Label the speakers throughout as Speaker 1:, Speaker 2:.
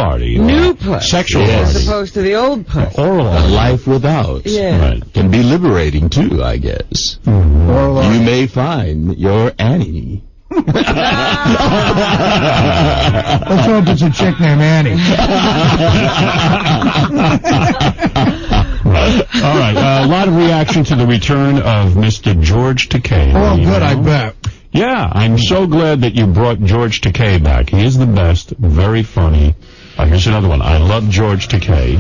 Speaker 1: party.
Speaker 2: New puss.
Speaker 1: Sexual
Speaker 2: As
Speaker 1: party.
Speaker 2: opposed to the old puss.
Speaker 1: Oral.
Speaker 3: A life without.
Speaker 2: Yeah.
Speaker 1: Right.
Speaker 3: Can be liberating, too, I guess.
Speaker 1: Mm-hmm.
Speaker 3: You may find your Annie.
Speaker 4: Let's hope it's a chick named Annie.
Speaker 1: All right. A lot of reaction to the return of Mr. George Takei.
Speaker 4: Oh, good, I bet.
Speaker 1: Yeah, I'm so glad that you brought George Takei back. He is the best, very funny. Here's another one. I love George Takei.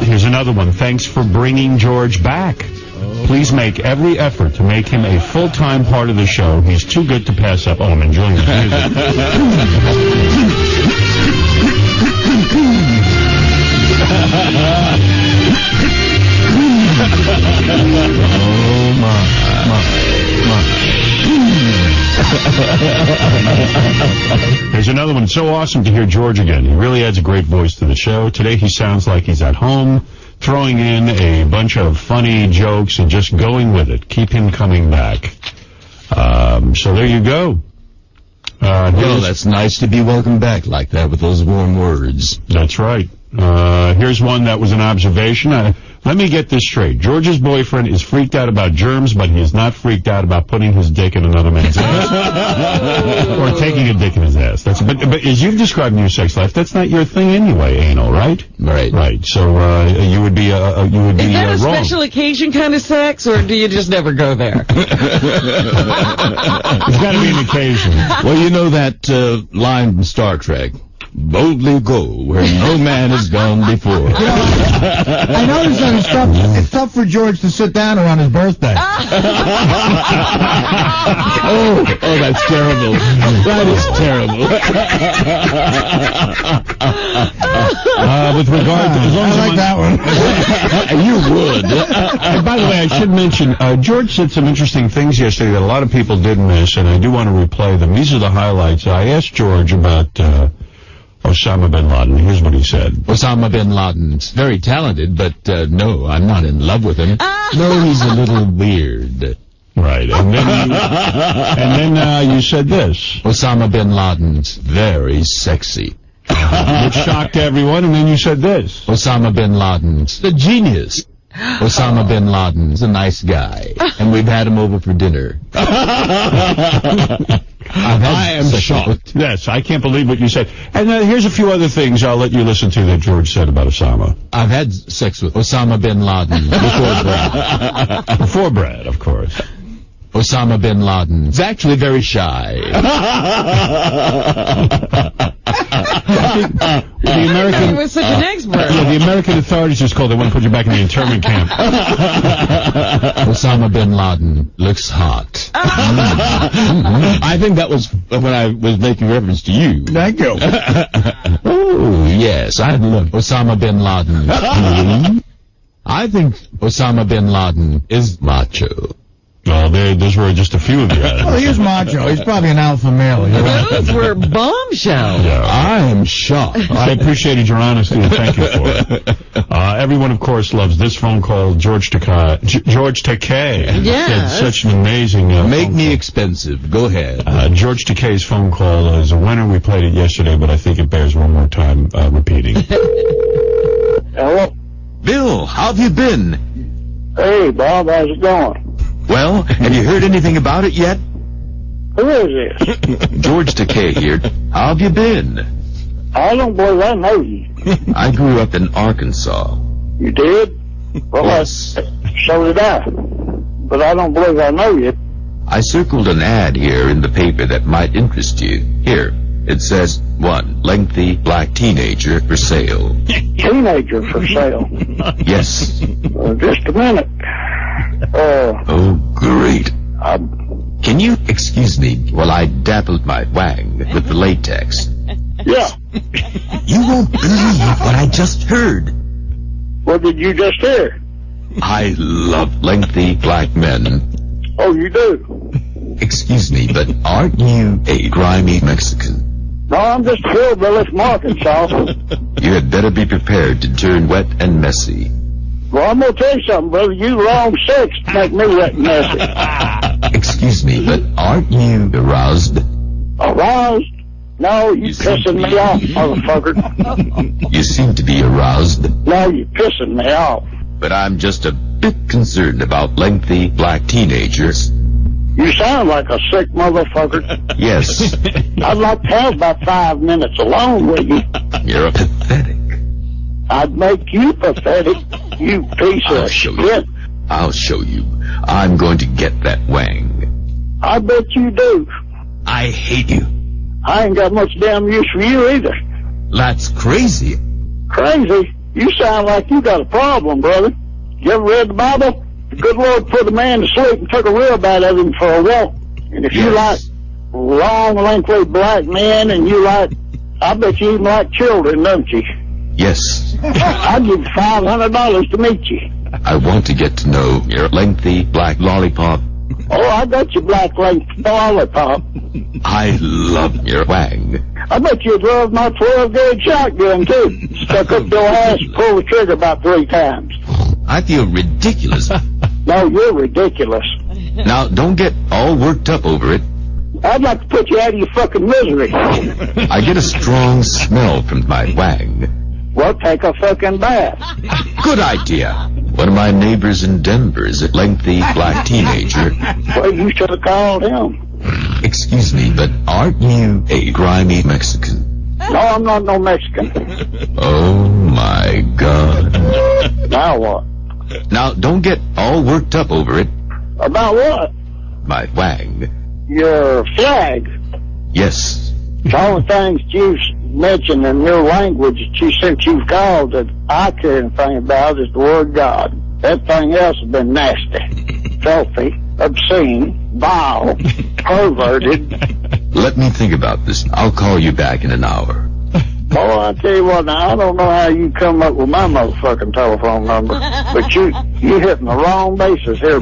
Speaker 1: Here's another one. Thanks for bringing George back. Please make every effort to make him a full-time part of the show. He's too good to pass up. Oh, I'm enjoying his music. There's another one. So awesome to hear George again. He really adds a great voice to the show. Today he sounds like he's at home, throwing in a bunch of funny jokes and just going with it. Keep him coming back. So there you go.
Speaker 3: Well, that's nice to be welcomed back like that with those warm words.
Speaker 1: That's right. Here's one that was an observation. Let me get this straight. George's boyfriend is freaked out about germs, but he is not freaked out about putting his dick in another man's ass. Or taking a dick in his ass. But as you've described in your sex life, that's not your thing anyway, anal, right?
Speaker 3: Right.
Speaker 1: Right. So you would be
Speaker 2: Is that a
Speaker 1: wrong.
Speaker 2: special occasion kind of sex, or do you just never go there?
Speaker 1: There's got to be an occasion.
Speaker 3: Well, you know that line from Star Trek, boldly go where no man has gone before.
Speaker 4: I noticed that it's tough for George to sit down around his birthday.
Speaker 3: Oh, that's terrible. That is terrible.
Speaker 1: With regard to, as long as
Speaker 4: I like that one.
Speaker 3: You would.
Speaker 1: And by the way, I should mention, George said some interesting things yesterday that a lot of people did miss, and I do want to replay them. These are the highlights. I asked George about Osama bin Laden. Here's what he said.
Speaker 3: Osama bin Laden's very talented, but no, I'm not in love with him. No, he's a little weird.
Speaker 1: Right, and then you said this.
Speaker 3: Osama bin Laden's very sexy.
Speaker 1: Which shocked everyone, and then you said this.
Speaker 3: Osama bin Laden's a genius. Osama bin Laden's a nice guy, and we've had him over for dinner.
Speaker 1: I am shocked. Yes, I can't believe what you said. And here's a few other things I'll let you listen to that George said about Osama.
Speaker 3: I've had sex with Osama bin Laden before Brad.
Speaker 1: Before Brad, of course.
Speaker 3: Osama bin Laden is actually very shy.
Speaker 1: The American,
Speaker 2: He was such an expert.
Speaker 1: Yeah, the American authorities just called. They want to put you back in the internment camp.
Speaker 3: Osama bin Laden looks hot. I think that was when I was making reference to you.
Speaker 4: Thank you.
Speaker 3: Oh, yes, I love Osama bin Laden. I think Osama bin Laden is macho.
Speaker 1: Well, those were just a few of the items.
Speaker 4: Well, he is macho. He's probably an alpha male. You're right.
Speaker 2: Those were bombshells.
Speaker 1: Yeah.
Speaker 3: I am shocked.
Speaker 1: I appreciated your honesty and thank you for it. Everyone, of course, loves this phone call. George Takei.
Speaker 2: Yes.
Speaker 1: Such an amazing
Speaker 3: Make
Speaker 1: phone
Speaker 3: me
Speaker 1: call.
Speaker 3: expensive. Go ahead.
Speaker 1: George Takei's phone call is a winner. We played it yesterday, but I think it bears one more time repeating.
Speaker 5: Hello?
Speaker 3: Bill, how have you been?
Speaker 5: Hey, Bob, how's it going?
Speaker 3: Well, have you heard anything about it yet?
Speaker 5: Who is this?
Speaker 3: George Takei here. How have you been?
Speaker 5: I don't believe I know you.
Speaker 3: I grew up in Arkansas.
Speaker 5: You did? Well,
Speaker 3: Yes.
Speaker 5: so did I. But I don't believe I know you.
Speaker 3: I circled an ad here in the paper that might interest you. Here, it says, 1, lengthy black teenager for sale.
Speaker 5: Teenager for sale.
Speaker 3: Yes.
Speaker 5: Just a minute.
Speaker 3: Oh, great. Can you excuse me while I dappled my wang with the latex?
Speaker 5: Yeah.
Speaker 3: You won't believe what I just heard.
Speaker 5: What did you just hear?
Speaker 3: I love lengthy black men.
Speaker 5: Oh, you do?
Speaker 3: Excuse me, but aren't you a grimy Mexican?
Speaker 5: No, I'm just a hillbilly from Arkansas.
Speaker 3: You had better be prepared to turn wet and messy.
Speaker 5: Well, I'm going to tell you something, brother. You wrong sex to make me wet and messy.
Speaker 3: Excuse me, but aren't you aroused?
Speaker 5: Aroused? No, you pissing me off, motherfucker.
Speaker 3: You seem to be aroused,
Speaker 5: No, you pissing me off.
Speaker 3: but I'm just a bit concerned about lengthy black teenagers.
Speaker 5: You sound like a sick motherfucker.
Speaker 3: Yes,
Speaker 5: I'd like to have about 5 minutes alone with you.
Speaker 3: you're pathetic.
Speaker 5: I'd make you pathetic, you piece
Speaker 3: I'll
Speaker 5: of
Speaker 3: show
Speaker 5: shit.
Speaker 3: you. I'll show you. I'm going to get that wang.
Speaker 5: I bet you do.
Speaker 3: I hate you.
Speaker 5: I ain't got much damn use for you either.
Speaker 3: That's crazy.
Speaker 5: Crazy? You sound like you got a problem, brother. You ever read the Bible? The good Lord put a man to sleep and took a rib out of him for a walk. And if you like
Speaker 3: Yes.
Speaker 5: long, lengthy black men and you like, I bet you even like children, don't you?
Speaker 3: Yes.
Speaker 5: I'd give you $500 to meet you.
Speaker 3: I want to get to know your lengthy black lollipop.
Speaker 5: Oh, I got your black length lollipop.
Speaker 3: I love your wang.
Speaker 5: I bet you'd love my 12-gauge shotgun, too. Stuck up your ass and pull the trigger about 3 times.
Speaker 3: I feel ridiculous.
Speaker 5: No, you're ridiculous.
Speaker 3: Now, don't get all worked up over it.
Speaker 5: I'd like to put you out of your fucking misery.
Speaker 3: I get a strong smell from my wang.
Speaker 5: Well, take a fucking bath.
Speaker 3: Good idea. One of my neighbors in Denver is a lengthy black teenager.
Speaker 5: Well, you should have called him.
Speaker 3: Excuse me, but aren't you a grimy Mexican?
Speaker 5: No, I'm not no Mexican.
Speaker 3: Oh my God.
Speaker 5: Now what?
Speaker 3: Now, don't get all worked up over it.
Speaker 5: About what?
Speaker 3: My wang.
Speaker 5: Your flag.
Speaker 3: Yes.
Speaker 5: The only things you mentioned in your language that you said you've called that I care anything about is the word God. Everything else has been nasty, filthy, obscene, vile, perverted.
Speaker 3: Let me think about this. I'll call you back in an hour.
Speaker 5: Oh, I tell you what, now, I don't know how you come up with my motherfucking telephone number, but you hitting the wrong bases here.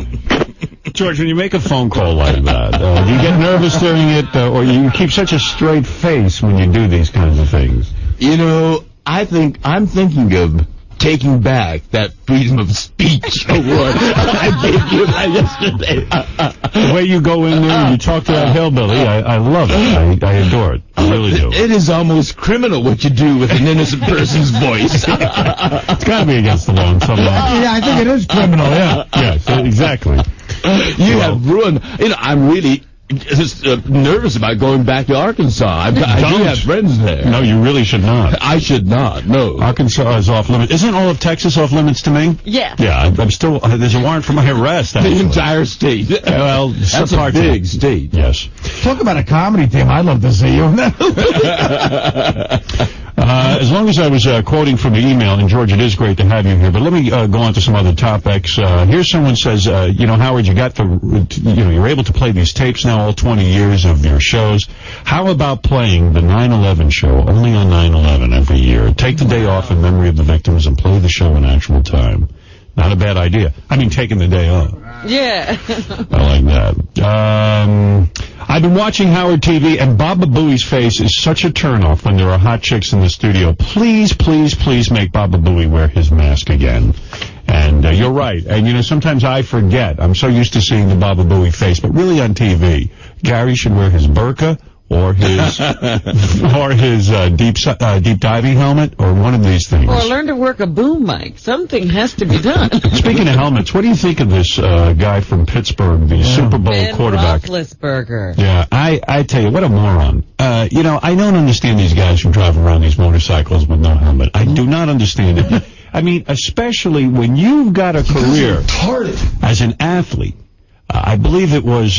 Speaker 1: George, when you make a phone call like that, do you get nervous during it, or you keep such a straight face when you do these kinds of things?
Speaker 3: You know, I'm thinking of taking back that freedom of speech award I gave you yesterday.
Speaker 1: The way you go in there and you talk to that hillbilly, I love it. I adore it. I really do.
Speaker 3: It is almost criminal what you do with an innocent person's voice.
Speaker 1: It's got to be against the law in some way.
Speaker 4: Yeah, I think it is criminal, yeah.
Speaker 1: Yes, exactly.
Speaker 3: You have ruined. You know, I'm really just nervous about going back to Arkansas. I do have friends there.
Speaker 1: No, you really should not.
Speaker 3: I should not. No.
Speaker 1: Arkansas is off limits. Isn't all of Texas off limits to me?
Speaker 2: Yeah.
Speaker 1: Yeah, I'm still. There's a warrant for my arrest. Actually.
Speaker 3: The entire state.
Speaker 1: Well,
Speaker 3: That's
Speaker 1: some
Speaker 3: a
Speaker 1: parts of
Speaker 3: big
Speaker 1: it.
Speaker 3: state.
Speaker 1: Yes.
Speaker 4: Talk about a comedy team. I'd love to see you.
Speaker 1: As long as I was quoting from the email, and George, it is great to have you here, but let me go on to some other topics. Here's someone says, Howard, you're able to play these tapes now, all 20 years of your shows. How about playing the 9/11 show only on 9/11 every year? Take the day off in memory of the victims and play the show in actual time. Not a bad idea. I mean, taking the day off.
Speaker 2: Yeah.
Speaker 1: I like that. I've been watching Howard TV, and Baba Booey's face is such a turnoff when there are hot chicks in the studio. Please, please, please make Baba Booey wear his mask again. And you're right. And, sometimes I forget. I'm so used to seeing the Baba Booey face. But really on TV, Gary should wear his burqa or his deep diving helmet, or one of these things.
Speaker 2: Or learn to work a boom mic. Something has to be done.
Speaker 1: Speaking of helmets, what do you think of this guy from Pittsburgh, the Super Bowl
Speaker 2: Ben
Speaker 1: quarterback?
Speaker 2: Roethlisberger.
Speaker 1: Yeah, I tell you, what a moron. I don't understand these guys who drive around these motorcycles with no helmet. I do not understand it. I mean, especially when you've got a career as an athlete. I believe it was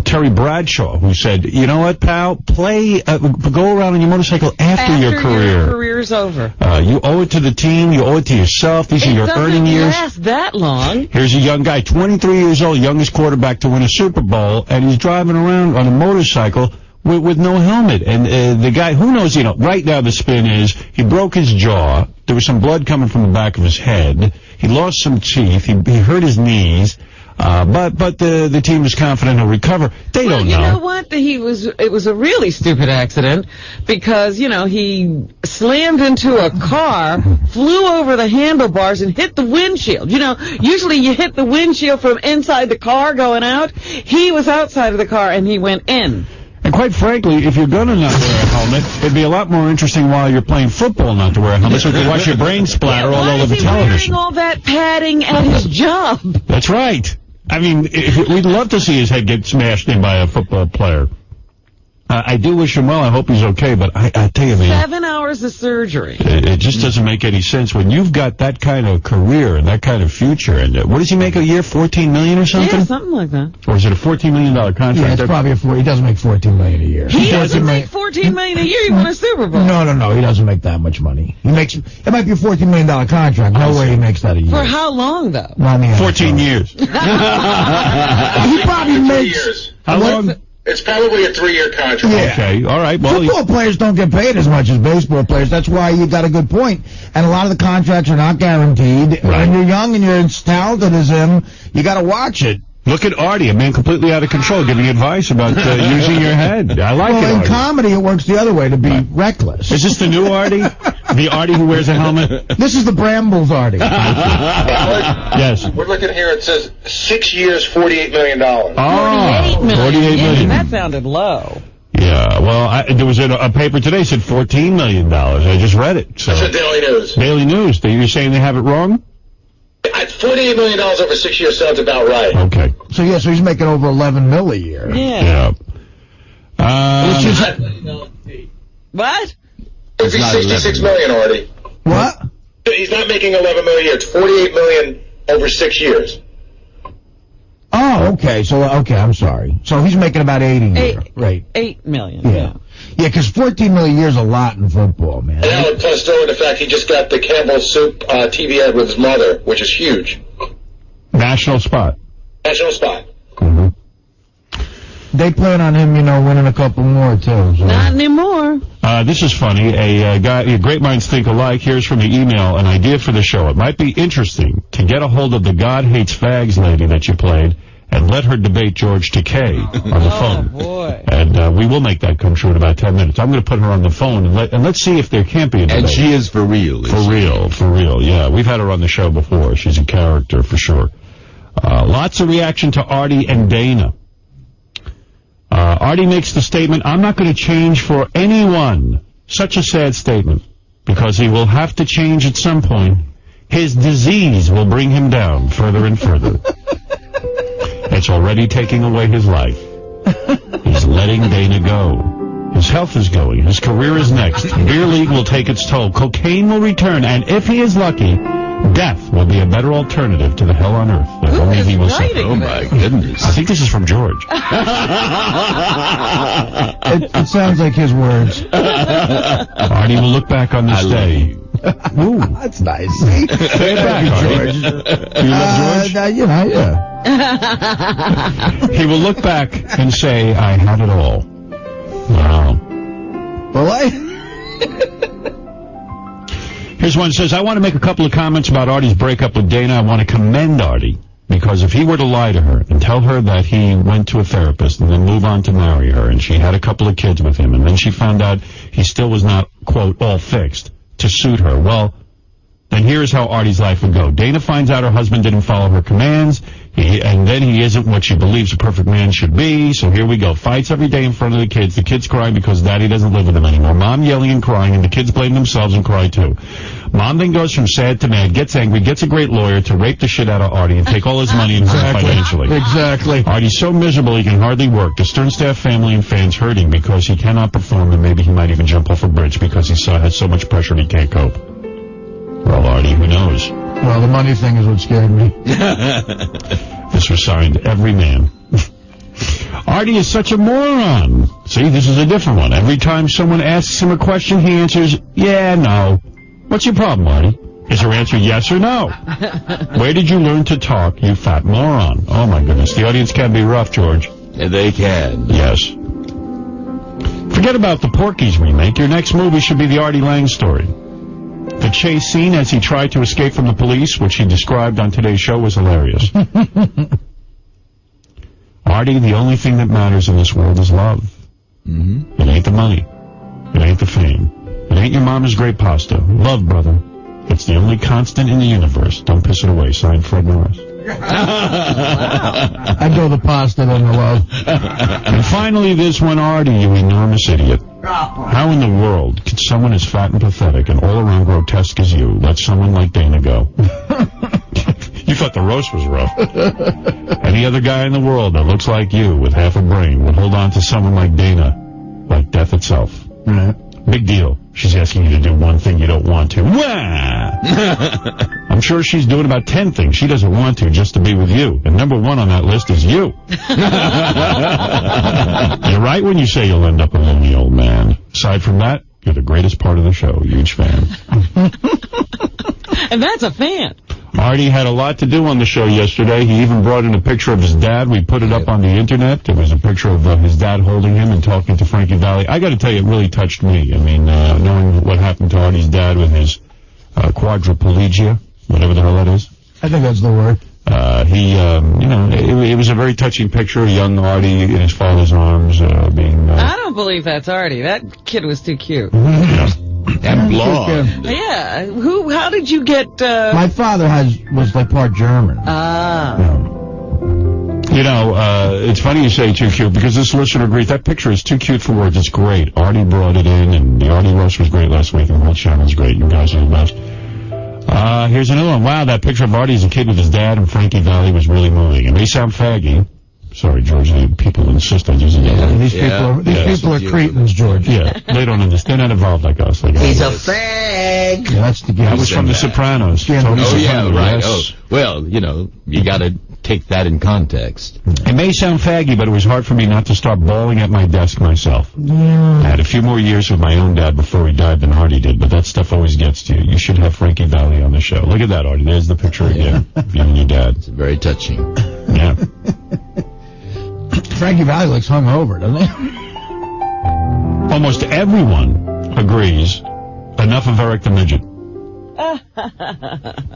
Speaker 1: Terry Bradshaw who said, "You know what, pal? Go around on your motorcycle after your career.
Speaker 2: Your career's over.
Speaker 1: You owe it to the team. You owe it to yourself. These are your earning years."
Speaker 2: It doesn't last that long.
Speaker 1: Here's a young guy, 23 years old, youngest quarterback to win a Super Bowl, and he's driving around on a motorcycle with no helmet. And the guy, who knows, right now the spin is he broke his jaw. There was some blood coming from the back of his head. He lost some teeth. He hurt his knees. But the team is confident he'll recover. They don't know.
Speaker 2: You know what? It was a really stupid accident because, he slammed into a car, flew over the handlebars and hit the windshield. Usually you hit the windshield from inside the car going out. He was outside of the car and he went in.
Speaker 1: And quite frankly, if you're going to not wear a helmet, it'd be a lot more interesting while you're playing football not to wear a helmet so you can watch your brain splatter all over the television.
Speaker 2: Why is he wearing all that padding at his job?
Speaker 1: That's right. I mean, we'd love to see his head get smashed in by a football player. I do wish him well. I hope he's okay, but I tell you, man.
Speaker 2: 7 hours of surgery.
Speaker 1: It just doesn't make any sense when you've got that kind of career and that kind of future. And what does he make a year? $14 million or something?
Speaker 2: Yeah, something like that.
Speaker 1: Or is it a $14 million contract?
Speaker 4: Yeah, it's probably he doesn't make $14 million a year.
Speaker 2: He doesn't make $14 million a year. He won a Super Bowl.
Speaker 4: No. He doesn't make that much money. It might be a $14 million contract. No way he makes that a year.
Speaker 2: For how long, though?
Speaker 1: 14 years.
Speaker 4: He probably makes...
Speaker 1: How long?
Speaker 6: It's probably a 3-year contract.
Speaker 4: Yeah.
Speaker 1: Okay, all right. Well,
Speaker 4: football players don't get paid as much as baseball players. That's why you got a good point. And a lot of the contracts are not guaranteed.
Speaker 1: Right.
Speaker 4: When you're young and you're as talented as him, you got to watch it.
Speaker 1: look at Artie, a man completely out of control, giving advice about using your head. I like it,
Speaker 4: Well, in
Speaker 1: Artie.
Speaker 4: comedy, it works the other way, to be reckless.
Speaker 1: Is this the new Artie? The Artie who wears a helmet?
Speaker 4: This is the Brambles Artie.
Speaker 1: Yes.
Speaker 6: We're looking here, it says 6 years, $48 million.
Speaker 1: Oh,
Speaker 2: $48 million.
Speaker 1: $48 million.
Speaker 2: That sounded low.
Speaker 1: Yeah, well, there was a paper today said $14 million. I just read it. So.
Speaker 6: That's the Daily News.
Speaker 1: Daily News. You're saying they have it wrong?
Speaker 6: $48 million over 6 years sounds about right.
Speaker 1: Okay.
Speaker 4: So he's making over $11 million a year.
Speaker 2: Yeah.
Speaker 4: Which is
Speaker 2: What?
Speaker 6: It'd be $66 million already.
Speaker 4: what?
Speaker 6: He's not making $11 million a year. It's $48 million over 6 years.
Speaker 4: Oh, okay. So I'm sorry. So he's making about 80 a year, right?
Speaker 2: $8 million.
Speaker 4: Yeah, because 14 million a year is a lot in football, man.
Speaker 6: And now plus throw in the fact he just got the Campbell Soup TV ad with his mother, which is huge.
Speaker 1: National spot.
Speaker 6: National spot.
Speaker 1: Mm-hmm.
Speaker 4: They plan on him, winning a couple more too. So.
Speaker 2: Not anymore.
Speaker 1: This is funny. A guy, great minds think alike. Here's from the email an idea for the show. It might be interesting to get a hold of the God Hates Fags lady that you played and let her debate George Takei on the phone.
Speaker 2: Oh, boy.
Speaker 1: And we will make that come true in about 10 minutes. I'm going to put her on the phone and let's see if there can't be a debate.
Speaker 3: And she is for real.
Speaker 1: For real. Yeah, we've had her on the show before. She's a character for sure. Lots of reaction to Artie and Dana. Artie makes the statement, I'm not going to change for anyone. Such a sad statement, because he will have to change at some point. His disease will bring him down further and further. It's already taking away his life. He's letting Dana go. His health is going. His career is next. Beer league will take its toll. Cocaine will return, and if he is lucky, death will be a better alternative to the hell on earth that only he will suffer.
Speaker 2: writing
Speaker 3: Oh, my goodness.
Speaker 1: I think this is from George.
Speaker 4: It sounds like his words.
Speaker 1: Artie will look back on this day. Ooh.
Speaker 4: That's nice. See?
Speaker 1: Say it back, Artie. Do you love George?
Speaker 4: Yeah.
Speaker 1: He will look back and say, I had it all. Wow.
Speaker 4: Well,
Speaker 1: Here's one that says, I want to make a couple of comments about Artie's breakup with Dana. I want to commend Artie, because if he were to lie to her and tell her that he went to a therapist and then move on to marry her and she had a couple of kids with him and then she found out he still was not, quote, all fixed to suit her, well, then here's how Artie's life would go. Dana finds out her husband didn't follow her commands, and then he isn't what she believes a perfect man should be, so here we go. Fights every day in front of the kids crying because daddy doesn't live with them anymore. Mom yelling and crying, and the kids blame themselves and cry too. Mom then goes from sad to mad, gets angry, gets a great lawyer to rape the shit out of Artie and take all his money and hurt him financially.
Speaker 4: Exactly.
Speaker 1: Artie's so miserable he can hardly work. The Stern staff, family, and fans hurting because he cannot perform, and maybe he might even jump off a bridge because he has so much pressure he can't cope. Well, Artie, who knows?
Speaker 4: Well, the money thing is what scared me.
Speaker 1: This was signed Every Man. Artie is such a moron. See, this is a different one. Every time someone asks him a question, he answers, yeah, no. What's your problem, Artie? Is her answer yes or no? Where did you learn to talk, you fat moron? Oh, my goodness. The audience can be rough, George.
Speaker 3: And they can.
Speaker 1: Yes. Forget about the Porky's remake. Your next movie should be the Artie Lang story. The chase scene as he tried to escape from the police, which he described on today's show, was hilarious. Artie, the only thing that matters in this world is love. Mm-hmm. It ain't the money. It ain't the fame. It ain't your mama's great pasta. Love, brother. It's the only constant in the universe. Don't piss it away. Signed, Fred Norris.
Speaker 4: I'd go the pasta than the love.
Speaker 1: And finally, this one, Artie, you enormous idiot. How in the world could someone as fat and pathetic and all around grotesque as you let someone like Dana go? You thought the roast was rough. Any other guy in the world that looks like you with half a brain would hold on to someone like Dana like death itself.
Speaker 4: Right.
Speaker 1: Big deal. She's asking you to do one thing you don't want to. Wah! I'm sure she's doing about 10 things she doesn't want to just to be with you. And number one on that list is you. You're right when you say you'll end up a lonely old man. Aside from that, you're the greatest part of the show. Huge fan.
Speaker 2: And that's a fan.
Speaker 1: Artie had a lot to do on the show yesterday. He even brought in a picture of his dad. We put it up on the internet. It was a picture of his dad holding him and talking to Frankie Valli. I got to tell you, it really touched me. I mean, knowing what happened to Artie's dad with his quadriplegia, whatever the hell that is.
Speaker 4: I think that's the word.
Speaker 1: It was a very touching picture. Young Artie in his father's arms, being.
Speaker 2: I don't believe that's Artie. That kid was too cute.
Speaker 3: And blonde.
Speaker 2: Yeah. How did you get?
Speaker 4: My father was like part German.
Speaker 1: It's funny you say too cute because this listener agrees that picture is too cute for words. It's great. Artie brought it in, and the Artie roast was great last week, and the whole channel's great. You guys are the best. Here's another one. Wow, that picture of Artie as a kid with his dad and Frankie Valli was really moving. It may sound faggy. Sorry, George, people insist on using that.
Speaker 4: These people are cretins, George.
Speaker 1: Yeah, they don't understand. They're not evolved like us.
Speaker 7: He's a fag.
Speaker 4: Yeah, that's the game.
Speaker 1: That was from The Sopranos.
Speaker 4: Yeah.
Speaker 1: Tony
Speaker 3: Oh,
Speaker 1: Soprano,
Speaker 3: yeah, right.
Speaker 1: yes.
Speaker 3: Oh, well, you got to take that in context.
Speaker 1: It may sound faggy, but it was hard for me not to start bawling at my desk myself.
Speaker 4: Yeah.
Speaker 1: I had a few more years with my own dad before he died than Artie did, but that stuff always gets to you. You should have Frankie Valli on the show. Look at that, Artie. There's the picture again of you and your dad.
Speaker 3: It's very touching.
Speaker 1: Yeah.
Speaker 4: Frankie Valli looks hungover, doesn't he?
Speaker 1: Almost everyone agrees. Enough of Eric the Midget.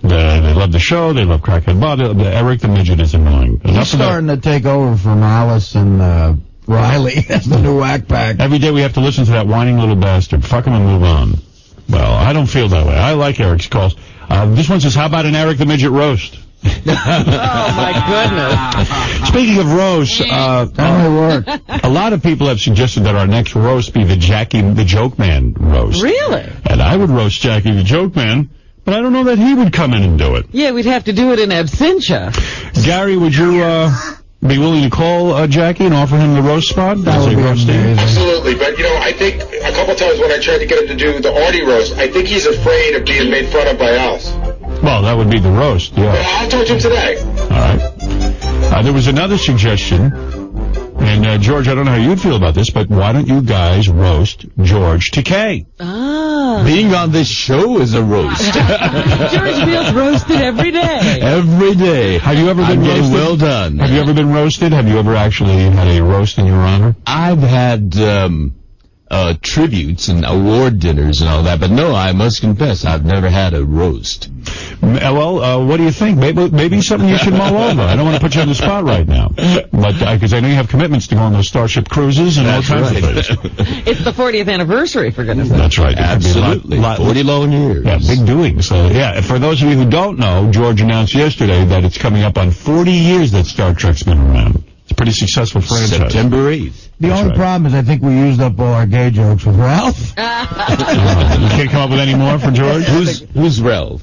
Speaker 1: They love the show. They love Crackhead Bob. Eric the Midget is annoying.
Speaker 4: He's starting to take over from Alice and Riley. That's the new whack pack.
Speaker 1: Every day we have to listen to that whining little bastard. Fuck him and move on. Well, I don't feel that way. I like Eric's calls. This one says, how about an Eric the Midget roast?
Speaker 2: Oh, my goodness.
Speaker 1: Speaking of roasts,
Speaker 4: That might work.
Speaker 1: a lot of people have suggested that our next roast be the Jackie the Joke Man roast.
Speaker 2: Really?
Speaker 1: And I would roast Jackie the Joke Man, but I don't know that he would come in and do it.
Speaker 2: Yeah, we'd have to do it in absentia.
Speaker 1: Gary, would you be willing to call Jackie and offer him the roast spot?
Speaker 4: That would be amazing.
Speaker 6: Absolutely, but I think a couple times when I tried to get him to do the Artie roast, I think he's afraid of being made fun of by us.
Speaker 1: Well, that would be the roast, yeah.
Speaker 6: I'll talk to him today.
Speaker 1: All right. There was another suggestion, and George, I don't know how you'd feel about this, but why don't you guys roast George Takei?
Speaker 2: Ah.
Speaker 3: Being on this show is a roast.
Speaker 2: George feels roasted every day.
Speaker 3: Every day.
Speaker 1: Have you ever been
Speaker 3: I'm getting
Speaker 1: roasted?
Speaker 3: well done.
Speaker 1: Have you ever been roasted? Have you ever actually had a roast in your honor?
Speaker 3: I've had tributes and award dinners and all that, but no, I must confess, I've never had a roast.
Speaker 1: Well, what do you think? Maybe something you should mull over. I don't want to put you on the spot right now, but because I know you have commitments to go on those Starship cruises and
Speaker 3: That's
Speaker 1: all kinds of
Speaker 3: right.
Speaker 1: things.
Speaker 2: It's the 40th anniversary, for goodness sake.
Speaker 1: That's right.
Speaker 3: Absolutely. 40 long years.
Speaker 1: Yeah, big doings. So, yeah, for those of you who don't know, George announced yesterday that it's coming up on 40 years that Star Trek's been around. It's a pretty successful franchise.
Speaker 3: September 8th.
Speaker 4: The only problem is I think we used up all our gay jokes with Ralph.
Speaker 1: You can't come up with any more for George?
Speaker 3: Who's Ralph?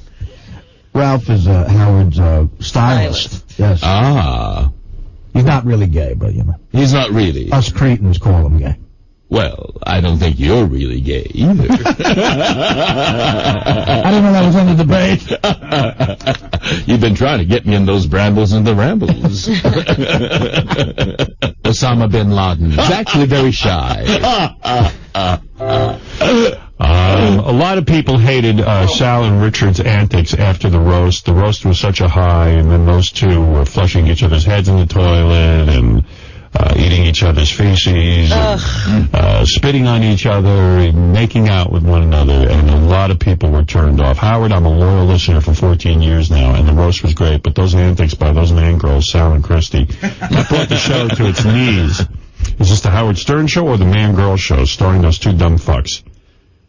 Speaker 4: Ralph is Howard's stylist. Yes.
Speaker 3: Ah.
Speaker 4: He's not really gay, but
Speaker 3: He's not really.
Speaker 4: us cretins call him gay.
Speaker 3: Well, I don't think you're really gay either.
Speaker 4: I didn't know that was under debate.
Speaker 3: You've been trying to get me in those brambles and the rambles. Osama bin Laden is actually very shy.
Speaker 1: A lot of people hated Sal and Richard's antics after the roast. The roast was such a high, and then those two were flushing each other's heads in the toilet and eating each other's feces, and, spitting on each other, and making out with one another, and a lot of people were turned off. Howard, I'm a loyal listener for 14 years now, and the roast was great, but those antics by those man girls, Sal and Christy, that brought the show to its knees. Is this the Howard Stern show or the man girl show starring those two dumb fucks?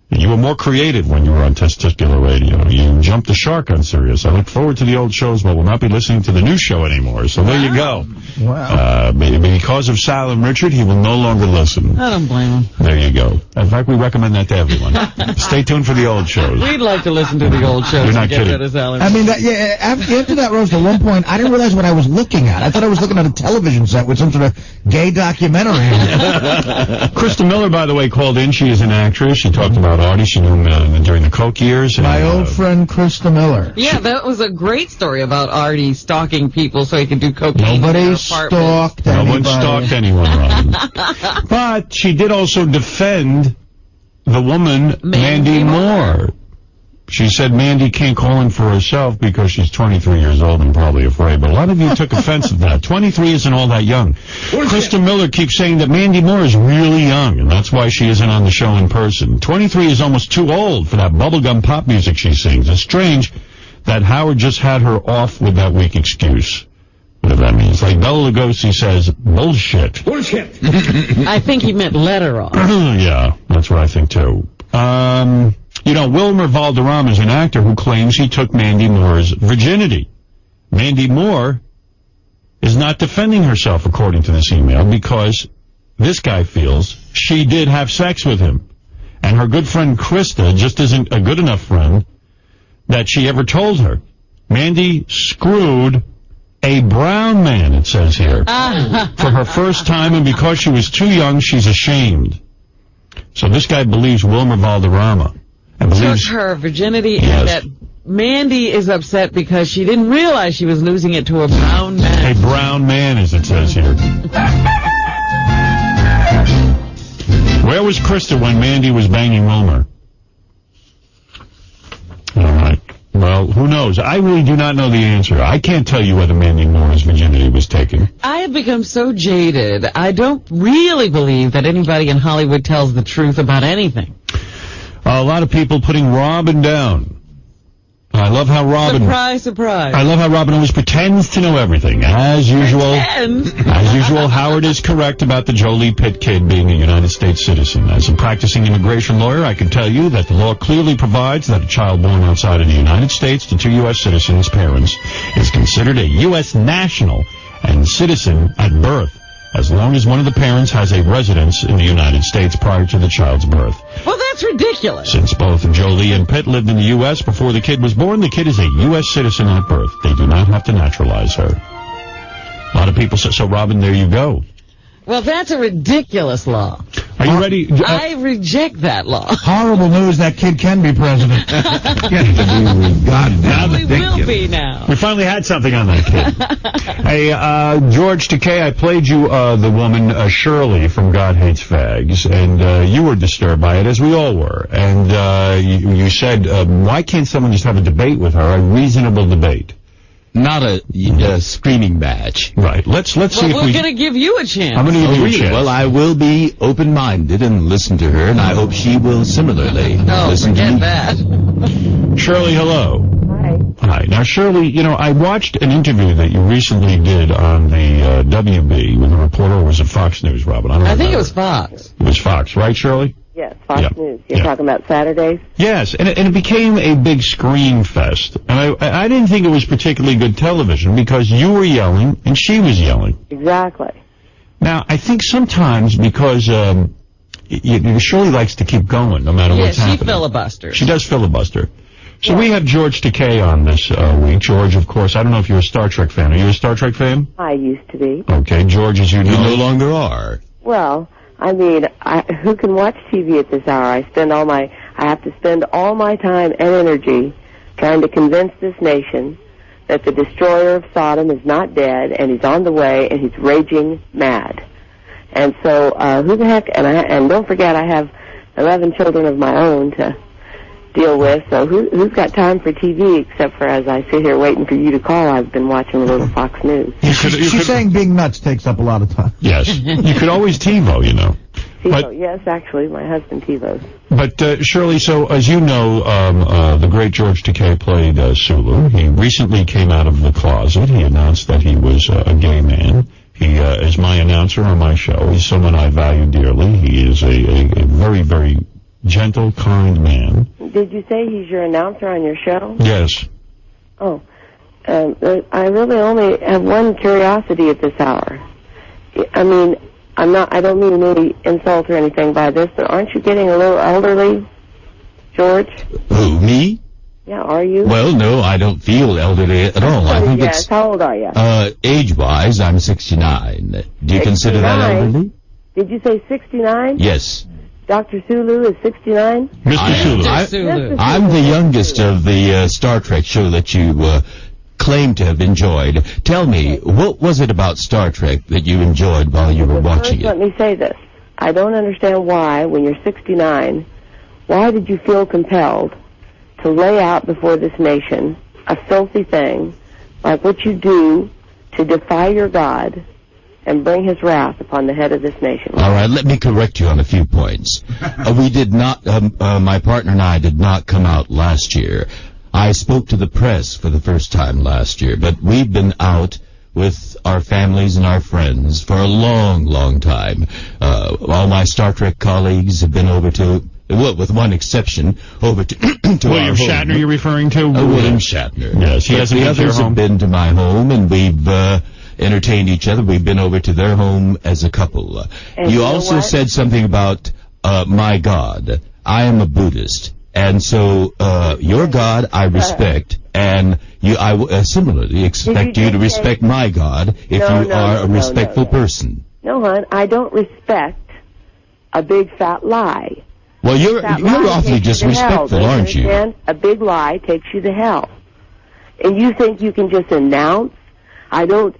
Speaker 1: You were more creative when you were on Testicular Radio. You jumped the shark on Sirius. I look forward to the old shows, but will not be listening to the new show anymore. So there you go.
Speaker 4: Wow.
Speaker 1: Because of Sal and Richard, he will no longer listen.
Speaker 2: I don't blame him.
Speaker 1: There you go. In fact, we recommend that to everyone. Stay tuned for the old shows.
Speaker 2: We'd like to listen to the old shows.
Speaker 1: You're not
Speaker 2: to get
Speaker 1: kidding.
Speaker 2: rid of Sal and
Speaker 4: I mean, after that roast, at one point, I didn't realize what I was looking at. I thought I was looking at a television set with some sort of gay documentary.
Speaker 1: Krista Miller, by the way, called in. She is an actress. She talked about Artie. She knew him during the Coke years.
Speaker 4: My old friend Krista Miller.
Speaker 2: Yeah, that was a great story about Artie stalking people so he could do cocaine.
Speaker 4: Nobody
Speaker 2: in their apartment.
Speaker 4: stalked
Speaker 1: No
Speaker 4: anybody.
Speaker 1: one stalked anyone, Robin. But she did also defend the woman, Mandy Moore. She said Mandy can't call in for herself because she's 23 years old and probably afraid. But a lot of you took offense at that. 23 isn't all that young. Krista Miller keeps saying that Mandy Moore is really young, and that's why she isn't on the show in person. 23 is almost too old for that bubblegum pop music she sings. It's strange that Howard just had her off with that weak excuse. Whatever that means. Like Bela Lugosi says, bullshit.
Speaker 7: Bullshit.
Speaker 2: I think he meant let her off.
Speaker 1: Yeah, that's what I think, too. You know, Wilmer Valderrama is an actor who claims he took Mandy Moore's virginity. Mandy Moore is not defending herself, according to this email, because this guy feels she did have sex with him. And her good friend Krista just isn't a good enough friend that she ever told her. Mandy screwed a brown man, it says here, for her first time, and because she was too young, she's ashamed. So this guy believes Wilmer Valderrama. And believes
Speaker 2: Took her virginity,
Speaker 1: Yes.
Speaker 2: and that Mandy is upset because she didn't realize she was losing it to a brown man.
Speaker 1: a brown man, as it says here. Where was Krista when Mandy was banging Wilmer? All right. Well, who knows? I really do not know the answer. I can't tell you whether Mandy Moore's virginity was taken.
Speaker 2: I have become so jaded. I don't really believe that anybody in Hollywood tells the truth about anything.
Speaker 1: A lot of people putting Robin down. I love how Robin...
Speaker 2: Surprise, surprise.
Speaker 1: I love how Robin always pretends to know everything. As usual...
Speaker 2: Pretend.
Speaker 1: As usual, Howard is correct about the Jolie Pitt kid being a United States citizen. As a practicing immigration lawyer, I can tell you that the law clearly provides that a child born outside of the United States to two U.S. citizens' parents is considered a U.S. national and citizen at birth, as long as one of the parents has a residence in the United States prior to the child's birth.
Speaker 2: Well, that's ridiculous.
Speaker 1: Since both Jolie and Pitt lived in the U.S. before the kid was born, the kid is a U.S. citizen at birth. They do not have to naturalize her. A lot of people say, so Robin, there you go.
Speaker 2: Well, that's a ridiculous law.
Speaker 1: Are you ready?
Speaker 2: I reject that law.
Speaker 4: Horrible news that kid can be president. God,
Speaker 2: We will be now.
Speaker 1: We finally had something on that kid. Hey, George Takei, I played you the woman Shirley from God Hates Fags, and you were disturbed by it, as we all were. And you said, why can't someone just have a debate with her, a reasonable debate?
Speaker 3: Not a screaming match.
Speaker 1: Right. Let's see
Speaker 2: Well,
Speaker 1: if
Speaker 2: we're
Speaker 1: we...
Speaker 2: going to give you a chance.
Speaker 1: I'm going to give you a
Speaker 3: Really?
Speaker 1: chance.
Speaker 3: Well, I will be open-minded and listen to her, and I hope she will similarly
Speaker 2: No,
Speaker 3: listen to
Speaker 2: forget
Speaker 3: me.
Speaker 2: that.
Speaker 1: Shirley, hello. Hi. Now, Shirley, you know, I watched an interview that you recently did on the WB with a reporter, or was it Fox News, Robin? I don't
Speaker 2: I think it
Speaker 1: remember.
Speaker 2: was Fox.
Speaker 1: It was Fox, right, Shirley?
Speaker 8: Yes, Fox
Speaker 1: Yeah.
Speaker 8: News. You're
Speaker 1: Yeah.
Speaker 8: talking about Saturdays?
Speaker 1: Yes, and it became a big scream fest. And I didn't think it was particularly good television because you were yelling and she was yelling.
Speaker 8: Exactly.
Speaker 1: Now, I think sometimes because Shirley likes to keep going no matter
Speaker 2: Yeah,
Speaker 1: what's
Speaker 2: she
Speaker 1: happening.
Speaker 2: filibusters.
Speaker 1: She does filibuster. So we have George Takei on this week. George, of course, I don't know if you're a Star Trek fan. Are you a Star Trek fan?
Speaker 8: I used to be.
Speaker 1: Okay, George, as you
Speaker 3: You
Speaker 1: know.
Speaker 3: no longer are.
Speaker 8: Well, I mean, who can watch TV at this hour? I have to spend all my time and energy trying to convince this nation that the destroyer of Sodom is not dead and he's on the way and he's raging mad. And so, who the heck? And don't forget, I have 11 children of my own to deal with. So who's got time for TV except for as I sit here waiting for you to call? I've been watching a little Fox News.
Speaker 4: She's saying being nuts takes up a lot of time.
Speaker 1: Yes. You could always TiVo, you know.
Speaker 8: TiVo, yes, actually, my husband TiVos.
Speaker 1: But, Shirley, so as you know, the great George Takei played Sulu. He recently came out of the closet. He announced that he was a gay man. He is my announcer on my show. He's someone I value dearly. He is a very, very gentle, kind man.
Speaker 8: Did you say he's your announcer on your show?
Speaker 1: Yes.
Speaker 8: Oh. I really only have one curiosity at this hour. I mean, I don't mean any insult or anything by this, but aren't you getting a little elderly, George?
Speaker 3: Who, me?
Speaker 8: Yeah, are you?
Speaker 3: Well, no, I don't feel elderly at all. I think
Speaker 8: yes. How old are you?
Speaker 3: Age-wise, I'm 69. Do you consider that elderly?
Speaker 8: Did you say 69?
Speaker 3: Yes.
Speaker 8: Dr. Sulu is 69?
Speaker 1: Mr. Sulu.
Speaker 3: I'm the youngest of the Star Trek show that you claim to have enjoyed. Tell me, what was it about Star Trek that you enjoyed while you were watching
Speaker 8: Let me say this. I don't understand why, when you're 69, why did you feel compelled to lay out before this nation a filthy thing like what you do to defy your God and bring his wrath upon the head of this nation?
Speaker 3: All right, let me correct you on a few points. We did not, my partner and I did not come out last year. I spoke to the press for the first time last year, but we've been out with our families and our friends for a long, long time. All my Star Trek colleagues have been over to, well, with one exception, over to
Speaker 1: William
Speaker 3: our
Speaker 1: Shatner,
Speaker 3: home.
Speaker 1: you're referring to?
Speaker 3: William Shatner.
Speaker 1: Yes, he hasn't been to your
Speaker 3: others
Speaker 1: home.
Speaker 3: have been to my home, and we've entertained each other. We've been over to their home as a couple.
Speaker 8: And
Speaker 3: You
Speaker 8: you know
Speaker 3: also
Speaker 8: what?
Speaker 3: said something about my God. I am a Buddhist, and so your God I respect, and I similarly expect you to respect my God if you are a respectful person.
Speaker 8: No, hon, I don't respect a big fat lie.
Speaker 3: Well, you're
Speaker 8: That lie
Speaker 3: awfully
Speaker 8: takes you to hell,
Speaker 3: disrespectful,
Speaker 8: don't
Speaker 3: aren't you?
Speaker 8: understand? A big lie takes you to hell. And you think you can just announce, I don't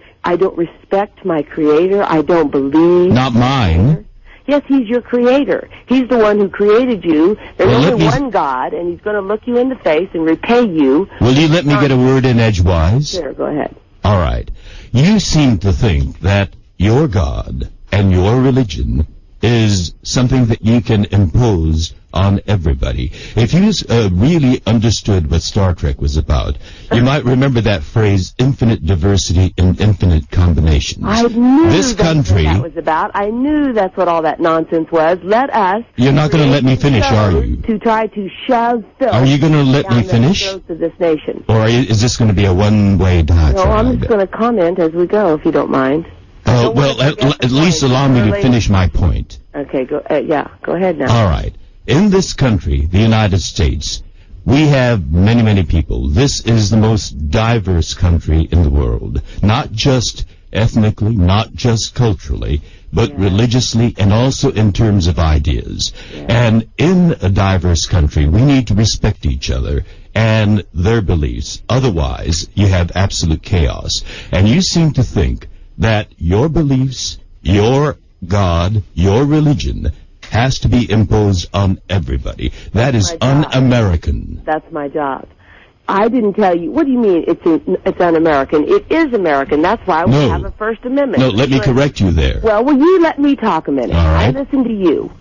Speaker 8: respect my Creator, I don't believe.
Speaker 3: Not mine.
Speaker 8: Yes, he's your Creator. He's the one who created you. There's
Speaker 3: Well,
Speaker 8: only one God, and he's going to look you in the face and repay you.
Speaker 3: Will you let me get a word in edgewise?
Speaker 8: Sure, go ahead.
Speaker 3: All right. You seem to think that your God and your religion is something that you can impose on everybody. If you really understood what Star Trek was about, you might remember that phrase, infinite diversity and infinite combinations.
Speaker 8: I knew
Speaker 3: This
Speaker 8: that's
Speaker 3: country...
Speaker 8: what that was about. I knew that's what all that nonsense was. Let us...
Speaker 3: You're not going to let me finish, are you?
Speaker 8: ...to try to shove filth
Speaker 3: Are you going to let me
Speaker 8: down the
Speaker 3: finish?
Speaker 8: throats of this nation.
Speaker 3: Or is this going to be a one-way diatribe?
Speaker 8: No, I'm just going to comment as we go, if you don't mind.
Speaker 3: Well, at least allow me to finish my point.
Speaker 8: Okay, go ahead now.
Speaker 3: All right. In this country, the United States, we have many, many people. This is the most diverse country in the world. Not just ethnically, not just culturally, but religiously and also in terms of ideas. Yeah. And in a diverse country, we need to respect each other and their beliefs. Otherwise, you have absolute chaos. And you seem to think that your beliefs, your God, your religion has to be imposed on everybody. That is un-American.
Speaker 8: That's my job. I didn't tell you. What do you mean it's un-American? It is American. That's why we have a First Amendment.
Speaker 3: No, let me correct you there.
Speaker 8: Well, will you let me talk a minute?
Speaker 3: All right.
Speaker 8: I listen to you.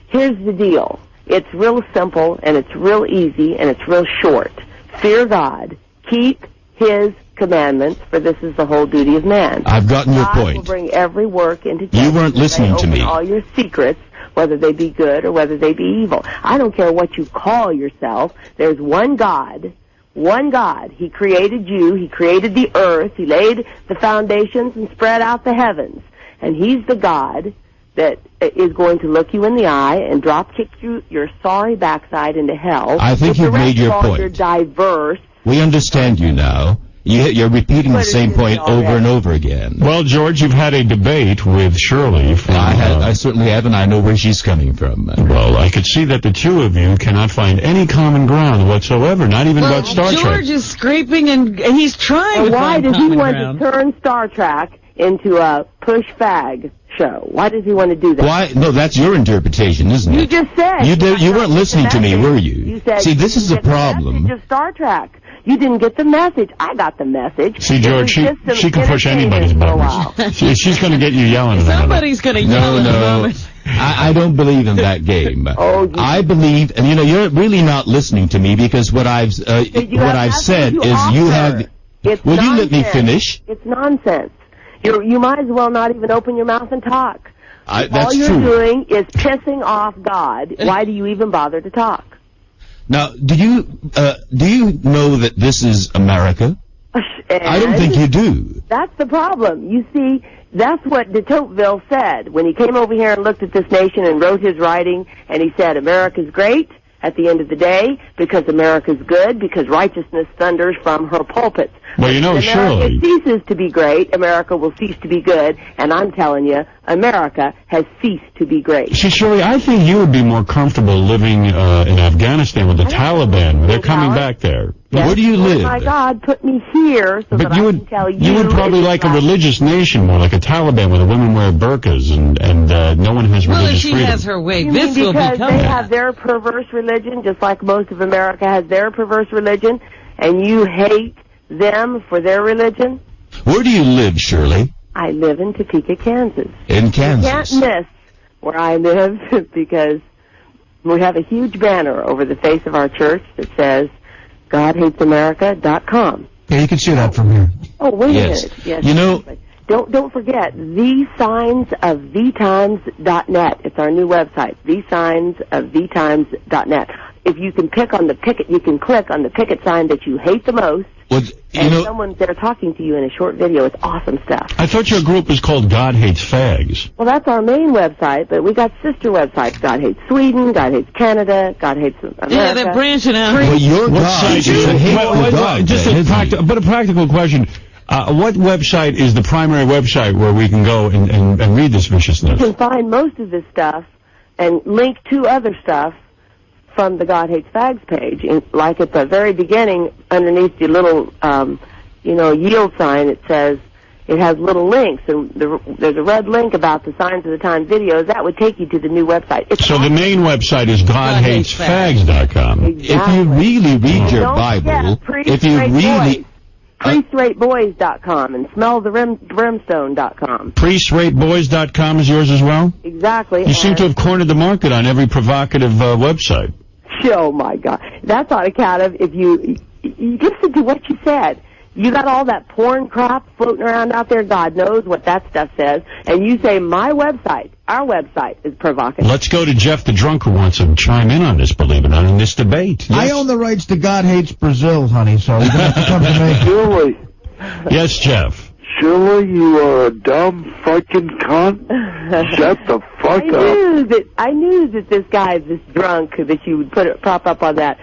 Speaker 8: Here's the deal. It's real simple, and it's real easy, and it's real short. Fear God. Keep His commandments, for this is the whole duty of man.
Speaker 3: I've gotten your
Speaker 8: God
Speaker 3: point.
Speaker 8: will bring every work into judgment.
Speaker 3: You weren't listening to me.
Speaker 8: All your secrets, whether they be good or whether they be evil. I don't care what you call yourself. There's one God. One God. He created you. He created the earth. He laid the foundations and spread out the heavens. And He's the God that is going to look you in the eye and drop kick your sorry backside into hell.
Speaker 3: I think you've made your point.
Speaker 8: You're diverse.
Speaker 3: We understand you now. You're repeating the same point over and over again.
Speaker 1: Well, George, you've had a debate with Shirley.
Speaker 3: I certainly have, and I know where she's coming from.
Speaker 1: Well, I could see that the two of you cannot find any common ground whatsoever, not even about Star Trek.
Speaker 2: George is scraping, and he's trying to
Speaker 8: why
Speaker 2: find
Speaker 8: does he
Speaker 2: common
Speaker 8: want
Speaker 2: ground.
Speaker 8: to turn Star Trek into a push fag show? Why does he want to do that?
Speaker 3: Why? No, that's your interpretation, isn't it?
Speaker 8: You just said.
Speaker 3: You weren't listening to me, were you?
Speaker 8: You said,
Speaker 3: see, this is the problem.
Speaker 8: The message of Star Trek. You didn't get the message. I got the message.
Speaker 1: See, George, she can push anybody's buttons. She's going to get you yelling.
Speaker 2: Somebody's going to yell.
Speaker 3: No. I don't believe in that game. I believe, and you're really not listening to me because what I've said is you have. Will you let me finish?
Speaker 8: It's nonsense. You might as well not even open your mouth and talk.
Speaker 3: That's
Speaker 8: you're
Speaker 3: true.
Speaker 8: doing is pissing off God. Why do you even bother to talk?
Speaker 3: Now, do you know that this is America? I don't think you do.
Speaker 8: That's the problem. You see, that's what de Tocqueville said when he came over here and looked at this nation and wrote his writing, and he said, America's great at the end of the day because America's good, because righteousness thunders from her pulpits.
Speaker 1: Well, you know,
Speaker 8: when America
Speaker 1: Shirley
Speaker 8: ceases to be great, America will cease to be good, and I'm telling you, America has ceased to be great.
Speaker 1: See, Shirley, I think you would be more comfortable living in Afghanistan with the Taliban. They're coming back there.
Speaker 8: Yes.
Speaker 3: Where do you live?
Speaker 8: Oh, my God, put me here so that I can tell you.
Speaker 1: You would probably like a religious nation more, like a Taliban, where the women wear burqas and no one has
Speaker 2: Well, if
Speaker 1: religious
Speaker 2: she
Speaker 1: freedom.
Speaker 2: has her way,
Speaker 8: You
Speaker 2: this
Speaker 8: mean
Speaker 2: will
Speaker 8: because
Speaker 2: become
Speaker 8: they
Speaker 2: that.
Speaker 8: have their perverse religion, just like most of America has their perverse religion, and you hate them for their religion?
Speaker 3: Where do you live, Shirley?
Speaker 8: I live in Topeka, Kansas.
Speaker 3: In Kansas.
Speaker 8: You can't miss where I live because we have a huge banner over the face of our church that says GodHatesAmerica.com.
Speaker 4: Yeah, you can see that from here.
Speaker 8: Oh, wait
Speaker 3: Yes.
Speaker 8: a minute. Yes.
Speaker 3: You know,
Speaker 8: Don't forget, thesignsofthetime.net. It's our new website, thesignsofthetime.net. If you can pick on the picket, you can click on the picket sign that you hate the most,
Speaker 3: well, you
Speaker 8: and
Speaker 3: know,
Speaker 8: someone's there talking to you in a short video. It's awesome stuff.
Speaker 1: I thought your group was called God Hates Fags.
Speaker 8: Well, that's our main website, but we got sister websites. God Hates Sweden, God Hates Canada, God Hates America.
Speaker 2: Yeah, they're branching out.
Speaker 3: well, your
Speaker 1: What
Speaker 3: God
Speaker 1: site
Speaker 3: is
Speaker 1: is
Speaker 3: a
Speaker 1: it?
Speaker 3: hateful God,
Speaker 1: Just
Speaker 3: then,
Speaker 1: a
Speaker 3: isn't he?
Speaker 1: but a practical question. What website is the primary website where we can go and read this viciousness?
Speaker 8: You can find most of this stuff and link to other stuff from the God Hates Fags page. And like at the very beginning, underneath the little, yield sign, it says, it has little links, and there's a red link about the Signs of the Time videos. That would take you to the new website. It's
Speaker 1: So the main website is GodHatesFags.com.
Speaker 8: Exactly.
Speaker 3: If you really read your
Speaker 8: Don't
Speaker 3: Bible,
Speaker 8: forget,
Speaker 3: if you really...
Speaker 8: PriestRateBoys.com and SmellTheRimstone.com.
Speaker 1: PriestRateBoys.com is yours as well?
Speaker 8: Exactly.
Speaker 1: You seem to have cornered the market on every provocative website.
Speaker 8: Oh, my God. That's on account of if you listen to what you said. You got all that porn crap floating around out there. God knows what that stuff says. And you say, my website, our website, is provocative.
Speaker 1: Let's go to Jeff the Drunk, who wants to chime in on this, believe it or not, in this debate. Yes,
Speaker 4: I own the rights to God Hates Brazil, honey, so you're going to have to come to me.
Speaker 5: Shirley,
Speaker 1: yes, Jeff.
Speaker 5: Shirley, you are a dumb fucking cunt. Shut the fuck
Speaker 8: I knew that this guy, this drunk, that you would prop up on that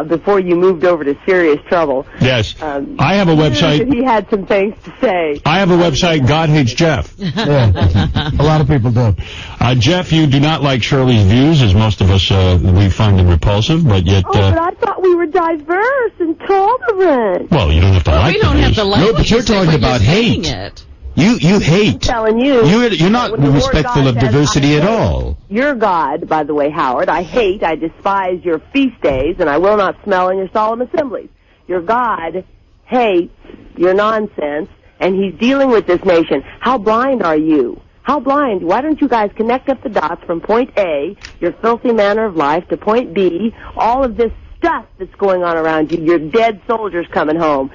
Speaker 8: before you moved over to serious trouble.
Speaker 1: Yes. I have a
Speaker 8: That
Speaker 1: website.
Speaker 8: he had some things to say.
Speaker 1: I have a website, God Hates Jeff.
Speaker 4: Yeah, a lot of people do.
Speaker 1: Jeff, you do not like Shirley's views, as most of us, we find them repulsive, but yet...
Speaker 8: But I thought we were diverse and tolerant.
Speaker 1: well, you don't have to like
Speaker 2: We
Speaker 1: the
Speaker 2: don't have
Speaker 1: views.
Speaker 2: to like
Speaker 3: No,
Speaker 2: what
Speaker 3: but you're
Speaker 2: you say,
Speaker 3: talking
Speaker 2: but
Speaker 3: about
Speaker 2: you're saying
Speaker 3: hate.
Speaker 2: it.
Speaker 3: You hate.
Speaker 8: I'm telling you.
Speaker 3: You're not
Speaker 8: when the Lord
Speaker 3: respectful
Speaker 8: God
Speaker 3: of
Speaker 8: says,
Speaker 3: diversity
Speaker 8: I
Speaker 3: at
Speaker 8: hate
Speaker 3: all.
Speaker 8: Your God, by the way, Howard, I despise your feast days, and I will not smell in your solemn assemblies. Your God hates your nonsense, and he's dealing with this nation. How blind are you? How blind? Why don't you guys connect up the dots from point A, your filthy manner of life, to point B, all of this stuff that's going on around you, your dead soldiers coming home.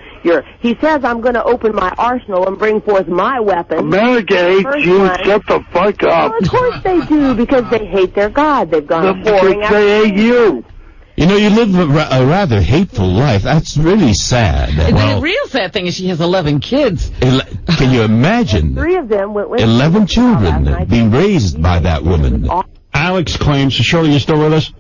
Speaker 8: He says, I'm going to open my arsenal and bring forth my weapons.
Speaker 5: America hates you. Shut the fuck up.
Speaker 8: Well, of course they do, because they hate their God. They've gone whoring
Speaker 5: Because they hate you.
Speaker 3: You know, you live a rather hateful life. That's really sad.
Speaker 2: The real sad thing is she has 11 kids.
Speaker 3: Can you imagine?
Speaker 8: 3 of them went with
Speaker 3: 11 children being raised by that woman.
Speaker 1: Alex claims... Shirley, you still with us?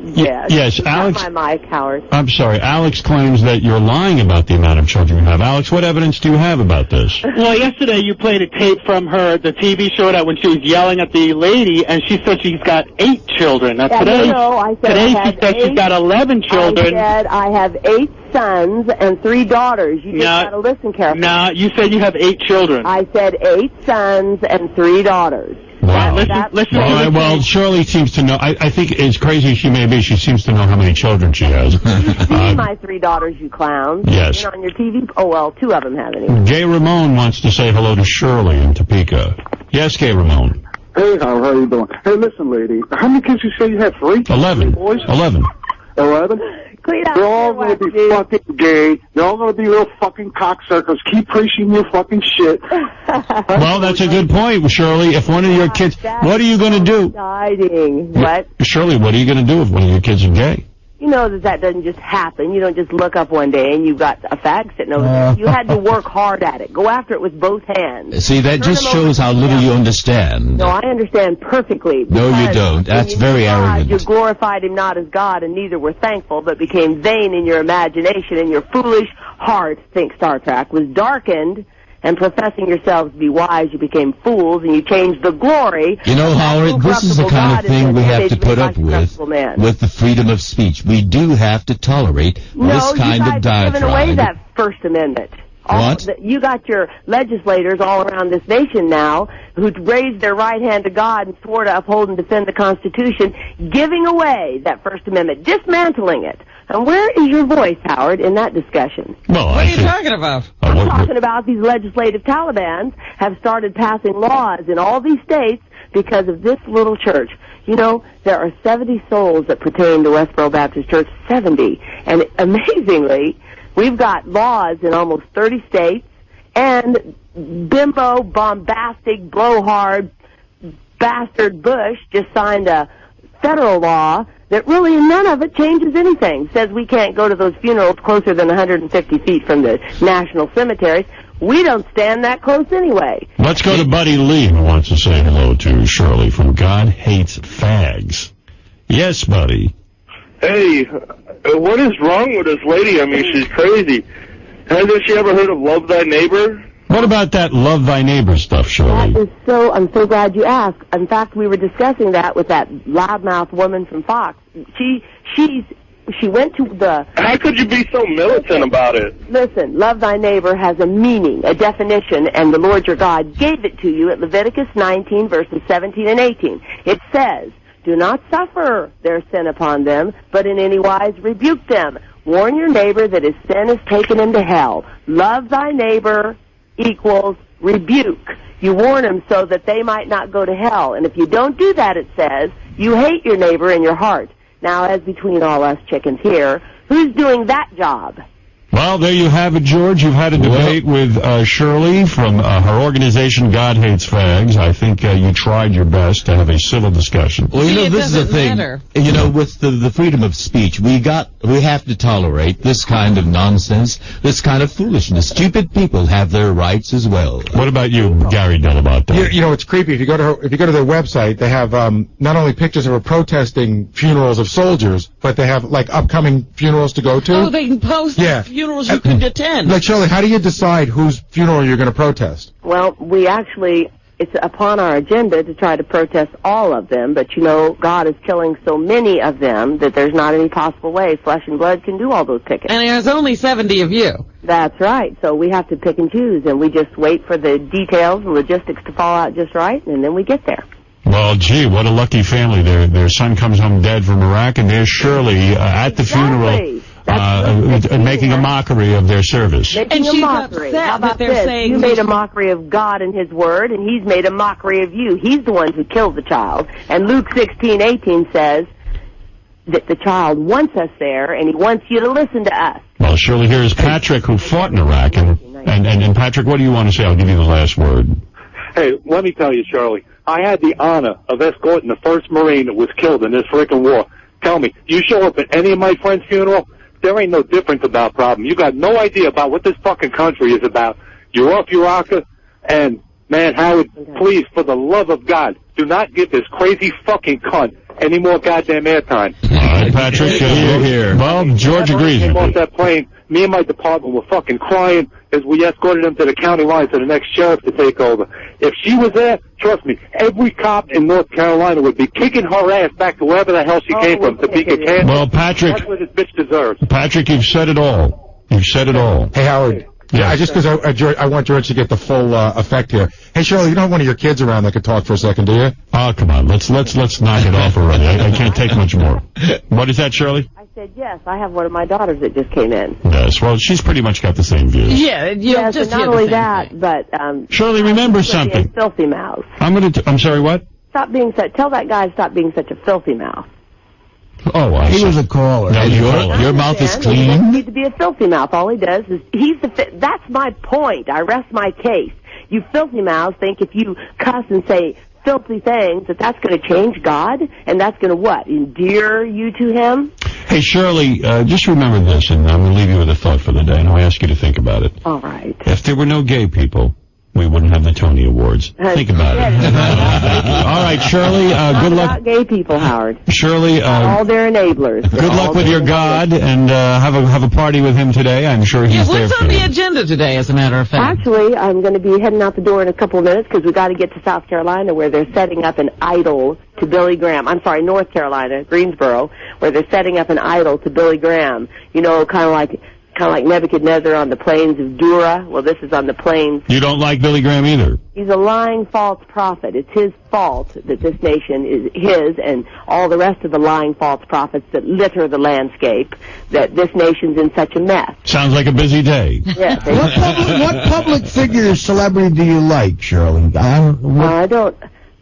Speaker 8: Yes.
Speaker 1: Yes, Alex...
Speaker 8: Not my mic, Howard.
Speaker 1: I'm sorry. Alex claims that you're lying about the amount of children you have. Alex, what evidence do you have about this?
Speaker 9: Well, yesterday you played a tape from her, the TV show, that when she was yelling at the lady, and she said she's got 8 children. Now, today,
Speaker 8: I said
Speaker 9: today
Speaker 8: I
Speaker 9: she
Speaker 8: had
Speaker 9: said she's got 11 children.
Speaker 8: I said I have 8 sons and 3 daughters. You just got to listen carefully.
Speaker 9: No, you said you have 8 children.
Speaker 8: I said 8 sons and 3 daughters.
Speaker 1: Wow.
Speaker 9: Listen
Speaker 1: well, Shirley seems to know. I think, as crazy as she may be, she seems to know how many children she has.
Speaker 8: You see my 3 daughters, you clowns.
Speaker 1: Yes.
Speaker 8: They're on your TV. Oh, well, 2 of them have anyway.
Speaker 1: Gay Ramon wants to say hello to Shirley in Topeka. Yes, Gay Ramon.
Speaker 5: Hey, how are you doing? Hey, listen, lady. How many kids you say you have? 3?
Speaker 1: 11.
Speaker 5: Boys?
Speaker 1: 11.
Speaker 5: 11?
Speaker 8: Clean out
Speaker 5: They're all
Speaker 8: your
Speaker 5: going to
Speaker 8: wax,
Speaker 5: be
Speaker 8: dude.
Speaker 5: fucking gay. They're all going to be little fucking cocksuckers. Keep preaching your fucking shit.
Speaker 1: Well, that's a good point, Shirley. If one of your kids, what are you going to do?
Speaker 8: Exciting. What?
Speaker 1: Shirley, what are you going to do if one of your kids are gay?
Speaker 8: You know that doesn't just happen. You don't just look up one day and you've got a fag sitting over there. You had to work hard at it. Go after it with both hands.
Speaker 3: See, that
Speaker 8: Turn
Speaker 3: just
Speaker 8: them
Speaker 3: shows
Speaker 8: over.
Speaker 3: how little you understand.
Speaker 8: No, I understand perfectly.
Speaker 3: No, you
Speaker 8: because
Speaker 3: don't. That's
Speaker 8: when you
Speaker 3: very
Speaker 8: knew God,
Speaker 3: arrogant.
Speaker 8: You glorified him not as God, and neither were thankful, but became vain in your imagination, and your foolish heart, think Star Trek, was darkened, and professing yourselves to be wise, you became fools, and you changed the glory.
Speaker 3: You know,
Speaker 8: of that
Speaker 3: Howard, this is the
Speaker 8: incorruptible
Speaker 3: kind
Speaker 8: God
Speaker 3: of thing
Speaker 8: in
Speaker 3: we
Speaker 8: the
Speaker 3: have to
Speaker 8: image
Speaker 3: put
Speaker 8: made
Speaker 3: up
Speaker 8: by corruptible man.
Speaker 3: with the freedom of speech. We do have to tolerate this kind of
Speaker 8: you guys have given away
Speaker 3: diatribe.
Speaker 8: that First Amendment.
Speaker 3: What?
Speaker 8: You got your legislators all around this nation now who raised their right hand to God and swore to uphold and defend the Constitution, giving away that First Amendment, dismantling it. And where is your voice, Howard, in that discussion?
Speaker 1: Well,
Speaker 2: What are you talking about?
Speaker 8: I'm talking about these legislative Talibans have started passing laws in all these states because of this little church. You know, there are 70 souls that pertain to Westboro Baptist Church, 70. And amazingly, we've got laws in almost 30 states, and bimbo, bombastic, blowhard, bastard Bush just signed a federal law that really none of it changes anything. Says we can't go to those funerals closer than 150 feet from the national cemeteries. We don't stand that close anyway.
Speaker 1: Let's go to Buddy Lee, who wants to say hello to Shirley from God Hates Fags. Yes, Buddy.
Speaker 10: Hey, what is wrong with this lady? I mean, she's crazy. Hasn't she ever heard of Love Thy Neighbor?
Speaker 1: What about that Love Thy Neighbor stuff, Shirley?
Speaker 8: That is I'm so glad you asked. In fact, we were discussing that with that loudmouth woman from Fox. She went to the...
Speaker 10: How could you be so militant about it?
Speaker 8: Listen, love thy neighbor has a meaning, a definition, and the Lord your God gave it to you at Leviticus 19, verses 17 and 18. It says, do not suffer their sin upon them, but in any wise rebuke them. Warn your neighbor that his sin has taken him to hell. Love thy neighbor equals rebuke. You warn them so that they might not go to hell. And if you don't do that, it says, you hate your neighbor in your heart. Now, as between all us chickens here, who's doing that job?
Speaker 1: Well, there you have it, George. You've had a debate with Shirley from her organization, God Hates Fags. I think you tried your best to have a civil discussion.
Speaker 3: Well, you know, this is the thing.
Speaker 2: Matter.
Speaker 3: You know, with the freedom of speech, we have to tolerate this kind of nonsense, this kind of foolishness. Stupid people have their rights as well.
Speaker 1: What about you, Gary Dell'Abate?
Speaker 11: You know, it's creepy. If you go to their website, they have not only pictures of her protesting funerals of soldiers, but they have like upcoming funerals to go to.
Speaker 2: Oh, they can post funerals you could attend.
Speaker 11: Like, Shirley, how do you decide whose funeral you're going to protest?
Speaker 8: Well, it's upon our agenda to try to protest all of them, but you know, God is killing so many of them that there's not any possible way flesh and blood can do all those pickets.
Speaker 2: And there's only 70 of you.
Speaker 8: That's right. So we have to pick and choose, and we just wait for the details and logistics to fall out just right, and then we get there.
Speaker 1: Well, gee, what a lucky family. Their son comes home dead from Iraq, and there's Shirley at the funeral making a mockery of their service.
Speaker 8: Making
Speaker 2: And
Speaker 8: a
Speaker 2: she's
Speaker 8: mockery.
Speaker 2: upset
Speaker 8: How about
Speaker 2: that they're
Speaker 8: this?
Speaker 2: saying
Speaker 8: You made a mockery of God and His Word, and He's made a mockery of you. He's the one who killed the child. And Luke 16:18 says that the child wants us there, and He wants you to listen to us.
Speaker 1: Well, Shirley, here is Patrick, who fought in Iraq. And Patrick, what do you want to say? I'll give you the last word.
Speaker 10: Hey, let me tell you, Shirley, I had the honor of escorting the first Marine that was killed in this freaking war. Tell me, you show up at any of my friends' funeral, there ain't no difference about problem. You got no idea about what this fucking country is about. You're off your rocker, and, man, Howard, please, for the love of God, do not give this crazy fucking cunt any more goddamn airtime.
Speaker 1: All right, Patrick. Here. Well, George agrees
Speaker 10: Came
Speaker 1: with
Speaker 10: off
Speaker 1: you.
Speaker 10: that plane. Me and my department were fucking crying as we escorted him to the county line for the next sheriff to take over. If she was there, trust me, every cop in North Carolina would be kicking her ass back to wherever the hell she came from, Topeka, Kansas.
Speaker 1: Well, Patrick.
Speaker 10: That's what this bitch deserves.
Speaker 1: Patrick, you've said it all. You've said it all.
Speaker 11: Hey, Howard.
Speaker 1: Yeah.
Speaker 11: Just because I want George to get the full effect here. Hey, Shirley, you don't have one of your kids around that could talk for a second, do you?
Speaker 1: Oh, come on. Let's knock it off already. I can't take much more. What is that, Shirley?
Speaker 8: I said, yes, I have one of my daughters that just came in.
Speaker 1: Yes. Well, she's pretty much got the same views.
Speaker 2: Yeah,
Speaker 8: Yes,
Speaker 2: just
Speaker 8: and not
Speaker 2: hear the
Speaker 8: only
Speaker 2: same
Speaker 8: that,
Speaker 2: thing.
Speaker 8: but
Speaker 1: Shirley, remember
Speaker 8: stop being
Speaker 1: something.
Speaker 8: filthy mouth.
Speaker 1: I'm sorry, what?
Speaker 8: Tell that guy to stop being such a filthy mouth.
Speaker 1: Oh, I
Speaker 4: He
Speaker 1: see.
Speaker 4: was a caller.
Speaker 1: No, your mouth is
Speaker 8: He
Speaker 1: clean.
Speaker 8: doesn't need to be a filthy mouth. All he does is that's my point. I rest my case. You filthy mouths think if you cuss and say filthy things that's going to change God and that's going to what? Endear you to Him?
Speaker 1: Hey, Shirley, just remember this, and I'm going to leave you with a thought for the day, and I'll ask you to think about it.
Speaker 8: All right.
Speaker 1: If there were no gay people, we wouldn't have the Tony Awards. Think about it. All right, Shirley, good luck.
Speaker 8: About gay people, Howard.
Speaker 1: Shirley,
Speaker 8: all their enablers.
Speaker 1: good luck with your God, and have a party with him today. I'm sure he's there
Speaker 2: What's
Speaker 1: for
Speaker 2: on
Speaker 1: you.
Speaker 2: the agenda today, as a matter of fact?
Speaker 8: Actually, I'm going to be heading out the door in a couple of minutes because we got to get to South Carolina where they're setting up an idol to Billy Graham. I'm sorry, North Carolina, Greensboro, where they're setting up an idol to Billy Graham. You know, kind of like Nebuchadnezzar on the plains of Dura. Well, this is on the plains.
Speaker 1: You don't like Billy Graham either.
Speaker 8: He's a lying false prophet. It's his fault that this nation is his and all the rest of the lying false prophets that litter the landscape, that this nation's in such a mess.
Speaker 1: Sounds like a busy day.
Speaker 8: Yes.
Speaker 4: What public figure, celebrity do you like, Shirley?
Speaker 8: I don't.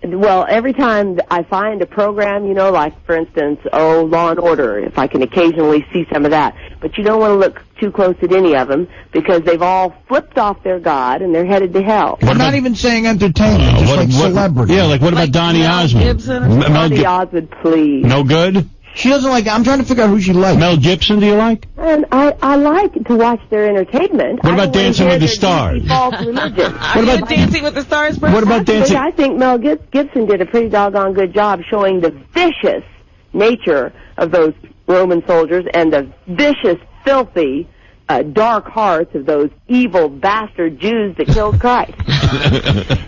Speaker 8: Well, every time I find a program, you know, like, for instance, Law and Order, if I can occasionally see some of that. But you don't want to look too close at any of them because they've all flipped off their God and they're headed to hell.
Speaker 4: I'm not even saying entertainment, just like celebrity.
Speaker 1: Yeah, like what about Donny Osmond?
Speaker 8: Donny Osmond, please.
Speaker 1: No good?
Speaker 4: She doesn't like. I'm trying to figure out who she likes.
Speaker 1: Mel Gibson, do you like?
Speaker 8: And I like to watch their entertainment.
Speaker 1: What about Dancing with the Stars?
Speaker 8: False religion.
Speaker 2: What about Dancing with the Stars?
Speaker 1: What about Dancing?
Speaker 8: I think Mel Gibson did a pretty doggone good job showing the vicious nature of those Roman soldiers and the vicious, filthy, dark hearts of those evil bastard Jews that killed Christ.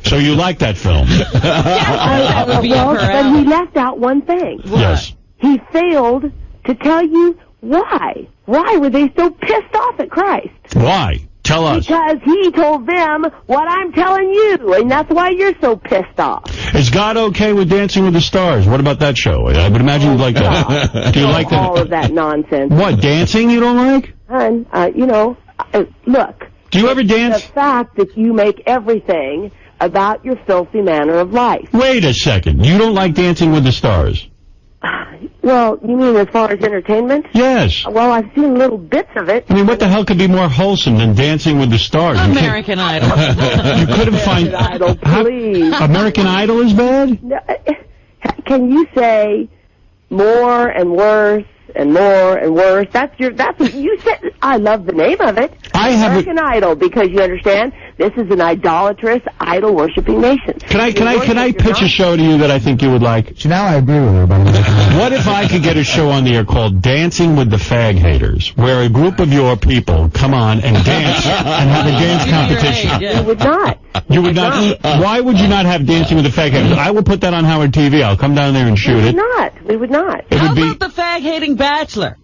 Speaker 1: So you like that film?
Speaker 2: That would be
Speaker 8: but he left out one thing.
Speaker 1: Yes.
Speaker 8: He failed to tell you why. Why were they so pissed off at Christ?
Speaker 1: Why? Tell us.
Speaker 8: Because he told them what I'm telling you, and that's why you're so pissed off.
Speaker 1: Is God okay with Dancing with the Stars? What about that show? I would imagine you'd like that. Do you like that?
Speaker 8: All of that nonsense.
Speaker 1: What, dancing you don't like?
Speaker 8: Hon, look.
Speaker 1: Do you ever dance?
Speaker 8: The fact that you make everything about your filthy manner of life.
Speaker 1: Wait a second. You don't like Dancing with the Stars?
Speaker 8: Well, you mean as far as entertainment?
Speaker 1: Yes.
Speaker 8: Well, I've seen little bits of it.
Speaker 1: I mean, what the hell could be more wholesome than Dancing with the Stars?
Speaker 2: American Idol.
Speaker 1: You couldn't find...
Speaker 8: Idol, please.
Speaker 1: American Idol is bad?
Speaker 8: No, can you say more and worse and more and worse? That's what you said. I love the name of it. American Idol, because you understand this is an idolatrous, idol-worshipping nation.
Speaker 1: Can I pitch a show to you that I think you would like?
Speaker 4: So now I agree with her. By the way.
Speaker 1: What if I could get a show on the air called Dancing with the Fag Haters, where a group of your people come on and dance and have a dance competition?
Speaker 8: You would not.
Speaker 1: You would not. Why would you not have Dancing with the Fag Haters? I will put that on Howard TV. I'll come down there and shoot it.
Speaker 8: We would not.
Speaker 2: How about the fag-hating bachelor?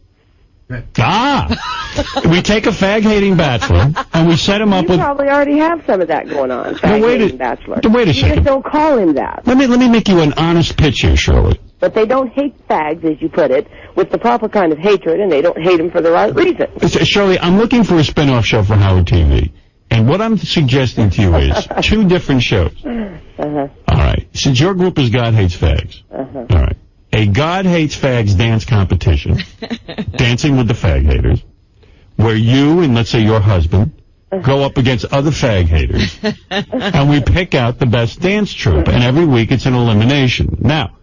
Speaker 1: We take a fag-hating bachelor and we set him up
Speaker 8: You
Speaker 1: with...
Speaker 8: probably already have some of that going on. Fag-hating bachelor.
Speaker 1: Wait a
Speaker 8: You
Speaker 1: second.
Speaker 8: just don't call him that.
Speaker 1: Let me make you an honest pitch here, Shirley.
Speaker 8: But they don't hate fags, as you put it, with the proper kind of hatred, and they don't hate him for the right reason.
Speaker 1: Shirley, I'm looking for a spin-off show for Howard TV. And what I'm suggesting to you is two different shows.
Speaker 8: Uh-huh.
Speaker 1: All right. Since your group is God Hates Fags.
Speaker 8: Uh-huh.
Speaker 1: All right. A God Hates Fags dance competition, Dancing with the Fag Haters, where you and, let's say, your husband go up against other fag haters, and we pick out the best dance troupe, and every week it's an elimination. Now,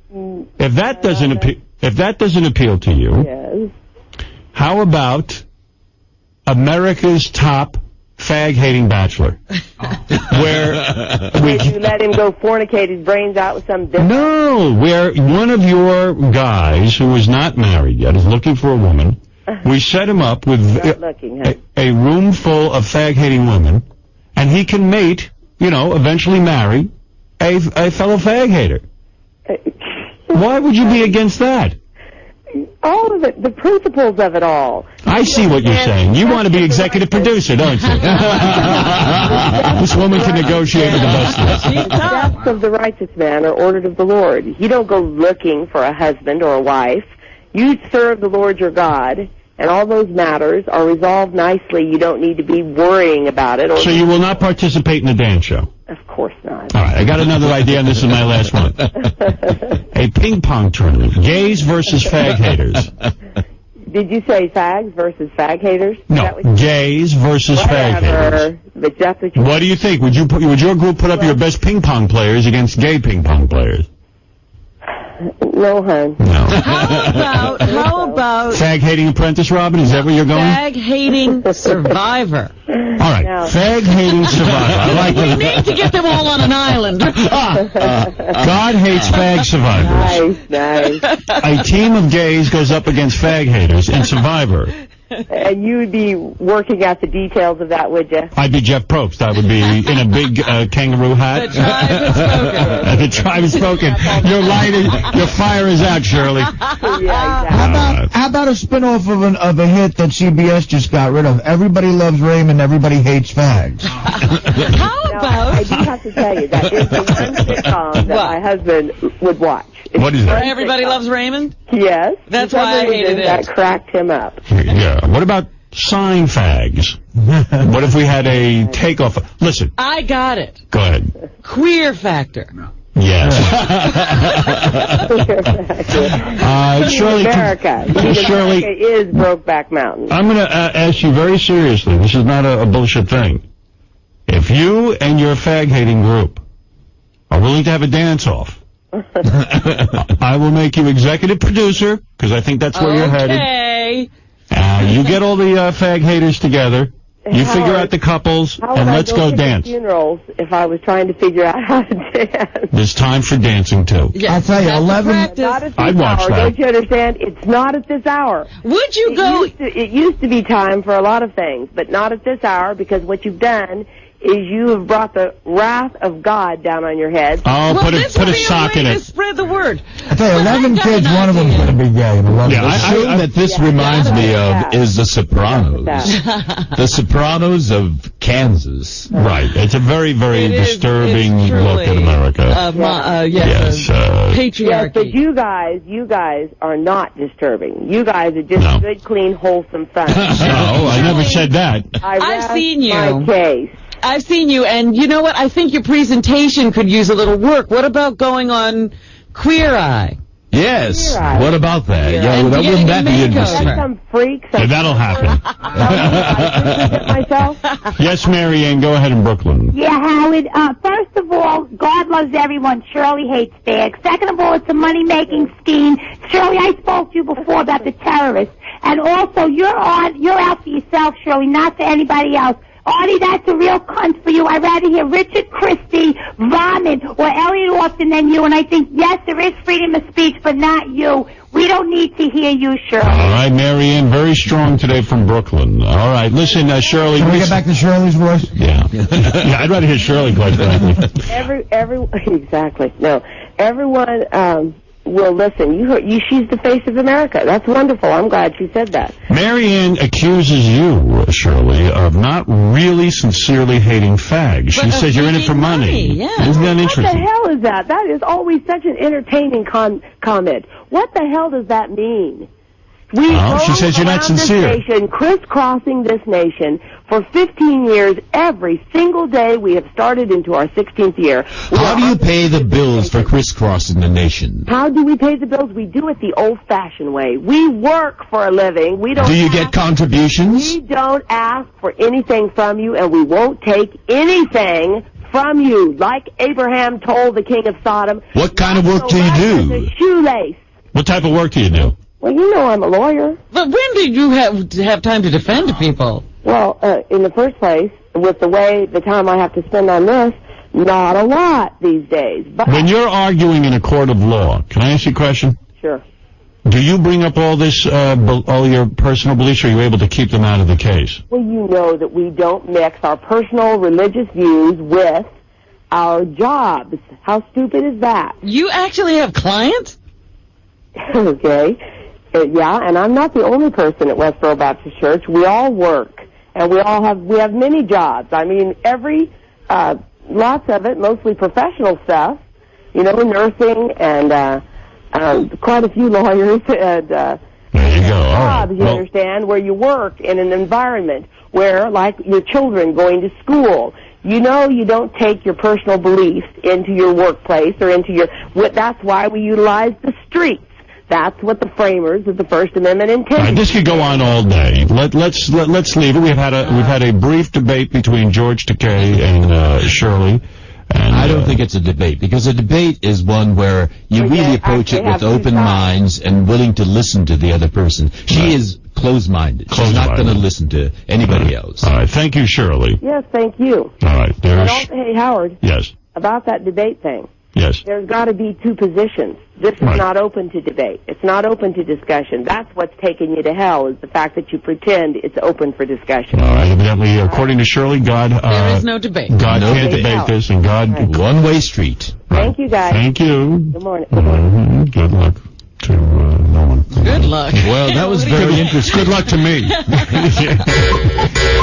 Speaker 1: if that doesn't appeal to you,
Speaker 8: Yes.
Speaker 1: how about America's Top Fag-Hating Bachelor? Where
Speaker 8: Did you let him go fornicate his brains out with some different...
Speaker 1: No, where one of your guys who is not married yet is looking for a woman. We set him up with a room full of fag-hating women, and he can mate, eventually marry a fellow fag-hater. Why would you be against that?
Speaker 8: All of it, the principles of it all.
Speaker 1: I see what you're saying. You want to be executive producer, don't you? This woman can negotiate with the best of us.
Speaker 8: The steps of the righteous man are ordered of the Lord. You don't go looking for a husband or a wife. You serve the Lord your God, and all those matters are resolved nicely. You don't need to be worrying about it.
Speaker 1: So you will not participate in the dance show?
Speaker 8: Of course not.
Speaker 1: All right, I got another idea, and this is my last one. A ping pong tournament. Gays versus fag haters.
Speaker 8: Did you say fags versus fag haters?
Speaker 1: No, gays versus fag haters.
Speaker 8: But that's what you...
Speaker 1: What do you think? Would your group put up your best ping pong players against gay ping pong players?
Speaker 8: No, hon.
Speaker 1: No.
Speaker 2: How about
Speaker 1: fag hating apprentice, Robin? Is that where you're going?
Speaker 2: Fag hating survivor.
Speaker 1: All right, fag hating survivor. I like
Speaker 2: We need to get them all on an island.
Speaker 1: God hates fag survivors.
Speaker 8: Nice.
Speaker 1: A team of gays goes up against fag haters in Survivor.
Speaker 8: And you would be working out the details of that, would you?
Speaker 1: I'd be Jeff Probst. I would be in a big kangaroo hat. The tribe has spoken. Your light, your fire is out, Shirley.
Speaker 8: Yeah, exactly.
Speaker 4: How about a spin-off of a hit that CBS just got rid of? Everybody Loves Raymond, Everybody Hates Fags.
Speaker 2: How about...
Speaker 8: I do have to tell you, that is the one sitcom that my husband would watch.
Speaker 1: What is that?
Speaker 2: Everybody Loves Raymond?
Speaker 8: Yes.
Speaker 2: That's why I hated it.
Speaker 8: That cracked him up.
Speaker 1: Yeah. What about sign fags? What if we had a takeoff? Listen.
Speaker 2: I got it.
Speaker 1: Go ahead.
Speaker 2: Queer Factor.
Speaker 1: Yes. Shirley,
Speaker 8: America.
Speaker 1: Shirley,
Speaker 8: America is Brokeback Mountain.
Speaker 1: I'm going to ask you very seriously. This is not a bullshit thing. If you and your fag-hating group are willing to have a dance-off, I will make you executive producer, because I think that's where you're headed.
Speaker 2: Okay.
Speaker 1: You get all the fag haters together. You figure out the couples, and let's go dance.
Speaker 8: Funerals if I was trying to figure out how to dance.
Speaker 1: There's time for dancing, too.
Speaker 2: Yes,
Speaker 4: I'll tell you, 11...
Speaker 8: Not at this
Speaker 1: I'd watch
Speaker 8: hour.
Speaker 1: that.
Speaker 8: Don't you understand? It's not at this hour.
Speaker 2: Would you go...
Speaker 8: It used to be time for a lot of things, but not at this hour, because what you've done is you have brought the wrath of God down on your head.
Speaker 1: Oh,
Speaker 2: well,
Speaker 1: put a sock in it.
Speaker 2: Spread the word.
Speaker 4: I tell you, 11 kids, one of them's going to be gay.
Speaker 3: The show that this reminds me of is The Sopranos. The Sopranos of Kansas.
Speaker 1: Right. It's a very, very disturbing look at America.
Speaker 2: Yes. Patriarchy.
Speaker 8: Yes, but you guys are not disturbing. You guys are just good, clean, wholesome fun.
Speaker 1: No, I never said that.
Speaker 2: I've seen you.
Speaker 8: My case.
Speaker 2: I've seen you, and you know what? I think your presentation could use a little work. What about going on Queer Eye?
Speaker 3: Yes.
Speaker 8: Queer Eye.
Speaker 3: What about that?
Speaker 2: Yeah.
Speaker 3: Yeah,
Speaker 2: And
Speaker 3: wouldn't that be
Speaker 2: makeover.
Speaker 3: interesting?
Speaker 8: That's some freak.
Speaker 1: Yeah, that'll happen.
Speaker 8: myself.
Speaker 1: Yes, Mary Ann, go ahead in Brooklyn.
Speaker 12: Yeah, Howard. First of all, God loves everyone. Shirley hates fags. Second of all, it's a money-making scheme. Shirley, I spoke to you before about the terrorists. And also, you're out for yourself, Shirley, not for anybody else. Artie, that's a real cunt for you. I'd rather hear Richard Christie vomit or Elliot Austin than you. And I think, yes, there is freedom of speech, but not you. We don't need to hear you, Shirley.
Speaker 1: All right, Mary Ann, very strong today from Brooklyn. All right, listen, Shirley.
Speaker 4: Can we get back to Shirley's voice?
Speaker 1: Yeah. Yeah, I'd rather hear Shirley, quite frankly.
Speaker 8: Exactly. No, everyone will listen. She's the face of America. That's wonderful. I'm glad she said that.
Speaker 1: Mary Ann accuses you, Shirley, of not really sincerely hating fags. She says you're in it for money.
Speaker 2: Yeah.
Speaker 1: Isn't that interesting?
Speaker 8: What the hell is that? That is always such an entertaining comment. What the hell does that mean? We
Speaker 1: she says you're not sincere.
Speaker 8: This nation, crisscrossing this nation for 15 years. Every single day we have started into our 16th year.
Speaker 3: How do you pay the bills for crisscrossing the nation?
Speaker 8: How do we pay the bills? We do it the old-fashioned way. We work for a living. We don't.
Speaker 3: Do you get contributions?
Speaker 8: We don't ask for anything from you, and we won't take anything from you. Like Abraham told the king of Sodom.
Speaker 3: What kind of work do you do?
Speaker 8: A shoelace.
Speaker 1: What type of work do you do?
Speaker 8: Well, you know I'm a lawyer.
Speaker 2: But when did you have time to defend people?
Speaker 8: Well, in the first place, with the time I have to spend on this, not a lot these days. But
Speaker 1: When you're arguing in a court of law, can I ask you a question?
Speaker 8: Sure.
Speaker 1: Do you bring up all this, all your personal beliefs, or are you able to keep them out of the case?
Speaker 8: Well, you know that we don't mix our personal religious views with our jobs. How stupid is that?
Speaker 2: You actually have clients?
Speaker 8: Okay. Yeah, and I'm not the only person at Westboro Baptist Church. We all work, and we have many jobs. I mean, lots of it, mostly professional stuff, nursing and quite a few lawyers and
Speaker 1: There you go. All right.
Speaker 8: jobs, you understand, where you work in an environment where, like your children going to school, you know you don't take your personal beliefs into your workplace or into your... That's why we utilize the streets. That's what the framers of the First Amendment intended.
Speaker 1: All right, this could go on all day. Let's leave it. We've had a brief debate between George Takei and Shirley. And,
Speaker 3: I don't think it's a debate, because a debate is one where you really approach it with open minds and willing to listen to the other person. She is closed-minded. She's not going to listen to anybody else.
Speaker 1: All right. Thank you, Shirley.
Speaker 8: Yes, thank you.
Speaker 1: All right.
Speaker 8: Hey, Howard.
Speaker 1: Yes.
Speaker 8: About that debate thing.
Speaker 1: Yes.
Speaker 8: There's got to be two positions. This is not open to debate. It's not open to discussion. That's what's taking you to hell, is the fact that you pretend it's open for discussion.
Speaker 1: All right. Evidently, according to Shirley, God...
Speaker 2: there is no debate.
Speaker 1: God can't debate this, and God...
Speaker 3: One-way street.
Speaker 8: Thank you, guys.
Speaker 1: Thank you.
Speaker 8: Good morning.
Speaker 1: Good luck to no one.
Speaker 2: Good luck.
Speaker 3: Well, that was very interesting.
Speaker 1: Good luck to me.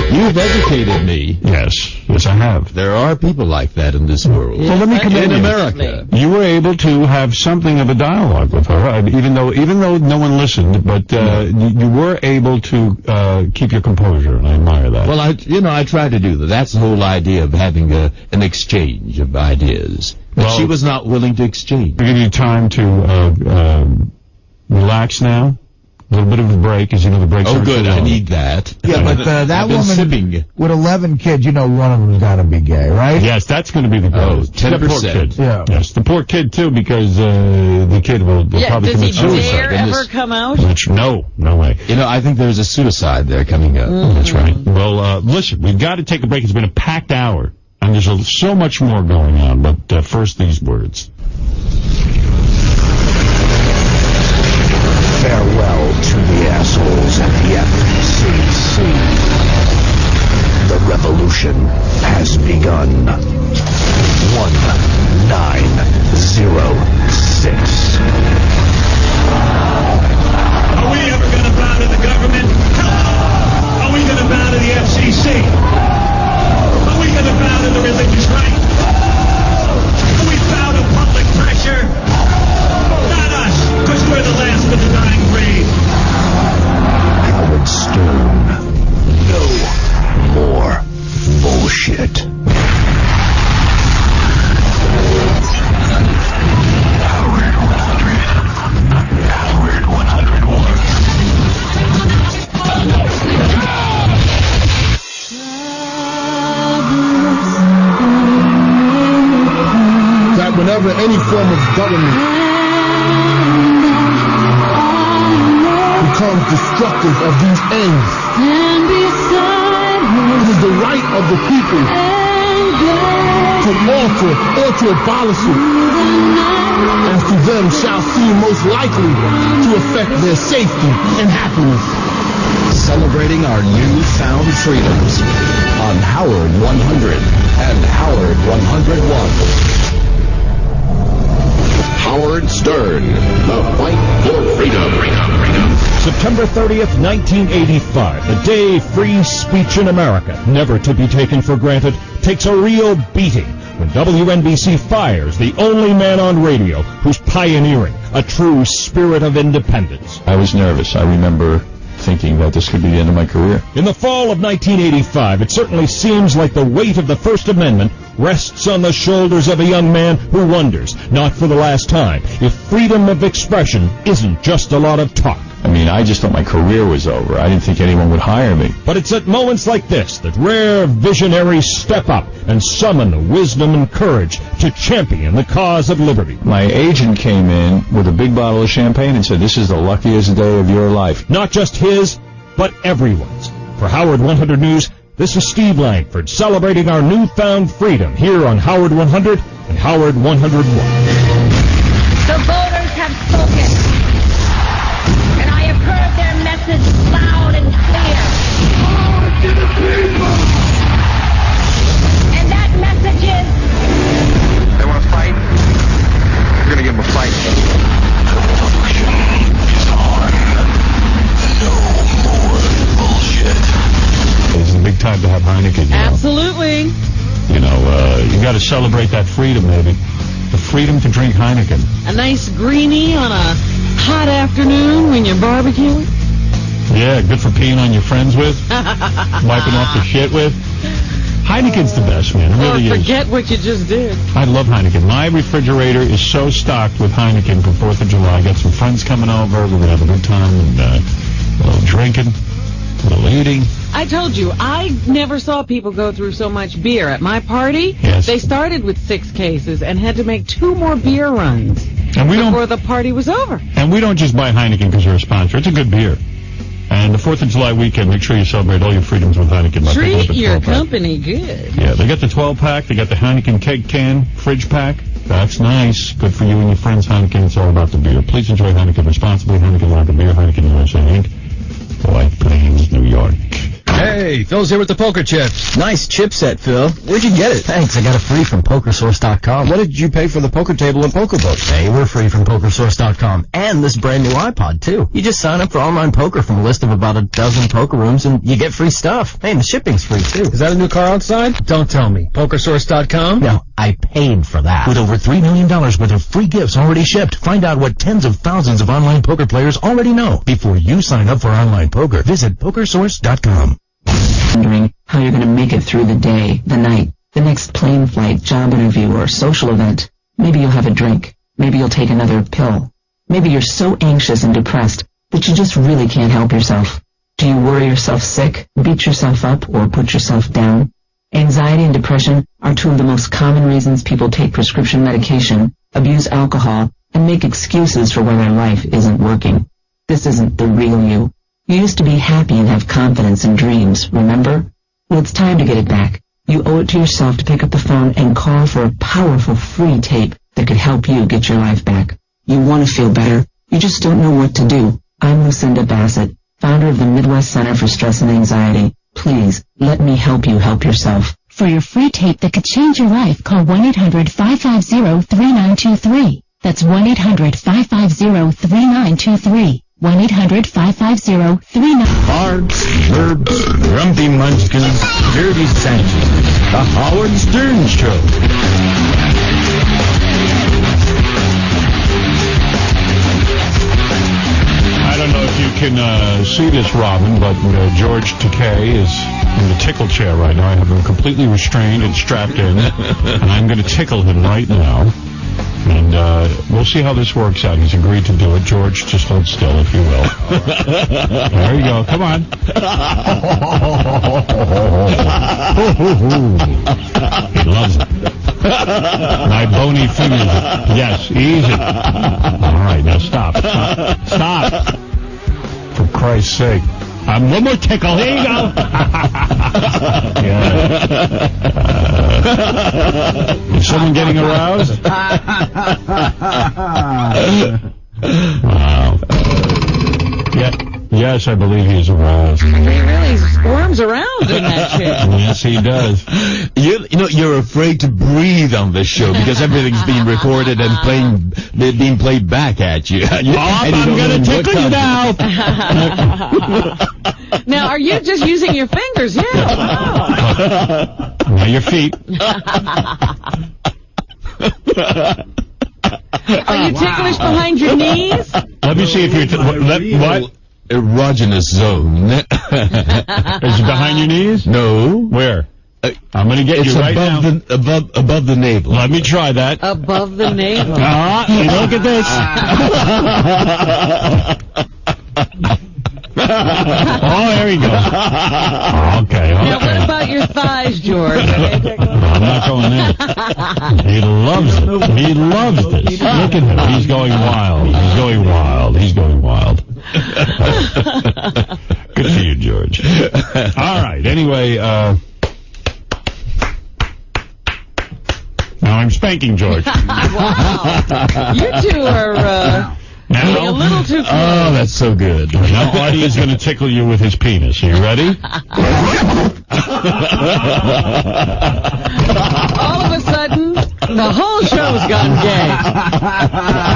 Speaker 3: You've educated me.
Speaker 1: Yes, I have.
Speaker 3: There are people like that in this world.
Speaker 1: Well, let me commend
Speaker 3: in
Speaker 1: you.
Speaker 3: America.
Speaker 1: You were able to have something of a dialogue with her, even though no one listened. But you were able to keep your composure, and I admire that.
Speaker 3: Well, I try to do that. That's the whole idea of having an exchange of ideas. But she was not willing to exchange.
Speaker 1: We give you time to relax now. A little bit of a break, as you know, the breaks are
Speaker 3: good.
Speaker 1: too
Speaker 3: I
Speaker 1: long.
Speaker 3: need that.
Speaker 4: Yeah, but that woman
Speaker 3: sipping.
Speaker 4: with 11 kids, you know one of them's got to be gay, right?
Speaker 1: Yes, that's going to be the greatest.
Speaker 3: 10%.
Speaker 1: The poor kid.
Speaker 4: Yeah.
Speaker 1: Yes, the poor kid, too, because the kid will probably commit suicide.
Speaker 2: Does he dare ever come out?
Speaker 1: No way.
Speaker 3: You know, I think there's a suicide there coming up.
Speaker 1: That's right. Well, listen, we've got to take a break. It's been a packed hour, and there's so much more going on. But first, these words.
Speaker 13: Farewell to the assholes at the FCC. The revolution has begun. 1906.
Speaker 14: Are we ever going to bow to the government? Are we going to bow to the FCC? Are we going to bow to the religious right? Are we bow to public pressure? Not us, because we're the last of the dying breed.
Speaker 13: Howard Stern. No more bullshit. Howard 101.
Speaker 15: That whenever any form of government becomes destructive of these ends, it is the right of the people to alter or to abolish it, as to them shall seem most likely to affect their safety and happiness.
Speaker 13: Celebrating our newfound freedoms on Howard 100 and Howard 101. Howard Stern, the fight for freedom.
Speaker 16: September 30th, 1985, the day free speech in America, never to be taken for granted, takes a real beating when WNBC fires the only man on radio who's pioneering a true spirit of independence.
Speaker 17: I was nervous. I remember thinking that this could be the end of my career.
Speaker 16: In the fall of 1985, it certainly seems like the weight of the First Amendment rests on the shoulders of a young man who wonders, not for the last time, if freedom of expression isn't just a lot of talk.
Speaker 17: I mean, I just thought my career was over. I didn't think anyone would hire me.
Speaker 16: But it's at moments like this that rare visionaries step up and summon the wisdom and courage to champion the cause of liberty.
Speaker 17: My agent came in with a big bottle of champagne and said, "This is the luckiest day of your life."
Speaker 16: Not just his, but everyone's. For Howard 100 News, this is Steve Langford celebrating our newfound freedom here on Howard 100 and Howard 101.
Speaker 18: The voters have spoken, and I have heard their message loud and clear. And that message is...
Speaker 6: They want to fight? We're going to give them a fight.
Speaker 13: The revolution is on. No more bullshit.
Speaker 1: It's a big time to have Heineken.
Speaker 2: Absolutely.
Speaker 1: You know, you got to celebrate that freedom, maybe. The freedom to drink Heineken.
Speaker 2: A nice greenie on a hot afternoon when you're barbecuing.
Speaker 1: Yeah, good for peeing on your friends with, wiping off the shit with. Heineken's the best, man. It really is.
Speaker 2: Forget what you just did.
Speaker 1: I love Heineken. My refrigerator is so stocked with Heineken for 4th of July. I got some friends coming over. We're going to have a good time and a little drinking, a little eating.
Speaker 2: I told you, I never saw people go through so much beer. At my party, they started with 6 cases and had to make 2 more beer runs before the party was over.
Speaker 1: And we don't just buy Heineken because you're a sponsor. It's a good beer. And the 4th of July weekend, make sure you celebrate all your freedoms with Heineken. by picking up
Speaker 2: Treat
Speaker 1: a
Speaker 2: your
Speaker 1: 12-pack.
Speaker 2: company good.
Speaker 1: Yeah, they got the 12-pack. They got the Heineken keg can fridge pack. That's nice. Good for you and your friends, Heineken. It's all about the beer. Please enjoy Heineken responsibly. Heineken Lager Beer, Heineken USA Inc. White Plains, New York.
Speaker 19: Hey, Phil's here with the poker chips. Nice chip set, Phil. Where'd you get it?
Speaker 20: Thanks, I got it free from PokerSource.com.
Speaker 19: What did you pay for the poker table and poker book?
Speaker 20: They were free from PokerSource.com. And this brand new iPod, too. You just sign up for online poker from a list of about a dozen poker rooms, and you get free stuff. Hey, and the shipping's free, too.
Speaker 19: Is that a new car outside? Don't tell me. PokerSource.com?
Speaker 20: No, I paid for that.
Speaker 21: With over $3 million worth of free gifts already shipped, find out what tens of thousands of online poker players already know before you sign up for online poker. Visit PokerSource.com.
Speaker 22: Wondering how you're going to make it through the day, the night, the next plane flight, job interview, or social event. Maybe you'll have a drink. Maybe you'll take another pill. Maybe you're so anxious and depressed that you just really can't help yourself. Do you worry yourself sick, beat yourself up, or put yourself down? Anxiety and depression are 2 of the most common reasons people take prescription medication, abuse alcohol, and make excuses for why their life isn't working. This isn't the real you. You used to be happy and have confidence and dreams, remember? Well, it's time to get it back. You owe it to yourself to pick up the phone and call for a powerful free tape that could help you get your life back. You want to feel better. You just don't know what to do. I'm Lucinda Bassett, founder of the Midwest Center for Stress and Anxiety. Please, let me help you help yourself.
Speaker 23: For your free tape that could change your life, call 1-800-550-3923. That's 1-800-550-3923. 1-800-550-3923.
Speaker 3: Marks, Verbs, Grumpy Munchkins, Dirty Sanchez. The Howard Stern Show.
Speaker 1: I don't know if you can see this, Robin, but George Takei is in the tickle chair right now. I have him completely restrained and strapped in, and I'm going to tickle him right now. And we'll see how this works out. He's agreed to do it. George, just hold still, if you will. There you go. Come on. He loves it. My bony fingers. Yes, easy. All right, now stop. Stop. For Christ's sake. One more tickle. Here you go. Is someone getting aroused? Wow. Yeah. Yes, I believe he's aroused.
Speaker 2: He really squirms around in that chair.
Speaker 1: Yes, he does.
Speaker 3: You know, you're afraid to breathe on this show because everything's being recorded and being played back at you.
Speaker 1: I'm going to tickle you now.
Speaker 2: Now, are you just using your fingers? Yeah. Wow.
Speaker 1: Now your feet.
Speaker 2: Are you ticklish behind your knees?
Speaker 1: Let me see if you're... what?
Speaker 3: Erogenous zone.
Speaker 1: Is it behind your knees?
Speaker 3: No.
Speaker 1: Where? I'm going to get you right now.
Speaker 3: Above the navel.
Speaker 1: Let me try that.
Speaker 2: Above the navel.
Speaker 1: Look at this. Oh, there we go. Okay.
Speaker 2: Now, what about your thighs, George?
Speaker 1: I'm not going there. He loves it. He loves this. Look at him. He's going wild. He's going wild. He's going wild. Good for you, George. All right. Anyway, now I'm spanking George.
Speaker 2: Wow. You two are getting a little too close.
Speaker 1: Oh, that's so good. Now Artie is going to tickle you with his penis. Are you ready?
Speaker 2: All of a sudden, the whole show's gone gay.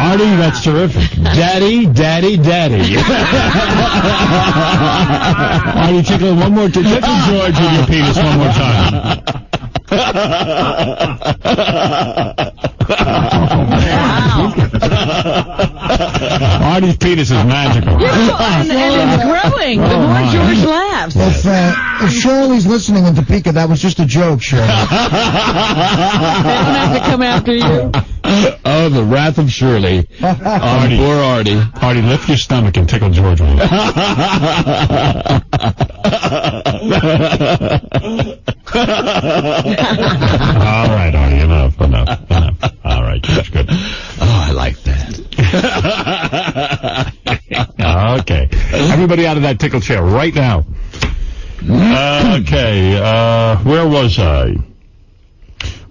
Speaker 1: Artie, that's terrific. Daddy, daddy, daddy. Artie, tickle one more time. Tickle George with your penis one more time. Artie's penis is magical.
Speaker 2: And it's growing. The more George laughs.
Speaker 4: If Shirley's listening in Topeka, that was just a joke, Shirley.
Speaker 2: They don't have to come after you.
Speaker 3: Oh, the wrath of Shirley on poor Artie.
Speaker 1: Artie, lift your stomach and tickle George one. All right, Artie, enough. All right, George, good.
Speaker 3: Oh, I like that.
Speaker 1: Okay. Everybody out of that tickle chair right now. Okay, where was I?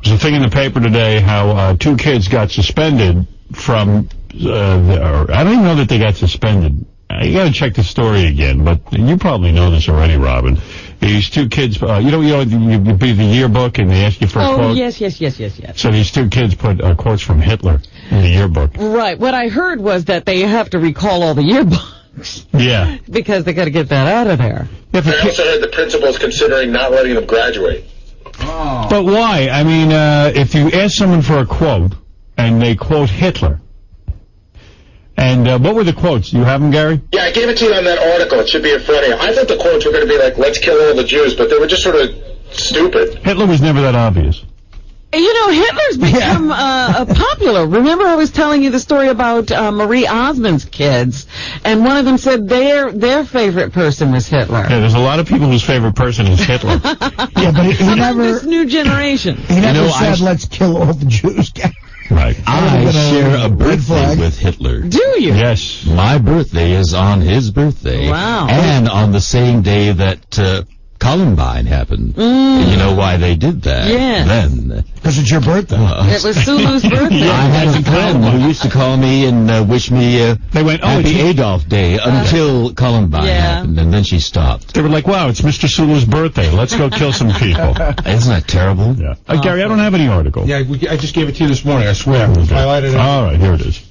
Speaker 1: There's a thing in the paper today how 2 kids got suspended from, I don't even know that they got suspended. You got to check the story again, but you probably know this already, Robin. These 2 kids, you be the yearbook and they ask you for a quote.
Speaker 2: Oh, yes.
Speaker 1: So these 2 kids put quotes from Hitler in the yearbook.
Speaker 2: Right. What I heard was that they have to recall all the yearbooks.
Speaker 1: Yeah.
Speaker 2: Because they got to get that out of there.
Speaker 6: I also heard the principal's considering not letting them graduate.
Speaker 1: Oh. But why? I mean, if you ask someone for a quote and they quote Hitler, and what were the quotes? You have them, Gary?
Speaker 6: Yeah, I gave it to you on that article. It should be in front of you. I thought the quotes were going to be like, let's kill all the Jews, but they were just sort of stupid.
Speaker 1: Hitler was never that obvious.
Speaker 2: You know, Hitler's become popular. Remember I was telling you the story about Marie Osmond's kids, and one of them said their favorite person was Hitler.
Speaker 1: Yeah, there's a lot of people whose favorite person is Hitler.
Speaker 4: Yeah, but he never...
Speaker 2: This new generation.
Speaker 4: He never said, let's kill all the Jews.
Speaker 1: Right.
Speaker 3: I share a birthday with Hitler.
Speaker 2: Do you?
Speaker 1: Yes.
Speaker 3: My birthday is on his birthday.
Speaker 2: Wow.
Speaker 3: And on the same day that Columbine happened. You know why they did that?
Speaker 2: Yeah.
Speaker 3: Then.
Speaker 4: Because it's your birthday.
Speaker 2: It was Sulu's birthday.
Speaker 3: I had a friend who used to call me and wish me Happy Adolf Day until Columbine happened, and then she stopped.
Speaker 1: They were like, wow, it's Mr. Sulu's birthday. Let's go kill some people.
Speaker 3: Isn't that terrible?
Speaker 1: Yeah. Gary, I don't have any article.
Speaker 11: Yeah, I just gave it to you this morning, I swear. Highlighted it.
Speaker 1: All right, here it is.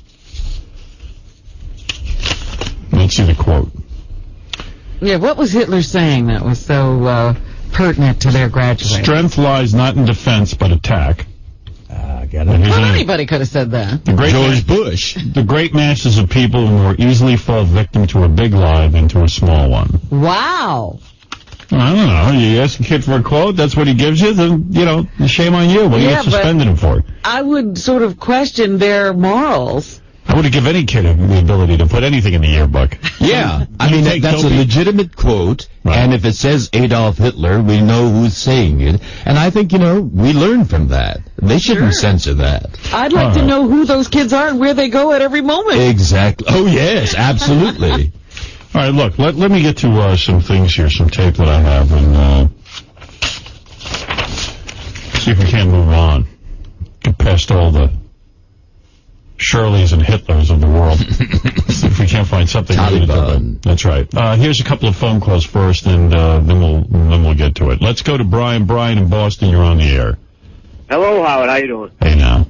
Speaker 1: Let's see the quote.
Speaker 2: Yeah, what was Hitler saying that was so pertinent to their graduation?
Speaker 1: Strength lies not in defense, but attack.
Speaker 4: Get it.
Speaker 2: Well, anybody could have said that.
Speaker 3: George Bush.
Speaker 1: The great masses of people who more easily fall victim to a big lie than to a small one.
Speaker 2: Wow.
Speaker 1: I don't know. You ask a kid for a quote, that's what he gives you, then, shame on you. What do you get suspended him for?
Speaker 2: I would sort of question their morals.
Speaker 1: I would give any kid the ability to put anything in the yearbook.
Speaker 3: Yeah, I mean, that's a legitimate quote, and if it says Adolf Hitler, we know who's saying it, and I think, we learn from that. They shouldn't censor that.
Speaker 2: I'd like to know who those kids are and where they go at every moment.
Speaker 3: Exactly. Oh, yes, absolutely.
Speaker 1: All right, look, let me get to some things here, some tape that I have, and see if we can't move on. Get past all the Shirleys and Hitlers of the world. If we can't find something new to do. That's right. Here's a couple of phone calls first, and then we'll get to it. Let's go to Brian. Brian in Boston, you're on the air.
Speaker 5: Hello, Howard. How you doing?
Speaker 1: Hey, now.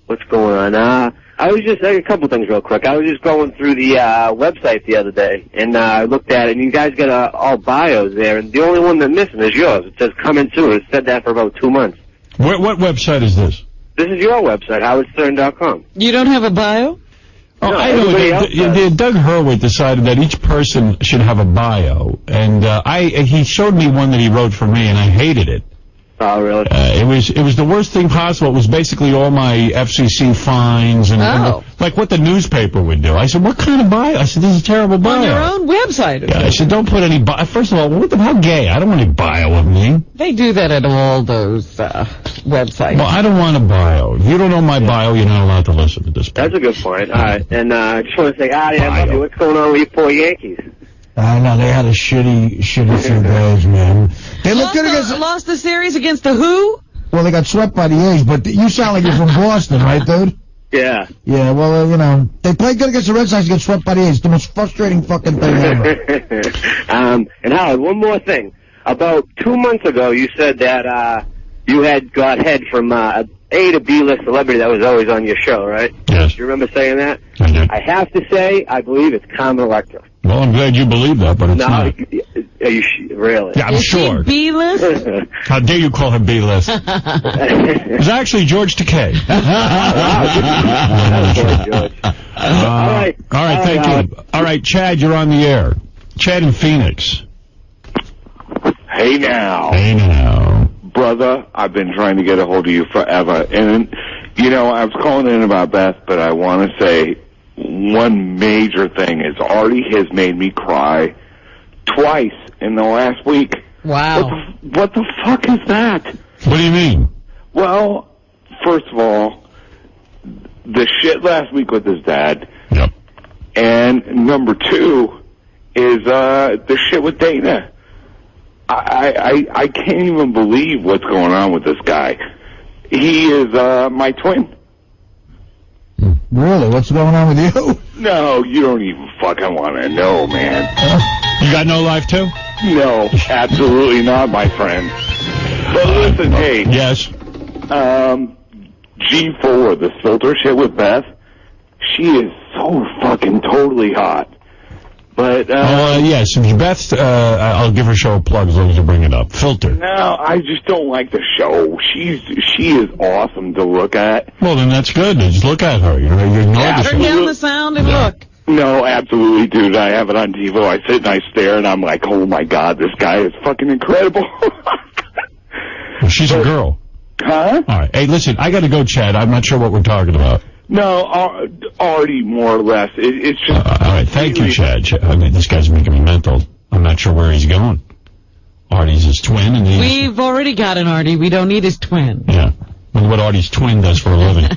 Speaker 5: What's going on? I was just a couple things real quick. I was just going through the website the other day, and I looked at it, and you guys got all bios there, and the only one that's missing is yours. It says coming soon. It's said that for about 2 months.
Speaker 1: What website is this?
Speaker 5: This is your website, howardstern.com.
Speaker 2: You don't have a bio?
Speaker 1: Oh, no, I know. Doug Hurwitz decided that each person should have a bio, and he showed me one that he wrote for me, and I hated it.
Speaker 5: Oh, really?
Speaker 1: It was the worst thing possible. It was basically all my FCC fines and like what the newspaper would do. I said, what kind of bio? I said, this is a terrible bio.
Speaker 2: On your own website.
Speaker 1: Yeah, I said, don't put any bio. First of all, how gay? I don't want any bio of me.
Speaker 2: They do that at all those websites.
Speaker 1: Well, I don't want a bio. If you don't know my bio, you're not allowed to listen to this.
Speaker 5: That's a good point. All right. And I just want to say, I love you. What's going on with your poor Yankees?
Speaker 4: I know, they had a shitty few days, man. They looked good against...
Speaker 2: Lost the series against the who?
Speaker 4: Well, they got swept by the A's, but you sound like you're from Boston, right, dude?
Speaker 5: Yeah.
Speaker 4: Yeah, well, they played good against the Red Sox, get swept by the A's. The most frustrating fucking thing ever.
Speaker 5: And Howard, one more thing. About 2 months ago, you said that you had got head from A to B-list celebrity that was always on your show, right?
Speaker 1: Yes.
Speaker 5: Do you remember saying that?
Speaker 1: I did.
Speaker 5: I have to say, I believe it's Carmen Electra.
Speaker 1: Well, I'm glad you believe that, but it's
Speaker 5: No,
Speaker 1: not.
Speaker 5: are you really?
Speaker 1: Yeah, I'm
Speaker 2: Is
Speaker 1: sure.
Speaker 2: she B-list?
Speaker 1: How dare you call her B-list? It was actually George Takei. All right, thank you. All right, Chad, you're on the air. Chad in Phoenix.
Speaker 7: Hey now.
Speaker 1: Hey now.
Speaker 7: Brother, I've been trying to get a hold of you forever. And, you know, I was calling in about Beth, but I want to say one major thing is Artie has made me cry twice in the last week.
Speaker 2: Wow.
Speaker 7: What the fuck is that?
Speaker 1: What do you mean?
Speaker 7: Well, first of all, the shit last week with his dad.
Speaker 1: Yep.
Speaker 7: And number two is the shit with Dana. I can't even believe what's going on with this guy. He is my twin.
Speaker 4: Really? What's going on with you?
Speaker 7: No, you don't even fucking want to know, man.
Speaker 1: You got no life too?
Speaker 7: No, absolutely not, my friend. But listen, hey.
Speaker 1: Yes.
Speaker 7: G4, the filter shit with Beth, she is so fucking totally hot. But,
Speaker 1: yes, Beth, I'll give her show a plug as long as you bring it up. Filter.
Speaker 7: no, I just don't like the show. She is awesome to look at.
Speaker 1: Well, then that's good. Just look at her. You ignore the
Speaker 2: Turn
Speaker 1: show.
Speaker 2: down the sound and look.
Speaker 7: No, absolutely, dude. I have it on TiVo. I sit and I stare, and I'm like, oh my god, this guy is fucking incredible.
Speaker 1: Well, she's a girl.
Speaker 7: Huh?
Speaker 1: All right. Hey, listen, I got to go, Chad. I'm not sure what we're talking about.
Speaker 7: No, already more or less. It's just...
Speaker 1: all right. Thank you, Chad. I mean, this guy's making me mental. I'm not sure where he's going. Artie's his twin, and he's...
Speaker 2: We've already got an Artie. We don't need his twin.
Speaker 1: Yeah. Wonder what Artie's twin does for a living.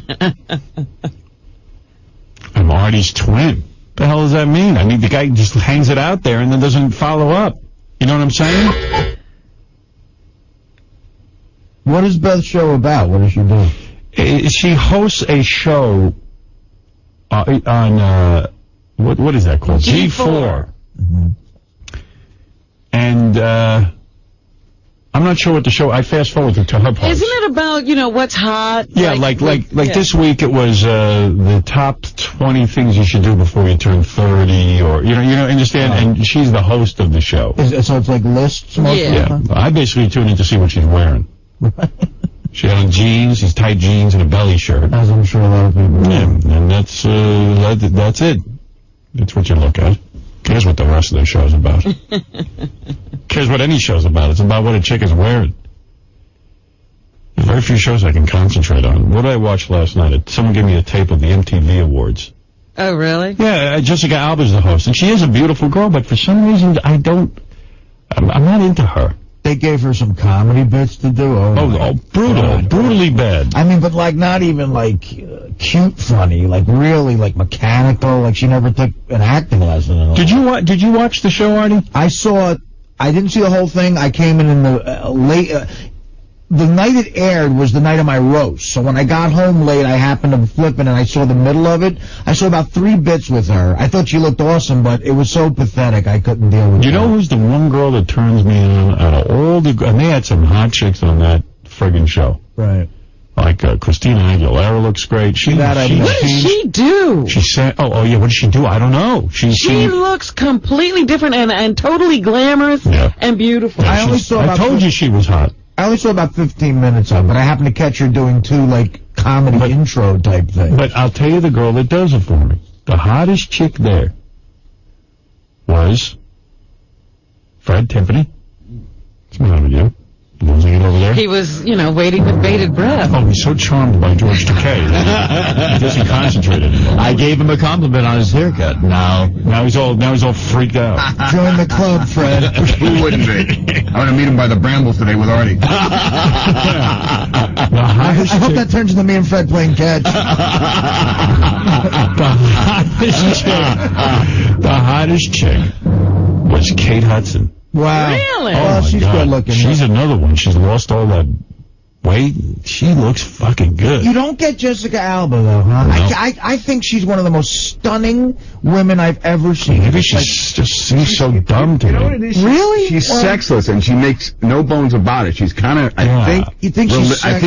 Speaker 1: I'm Artie's twin. What the hell does that mean? I mean, the guy just hangs it out there and then doesn't follow up. You know what I'm saying?
Speaker 4: What is Beth's show about? What does she do?
Speaker 1: She hosts a show on what is that called? G4.
Speaker 4: Mm-hmm.
Speaker 1: And I'm not sure what the show. I fast forwarded to her part.
Speaker 2: Isn't it about, what's hot?
Speaker 1: Yeah, like this week it was the top 20 things you should do before you turn 30, or understand. And she's the host of the show.
Speaker 4: So it's like lists most of the time?
Speaker 1: I basically tune in to see what she's wearing. She had on jeans, these tight jeans, and a belly shirt.
Speaker 4: As I'm sure a lot of people do.
Speaker 1: Yeah, and that's it. That's what you look at. Cares what the rest of the show's about. Cares what any show's about. It's about what a chick is wearing. There's very few shows I can concentrate on. What did I watch last night? Someone gave me a tape of the MTV Awards.
Speaker 2: Oh, really?
Speaker 1: Yeah, Jessica Alba's the host, and she is a beautiful girl, but for some reason I'm not into her.
Speaker 4: They gave her some comedy bits to do.
Speaker 1: Brutally bad.
Speaker 4: I mean, but not even cute funny, really mechanical. Like she never took an acting lesson. And all.
Speaker 1: Did you watch the show, Artie?
Speaker 4: I saw it. I didn't see the whole thing. I came in the late. The night it aired was the night of my roast. So when I got home late, I happened to flip it and I saw the middle of it. I saw about 3 bits with her. I thought she looked awesome, but it was so pathetic I couldn't deal with it.
Speaker 1: You know who's the one girl that turns me on out of all the... And they had some hot chicks on that friggin' show.
Speaker 4: Right.
Speaker 1: Like Christina Aguilera looks great.
Speaker 2: What does she do?
Speaker 1: She said, oh yeah, what does she do? I don't know.
Speaker 2: She looks completely different and totally glamorous and beautiful.
Speaker 1: Yeah, I told you she was hot.
Speaker 4: I only saw about 15 minutes of it, but I happened to catch her doing 2 comedy intro type things.
Speaker 1: But I'll tell you the girl that does it for me. The hottest chick there was Fred Tiffany. What's the matter with you? Losing it over there?
Speaker 2: He was, waiting with bated breath.
Speaker 1: Oh, he's so charmed by George Takei. He doesn't concentrate anymore.
Speaker 3: I gave him a compliment on his haircut. Now
Speaker 1: he's all freaked out.
Speaker 4: Join the club, Fred.
Speaker 9: Who wouldn't be? I'm going to meet him by the brambles today with Artie.
Speaker 4: I hope that turns into me and Fred playing catch.
Speaker 1: The hottest chick was Kate Hudson.
Speaker 4: Wow.
Speaker 2: Really?
Speaker 4: Oh, she's good looking.
Speaker 1: She's another one. She's lost all that weight. She looks fucking good.
Speaker 4: You don't get Jessica Alba, though, huh?
Speaker 1: No.
Speaker 4: I think she's one of the most stunning women I've ever seen.
Speaker 1: Maybe she just seems so dumb to me.
Speaker 4: Really?
Speaker 9: She's sexless, and she makes no bones about it. She's kind of, I think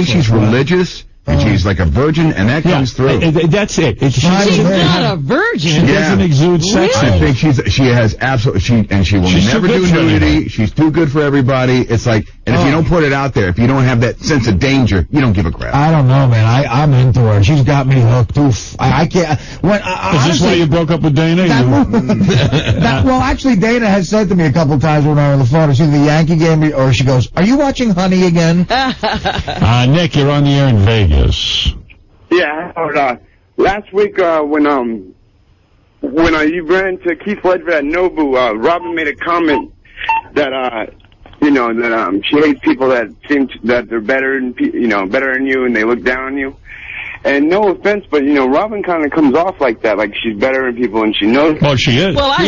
Speaker 9: she's
Speaker 4: religious,
Speaker 9: And she's like a virgin, and that comes through.
Speaker 1: That's it.
Speaker 2: She's not a virgin.
Speaker 1: She doesn't exude sex.
Speaker 9: I think she has absolutely, she will never do nudity. She's too good for everybody. It's like, and if you don't put it out there, if you don't have that sense of danger, you don't give a crap.
Speaker 4: I don't know, man. I'm into her. She's got me hooked. Oof. I can't.
Speaker 1: Is this why you broke up with Dana?
Speaker 4: Well, actually, Dana has said to me a couple times when I was on the phone, it's either the Yankee game or she goes, "Are you watching Honey again?"
Speaker 1: Nick, you're on the air in Vegas.
Speaker 8: Yeah, I heard, last week when you ran into Keith Ledger at Nobu, Robin made a comment that she hates people that think that they're better than you, and they look down on you. And no offense, but Robin kind of comes off like that, like she's better than people, and she knows.
Speaker 1: Well, she is.
Speaker 2: Well, I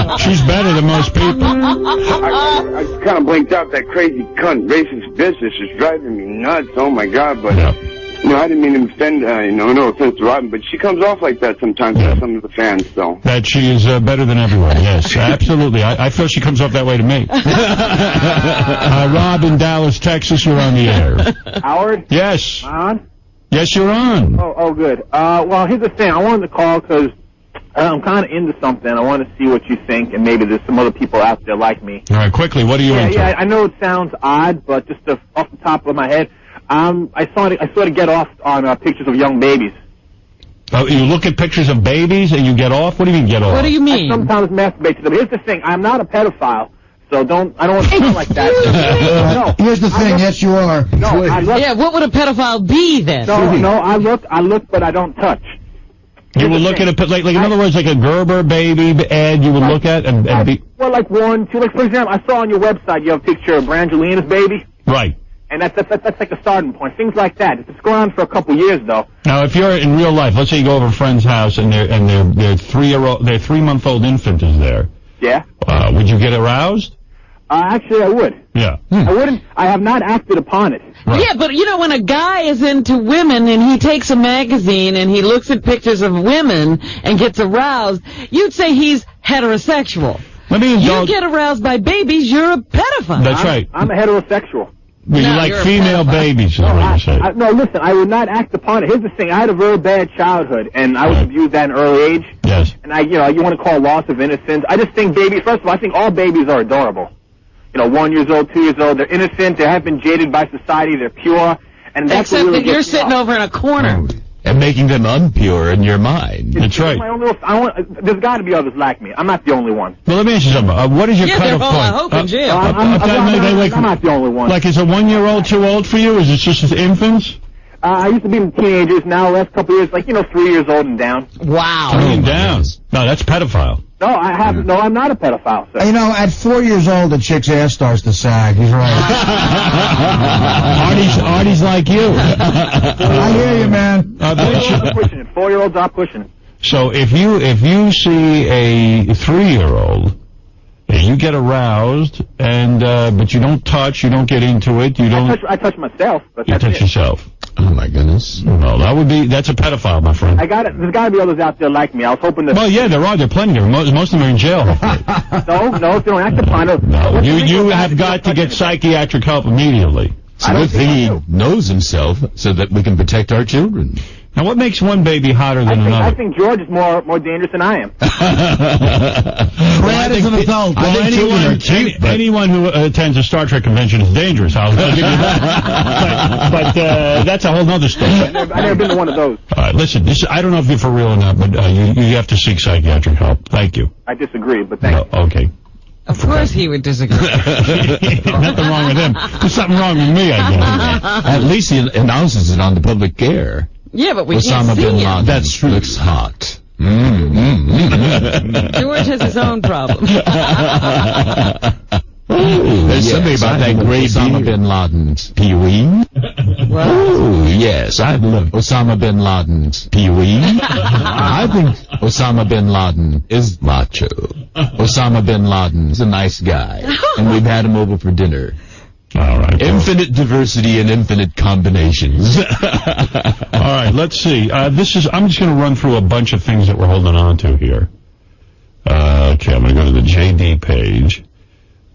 Speaker 2: am.
Speaker 1: She's better than most people.
Speaker 8: I kind of blinked out. That crazy cunt, racist bitch is just driving me nuts. Oh my God! But I didn't mean to offend. No offense to Robin, but she comes off like that sometimes to some of the fans. So
Speaker 1: that she is better than everyone. Yes, absolutely. I feel she comes off that way to me. Rob in Dallas, Texas, you're on the air.
Speaker 10: Howard?
Speaker 1: Yes.
Speaker 10: On?
Speaker 1: Yes, you're on.
Speaker 10: Oh, good. Well, here's the thing. I wanted to call because I'm kind of into something. I want to see what you think, and maybe there's some other people out there like me.
Speaker 1: All right, quickly, what are you into?
Speaker 10: Yeah, I know it sounds odd, but just off the top of my head, I sort of get off on pictures of young babies.
Speaker 1: Oh, you look at pictures of babies and you get off? What do you mean get off?
Speaker 2: What do you mean?
Speaker 10: I sometimes masturbate to them. Here's the thing. I'm not a pedophile. So I don't want to sound like that.
Speaker 4: No, here's the thing. Yes, you are.
Speaker 10: No,
Speaker 2: yeah, what would a pedophile be then?
Speaker 10: No, I look, but I don't touch.
Speaker 1: You will look at a, like in other words, like a Gerber baby ad you would look at and be...
Speaker 10: Well, like one, two, like for example, I saw on your website you have a picture of Brangelina's baby.
Speaker 1: Right.
Speaker 10: And that's like a starting point. Things like that. It's going on for a couple years, though.
Speaker 1: Now, if you're in real life, let's say you go over a friend's house and their 3-month-old infant is there.
Speaker 10: Yeah.
Speaker 1: Would you get aroused?
Speaker 10: Actually, I would.
Speaker 1: Yeah.
Speaker 10: I wouldn't. I have not acted upon it.
Speaker 2: Right. Yeah, but when a guy is into women and he takes a magazine and he looks at pictures of women and gets aroused, you'd say he's heterosexual. You get aroused by babies, you're a pedophile.
Speaker 1: That's right.
Speaker 10: I'm a heterosexual.
Speaker 1: You like female babies, is what you say.
Speaker 10: No, listen, I would not act upon it. Here's the thing. I had a very bad childhood, and I was abused at an early age.
Speaker 1: Yes.
Speaker 10: And you want to call loss of innocence. I just think babies, first of all, I think all babies are adorable. 1 year old, 2 years old, they're innocent, they haven't been jaded by society, they're pure. And that's
Speaker 2: Except
Speaker 10: what really
Speaker 2: that you're sitting over in a corner.
Speaker 3: And making them unpure in your mind.
Speaker 1: That's right.
Speaker 10: There's got to be others like me. I'm not the only one.
Speaker 1: Well, let me ask you something. What is your cutoff point?
Speaker 2: I hope in jail.
Speaker 10: I'm not the only one.
Speaker 1: Like, is a 1-year-old too old for you? Is it just infants?
Speaker 10: I used to be in teenagers. Now, last couple of years, 3 years old and down.
Speaker 2: Wow.
Speaker 1: 3 and down. No, that's pedophile.
Speaker 10: No, I haven't. No, I'm not a pedophile, sir.
Speaker 4: At 4 years old, the chick's ass starts to sag. He's right.
Speaker 1: Artie's like you.
Speaker 4: I hear you, man.
Speaker 10: 4-year-olds are pushing it. 4-year-olds are pushing it.
Speaker 1: So if you see a 3-year-old, and you get aroused, and but you don't touch, you don't get into it,
Speaker 10: I touch myself. But
Speaker 1: you touch yourself.
Speaker 3: Oh my goodness.
Speaker 1: Well, that's a pedophile, my friend.
Speaker 10: There's got to be others out there like me. I was hoping that.
Speaker 1: Well, yeah, there are. There are plenty of them. Most of them are in jail.
Speaker 10: No, if they don't act upon it.
Speaker 1: No, you have got to get psychiatric help immediately.
Speaker 3: It's a good thing he knows himself so that we can protect our children.
Speaker 1: Now, what makes one baby hotter than another?
Speaker 10: I think George is more dangerous than I am.
Speaker 4: Brad is an adult.
Speaker 1: Anyone who attends a Star Trek convention is dangerous. I'll give you that. But that's a whole other story.
Speaker 10: I've never been to one of those.
Speaker 1: All right, listen. I don't know if you're for real or not, but you have to seek psychiatric help. Thank you.
Speaker 10: I disagree, but thank you.
Speaker 1: Okay.
Speaker 2: Of course he would disagree.
Speaker 1: Nothing wrong with him. There's something wrong with me, I guess.
Speaker 3: At least he announces it on the public air.
Speaker 2: Yeah, but we
Speaker 3: Osama
Speaker 2: can't see
Speaker 3: bin Laden.
Speaker 2: him.
Speaker 3: That's true. Looks hot.
Speaker 2: George has his own problem.
Speaker 3: There's something about that great Osama bin Laden's Pee-wee. Oh, yes, I love Osama bin Laden's Pee-wee. I think Osama bin Laden is macho. Osama bin Laden is a nice guy, and we've had him over for dinner.
Speaker 1: All right.
Speaker 3: Infinite diversity and infinite combinations.
Speaker 1: All right, let's see. I'm just going to run through a bunch of things that we're holding on to here. Okay, I'm going to go to the JD page.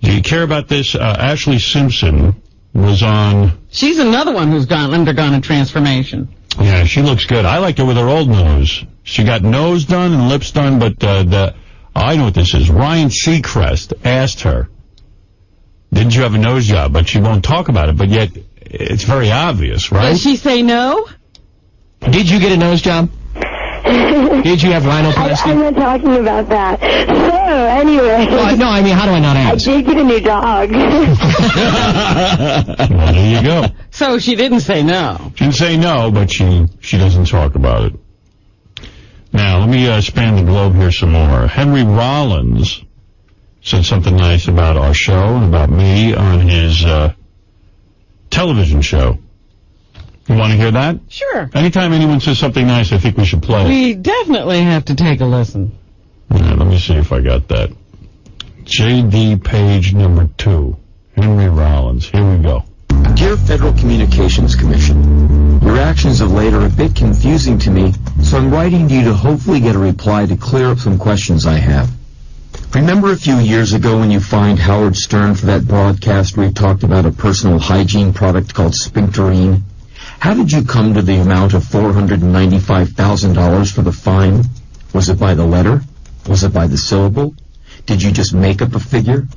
Speaker 1: Do you care about this? Ashley Simpson was on.
Speaker 2: She's another one who's undergone a transformation.
Speaker 1: Yeah, she looks good. I liked her with her old nose. She got nose done and lips done, but I know what this is. Ryan Seacrest asked her, didn't you have a nose job? But she won't talk about it, but yet it's very obvious, right?
Speaker 2: Did she say no?
Speaker 20: Did you get a nose job? Did you have rhinoplasty?
Speaker 12: I'm not talking about that. So, anyway.
Speaker 20: Well, no, I mean, how do I not ask?
Speaker 12: I did get a new dog.
Speaker 1: Well, there you go.
Speaker 2: So she didn't say no.
Speaker 1: She didn't say no, but she doesn't talk about it. Now, let me span the globe here some more. Henry Rollins said something nice about our show and about me on his television show. You want to hear that?
Speaker 2: Sure.
Speaker 1: Anytime anyone says something nice, I think we should play it.
Speaker 2: We definitely have to take a listen.
Speaker 1: All right, let me see if I got that. JD page number 2. Henry Rollins. Here we go.
Speaker 14: Dear Federal Communications Commission, your actions of late are a bit confusing to me, so I'm writing to you to hopefully get a reply to clear up some questions I have. Remember a few years ago when you fined Howard Stern for that broadcast where he talked about a personal hygiene product called Sphincterine? How did you come to the amount of $495,000 for the fine? Was it by the letter? Was it by the syllable? Did you just make up a figure?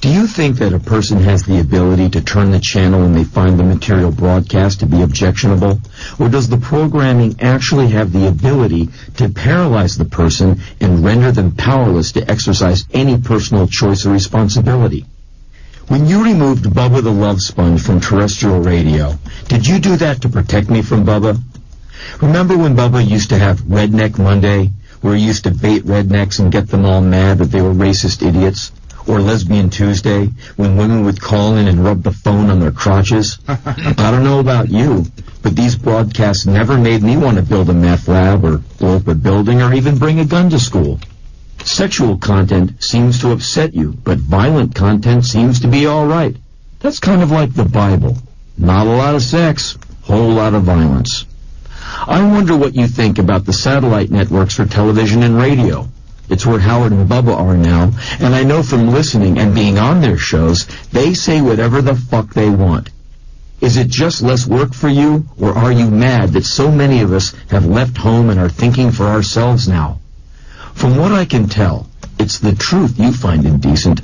Speaker 14: Do you think that a person has the ability to turn the channel when they find the material broadcast to be objectionable? Or does the programming actually have the ability to paralyze the person and render them powerless to exercise any personal choice or responsibility? When you removed Bubba the Love Sponge from terrestrial radio, did you do that to protect me from Bubba? Remember when Bubba used to have Redneck Monday, where he used to bait rednecks and get them all mad that they were racist idiots? Or Lesbian Tuesday, when women would call in and rub the phone on their crotches? I don't know about you, but these broadcasts never made me want to build a meth lab or blow up a building or even bring a gun to school. Sexual content seems to upset you, but violent content seems to be all right. That's kind of like the Bible. Not a lot of sex, whole lot of violence. I wonder what you think about the satellite networks for television and radio. It's where Howard and Bubba are now, and I know from listening and being on their shows, they say whatever the fuck they want. Is it just less work for you, or are you mad that so many of us have left home and are thinking for ourselves now? From what I can tell, it's the truth you find indecent.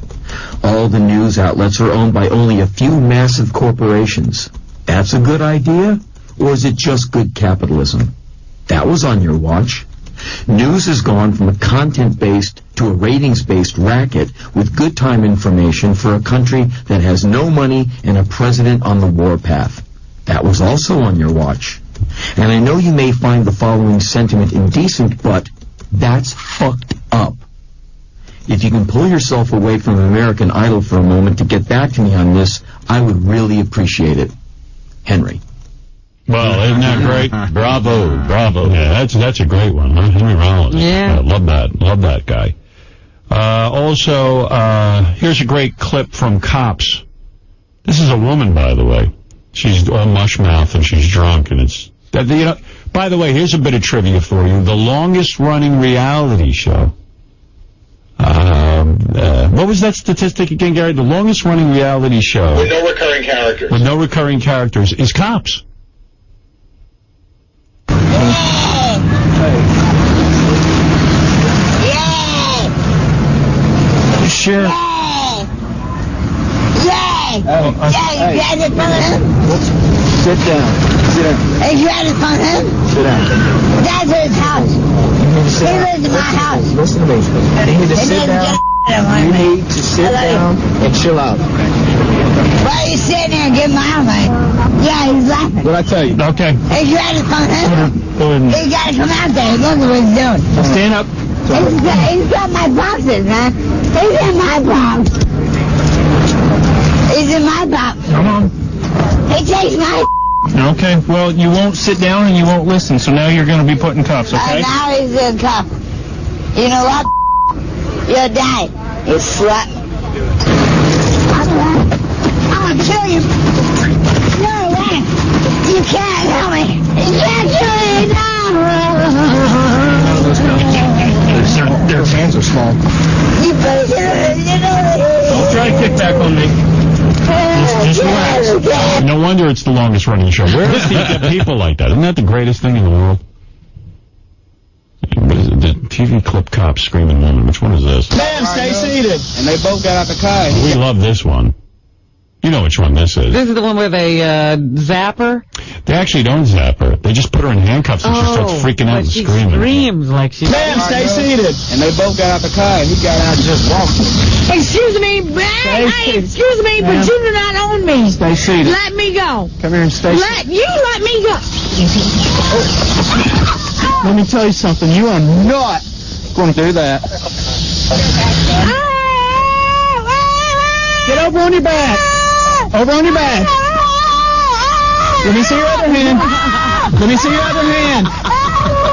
Speaker 14: All the news outlets are owned by only a few massive corporations. That's a good idea, or is it just good capitalism? That was on your watch. News has gone from a content-based to a ratings-based racket with good time information for a country that has no money and a president on the warpath. That was also on your watch. And I know you may find the following sentiment indecent, but that's fucked up. If you can pull yourself away from American Idol for a moment to get back to me on this, I would really appreciate it. Henry.
Speaker 1: Well, isn't that great? Bravo, bravo. Yeah, that's a great one, huh? Henry Rollins.
Speaker 2: Yeah.
Speaker 1: Love that guy. Also, here's a great clip from Cops. This is a woman, by the way. She's all mush mouth and she's drunk, and it's, you know, by the way, here's a bit of trivia for you. The longest running reality show. What was that statistic again, Gary? The longest running reality show.
Speaker 6: With no recurring characters.
Speaker 1: With no recurring characters is Cops. Sure.
Speaker 15: Yay! You tried to phone him?
Speaker 14: Sit down.
Speaker 15: Hey, you tried to phone him?
Speaker 14: Sit down.
Speaker 15: That's his house. He lives in my house.
Speaker 14: Listen to me. You need to sit down. You need to sit down and chill out.
Speaker 15: Why are you sitting there and giving my arm away? Yeah, he's laughing.
Speaker 14: What'd I tell you?
Speaker 1: Okay.
Speaker 15: Hey, you tried to phone him? He got to come out there. Look what he's doing.
Speaker 14: Stand up.
Speaker 15: He's got my boxes, man. He's in my box. He's in my box.
Speaker 14: Come on.
Speaker 15: He takes my
Speaker 14: Okay, well, you won't sit down and you won't listen, so now you're going to be put in cuffs, okay?
Speaker 15: Now he's in cuffs. You know what? You'll die, you slut. I'm gonna kill you. No way. You can't help me. You can't kill me. No.
Speaker 14: Their hands are small.
Speaker 15: You better,
Speaker 14: Don't try to kick back on me.
Speaker 1: Just relax. No wonder it's the longest running show. Where else do you get people like that? Isn't that the greatest thing in the world? What is it? The TV clip cop screaming woman. Which one is this?
Speaker 16: Ma'am, stay seated. And they both got out the car.
Speaker 1: We love this one. You know which one this is.
Speaker 2: This is the one where they zap her?
Speaker 1: They actually don't zap her. They just put her in handcuffs and she starts freaking out and screaming.
Speaker 2: She screams like she's...
Speaker 16: Ma'am, stay seated. And they both got out the car. He got out and just walked.
Speaker 15: Excuse me, excuse me, but you do not own me.
Speaker 16: Stay seated.
Speaker 15: Let me go.
Speaker 16: Come here and stay seated.
Speaker 15: Let me go.
Speaker 16: Let me tell you something. You are not going to do that. Get over on your back. Over on your back. Let me see your other hand. Let me see your other hand.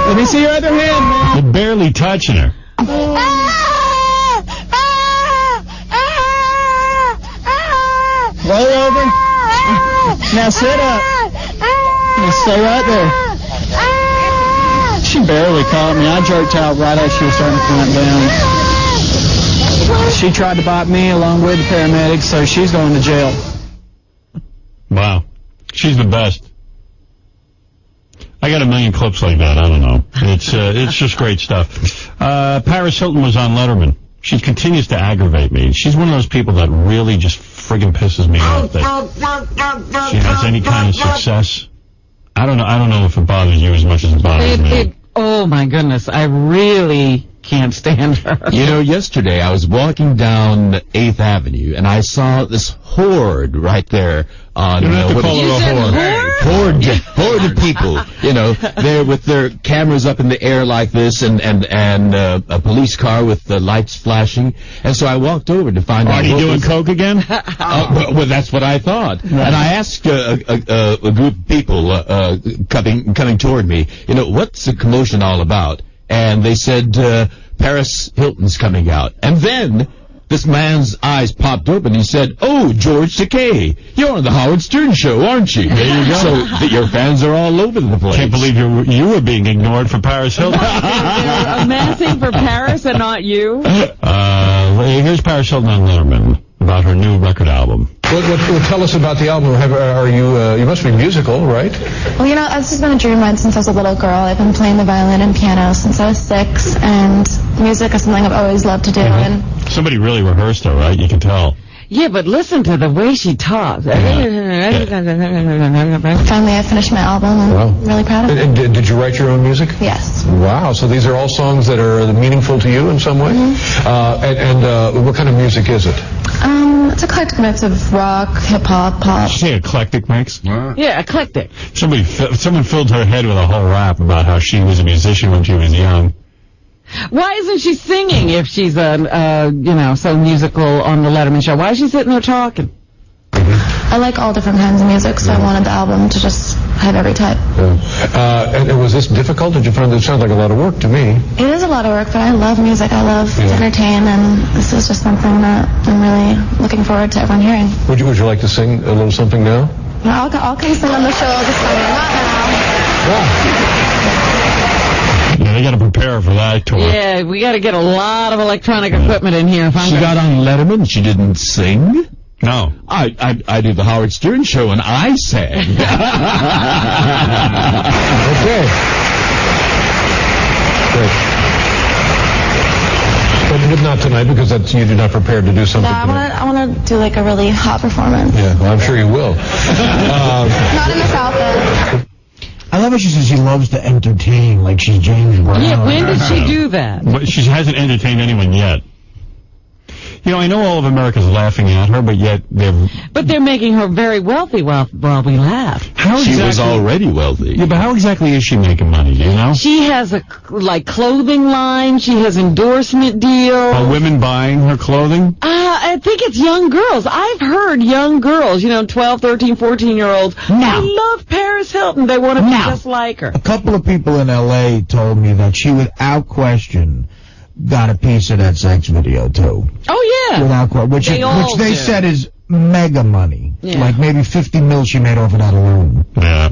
Speaker 16: Let me see your other hand, man.
Speaker 1: They're barely touching her.
Speaker 16: Roll over. Now sit up. Now stay right there. She barely caught me. I jerked out right as she was starting to climb down. She tried to bite me along with the paramedics, so she's going to jail.
Speaker 1: Wow. She's the best. I got a million clips like that. I don't know. It's just great stuff. Paris Hilton was on Letterman. She continues to aggravate me. She's one of those people that really just friggin' pisses me off that she has any kind of success. I don't know if it bothers you as much as it bothers me.
Speaker 2: Oh my goodness, I really can't stand her.
Speaker 3: You know, yesterday I was walking down 8th Avenue and I saw this horde right there on...
Speaker 1: You don't have to call her a horde.
Speaker 3: Horde of people, you know, they're with their cameras up in the air like this and a police car with the lights flashing. And so I walked over to find out...
Speaker 1: Are you doing coke again?
Speaker 3: Well, that's what I thought. Right. And I asked a group of people coming toward me, you know, what's the commotion all about? And they said, Paris Hilton's coming out. And then this man's eyes popped open. He said, "Oh, George Takei, you're on the Howard Stern show, aren't you?"
Speaker 1: There you go.
Speaker 3: So your fans are all over the place.
Speaker 1: Can't believe you were being ignored for Paris Hilton.
Speaker 2: They're amassing for Paris and not you.
Speaker 1: Here's Paris Hilton on Letterman about her new record album.
Speaker 17: Well, tell us about the album. Are you must be musical, right?
Speaker 18: Well, you know, it's just been a dream of mine since I was a little girl. I've been playing the violin and piano since I was 6, and music is something I've always loved to do. And
Speaker 1: somebody really rehearsed her, right? You can tell.
Speaker 2: Yeah, but listen to the way she talks.
Speaker 18: Finally, I finished my album, and I'm really proud of it.
Speaker 17: And did you write your own music?
Speaker 18: Yes.
Speaker 17: Wow, so these are all songs that are meaningful to you in some way?
Speaker 18: Mm-hmm.
Speaker 17: And what kind of music is it?
Speaker 18: It's a eclectic mix of rock, hip-hop, pop.
Speaker 1: Did you say eclectic mix?
Speaker 2: Yeah, eclectic.
Speaker 1: Someone filled her head with a whole rap about how she was a musician when she was young.
Speaker 2: Why isn't she singing if she's so musical on the Letterman show? Why is she sitting there talking?
Speaker 18: I like all different kinds of music, so I wanted the album to just have every type.
Speaker 17: And was this difficult? Did you find it sounds like a lot of work to me?
Speaker 18: It is a lot of work, but I love music. I love to entertain, and this is just something that I'm really looking forward to everyone hearing.
Speaker 17: Would you like to sing a little something now?
Speaker 18: No, I'll come sing on the show this summer. Not now.
Speaker 1: Yeah, they got to prepare for that tour.
Speaker 2: Yeah, we got to get a lot of electronic equipment in here.
Speaker 3: She got on Letterman. She didn't sing.
Speaker 1: No.
Speaker 3: I did the Howard Stern show and I sang.
Speaker 17: Okay. Great. But not tonight because you're not prepared to do something.
Speaker 18: No, I want to do like a really hot performance.
Speaker 17: Yeah, well, I'm sure you will.
Speaker 18: Not in this outfit.
Speaker 4: I love how she says she loves to entertain, like she's James Brown.
Speaker 2: Yeah, when did she do that?
Speaker 1: She hasn't entertained anyone yet. You know, I know all of America's laughing at her, but yet they're making her very wealthy while we laugh.
Speaker 3: She was already wealthy.
Speaker 1: Yeah, but how exactly is she making money, do you know?
Speaker 2: She has a clothing line. She has endorsement deals.
Speaker 1: Are women buying her clothing?
Speaker 2: I think it's young girls. I've heard young girls, 12, 13, 14-year-olds. I love Paris Hilton. They want to be just like her.
Speaker 4: A couple of people in L.A. told me that she, without question, got a piece of that sex video, too.
Speaker 2: Oh, yeah.
Speaker 4: Without question. Which they said is mega money. Yeah. Like maybe $50 million she made off of that alone.
Speaker 1: Yeah.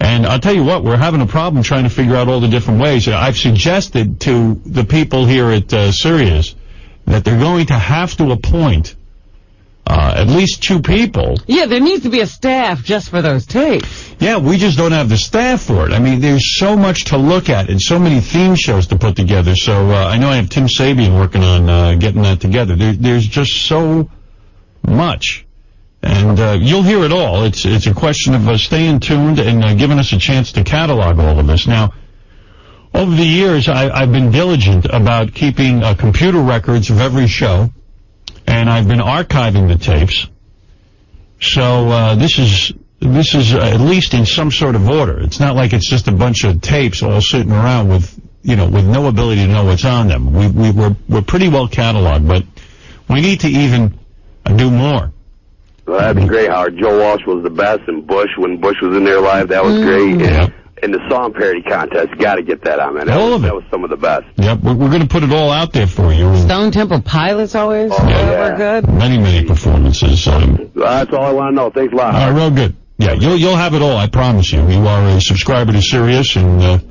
Speaker 1: And I'll tell you what, we're having a problem trying to figure out all the different ways. I've suggested to the people here at Sirius that they're going to have to appoint at least 2 people.
Speaker 2: Yeah, there needs to be a staff just for those tapes.
Speaker 1: Yeah, we just don't have the staff for it. I mean, there's so much to look at and so many theme shows to put together. So I know I have Tim Sabian working on getting that together. There's just so much. And you'll hear it all. It's a question of staying tuned and giving us a chance to catalog all of this. Now, over the years, I've been diligent about keeping computer records of every show, and I've been archiving the tapes. So this is at least in some sort of order. It's not like it's just a bunch of tapes all sitting around with no ability to know what's on them. We're pretty well cataloged, but we need to even do more.
Speaker 19: Well, that'd be great, Howard. Joe Walsh was the best, and Bush, when Bush was in there live, that was great. And the song parody contest, got to get that on, man. That was some of the best.
Speaker 1: Yep, we're going to put it all out there for you.
Speaker 2: Stone Temple Pilots always were good.
Speaker 1: Many performances.
Speaker 19: That's all I want to know. Thanks a lot, Howard.
Speaker 1: Real good. Yeah, you'll have it all, I promise you. You are a subscriber to Sirius, and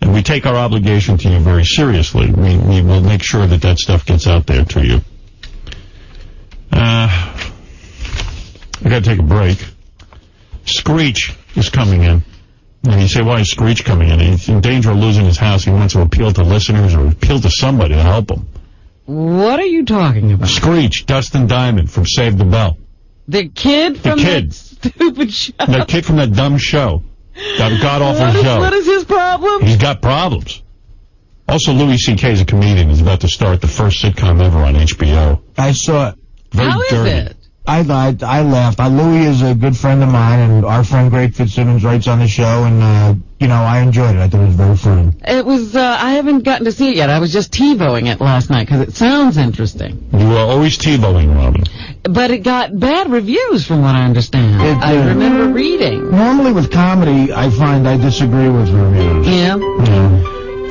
Speaker 1: we take our obligation to you very seriously. We will make sure that stuff gets out there to you. I got to take a break. Screech is coming in. And you say, why is Screech coming in? He's in danger of losing his house. He wants to appeal to listeners or appeal to somebody to help him.
Speaker 2: What are you talking about?
Speaker 1: Screech, Dustin Diamond from Save the Bell.
Speaker 2: The kid from that stupid show?
Speaker 1: That kid from that dumb show. That god-awful show.
Speaker 2: What is his problem?
Speaker 1: He's got problems. Also, Louis C.K. is a comedian. He's about to start the first sitcom ever on HBO.
Speaker 4: I saw it.
Speaker 1: Very dirty.
Speaker 2: Is it?
Speaker 4: I laughed. Louis is a good friend of mine, and our friend Greg Fitzsimmons writes on the show, and, I enjoyed it. I thought it was very funny.
Speaker 2: It was, I haven't gotten to see it yet. I was just TiVoing it last night, because it sounds interesting.
Speaker 1: You were always TiVoing, Robin.
Speaker 2: But it got bad reviews, from what I understand. I remember reading.
Speaker 4: Normally with comedy, I find I disagree with reviews.
Speaker 2: Yeah?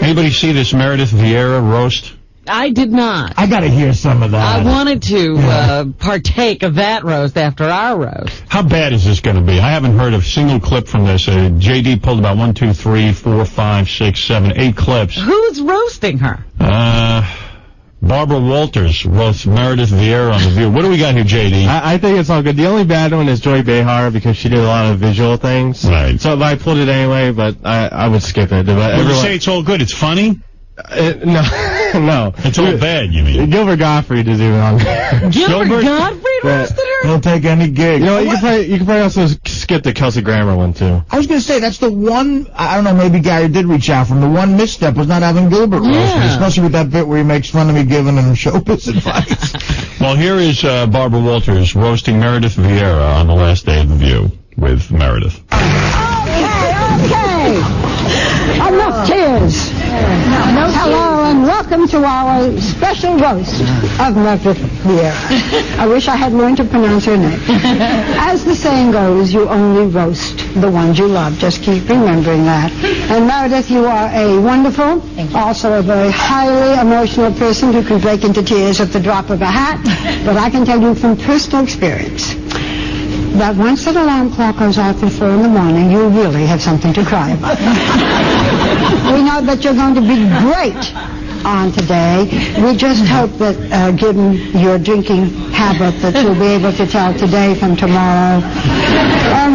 Speaker 1: Anybody see this Meredith Vieira roast?
Speaker 2: I did not.
Speaker 4: I got to hear some of that.
Speaker 2: I wanted to partake of that roast after our roast.
Speaker 1: How bad is this going to be? I haven't heard a single clip from this. J.D. pulled about 1, 2, 3, 4, 5, 6, 7, 8 clips.
Speaker 2: Who's roasting her?
Speaker 1: Barbara Walters roasts Meredith Vieira on The View. What do we got here, J.D.?
Speaker 21: I think it's all good. The only bad one is Joy Behar because she did a lot of visual things.
Speaker 1: Right.
Speaker 21: So I pulled it anyway, but I would skip it.
Speaker 1: Would you say it's all good? It's funny?
Speaker 21: No.
Speaker 1: It's all bad, you mean?
Speaker 21: Gilbert Gottfried is even on there.
Speaker 2: Gilbert Gottfried roasted her?
Speaker 4: He'll take any gig.
Speaker 21: You know, you can probably also skip the Kelsey Grammer one, too.
Speaker 4: I was going to say, that's the one, I don't know, maybe Gary did reach out from. The one misstep was not having Gilbert roasted, especially with that bit where he makes fun of me giving him showbiz advice.
Speaker 1: Well, here is Barbara Walters roasting Meredith Vieira on the last day of The View with Meredith.
Speaker 15: Okay. Enough tears. Hello and welcome to our special roast of Meredith Vieira. I wish I had learned to pronounce her name. As the saying goes, you only roast the ones you love. Just keep remembering that. And Meredith, you are a wonderful, also a very highly emotional person who can break into tears at the drop of a hat. But I can tell you from personal experience that once that alarm clock goes off at 4 in the morning, you really have something to cry about. We know that you're going to be great on today. We just hope that, given your drinking habit, that you'll be able to tell today from tomorrow.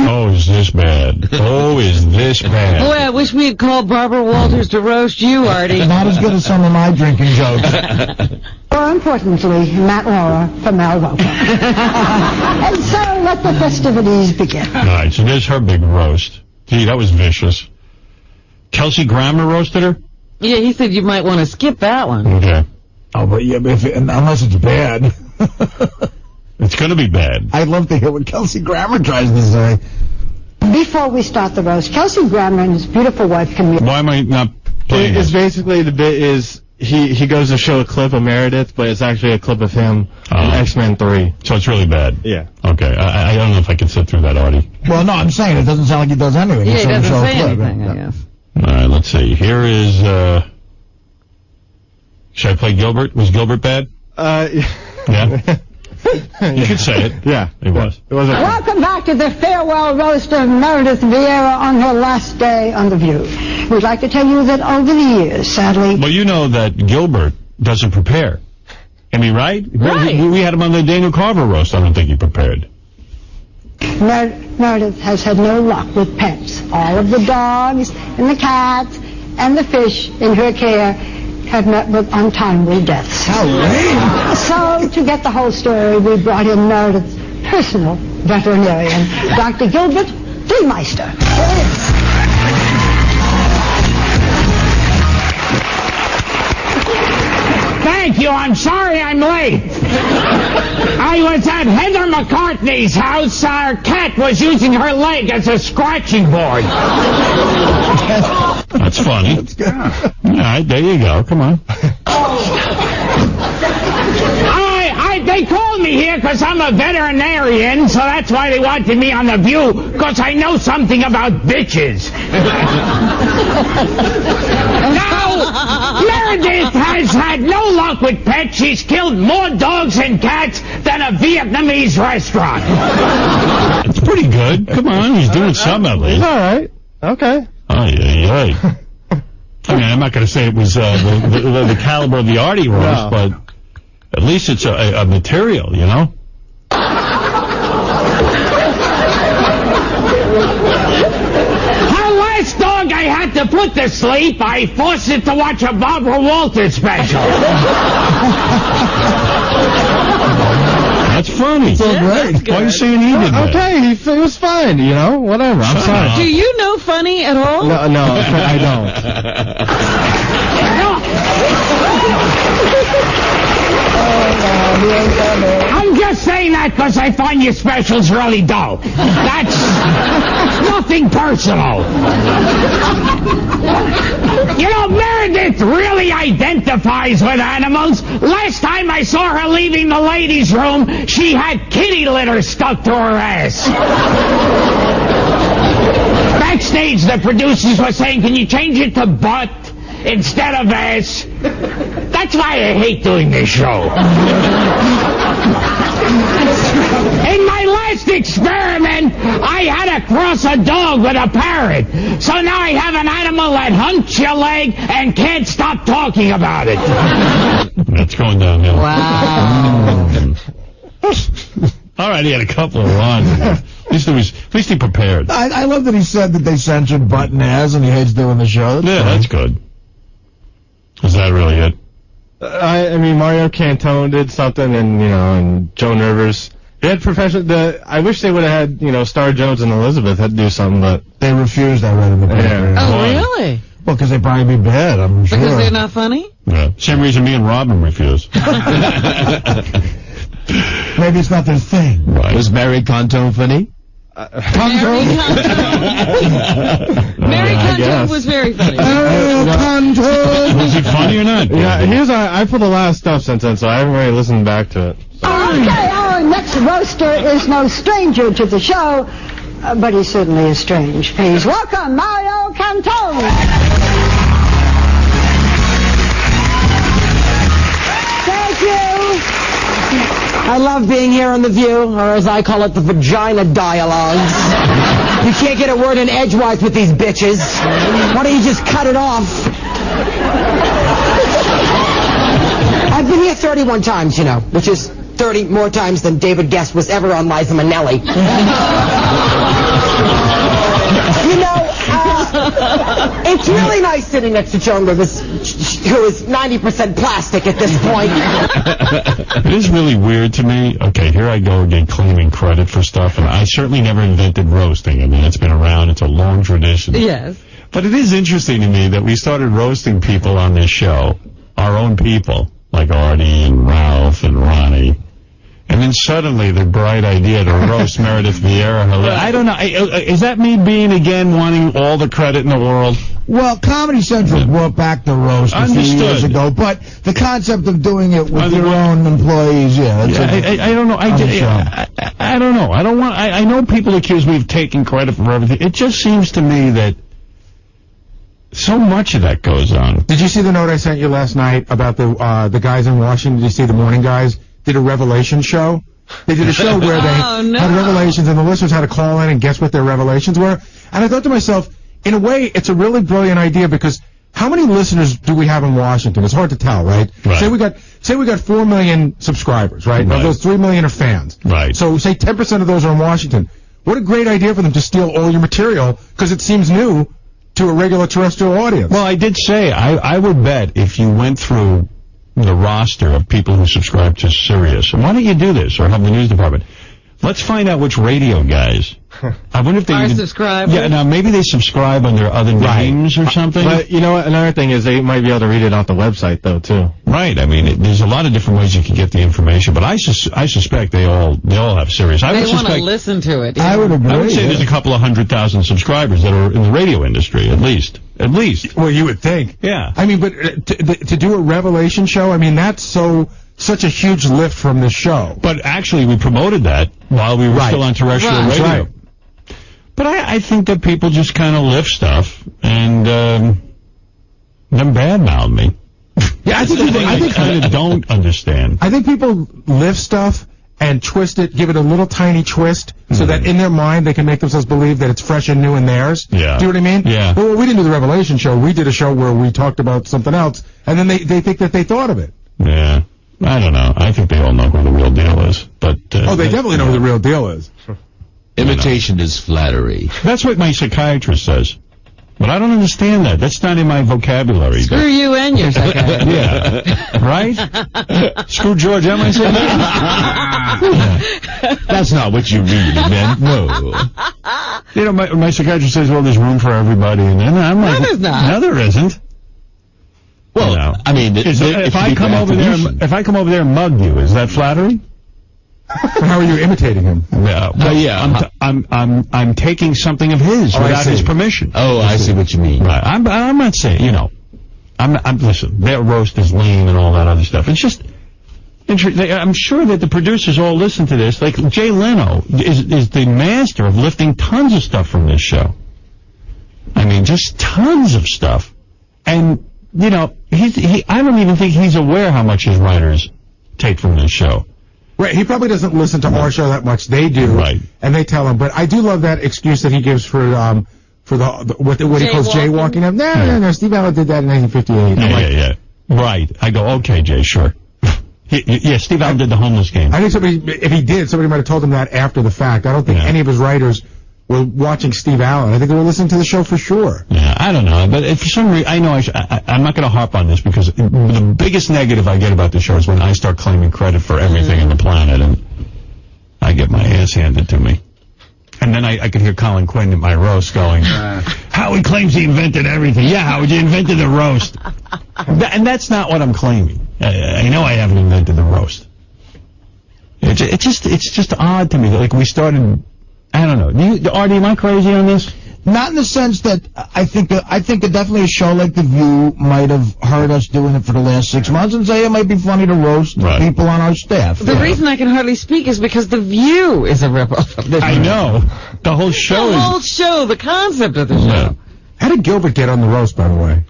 Speaker 1: Oh, is this bad? Oh, is this bad?
Speaker 2: Boy, I wish we had called Barbara Walters to roast you, Artie.
Speaker 4: Not as good as some of my drinking jokes.
Speaker 15: More importantly, Matt Laura from Al Roker. And so let the festivities begin.
Speaker 1: All right, so there's her big roast. Gee, that was vicious. Kelsey Grammer roasted her?
Speaker 2: Yeah, he said you might want to skip that one.
Speaker 1: Okay.
Speaker 4: Oh, but yeah, unless it's bad.
Speaker 1: It's going to be bad.
Speaker 4: I'd love to hear what Kelsey Grammer tries to say.
Speaker 15: Before we start the roast, Kelsey Grammer and his beautiful wife, Camille.
Speaker 1: Why am I not playing
Speaker 21: It's basically, the bit is he goes to show a clip of Meredith, but it's actually a clip of him in X-Men 3.
Speaker 1: So it's really bad?
Speaker 21: Yeah.
Speaker 1: Okay. I don't know if I can sit through that, Artie.
Speaker 4: Well, no, I'm saying it doesn't sound like he does anything.
Speaker 2: Yeah, he doesn't say anything, I guess.
Speaker 1: All right, let's see. Here is, should I play Gilbert? Was Gilbert bad?
Speaker 21: Yeah.
Speaker 1: Yeah? You could say it.
Speaker 21: Yeah.
Speaker 1: It was.
Speaker 21: It was.
Speaker 15: Welcome back to the farewell roast of Meredith Vieira on her last day on The View. We'd like to tell you that over the years, sadly...
Speaker 1: Well, you know that Gilbert doesn't prepare. Am I right?
Speaker 2: Right.
Speaker 1: We had him on the Daniel Carver roast. I don't think he prepared.
Speaker 15: Meredith has had no luck with pets. All of the dogs and the cats and the fish in her care have met with untimely deaths. So, to get the whole story, we brought in Meredith's personal veterinarian, Dr. Gilbert Diemeister.
Speaker 11: Thank you. I'm sorry I'm late. I was at Heather McCartney's house. Our cat was using her leg as a scratching board.
Speaker 1: That's funny. That's good. All right, there you go. Come on.
Speaker 11: They called me here because I'm a veterinarian, so that's why they wanted me on The View, because I know something about bitches. Now, Meredith has had no luck with pets. She's killed more dogs and cats than a Vietnamese restaurant.
Speaker 1: It's pretty good. Come on, he's doing something at least.
Speaker 21: All right. Okay.
Speaker 1: I mean, I'm not going to say it was the caliber of the Artie roast, but at least it's a material, you know?
Speaker 11: Her last dog I had to put to sleep. I forced it to watch a Barbara Walters special.
Speaker 1: That's funny.
Speaker 21: So great.
Speaker 1: Why are you saying he did that?
Speaker 21: Okay, it was fine, you know, whatever. I'm sorry.
Speaker 2: Do you know funny at all?
Speaker 21: No, I don't.
Speaker 11: I'm just saying that because I find your specials really dull. That's nothing personal. You know, Meredith really identifies with animals. Last time I saw her leaving the ladies' room, she had kitty litter stuck to her ass. Backstage, the producers were saying, can you change it to butt instead of ass? That's why I hate doing this show. In my last experiment, I had to cross a dog with a parrot. So now I have an animal that hunts your leg and can't stop talking about it.
Speaker 1: That's going downhill.
Speaker 2: Wow.
Speaker 1: All right, he had a couple of runs. At least he prepared.
Speaker 4: I love that he said that they censored Button Ass and he hates doing the show.
Speaker 1: That's good. Is that really it?
Speaker 21: I mean, Mario Cantone did something, and Joe Nervers. They had professional. I wish they would have had, Star Jones and Elizabeth had to do something, but
Speaker 4: they refused. I read in the paper.
Speaker 21: Yeah.
Speaker 2: Oh, really?
Speaker 4: Well, because they'd probably be bad, I'm sure.
Speaker 2: Because they're not funny?
Speaker 1: Yeah. Same reason me and Robin refused.
Speaker 4: Maybe it's not their thing.
Speaker 1: Right.
Speaker 3: Was Mary Cantone funny?
Speaker 2: Mary Cantone was very funny.
Speaker 1: Was he funny or not?
Speaker 21: Yeah, I put a lot of stuff since then, so I haven't really listened back to it.
Speaker 15: Okay, our next roaster is no stranger to the show, but he certainly is strange. Please welcome Mario Cantone. Thank you.
Speaker 22: I love being here on The View, or as I call it, the vagina dialogues. You can't get a word in edgewise with these bitches. Why don't you just cut it off? I've been here 31 times, which is 30 more times than David Guest was ever on Liza Minnelli. It's really nice sitting next to Joan Rivers, who is 90% plastic at this point.
Speaker 1: It is really weird to me. Okay, here I go again claiming credit for stuff, and I certainly never invented roasting. I mean, it's been around. It's a long tradition.
Speaker 2: Yes.
Speaker 1: But it is interesting to me that we started roasting people on this show, our own people, like Artie and Ralph and Ronnie. And then suddenly the bright idea to roast Meredith Vieira. I don't know. Is that me being, again, wanting all the credit in the world?
Speaker 4: Well, Comedy Central brought back the roast a few years ago, but the concept of doing it with your own employees,
Speaker 1: I don't know. I don't know. I know people accuse me of taking credit for everything. It just seems to me that so much of that goes on.
Speaker 23: Did you see the note I sent you last night about the guys in Washington? Did you see the morning guys? Did a Revelation show,
Speaker 5: They did a show where they had revelations, and the listeners had to call in and guess what their revelations were. And I thought to myself, in a way, it's a really brilliant idea because how many listeners do we have in Washington? It's hard to tell, right? Say we got 4 million subscribers, right? Of those 3 million are fans.
Speaker 1: Right.
Speaker 5: So say 10% of those are in Washington. What a great idea for them to steal all your material because it seems new to a regular terrestrial audience.
Speaker 1: Well, I did say, I would bet if you went through the roster of people who subscribe to Sirius, and why don't you do this or have the news department? Let's find out which radio guys. I wonder if they
Speaker 2: are subscribed.
Speaker 1: Yeah, now maybe they subscribe under other names or something.
Speaker 21: But you know what? Another thing is they might be able to read it off the website though too.
Speaker 1: Right. I mean, there's a lot of different ways you can get the information, but I suspect they all have Sirius.
Speaker 2: They want to listen to it.
Speaker 1: I would agree. I would say there's a couple of 100,000 subscribers that are in the radio industry, at least. At least.
Speaker 5: Well, you would think.
Speaker 1: Yeah.
Speaker 5: I mean, but to do a revelation show, I mean, that's such a huge lift from this show.
Speaker 1: But actually, we promoted that while we were still on terrestrial radio.
Speaker 5: Right.
Speaker 1: But I think that people just kind of lift stuff and then badmouth me.
Speaker 5: Yeah, I think
Speaker 1: kind of don't understand.
Speaker 5: I think people lift stuff and twist it, give it a little tiny twist, so that in their mind they can make themselves believe that it's fresh and new in theirs.
Speaker 1: Yeah.
Speaker 5: Do you know what I mean?
Speaker 1: Yeah.
Speaker 5: Well, we didn't do the Revelation show. We did a show where we talked about something else, and then they think that they thought of it.
Speaker 1: Yeah. I don't know. I think they all know who the real deal is. But
Speaker 5: they definitely know who the real deal is.
Speaker 3: Imitation is flattery.
Speaker 1: That's what my psychiatrist says. But I don't understand that. That's not in my vocabulary.
Speaker 2: Screw you and your psychiatrist.
Speaker 1: Yeah. Right? Screw George M. I said that?
Speaker 3: That's not what you really meant. No.
Speaker 1: You know, my psychiatrist says, well, there's room for everybody. And then I'm like,
Speaker 2: no, there's not.
Speaker 1: No, there isn't.
Speaker 3: Well,
Speaker 1: you know,
Speaker 3: I mean,
Speaker 1: if I come over there and mug you, is that flattery?
Speaker 5: How are you imitating him?
Speaker 1: Yeah, well, I'm taking something of his without his permission.
Speaker 3: Oh, I see what you mean.
Speaker 1: Right. I'm not saying, you know, listen, their roast is lame and all that other stuff. It's just interesting. I'm sure that the producers all listen to this. Like Jay Leno is the master of lifting tons of stuff from this show. I mean, just tons of stuff. And you know, I don't even think he's aware how much his writers take from this show.
Speaker 5: Right, he probably doesn't listen to our show that much. They do,
Speaker 1: right?
Speaker 5: And they tell him. But I do love that excuse that he gives for what he calls jaywalking. No, Steve Allen did that in 1958.
Speaker 1: Yeah. Right. I go, okay, Jay, sure. Yeah, Steve Allen did the homeless game.
Speaker 5: I think if he did, somebody might have told him that after the fact. I don't think any of his writers were watching Steve Allen. I think they were listening to the show for sure.
Speaker 1: Yeah, I don't know. But if for some reason, I know I'm not going to harp on this because the biggest negative I get about the show is when I start claiming credit for everything on the planet and I get my ass handed to me. And then I could hear Colin Quinn in my roast going, Howard claims he invented everything. Yeah, Howard, you invented the roast. And that's not what I'm claiming. I know I haven't invented the roast. It's just odd to me. Like we started... I don't know. Artie, am I crazy on this?
Speaker 4: Not in the sense that I think that definitely a show like The View might have heard us doing it for the last 6 months and say it might be funny to roast people on our staff.
Speaker 2: The reason I can hardly speak is because The View is a ripoff of this.
Speaker 1: I know. The whole show
Speaker 2: the concept of the show.
Speaker 1: Yeah.
Speaker 5: How did Gilbert get on the roast, by the way?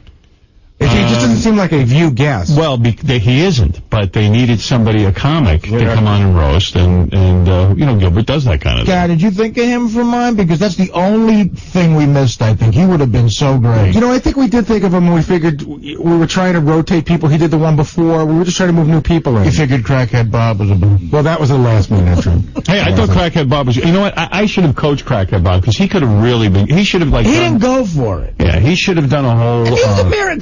Speaker 5: He just doesn't seem like a View guest.
Speaker 1: Well, he isn't, but they needed somebody, a comic, to come on and roast, and you know, Gilbert does that kind of thing.
Speaker 4: God, did you think of him for mine? Because that's the only thing we missed, I think. He would have been so great.
Speaker 5: You know, I think we did think of him when we figured we were trying to rotate people. He did the one before. We were just trying to move new people in.
Speaker 4: You figured Crackhead Bob was
Speaker 5: Well, that was a last-minute entrant.
Speaker 1: Hey, I thought Crackhead Bob was... You know what? I should have coached Crackhead Bob, because he could have really been... He should have,
Speaker 4: He didn't go for it.
Speaker 1: Yeah, he should have done a whole...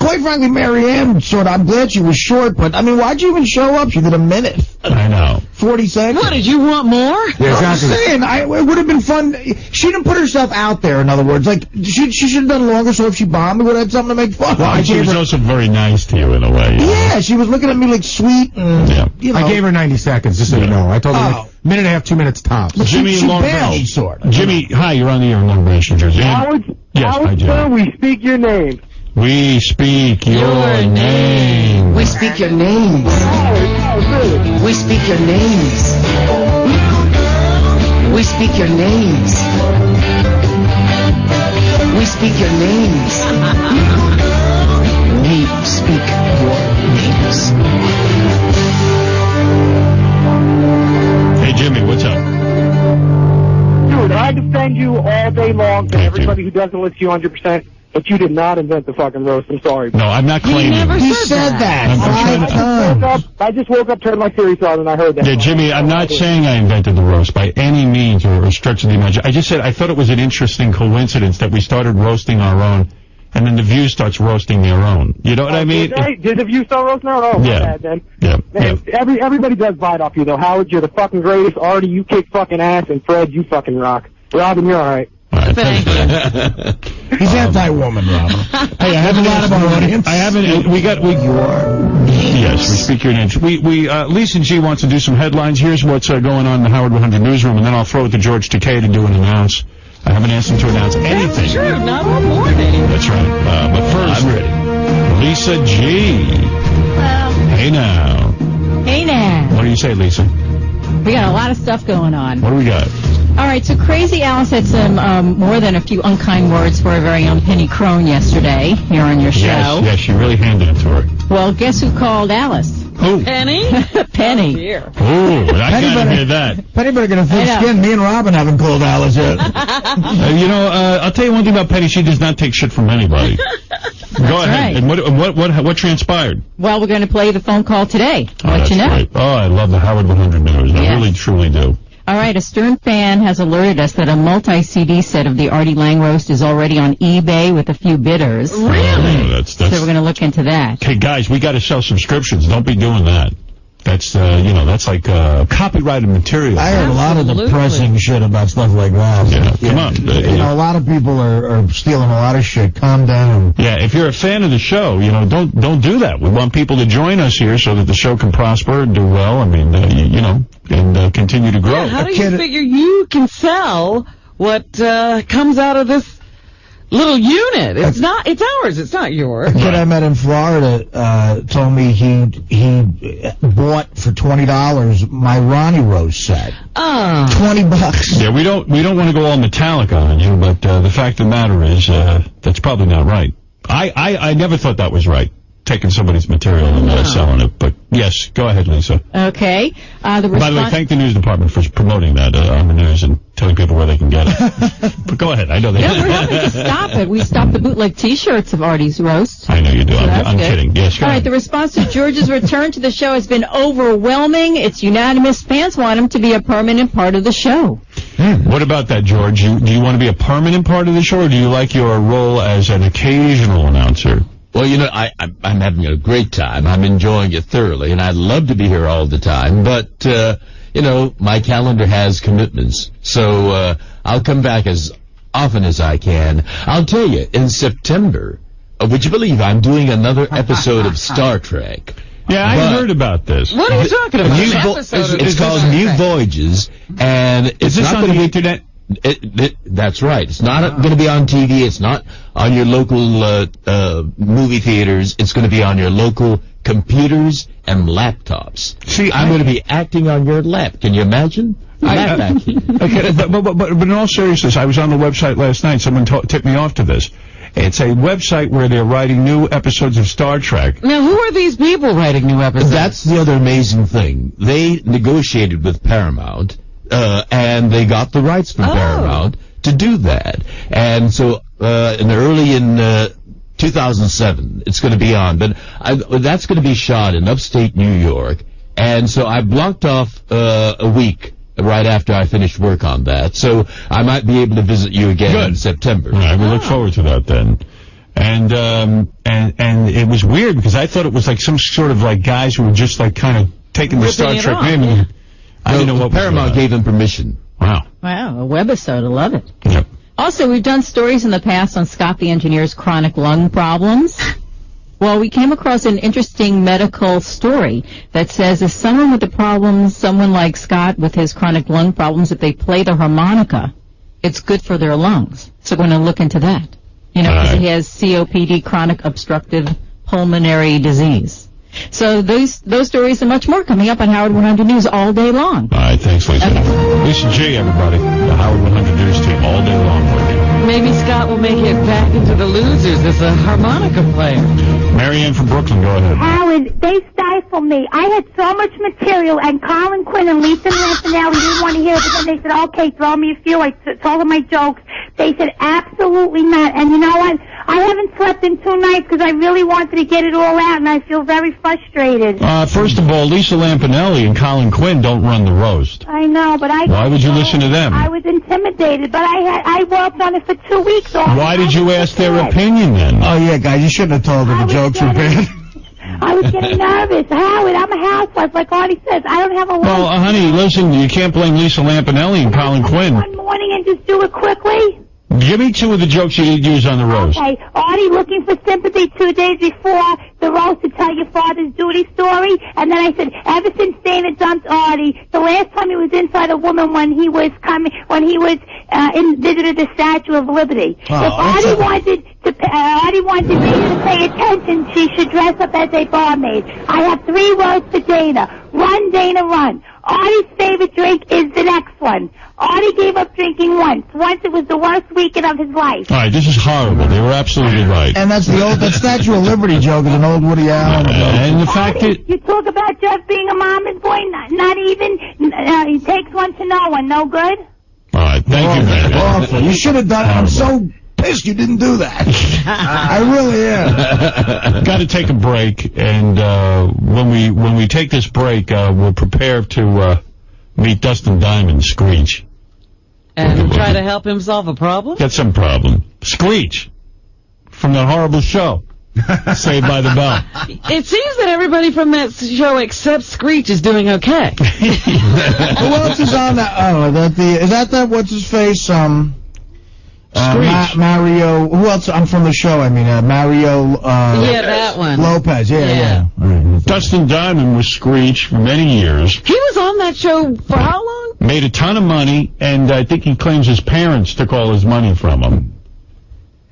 Speaker 4: Quite frankly, Mary Ann, sort of, I'm glad she was short, but, I mean, why'd you even show up? She did a minute.
Speaker 1: I know.
Speaker 4: 40 seconds.
Speaker 2: What, did you want more?
Speaker 5: Yeah,
Speaker 4: I'm saying, it would have been fun. She didn't put herself out there, in other words. Like, she should have done longer, so if she bombed, we would have had something to make fun of.
Speaker 1: Well, she was also very nice to you, in a way.
Speaker 4: Yeah, she was looking at me like sweet. And, you know.
Speaker 5: I gave her 90 seconds, just so you know. I told her, like, minute and a half, 2 minutes tops.
Speaker 4: But
Speaker 1: Jimmy
Speaker 4: she
Speaker 1: Long
Speaker 4: bailed,
Speaker 1: Branch.
Speaker 4: sort of.
Speaker 1: Jimmy, hi, you're on the air in Long Branch, New Jersey.
Speaker 8: Howard,
Speaker 1: yes,
Speaker 8: Howard, sir, we speak your name.
Speaker 1: We speak your name.
Speaker 22: We speak your names. We speak your names. We speak your names. We speak your names. We speak your names.
Speaker 1: Hey, Jimmy.
Speaker 7: defend you all day long to everybody who doesn't listen to you 100%, but you did not invent the fucking roast. I'm sorry.
Speaker 1: No, I'm not claiming.
Speaker 4: He said that.
Speaker 7: I just woke up, turned my series on, and I heard that.
Speaker 1: Yeah, Jimmy, I'm not saying I invented the roast by any means or stretch of the imagination. I just said I thought it was an interesting coincidence that we started roasting our own, and then the View starts roasting their own. You know what I mean?
Speaker 7: Did the View start roasting their own? Oh, my bad, then.
Speaker 1: Yeah.
Speaker 7: Man, everybody does bite off you, though. Howard, you're the fucking greatest. Artie, you kick fucking ass. And Fred, you fucking rock. Robin, you're all right.
Speaker 2: Thank you.
Speaker 4: He's anti-woman, Robin.
Speaker 1: Hey, I have a lot of our audience. I haven't. Yes, we speak your names. Lisa G wants to do some headlines. Here's what's going on in the Howard 100 newsroom, and then I'll throw it to George Takei to do an announce. I haven't asked him to announce anything.
Speaker 2: That's true. Not all morning.
Speaker 1: That's right. But first,
Speaker 3: I'm ready.
Speaker 1: Lisa G.
Speaker 9: Well.
Speaker 1: Hey now.
Speaker 9: Hey now.
Speaker 1: What do you say, Lisa?
Speaker 9: We got a lot of stuff going on.
Speaker 1: What do we got?
Speaker 9: All right, so Crazy Alice had some more than a few unkind words for our very own Penny Crone yesterday here on your show.
Speaker 1: Yes, she really handed it to her.
Speaker 9: Well, guess who called Alice?
Speaker 1: Who?
Speaker 2: Penny?
Speaker 9: Penny.
Speaker 2: Oh, dear.
Speaker 1: Ooh, I gotta hear that.
Speaker 4: Penny better get a thick skin. Me and Robin haven't called Alice yet.
Speaker 1: I'll tell you one thing about Penny. She does not take shit from anybody. Go ahead.
Speaker 9: Right.
Speaker 1: And what transpired?
Speaker 9: Well, we're going to play the phone call today. I'll let you know.
Speaker 1: Great. Oh, I love the Howard 100 News. I really, truly do.
Speaker 9: All right, a Stern fan has alerted us that a multi-CD set of the Artie Lang roast is already on eBay with a few bidders.
Speaker 1: Really?
Speaker 9: So we're going to look into that.
Speaker 1: Okay, guys, we got to sell subscriptions. Don't be doing that. That's, that's like copyrighted material.
Speaker 4: I heard a lot of depressing shit about stuff like that.
Speaker 1: Yeah, come on.
Speaker 4: A lot of people are stealing a lot of shit. Calm down.
Speaker 1: Yeah, if you're a fan of the show, don't do that. We want people to join us here so that the show can prosper and do well. I mean, and continue to grow.
Speaker 2: Yeah, how do you figure you can sell what comes out of this little unit? It's ours. It's not yours.
Speaker 4: A kid I met in Florida told me he bought for $20 my Ronnie Rose set. $20.
Speaker 1: Yeah, we don't want to go all Metallica on you, but the fact of the matter is that's probably not right. I never thought that was right, taking somebody's material and selling it. But yes, go ahead, Lisa.
Speaker 9: Okay.
Speaker 1: By the way, thank the news department for promoting that on the news and telling people where they can get it. But go ahead. I know they.
Speaker 9: Yeah, we're happy to stop it. We stopped the bootleg T-shirts of Artie's roast.
Speaker 1: I know you do.
Speaker 9: So
Speaker 1: I'm kidding. Yes, go
Speaker 9: All right.
Speaker 1: ahead.
Speaker 9: The response to George's return to the show has been overwhelming. It's unanimous. Fans want him to be a permanent part of the show.
Speaker 1: What about that, George? Do you want to be a permanent part of the show, or do you like your role as an occasional announcer?
Speaker 3: Well, I'm having a great time. I'm enjoying it thoroughly, and I'd love to be here all the time. But, my calendar has commitments. So I'll come back as often as I can. I'll tell you, in September, would you believe I'm doing another episode of Star Trek?
Speaker 1: Yeah, I heard about this.
Speaker 2: What are you talking about?
Speaker 3: It's called New Voyages, and it's not
Speaker 1: on the internet?
Speaker 3: That's right. It's not going to be on TV. It's not on your local movie theaters. It's going to be on your local computers and laptops. See, I'm going to be acting on your lap. Can you imagine? Lap acting.
Speaker 1: Okay, but in all seriousness, I was on the website last night. Someone tipped me off to this. It's a website where they're writing new episodes of Star Trek.
Speaker 2: Now, who are these people writing new episodes?
Speaker 3: That's the other amazing thing. They negotiated with Paramount, and they got the rights from Paramount to do that. And so, early in 2007, it's going to be on. But that's going to be shot in upstate New York. And so I blocked off a week right after I finished work on that. So I might be able to visit you again in September.
Speaker 1: All right, we look forward to that then. And it was weird because I thought it was like some sort of like guys who were just like kind of taking the Star Trek name and I didn't know what
Speaker 3: Paramount gave them permission.
Speaker 1: Wow.
Speaker 9: Wow, a webisode. I love it.
Speaker 1: Yep.
Speaker 9: Also, we've done stories in the past on Scott the Engineer's chronic lung problems. Well, we came across an interesting medical story that says if someone with the problems, someone like Scott with his chronic lung problems, if they play the harmonica, it's good for their lungs. So we're going to look into that. Because he has COPD, chronic obstructive pulmonary disease. So those stories and much more coming up on Howard 100 News all day long.
Speaker 1: All right, thanks, Lisa.
Speaker 9: Okay.
Speaker 1: Lisa G, everybody. The Howard 100 News team all day long with you.
Speaker 2: Maybe Scott will make it back into the losers as a harmonica player.
Speaker 1: Marianne from Brooklyn, go ahead.
Speaker 12: Howard, they started
Speaker 10: stifle me. I had so much material, and Colin Quinn and Lisa Lampanelli didn't want to hear it, but then they said, okay, throw me a few. I told them my jokes. They said, absolutely not. And you know what? I haven't slept in 2 nights because I really wanted to get it all out, and I feel very frustrated.
Speaker 1: First of all, Lisa Lampanelli and Colin Quinn don't run the roast.
Speaker 10: I know, but
Speaker 1: Why would you listen to them?
Speaker 10: I was intimidated, but I worked on it for 2 weeks.
Speaker 1: Why did you ask their opinion then?
Speaker 4: Oh, yeah, guys, you shouldn't have told them the jokes were bad.
Speaker 10: I was getting nervous. Howard, I'm a housewife, like Artie says. I don't have a life.
Speaker 1: Well, honey, listen, you can't blame Lisa Lampanelli and Colin Quinn.
Speaker 10: One morning and just do it quickly.
Speaker 1: Give me 2 of the jokes you use on the roast.
Speaker 10: Okay, Artie looking for sympathy 2 days before the roast to tell your father's duty story. And then I said, ever since Dana dumped Artie, the last time he was inside a woman when he visited the Statue of Liberty. If Artie wanted Dana to pay attention, she should dress up as a barmaid. I have 3 roasts for Dana. Run, Dana, run. Artie's favorite drink is the next one. Artie gave up drinking once. Once it was the worst weekend of his life.
Speaker 1: All right, this is horrible. They were absolutely right.
Speaker 4: And that's that Statue of Liberty joke is an old Woody Allen.
Speaker 1: And the fact that...
Speaker 10: You talk about Jeff being a mama's boy, not even, he takes one to no one. No good?
Speaker 1: All right, thank you, man.
Speaker 4: Awful. You should have done it. I'm so pissed you didn't do that. I really am.
Speaker 1: Got to take a break, and when we take this break, we'll prepare to meet Dustin Diamond, Screech.
Speaker 2: And try to help him solve a problem?
Speaker 1: Got some problem. Screech, from that horrible show, Saved by the Bell.
Speaker 2: It seems that everybody from that show except Screech is doing okay.
Speaker 4: Who else is on that? Oh, is that what's his face? Mario. Who else? I'm from the show. I mean, Mario.
Speaker 2: Yeah, that one.
Speaker 4: Lopez. Yeah.
Speaker 1: Dustin Diamond was Screech for many years.
Speaker 2: He was on that show for how long?
Speaker 1: Made a ton of money, and I think he claims his parents took all his money from him.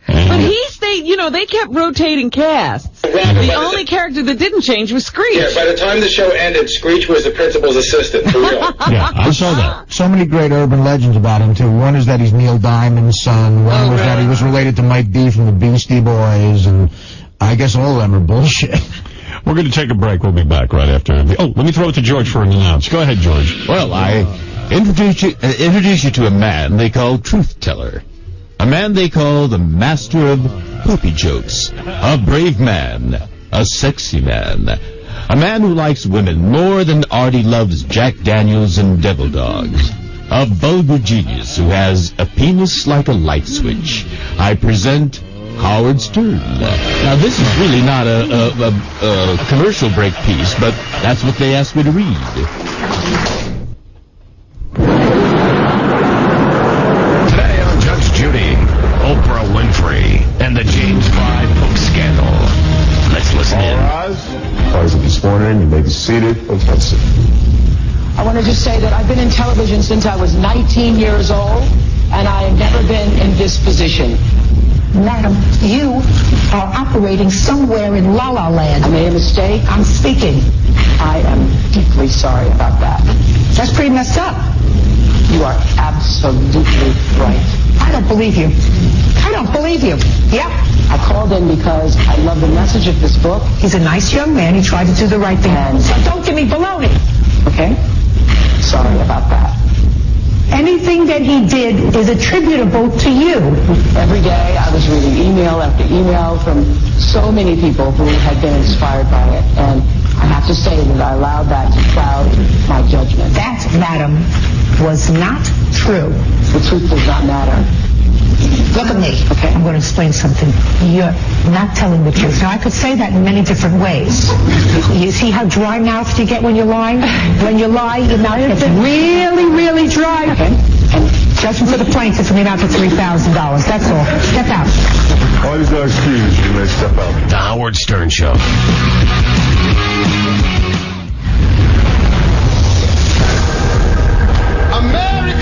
Speaker 2: But he stayed, they kept rotating casts. The only character that didn't change was Screech.
Speaker 6: Yeah, by the time the show ended, Screech was the principal's assistant, for real.
Speaker 1: Yeah, I saw that.
Speaker 4: So many great urban legends about him, too. One is that he's Neil Diamond's son. One was that he was related to Mike D from the Beastie Boys, and I guess all of them are bullshit.
Speaker 1: We're going to take a break. We'll be back right after. Let me throw it to George for an announce. Go ahead, George.
Speaker 3: Well, I introduce you to a man they call Truth Teller. A man they call the master of poopy jokes. A brave man. A sexy man. A man who likes women more than Artie loves Jack Daniels and Devil Dogs. A vulgar genius who has a penis like a light switch. I present Howard Stern. Now, this is really not a commercial break piece, but that's what they asked me to read.
Speaker 20: Judy, Oprah Winfrey, and the James 5 book scandal. Let's listen in.
Speaker 23: Rise up this morning, you may be seated.
Speaker 24: I want to just say that I've been in television since I was 19 years old, and I have never been in this position.
Speaker 15: Madam, you are operating somewhere in La La Land.
Speaker 24: I made a mistake.
Speaker 15: I'm speaking.
Speaker 24: I am deeply sorry about that.
Speaker 15: That's pretty messed up.
Speaker 24: You are absolutely right.
Speaker 15: I don't believe you. I don't believe you. Yep.
Speaker 24: I called in because I love the message of this book.
Speaker 15: He's a nice young man. He tried to do the right thing. So don't give me baloney.
Speaker 24: Okay? Sorry about that.
Speaker 15: Anything that he did is attributable to you.
Speaker 24: Every day I was reading email after email from so many people who had been inspired by it. And I have to say that I allowed that to cloud my judgment.
Speaker 15: That, madam, was not true.
Speaker 24: The truth does not matter.
Speaker 15: Look at me. Okay. I'm going to explain something. You're not telling the truth. Now, I could say that in many different ways. You see how dry-mouthed you get when you're lying? When you lie, your mouth gets really, really dry.
Speaker 24: Okay.
Speaker 15: And judgment for the plaintiff for the amount of $3,000. That's all. Step out.
Speaker 23: All these are excused. You may step out.
Speaker 20: The Howard Stern Show.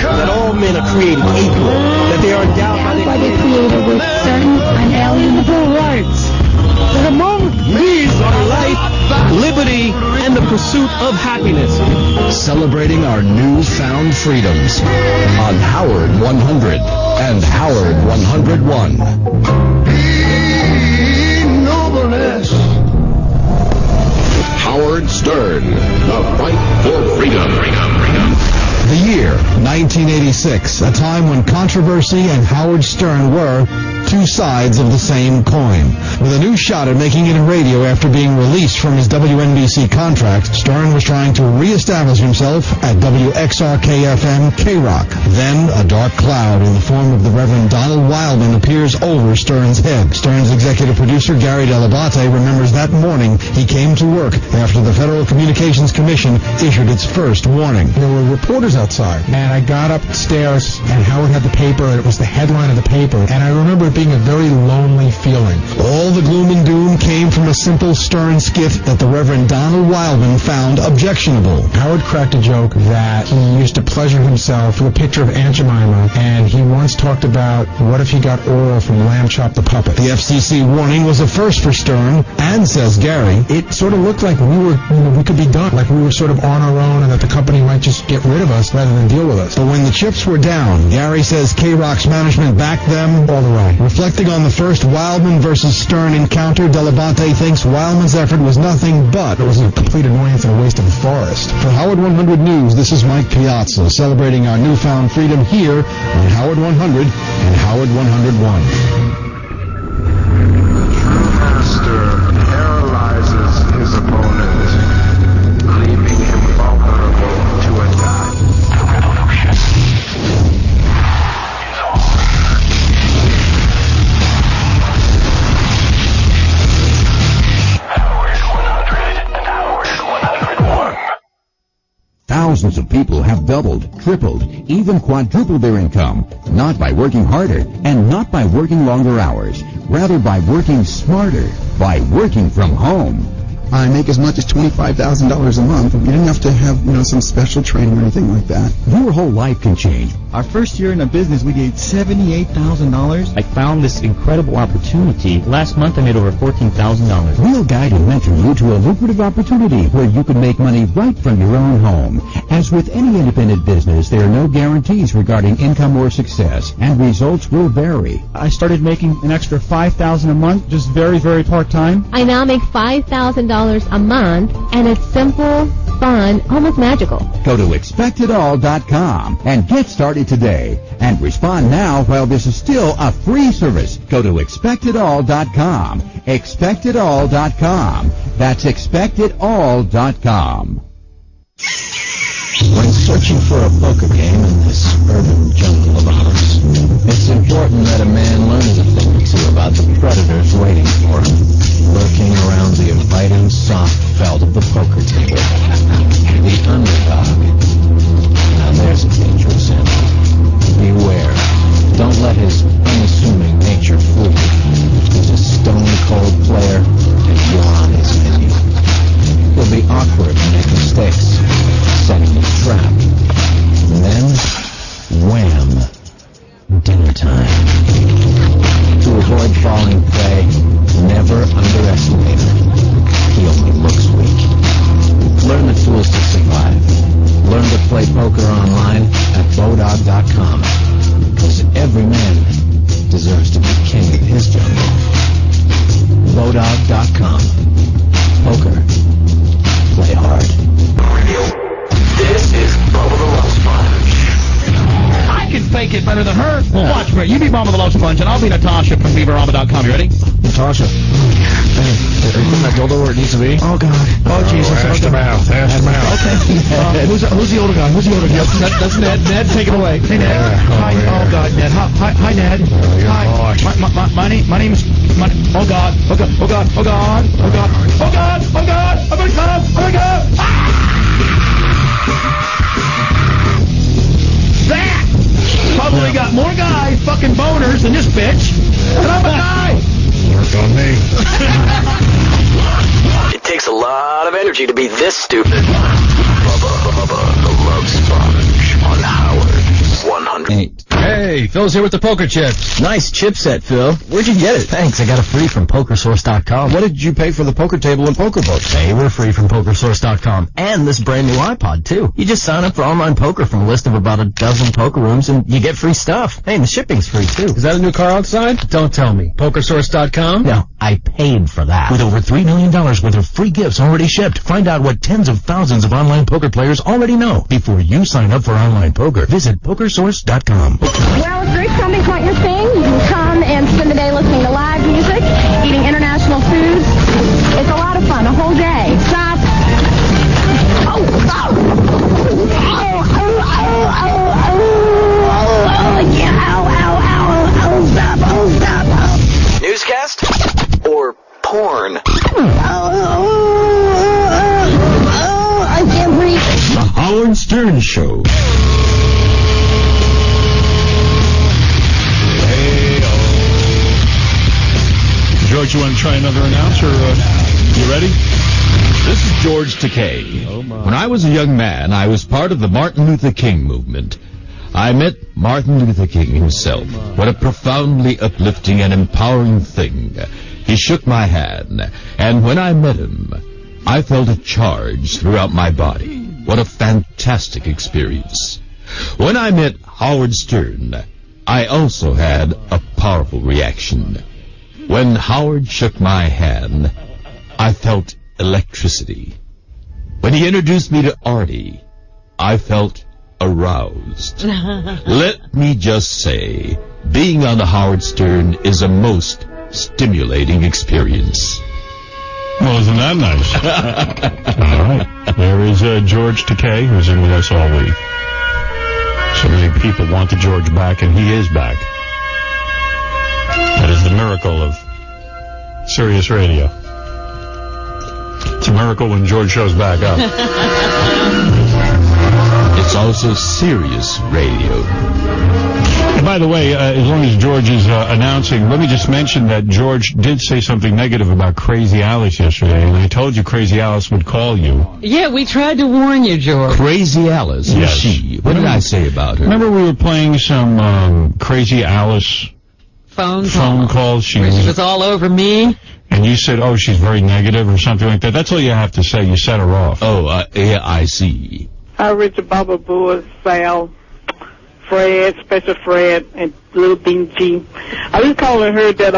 Speaker 25: That all men are created equal, that they are endowed by the Creator with certain unalienable rights, that among these are life, liberty, and the pursuit of happiness.
Speaker 26: Celebrating our newfound freedoms on Howard 100 and Howard 101. Howard Stern, the fight for freedom. The year 1986, a time when controversy and Howard Stern were two sides of the same coin. With a new shot at making it in radio after being released from his WNBC contract, Stern was trying to reestablish himself at WXRK-FM K-Rock. Then, a dark cloud in the form of the Reverend Donald Wildman appears over Stern's head. Stern's executive producer, Gary Dell'Abate, remembers that morning he came to work after the Federal Communications Commission issued its first warning.
Speaker 5: There were reporters outside, and I got upstairs, and Howard had the paper, and it was the headline of the paper, and I remember it being a very lonely feeling.
Speaker 26: All the gloom and doom came from a simple Stern skit that the Reverend Donald Wildman found objectionable.
Speaker 5: Howard cracked a joke that he used to pleasure himself with a picture of Aunt Jemima, and he once talked about what if he got oral from Lamb Chop the Puppet.
Speaker 26: The FCC warning was a first for Stern, and, says Gary,
Speaker 5: it sort of looked like we could be done, like we were sort of on our own, and that the company might just get rid of us rather than deal with us.
Speaker 26: But when the chips were down, Gary says K-Rock's management backed them
Speaker 5: all the way.
Speaker 26: Reflecting on the first Wildman versus Stern encounter, Dell'Abate thinks Wildman's effort was nothing but...
Speaker 5: It was a complete annoyance and a waste of a forest.
Speaker 26: For Howard 100 News, this is Mike Piazza, celebrating our newfound freedom here on Howard 100 and Howard 101.
Speaker 23: Master paralyzes his opponent, leaving him vulnerable to attack.
Speaker 13: Thousands of people have doubled, tripled, even quadrupled their income, not by working harder and not by working longer hours, rather by working smarter, by working from home.
Speaker 14: I make as much as $25,000 a month. You didn't have to have, some special training or anything like that.
Speaker 13: Your whole life can change.
Speaker 16: Our first year in a business, we gave $78,000. I found this incredible opportunity. Last month, I made over $14,000.
Speaker 13: We'll guide and mentor you to a lucrative opportunity where you can make money right from your own home. As with any independent business, there are no guarantees regarding income or success, and results will vary.
Speaker 16: I started making an extra $5,000 a month, just very, very part-time.
Speaker 17: I now make $5,000 a month, and it's simple, fun, almost magical.
Speaker 13: Go to expectitall.com and get started today. And respond now while this is still a free service. Go to expectitall.com. Expectitall.com. That's expectitall.com.
Speaker 18: When searching for a poker game in this urban jungle of ours, it's important that a man learns a thing or two about the predators waiting for him, lurking around the inviting soft felt of the poker table. The underdog. Now there's a dangerous animal. Beware. Don't let his unassuming nature fool you. He's a stone-cold player, and you're on his menu. He'll be awkward and make mistakes, setting a trap. And then, wham, dinner time. To avoid falling prey, never underestimate him. He only looks weak. Learn the tools to survive. Learn to play poker online at Bodog.com. Because every man deserves to be king of his jungle. Bodog.com. Poker. Play hard.
Speaker 20: This is Bubba the Love Sponge. I can fake it better than her. Yeah. Watch me. You be Bubba the Love Sponge, and I'll be Natasha from BeaverArmor.com. You ready?
Speaker 5: Natasha. Hey, are you putting that dildo where it needs to be?
Speaker 20: Oh, God. Oh, Jesus.
Speaker 5: Ash them out. Ash them out.
Speaker 20: Okay. Who's the older guy? Who's the older guy? That's Ned. Ned, take it away. Hey, Ned. Hi. Oh, God, Ned. Hi, Ned. Hi. My name is... Oh, God. Oh, God. Oh, God. Oh, God. Oh, God. Oh, God. Oh, God. Oh, my God. Oh, my God. That probably got more guy fucking boners than this bitch. And I'm a guy.
Speaker 5: Work on me.
Speaker 20: It takes a lot of energy to be this stupid. Bubba the Love Sponge on Howard 100.
Speaker 18: Hey, Phil's here with the poker chips.
Speaker 20: Nice chip set, Phil. Where'd you get it?
Speaker 18: Thanks, I got it free from PokerSource.com.
Speaker 20: What did you pay for the poker table and poker books?
Speaker 18: They were free from PokerSource.com. And this brand new iPod, too. You just sign up for online poker from a list of about a dozen poker rooms, and you get free stuff. Hey, and the shipping's free, too. Is that a new car outside? Don't tell me. PokerSource.com? No,
Speaker 20: I paid for that. With over $3 million worth of free gifts already shipped, find out what tens of thousands of online poker players already know before you sign up for online poker. Visit PokerSource.com.
Speaker 7: Well, if Greek something's what you're saying, you can come and spend the day listening to live music, eating international foods. It's a lot of fun, a whole day. Stop.
Speaker 8: Newscast or porn?
Speaker 7: I can't breathe.
Speaker 3: The Howard Stern Show.
Speaker 1: George, you want to try another announcer? You ready?
Speaker 3: This is George Takei. When I was a young man, I was part of the Martin Luther King movement. I met Martin Luther King himself. What a profoundly uplifting and empowering thing. He shook my hand, and when I met him, I felt a charge throughout my body. What a fantastic experience. When I met Howard Stern, I also had a powerful reaction. When Howard shook my hand, I felt electricity. When he introduced me to Artie, I felt aroused. Let me just say, being on the Howard Stern is a most stimulating experience.
Speaker 1: Well, isn't that nice? All right. There is George Takei, who's in with us all week. So many people want the George back, and he is back. That is the miracle of Sirius Radio. It's a miracle when George shows back up.
Speaker 3: It's also Sirius Radio.
Speaker 1: And by the way, as long as George is announcing, let me just mention that George did say something negative about Crazy Alice yesterday, and I told you Crazy Alice would call you.
Speaker 2: Yeah, we tried to warn you, George.
Speaker 3: Crazy Alice?
Speaker 1: Yes.
Speaker 3: She? What did I say about her?
Speaker 1: Remember we were playing some Crazy Alice
Speaker 2: phone
Speaker 1: calls? She
Speaker 2: was all over me.
Speaker 1: And you said, oh, she's very negative or something like that. That's all you have to say. You set her off.
Speaker 3: Oh, yeah, I see.
Speaker 11: Hi, Richard, Baba Boo, Sal, Fred, Special Fred, and Little Bean G. I just called and heard that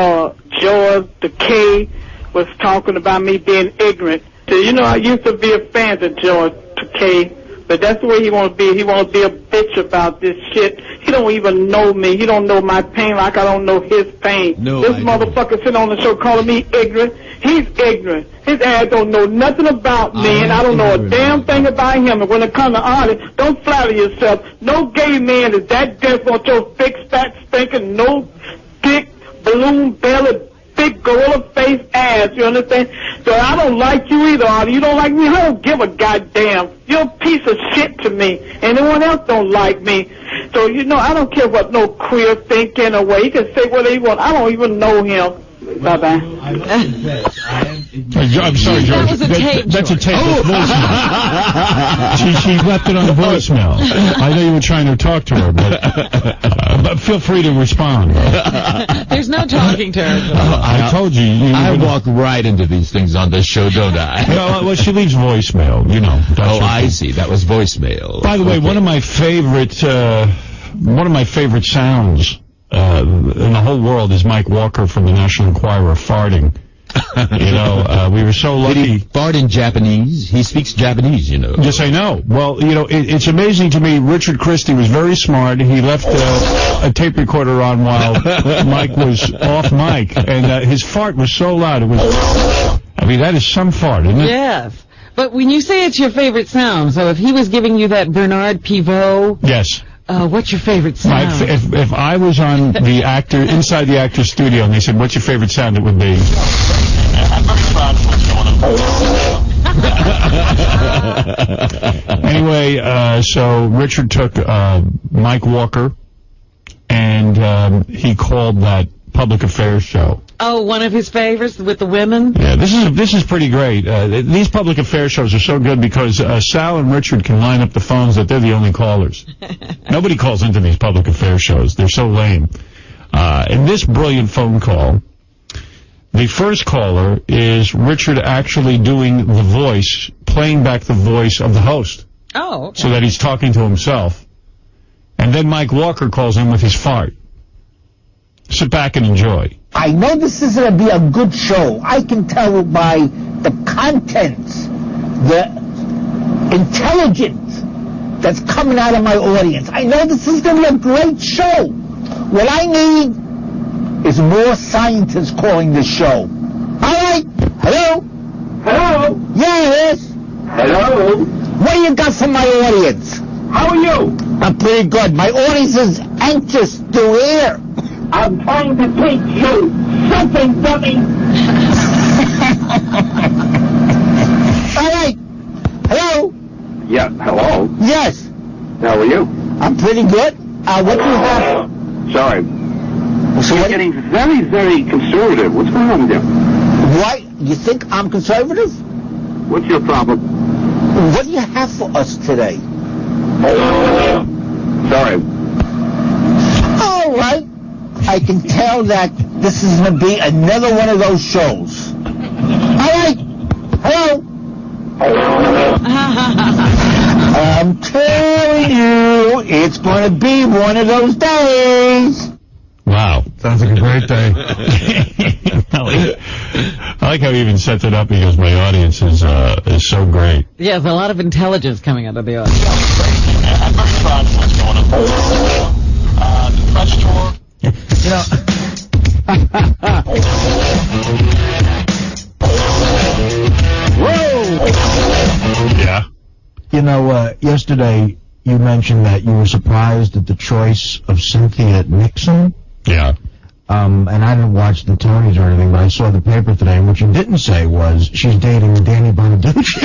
Speaker 11: George Takei was talking about me being ignorant. So, you know, I used to be a fan of George Takei, but that's the way he want to be. He want to be a bitch about this shit. He don't even know me. He don't know my pain like I don't know his pain.
Speaker 3: No,
Speaker 11: this motherfucker sitting on the show calling me ignorant. He's ignorant. His ass don't know nothing about me, and I don't know a damn thing about him. And when it comes to artists, don't flatter yourself. No gay man is that deaf on your big, fat, stinking, no dick, balloon belly, big gorilla face ass. You understand? So I don't like you either, Artie. You don't like me. I don't give a goddamn. You're a piece of shit to me. Anyone else don't like me. So, you know, I don't care what no queer thinking or what. He can say whatever he wants. I don't even know him. Bye-bye.
Speaker 1: I'm sorry, George.
Speaker 2: That was a tape,
Speaker 1: That's a tape.
Speaker 2: George.
Speaker 1: She left it on the voicemail. I know you were trying to talk to her, but feel free to respond.
Speaker 2: There's no talking to her.
Speaker 1: I told you.
Speaker 3: I walk right into these things on this show, don't I?
Speaker 1: Well, she leaves voicemail, you know.
Speaker 3: Oh, I see. That was voicemail.
Speaker 1: By the way, one of my favorite sounds in the whole world is Mike Walker from the National Enquirer farting. You know, we were so lucky.
Speaker 3: Did he fart in Japanese? He speaks Japanese, you know.
Speaker 1: Yes, I know. Well, you know, it's amazing to me. Richard Christie was very smart. He left a tape recorder on while Mike was off mic, and his fart was so loud. It was, I mean, that is some fart, isn't it?
Speaker 2: Yes. But when you say it's your favorite sound, so if he was giving you that Bernard Pivot...
Speaker 1: Yes.
Speaker 2: What's your favorite sound?
Speaker 1: If I was on the inside the actor's studio and they said, what's your favorite sound, it would be... Anyway, so Richard took Mike Walker and he called that public affairs show.
Speaker 2: Oh, one of his favorites with the women?
Speaker 1: Yeah, this is pretty great. These public affairs shows are so good because Sal and Richard can line up the phones that they're the only callers. Nobody calls into these public affairs shows. They're so lame. In this brilliant phone call, the first caller is Richard actually doing the voice, playing back the voice of the host.
Speaker 2: Oh, okay.
Speaker 1: So that he's talking to himself. And then Mike Walker calls in with his fart. Sit back and enjoy.
Speaker 9: I know this is going to be a good show. I can tell by the contents, the intelligence that's coming out of my audience. I know this is going to be a great show. What I need is more scientists calling this show. All right. Hello?
Speaker 11: Hello?
Speaker 9: Yes.
Speaker 11: Hello?
Speaker 9: What do you got from my audience?
Speaker 11: How are you?
Speaker 9: I'm pretty good. My audience is anxious to hear.
Speaker 11: I'm trying to teach you something, dummy.
Speaker 9: All right. Hello?
Speaker 11: Yeah, hello?
Speaker 9: Yes.
Speaker 11: How are you?
Speaker 9: I'm pretty good. What do you have?
Speaker 11: Sorry. So you're getting very, very conservative. What's going on with you?
Speaker 9: What? You think I'm conservative?
Speaker 11: What's your problem?
Speaker 9: What do you have for us today?
Speaker 11: Sorry.
Speaker 9: All right. I can tell that this is going to be another one of those shows. All right. Hello? I'm telling you, it's going to be one of those days.
Speaker 1: Wow.
Speaker 5: Sounds like a great day.
Speaker 1: I like how he even sets it up because my audience is so great.
Speaker 2: Yeah, there's a lot of intelligence coming out of the audience.
Speaker 6: I'm very proud of what's going on. The press tour.
Speaker 4: You know.
Speaker 1: Whoa! Yeah.
Speaker 4: You know, yesterday you mentioned that you were surprised at the choice of Cynthia Nixon.
Speaker 1: Yeah.
Speaker 4: And I didn't watch the Tonys or anything, but I saw the paper today, and what you didn't say was she's dating Danny Bonaduce.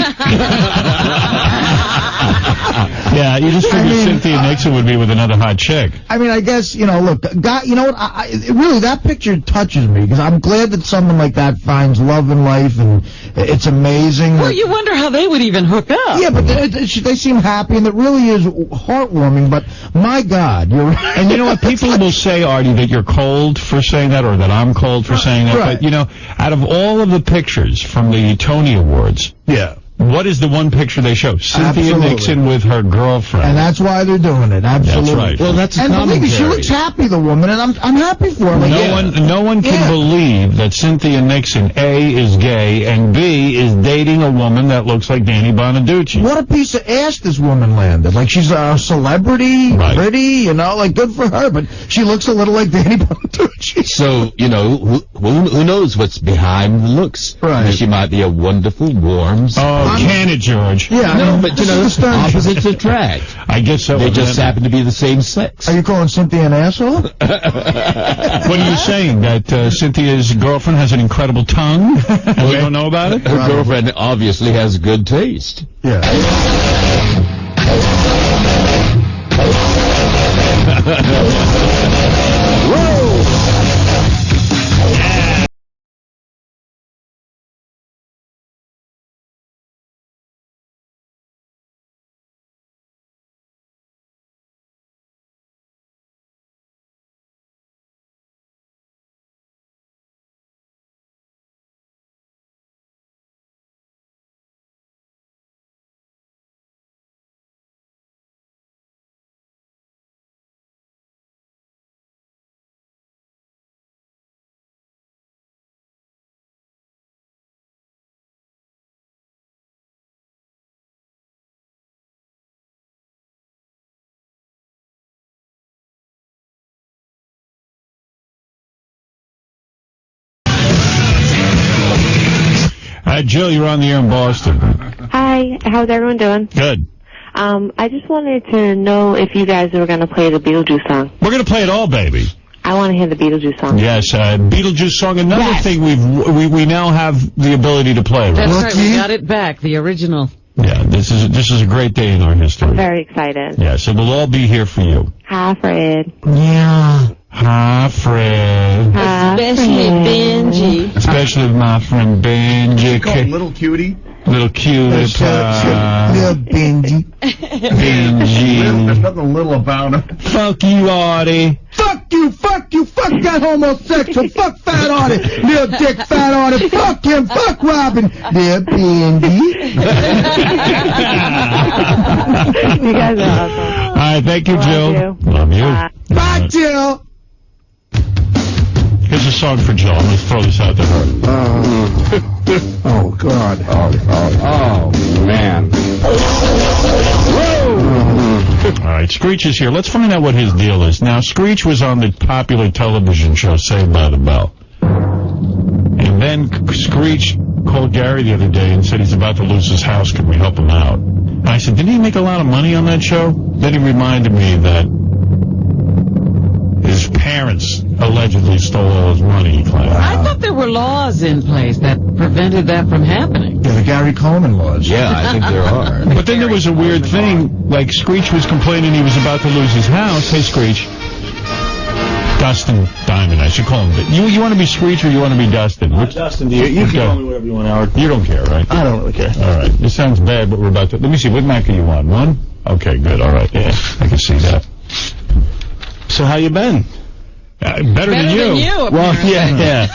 Speaker 1: Yeah, you just figured Cynthia Nixon would be with another hot chick.
Speaker 4: I mean, I guess, you know, look, God, you know what, really, that picture touches me, because I'm glad that someone like that finds love in life, and it's amazing.
Speaker 2: Well, you wonder how they would even hook up.
Speaker 4: Yeah, but they seem happy, and it really is heartwarming, but my God, you're right.
Speaker 1: And you know what, people will say, Artie, that you're cold for saying that, or that I'm cold for saying that,
Speaker 4: Right.
Speaker 1: but, you know, out of all of the pictures from the Tony Awards,
Speaker 4: yeah,
Speaker 1: what is the one picture they show? Cynthia
Speaker 4: Absolutely.
Speaker 1: Nixon with her girlfriend.
Speaker 4: And that's why they're doing it. Absolutely.
Speaker 1: That's right.
Speaker 3: Well, that's a
Speaker 4: and believe me, she
Speaker 3: commentary.
Speaker 4: looks happy, the woman, and I'm happy for her. Like,
Speaker 1: No one can believe that Cynthia Nixon, A, is gay, and B, is dating a woman that looks like Danny Bonaduce.
Speaker 4: What a piece of ass this woman landed. Like, she's a celebrity, pretty, you know, like, good for her, but she looks a little like Danny Bonaduce.
Speaker 3: So, you know, who knows what's behind the looks?
Speaker 4: Right.
Speaker 3: She might be a wonderful, warm...
Speaker 1: Can it, George?
Speaker 4: Yeah,
Speaker 3: No, but, you know, opposites attract.
Speaker 1: I guess so.
Speaker 3: They just happen to be the same sex.
Speaker 4: Are you calling Cynthia an asshole?
Speaker 1: What are you saying? That Cynthia's girlfriend has an incredible tongue? And we don't know about it?
Speaker 3: Her girlfriend obviously has good taste.
Speaker 4: Yeah.
Speaker 1: Jill, you're on the air in Boston.
Speaker 10: Hi, how's everyone doing?
Speaker 1: Good.
Speaker 10: I just wanted to know if you guys were going to play the Beetlejuice song.
Speaker 1: We're going to play it all, baby.
Speaker 10: I want to hear the Beetlejuice song.
Speaker 1: Yes, Beetlejuice song. Another thing we now have the ability to play. Right?
Speaker 2: That's right, we got it back, the original.
Speaker 1: Yeah, this is a great day in our history.
Speaker 10: I'm very excited.
Speaker 1: Yes, it will all be here for you.
Speaker 10: Hi, Fred.
Speaker 1: Yeah. Hi, Fred.
Speaker 10: Hi,
Speaker 2: Especially Benji.
Speaker 1: Especially my friend Benji.
Speaker 5: Little cutie.
Speaker 1: Little cutie.
Speaker 4: Little Benji.
Speaker 1: Benji.
Speaker 5: There's nothing little about her.
Speaker 1: Fuck you, Artie.
Speaker 4: Fuck you, fuck that homosexual, fuck Fat Artie, little dick Fat Artie, fuck him, fuck Robin, little Benji.
Speaker 10: You guys are awesome.
Speaker 1: All right, thank you, Jill.
Speaker 10: Love you.
Speaker 1: Love you.
Speaker 4: Bye, Jill.
Speaker 1: Here's a song for Jill. I'm going to throw this out to her.
Speaker 5: Oh, God.
Speaker 1: Oh, man. All right, Screech is here. Let's find out what his deal is. Now, Screech was on the popular television show Saved by the Bell. And then Screech called Gary the other day and said he's about to lose his house. Can we help him out? And I said, didn't he make a lot of money on that show? Then he reminded me that his parents allegedly stole all his money, he claimed.
Speaker 2: I thought there were laws in place that prevented that from happening.
Speaker 4: Yeah, the Gary Coleman laws.
Speaker 3: Yeah, I think there are.
Speaker 1: But then there was a weird thing, like Screech was complaining he was about to lose his house. Hey, Screech. Dustin Diamond, I should call him. You want to be Screech or you want to be Dustin?
Speaker 20: Dustin, you can call me whatever you want, Howard.
Speaker 1: You don't care, right?
Speaker 20: I don't really care.
Speaker 1: All right. This sounds bad, but we're about to... Let me see. What mic are you on? One? Okay, good. All right. Yeah, I can see that.
Speaker 20: So how you been?
Speaker 1: Better than you.
Speaker 20: Well, yeah.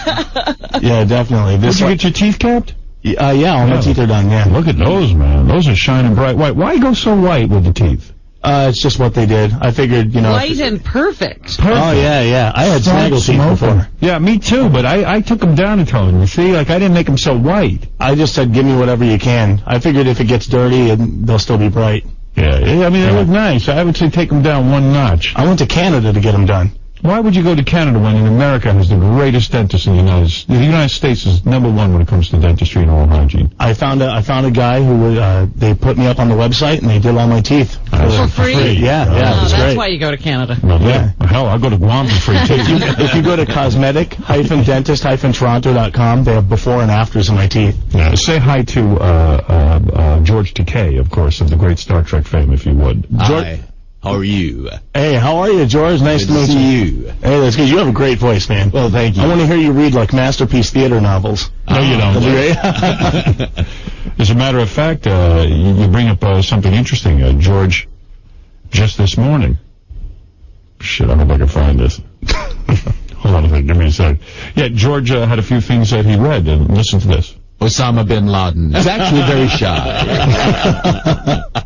Speaker 20: Yeah, definitely.
Speaker 1: Did you get your teeth capped?
Speaker 20: Yeah, all my teeth are done, yeah.
Speaker 1: Look at those, man. Those are shining bright white. Why go so white with the teeth?
Speaker 20: It's just what they did. I figured,
Speaker 2: White and perfect.
Speaker 20: Oh, yeah. I had snaggle teeth before.
Speaker 1: Yeah, me too, but I took them down a tone. You see, like I didn't make them so white.
Speaker 20: I just said, give me whatever you can. I figured if it gets dirty, they'll still be bright.
Speaker 1: Yeah, I mean, they look nice. I would say take them down one notch.
Speaker 20: I went to Canada to get them done.
Speaker 1: Why would you go to Canada when in America has the greatest dentist in the United States? The United States is number one when it comes to dentistry and oral hygiene.
Speaker 20: I found a guy who would, they put me up on the website and they did all my teeth.
Speaker 2: For free?
Speaker 20: Yeah, it was
Speaker 2: that's
Speaker 20: great.
Speaker 2: why you go to Canada.
Speaker 1: Well, yeah. Hell, I'll go to Guam for free too.
Speaker 20: If you go to cosmetic-dentist-toronto.com, they have before and afters of my teeth.
Speaker 1: Yeah, say hi to George Takei, of course, of the great Star Trek fame, if you would.
Speaker 3: Hi. How are you?
Speaker 20: Hey, how are you, George? Nice to meet you. Hey, that's good. You have a great voice, man.
Speaker 3: Well, thank you.
Speaker 20: I want to hear you read, like, Masterpiece Theater novels.
Speaker 1: No, you don't. As a matter of fact, you bring up something interesting. George, just this morning. Shit, I hope I can find this. Hold on a second. Give me a sec. Yeah, George had a few things that he read, and listen to this.
Speaker 3: Osama bin Laden is actually very shy.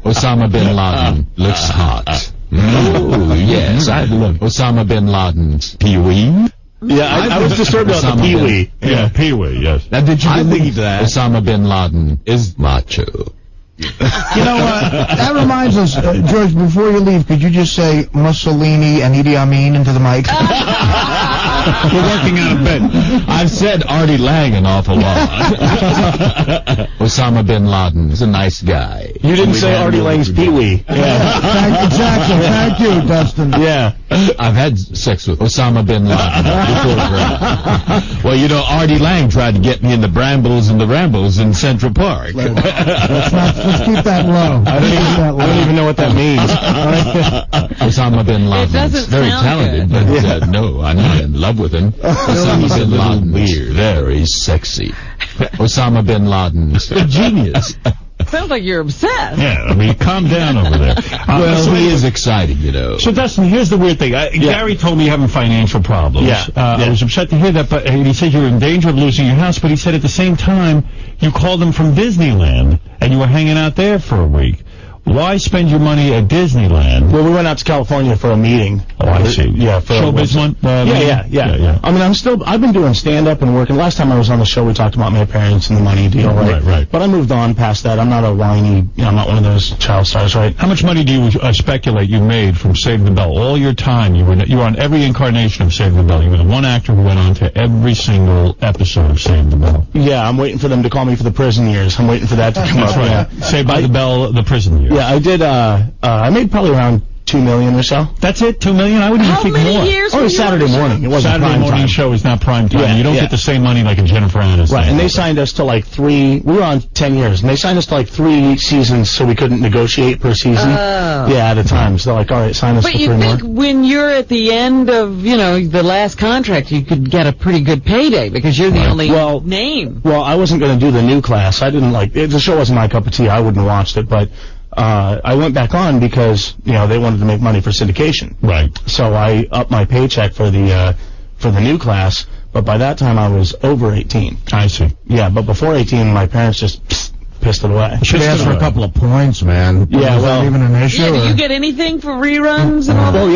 Speaker 3: Osama bin Laden looks hot. Oh, yes, I love Osama bin Laden's Pee-wee.
Speaker 20: Yeah, I was disturbed about the Pee-wee.
Speaker 1: Yeah, Pee-wee, yes.
Speaker 3: Now, did you believe that? Osama bin Laden is macho.
Speaker 4: You know what? That reminds us, George, before you leave, could you just say Mussolini and Idi Amin into the mic?
Speaker 1: We're working out a bit.
Speaker 3: I've said Artie Lang an awful lot. Osama bin Laden is a nice guy.
Speaker 20: You didn't say Artie Lang's Pee-wee.
Speaker 4: Yeah. Exactly. Thank you, Dustin.
Speaker 20: Yeah.
Speaker 3: I've had sex with Osama bin Laden before. Well, Artie Lang tried to get me in the Brambles and the Rambles in Central Park.
Speaker 4: Let's keep that low.
Speaker 20: I don't even know what that means.
Speaker 3: Osama bin Laden.
Speaker 2: It doesn't
Speaker 3: very
Speaker 2: sound
Speaker 3: talented,
Speaker 2: good.
Speaker 3: but no, I'm not in love with him. Osama bin Laden is very sexy. Osama bin Laden is a genius.
Speaker 2: Sounds like you're obsessed.
Speaker 1: Yeah, I mean, calm down over there.
Speaker 3: Well, he is exciting,
Speaker 1: So, Dustin, here's the weird thing. Gary told me you're having financial problems. I was upset to hear that, but he said you were in danger of losing your house, but he said at the same time you called him from Disneyland, and you were hanging out there for a week. Why spend your money at Disneyland?
Speaker 20: Well, we went out to California for a meeting.
Speaker 1: Oh, I see.
Speaker 20: Yeah, for
Speaker 1: Showbiz one?
Speaker 20: Yeah. I mean, I've been doing stand-up and working. Last time I was on the show, we talked about my parents and the money deal, right?
Speaker 1: Right.
Speaker 20: But I moved on past that. I'm not a whiny, I'm not one of those child stars, right?
Speaker 1: How much money do you speculate you made from Save the Bell? All your time, you were on every incarnation of Save the Bell. You were the one actor who went on to every single episode of Save the Bell.
Speaker 20: Yeah, I'm waiting for them to call me for the prison years. I'm waiting for that to come up.
Speaker 1: Right.
Speaker 20: Yeah.
Speaker 1: Saved by the Bell, the prison years.
Speaker 20: Yeah, I did. I made probably around $2 million or so.
Speaker 1: That's it? $2 million? I would even think more.
Speaker 2: How many years?
Speaker 20: Oh, it was Saturday morning. It wasn't
Speaker 1: Saturday
Speaker 20: prime
Speaker 1: morning
Speaker 20: time.
Speaker 1: show is not prime time. You don't get the same money like in Jennifer Aniston.
Speaker 20: Right, and they signed us to like 3. We were on 10 years, and they signed us to like 3 seasons, so we couldn't negotiate per season.
Speaker 2: Oh.
Speaker 20: Yeah, at a time. So they're like, all right, sign us
Speaker 2: But
Speaker 20: for 3
Speaker 2: you
Speaker 20: more.
Speaker 2: think when you're at the end of, the last contract, you could get a pretty good payday because you're the only name.
Speaker 20: Well, I wasn't going to do the new class. I didn't like it. The show wasn't my cup of tea. I wouldn't have watched it, but I went back on because they wanted to make money for syndication.
Speaker 1: Right.
Speaker 20: So I upped my paycheck for the new class, but by that time I was over 18.
Speaker 1: I see.
Speaker 20: Yeah, but before 18, my parents just pissed it away.
Speaker 4: Should ask for a couple of points, man.
Speaker 20: Yeah,
Speaker 4: Is that even an issue?
Speaker 2: Yeah, do
Speaker 4: or-
Speaker 2: you get anything for reruns and all that?
Speaker 20: Oh,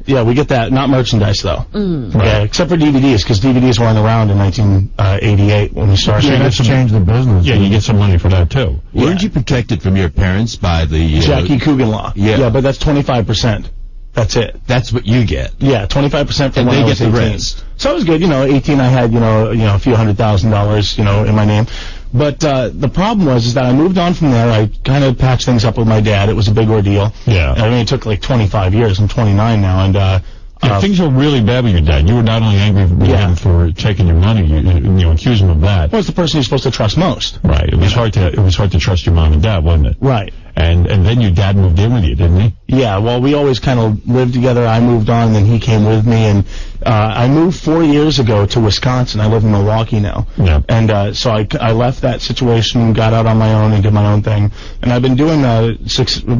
Speaker 20: yeah, we get that. Not merchandise, though. Yeah, except for DVDs, because DVDs weren't around in 1988 when we started.
Speaker 1: Yeah,
Speaker 4: That's changed the business.
Speaker 1: Yeah, you get some money for that, too.
Speaker 3: Weren't you protected from your parents by the...
Speaker 20: Jackie Coogan law.
Speaker 3: Yeah.
Speaker 20: But that's 25%. That's it.
Speaker 3: That's what you get.
Speaker 20: Yeah, 25% from
Speaker 3: And
Speaker 20: when
Speaker 3: they
Speaker 20: I was
Speaker 3: get the
Speaker 20: 18.
Speaker 3: rest.
Speaker 20: So it was good. 18, I had, a few $100,000, in my name. But the problem was that I moved on from there. I kind of patched things up with my dad. It was a big ordeal.
Speaker 1: Yeah.
Speaker 20: I mean, it took like 25 years. I'm 29 now, and
Speaker 1: things were really bad with your dad. You were not only angry with him for taking your money, you accused him of that.
Speaker 20: Well, it's the person you're supposed to trust most.
Speaker 1: Right. It was hard to trust your mom and dad, wasn't it?
Speaker 20: Right.
Speaker 1: And then your dad moved in with you, didn't he?
Speaker 20: Yeah, well, we always kind of lived together. I moved on, and then he came with me, and I moved 4 years ago to Wisconsin. I live in Milwaukee now.
Speaker 1: Yeah.
Speaker 20: And so I left that situation, got out on my own, and did my own thing. And I've been doing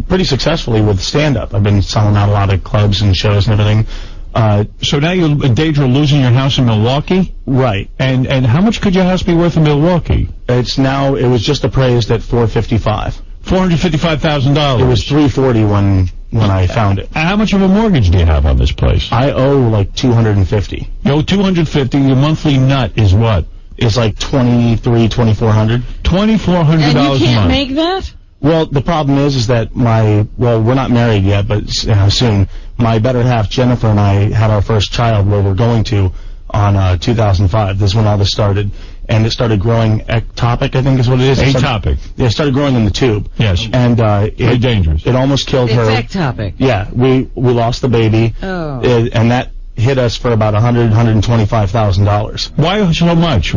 Speaker 20: pretty successfully with stand-up. I've been selling out a lot of clubs and shows and everything.
Speaker 1: So now you're in danger of losing your house in Milwaukee?
Speaker 20: Right.
Speaker 1: And how much could your house be worth in Milwaukee?
Speaker 20: It was just appraised at $455,000.
Speaker 1: $455,000.
Speaker 20: It was $340,000 when I found it.
Speaker 1: How much of a mortgage do you have on this place?
Speaker 20: I owe like $250,000.
Speaker 1: You owe $250,000. Your monthly nut is what?
Speaker 20: It's like $2,400.
Speaker 1: $2,400
Speaker 2: And you
Speaker 1: a month.
Speaker 2: can't make that?
Speaker 20: Well, the problem is that we're not married yet, but soon. My better half, Jennifer, and I had our first child where we're going to on 2005. This is when all this started. And it started growing ectopic, I think is what it is.
Speaker 1: Atopic.
Speaker 20: It started growing in the tube.
Speaker 1: Yes.
Speaker 20: And
Speaker 1: very dangerous.
Speaker 20: It almost killed her.
Speaker 2: It's ectopic.
Speaker 20: Yeah, we lost the baby.
Speaker 2: Oh.
Speaker 20: And that hit us for about $125,000.
Speaker 1: Why so much?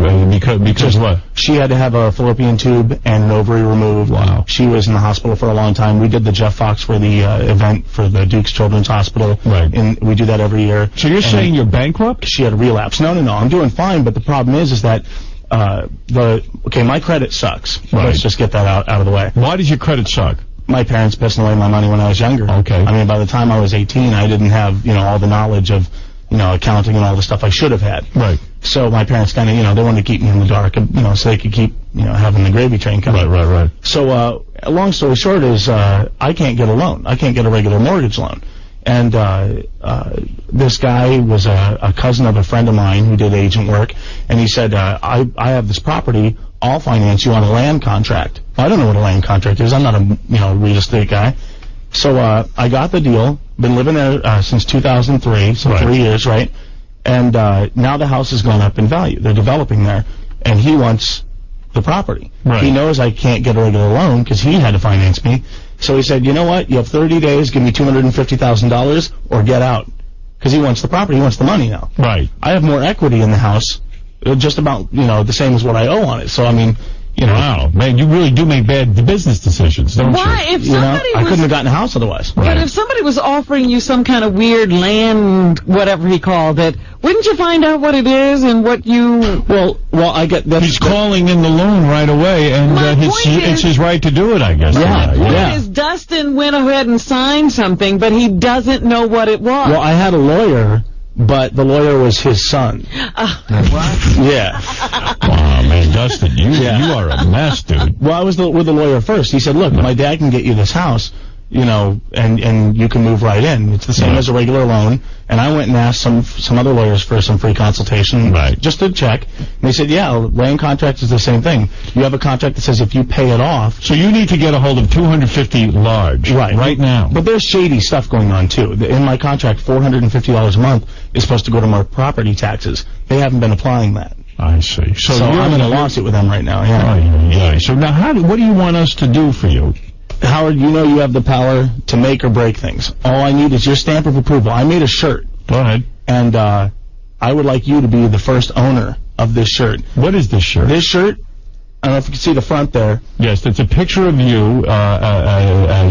Speaker 1: Because what?
Speaker 20: She had to have a fallopian tube and an ovary removed.
Speaker 1: Wow.
Speaker 20: She was in the hospital for a long time. We did the Jeff Foxworthy event for the Duke's Children's Hospital.
Speaker 1: Right.
Speaker 20: And we do that every year.
Speaker 1: So you're saying you're bankrupt?
Speaker 20: She had a relapse. No, I'm doing fine, but the problem is that my credit sucks.
Speaker 1: Right.
Speaker 20: Let's just get that out of the way.
Speaker 1: Why does your credit suck?
Speaker 20: My parents pissing away my money when I was younger.
Speaker 1: Okay.
Speaker 20: I mean, by the time I was 18, I didn't have, all the knowledge of, accounting and all the stuff I should have had.
Speaker 1: Right.
Speaker 20: So my parents kind of, they wanted to keep me in the dark, so they could keep, having the gravy train coming.
Speaker 1: Right.
Speaker 20: So, long story short is, I can't get a loan. I can't get a regular mortgage loan. And, this guy was a cousin of a friend of mine who did agent work, and he said, I have this property, I'll finance you on a land contract. I don't know what a land contract is. I'm not a, real estate guy. So, I got the deal, been living there, since 2003, so 3 years, right? And, now the house has gone up in value. They're developing there, and he wants the property.
Speaker 1: Right.
Speaker 20: He knows I can't get a regular loan because he had to finance me. So he said, you know what? You have 30 days, give me $250,000 or get out. Because he wants the property, he wants the money now.
Speaker 1: Right.
Speaker 20: I have more equity in the house, just about, the same as what I owe on it. So, I mean,
Speaker 1: Wow, man, you really do make bad business decisions, don't you?
Speaker 2: Why? If somebody
Speaker 20: I couldn't have gotten a house otherwise.
Speaker 2: But if somebody was offering you some kind of weird land, whatever he called it, wouldn't you find out what it is and what you...
Speaker 20: Well, I get that.
Speaker 1: He's calling in the loan right away, and it's his right to do it, I guess.
Speaker 2: Yeah. The point is, Dustin went ahead and signed something, but he doesn't know what it was.
Speaker 20: Well, I had a lawyer, but the lawyer was his son.
Speaker 2: What?
Speaker 20: Yeah.
Speaker 1: Wow, man, Dustin, you are a mess, dude.
Speaker 20: Well, I was with the lawyer first. He said, look, my dad can get you this house, and you can move right in. It's the same as a regular loan. And I went and asked some other lawyers for some free consultation, just to check. And they said, yeah, land contract is the same thing. You have a contract that says if you pay it off.
Speaker 1: So you need to get a hold of $250 large right now.
Speaker 20: But there's shady stuff going on, too. In my contract, $450 a month is supposed to go to my property taxes. They haven't been applying that.
Speaker 1: I see. So
Speaker 20: I'm in a lawsuit with them right now,
Speaker 1: yeah. So now what do you want us to do for you?
Speaker 20: Howard, you have the power to make or break things. All I need is your stamp of approval. I made a shirt.
Speaker 1: Go ahead.
Speaker 20: And I would like you to be the first owner of this shirt.
Speaker 1: What is this shirt?
Speaker 20: This shirt, I don't know if you can see the front there.
Speaker 1: Yes, it's a picture of you are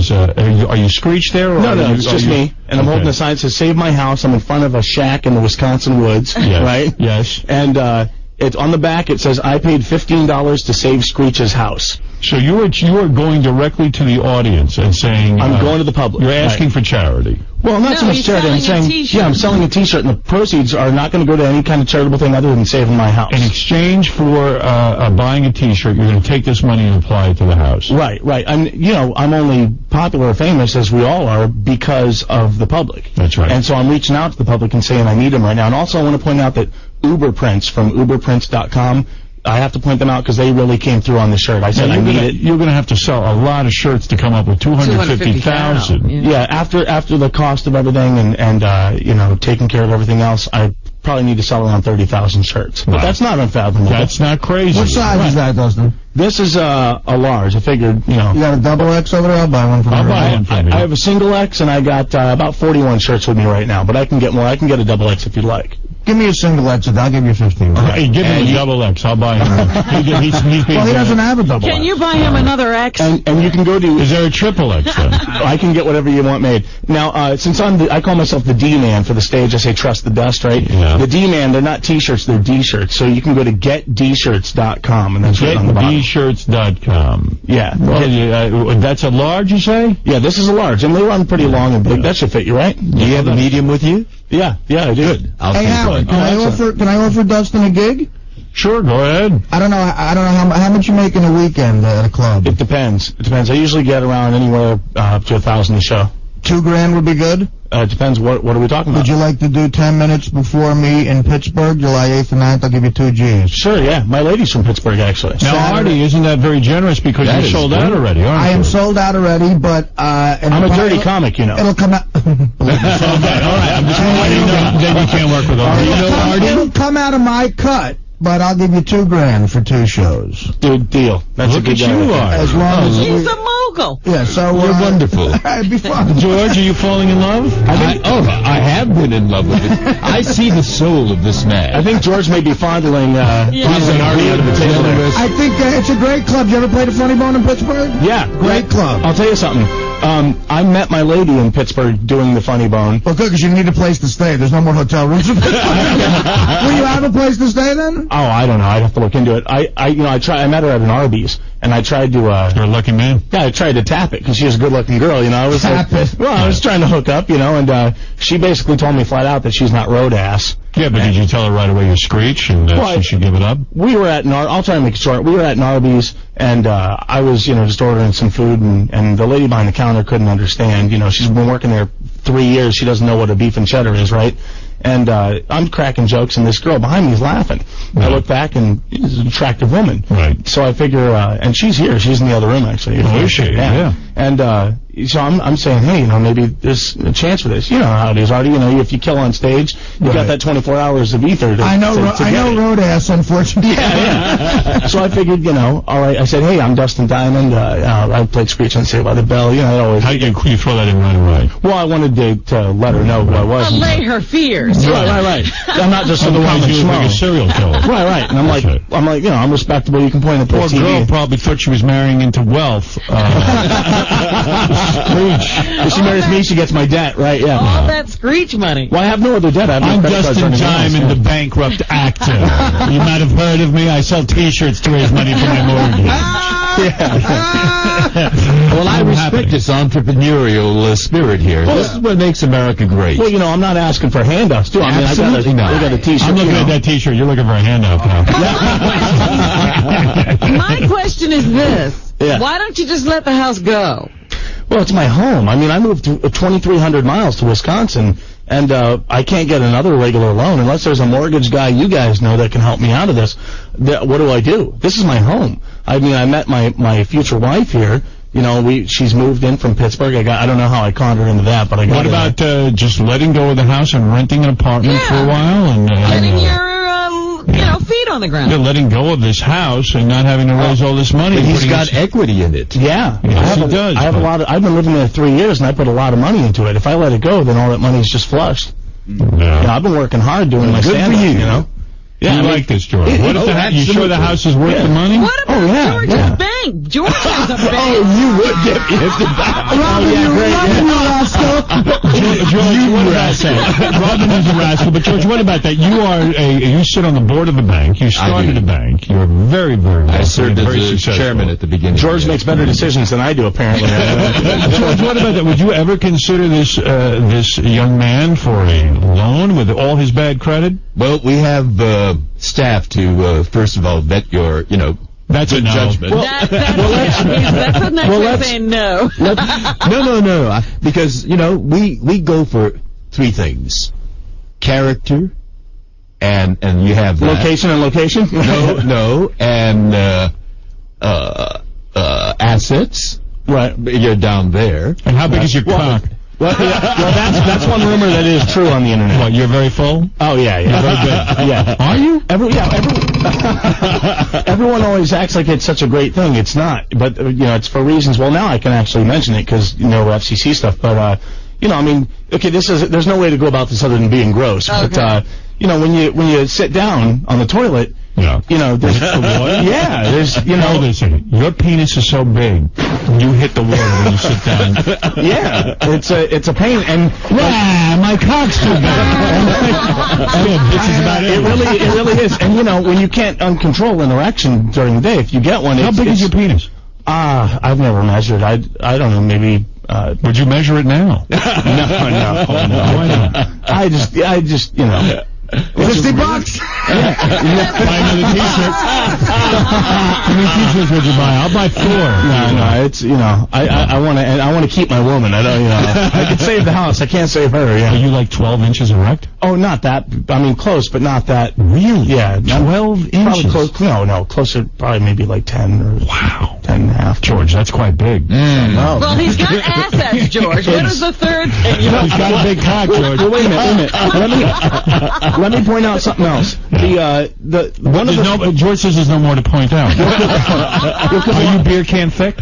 Speaker 1: you Screech there? Or
Speaker 20: No, it's just me. And I'm holding a sign that says, Save My House. I'm in front of a shack in the Wisconsin woods, right?
Speaker 1: Yes.
Speaker 20: And it's on the back, it says, I paid $15 to save Screech's house.
Speaker 1: So you are going directly to the audience and saying...
Speaker 20: I'm going to the public.
Speaker 1: You're asking for charity.
Speaker 20: Well, not so much charity. I'm saying, I'm selling a T-shirt, and the proceeds are not going to go to any kind of charitable thing other than saving my house.
Speaker 1: In exchange for buying a T-shirt, you're going to take this money and apply it to the house.
Speaker 20: Right. I'm only popular or famous, as we all are, because of the public.
Speaker 1: That's right.
Speaker 20: And so I'm reaching out to the public and saying I need them right now. And also I want to point out that Uberprints from uberprints.com, I have to point them out because they really came through on the shirt. I said I need it.
Speaker 1: You're going to have to sell a lot of shirts to come up with 250,000.
Speaker 20: Yeah, after the cost of everything and taking care of everything else, I probably need to sell around 30,000 shirts. But that's not unfathomable.
Speaker 1: That's not crazy.
Speaker 4: What size is that, Dustin?
Speaker 20: This is a large. I figured,
Speaker 4: You got a double X over there? I'll buy one from you.
Speaker 20: I have a single X, and I got about 41 shirts with me right now. But I can get more. I can get a double X if you'd like.
Speaker 4: Give me a single X, and I'll give you 15.
Speaker 1: Hey, give me a double X. I'll buy him. He's
Speaker 4: well, he doesn't have a double X.
Speaker 2: Can you buy him another X?
Speaker 20: And you can go to...
Speaker 1: Is there a triple X then?
Speaker 20: I can get whatever you want made. Now, since I call myself the D-Man for the stage, I say trust the dust, right?
Speaker 1: Yeah.
Speaker 20: The D-Man, they're not T-shirts, they're D-shirts. So you can go to getdshirts.com, and that's right on the bottom.
Speaker 1: Getdshirts.com.
Speaker 20: Yeah.
Speaker 1: That's a large, you say?
Speaker 20: Yeah, this is a large, and they run pretty long and big. That should fit you, right?
Speaker 3: Do you have a medium with you?
Speaker 20: Yeah, I do.
Speaker 3: Good.
Speaker 4: Hey, Howard, can I offer Dustin a gig?
Speaker 1: Sure, go ahead.
Speaker 4: I don't know how much you make in a weekend at a club.
Speaker 20: It depends. I usually get around anywhere up to 1,000 a show.
Speaker 4: $2,000 would be good?
Speaker 20: It depends. What are we talking about?
Speaker 4: Would you like to do 10 minutes before me in Pittsburgh, July 8th and 9th? I'll give you 2 G's.
Speaker 20: Sure, yeah. My lady's from Pittsburgh, actually.
Speaker 1: Now, Artie, isn't that very generous because you're sold out already, aren't you?
Speaker 4: I am sold out already, but...
Speaker 20: I'm a dirty comic, you know.
Speaker 4: It'll come out...
Speaker 1: All right. I'm just letting you know. Then you can't work with Artie.
Speaker 4: It'll come out of my cut. But I'll give you $2,000 for 2 shows.
Speaker 20: Dude, deal. That's
Speaker 1: Look
Speaker 20: a good
Speaker 1: at you are.
Speaker 4: As long as
Speaker 2: He's a mogul.
Speaker 4: Yeah, so
Speaker 3: you're wonderful.
Speaker 4: It'd be fun.
Speaker 1: George, are you falling in love?
Speaker 3: I have been in love with it. I see the soul of this man.
Speaker 20: I think George may be fondling Artie out of the table there.
Speaker 4: I think it's a great club. You ever played a Funny Bone in Pittsburgh?
Speaker 20: Yeah,
Speaker 4: great club.
Speaker 20: I'll tell you something. I met my lady in Pittsburgh doing the Funny Bone.
Speaker 4: Well, good, because you need a place to stay. There's no more hotel rooms. Will you have a place to stay then?
Speaker 20: Oh, I don't know. I'd have to look into it. I met her at an Arby's, and I tried to...
Speaker 1: You're a lucky man.
Speaker 20: Yeah, I tried to tap it, because she was a good-looking girl, you know. I was
Speaker 4: tap it?
Speaker 20: Well, I was trying to hook up, you know, and she basically told me flat out that she's not road ass.
Speaker 1: Yeah, but did you tell her right away you screech and she should give it up?
Speaker 20: We were at I'll try and make it short. We were at Arby's, and I was, just ordering some food, and the lady behind the counter couldn't understand. You know, she's been working there 3 years. She doesn't know what a beef and cheddar is, right? And I'm cracking jokes, and this girl behind me is laughing. Right. I look back, and it's an attractive woman.
Speaker 1: Right.
Speaker 20: So I figure, and she's here. She's in the other room, actually.
Speaker 1: Oh, is she? Yeah.
Speaker 20: And so I'm saying, hey, maybe there's a chance for this. You know how it is, Artie. If you kill on stage, you got that 24 hours of ether to
Speaker 4: I know road ass, unfortunately.
Speaker 20: Yeah. So I figured, all right. I said, hey, I'm Dustin Diamond. I played Screech on Saved by the Bell.
Speaker 1: How did you throw that in right away?
Speaker 20: Well, I wanted to let her know who I was.
Speaker 2: Allay her fears.
Speaker 20: Right. I'm not just some common
Speaker 1: schmo. Like a serial killer.
Speaker 20: Right. And I'm respectable. You can point at the
Speaker 1: poor
Speaker 20: TV.
Speaker 1: Girl probably thought she was marrying into wealth.
Speaker 20: If she marries me, she gets my debt, right? Yeah.
Speaker 2: All that Screech money.
Speaker 20: Well, I have no other debt.
Speaker 1: I'm Dustin Diamond, the bankrupt actor. You might have heard of me. I sell T-shirts to raise money for my mortgage.
Speaker 3: Well, I respect this entrepreneurial spirit here. This is what makes America great.
Speaker 20: Well, I'm not asking for handouts, too.
Speaker 3: Absolutely not.
Speaker 20: I got a T-shirt.
Speaker 1: I'm looking at that T-shirt. You're looking for a handout now.
Speaker 2: My question is this.
Speaker 20: Yeah.
Speaker 2: Why don't you just let the house go?
Speaker 20: Well, it's my home. I moved 2,300 miles to Wisconsin, and I can't get another regular loan unless there's a mortgage guy you guys know that can help me out of this. What do I do? This is my home. I met my future wife here. She's moved in from Pittsburgh. I don't know how I conned her into that, but I got
Speaker 1: What about just letting go of the house and renting an apartment for a while? And
Speaker 2: getting your feet on the ground.
Speaker 1: Yeah, letting go of this house and not having to raise all this money.
Speaker 3: But he's got equity in it.
Speaker 20: Yeah.
Speaker 1: Yes, he does.
Speaker 20: I have a lot of... I've been living there 3 years, and I put a lot of money into it. If I let it go, then all that money is just flushed.
Speaker 1: Yeah.
Speaker 20: I've been working hard doing my stand-up,
Speaker 1: You like this, George. What if you sure the house is worth the money?
Speaker 2: What about George's bank? George has a bank.
Speaker 3: You would get me into that.
Speaker 1: George, what about that? Robin is a rascal, but George, what about that? You sit on the board of the bank. You started a bank. You're very, very well.
Speaker 3: I served as chairman at the beginning.
Speaker 20: George makes better decisions than I do, apparently.
Speaker 1: George, what about that? Would you ever consider this young man for a loan with all his bad credit?
Speaker 3: Well, we have staff to first of all vet your,
Speaker 1: that's
Speaker 3: good judgment.
Speaker 2: That's a nice way of saying no.
Speaker 3: No. Because we go for three things: character, and you have that.
Speaker 20: Location and location.
Speaker 3: No, and assets.
Speaker 20: Right,
Speaker 3: you're down there.
Speaker 1: And how big is your cock?
Speaker 20: Well, that's one rumor that is true on the internet.
Speaker 1: What, you're very full?
Speaker 20: Oh, yeah.
Speaker 1: Very big.
Speaker 20: Yeah.
Speaker 1: Are you?
Speaker 20: Everyone always acts like it's such a great thing. It's not. But, it's for reasons. Well, now I can actually mention it because, FCC stuff. But, okay, there's no way to go about this other than being gross. Okay. But, when you sit down on the toilet, there's there's
Speaker 1: Hold on a second. Your penis is so big, you hit the water when you sit down.
Speaker 20: Yeah, it's a pain, and
Speaker 1: my cock's too big.
Speaker 20: It really is, and when you can't control an erection during the day, if you get one,
Speaker 1: how big is your penis?
Speaker 20: I've never measured. I don't know, maybe.
Speaker 1: Would you measure it now?
Speaker 20: No. Why not? I just
Speaker 4: 50 bucks.
Speaker 1: Buy another T-shirt. How many T-shirts would you buy? I'll buy 4.
Speaker 20: No. It's I want to keep my woman. I don't. I could save the house. I can't save her. Yeah.
Speaker 1: Are you like 12 inches erect?
Speaker 20: Oh, not that. I mean, close, but not that.
Speaker 1: Really?
Speaker 20: Yeah.
Speaker 1: 12 inches.
Speaker 20: Probably close. No. Closer. Probably maybe like 10 or 10 and a half.
Speaker 1: George, that's quite big.
Speaker 20: No.
Speaker 2: Well, he's got assets, George. What is the third thing?
Speaker 1: He's got a big cock, George.
Speaker 20: Well, wait a minute. Let me point out something else.
Speaker 1: George says there's no more to point out. Are you beer can thick?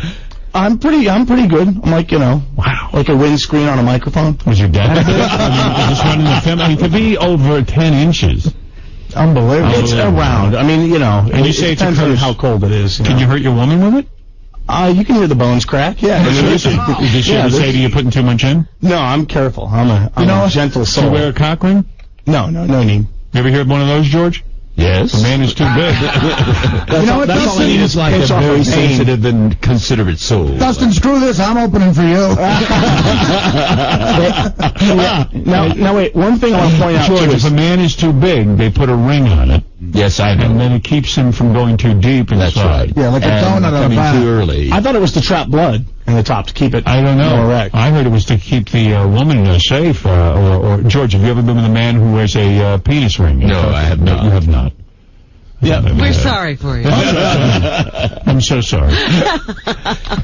Speaker 20: I'm pretty good. I'm like,
Speaker 1: wow,
Speaker 20: like a windscreen on a microphone.
Speaker 1: Was your dad big? Just running the film. I mean, to be over 10 inches.
Speaker 20: Unbelievable. It's around. I mean,
Speaker 1: and you say it
Speaker 20: depends on how cold it is.
Speaker 1: Can you hurt your woman with it?
Speaker 20: You can hear the bones crack. Yeah.
Speaker 1: Does she ever say to you putting too much in?
Speaker 20: No, I'm careful. I'm a gentle soul.
Speaker 1: Do you wear a cock ring?
Speaker 20: No need.
Speaker 1: You ever hear one of those, George?
Speaker 3: Yes.
Speaker 1: The man is too big.
Speaker 3: That's all I need is like a very sensitive and considerate soul.
Speaker 4: Dustin, screw this. I'm opening for you.
Speaker 20: Now wait. One thing I want to point out,
Speaker 1: George, if a man is too big, they put a ring on it.
Speaker 3: Yes, I know.
Speaker 1: And then it keeps him from going too deep inside.
Speaker 3: That's right.
Speaker 4: Yeah, like a donut on
Speaker 3: coming
Speaker 4: a
Speaker 3: too early.
Speaker 20: I thought it was to trap blood in the top to keep it.
Speaker 1: I don't know.
Speaker 20: More erect.
Speaker 1: I heard it was to keep the woman safe. Or George, have you ever been with a man who wears a penis ring?
Speaker 3: No, I have not.
Speaker 1: You have not.
Speaker 2: Yeah, we're sorry for you.
Speaker 1: I'm so sorry.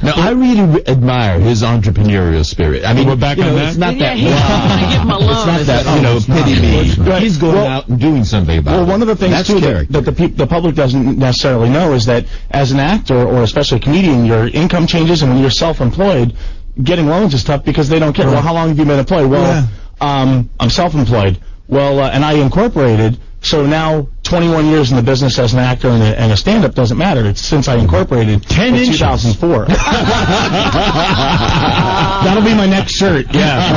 Speaker 3: Now, I really admire his entrepreneurial spirit. I mean,
Speaker 1: we're back on that.
Speaker 3: It's not that.
Speaker 2: He's going to give him a loan.
Speaker 3: It's not that, pity me. He's going out and doing something about it.
Speaker 20: Well, one of the things, too, that the public doesn't necessarily know is that as an actor, or especially a comedian, your income changes, and when you're self-employed, getting loans is tough because they don't care. Well, how long have you been employed? Well, I'm self-employed. Well, and I incorporated. So now, 21 years in the business as an actor and a stand-up doesn't matter. It's since I incorporated
Speaker 1: 10
Speaker 20: in
Speaker 1: inches.
Speaker 20: 2004. That'll be my next shirt. Yeah.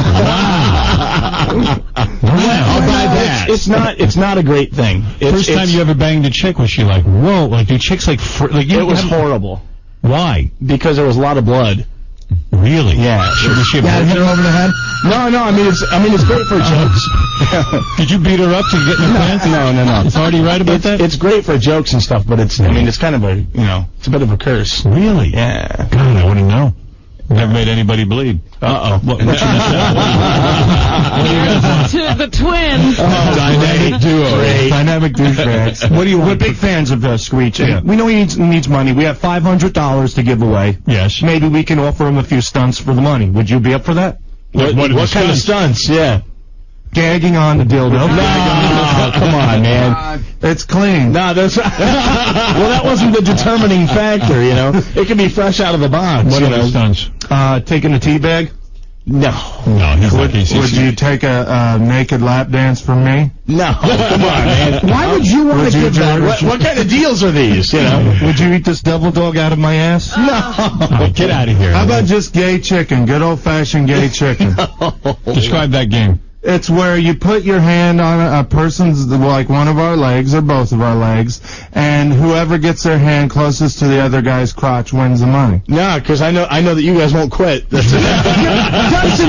Speaker 1: Wow. I'll buy that.
Speaker 20: It's not a great thing.
Speaker 1: First time you ever banged a chick, was she like, whoa? Like, do chicks like?
Speaker 20: It was horrible.
Speaker 1: Why?
Speaker 20: Because there was a lot of blood.
Speaker 1: Really?
Speaker 20: Yeah.
Speaker 1: Was she
Speaker 4: hit her over the head?
Speaker 20: No. I mean, it's great for jokes.
Speaker 1: Did you beat her up to get in the pants?
Speaker 20: No.
Speaker 1: It's already right about that?
Speaker 20: It's great for jokes and stuff, but it's kind of it's a bit of a curse.
Speaker 1: Really?
Speaker 20: Yeah.
Speaker 1: God, I wouldn't know. Never made anybody bleed.
Speaker 20: Uh-oh.
Speaker 1: What you guys
Speaker 2: to the twins.
Speaker 1: Dynamic duo. Dynamic douchebags.
Speaker 5: We're big fans of Screech. Yeah. We know he needs money. We have $500 to give away.
Speaker 1: Yes.
Speaker 5: Maybe we can offer him a few stunts for the money. Would you be up for that?
Speaker 20: What kind of stunts? Yeah.
Speaker 5: Gagging on the dildo.
Speaker 20: No, come on, man.
Speaker 5: It's clean.
Speaker 20: No, well, that wasn't the determining factor, It could be fresh out of the box.
Speaker 1: What are the stunts?
Speaker 5: Taking a tea bag,
Speaker 20: No.
Speaker 1: No, he's not.
Speaker 5: Would you take a naked lap dance from me?
Speaker 20: No. Come on, man.
Speaker 4: Why would you want to give that?
Speaker 20: What kind of deals are these? You know?
Speaker 5: Would you eat this devil dog out of my ass?
Speaker 20: No.
Speaker 1: Get out of here.
Speaker 5: How about just gay chicken? Good old-fashioned gay chicken.
Speaker 1: Describe that game.
Speaker 5: It's where you put your hand on a person's, like one of our legs or both of our legs, and whoever gets their hand closest to the other guy's crotch wins the money.
Speaker 20: No, because I know that you guys won't quit.
Speaker 4: Justin,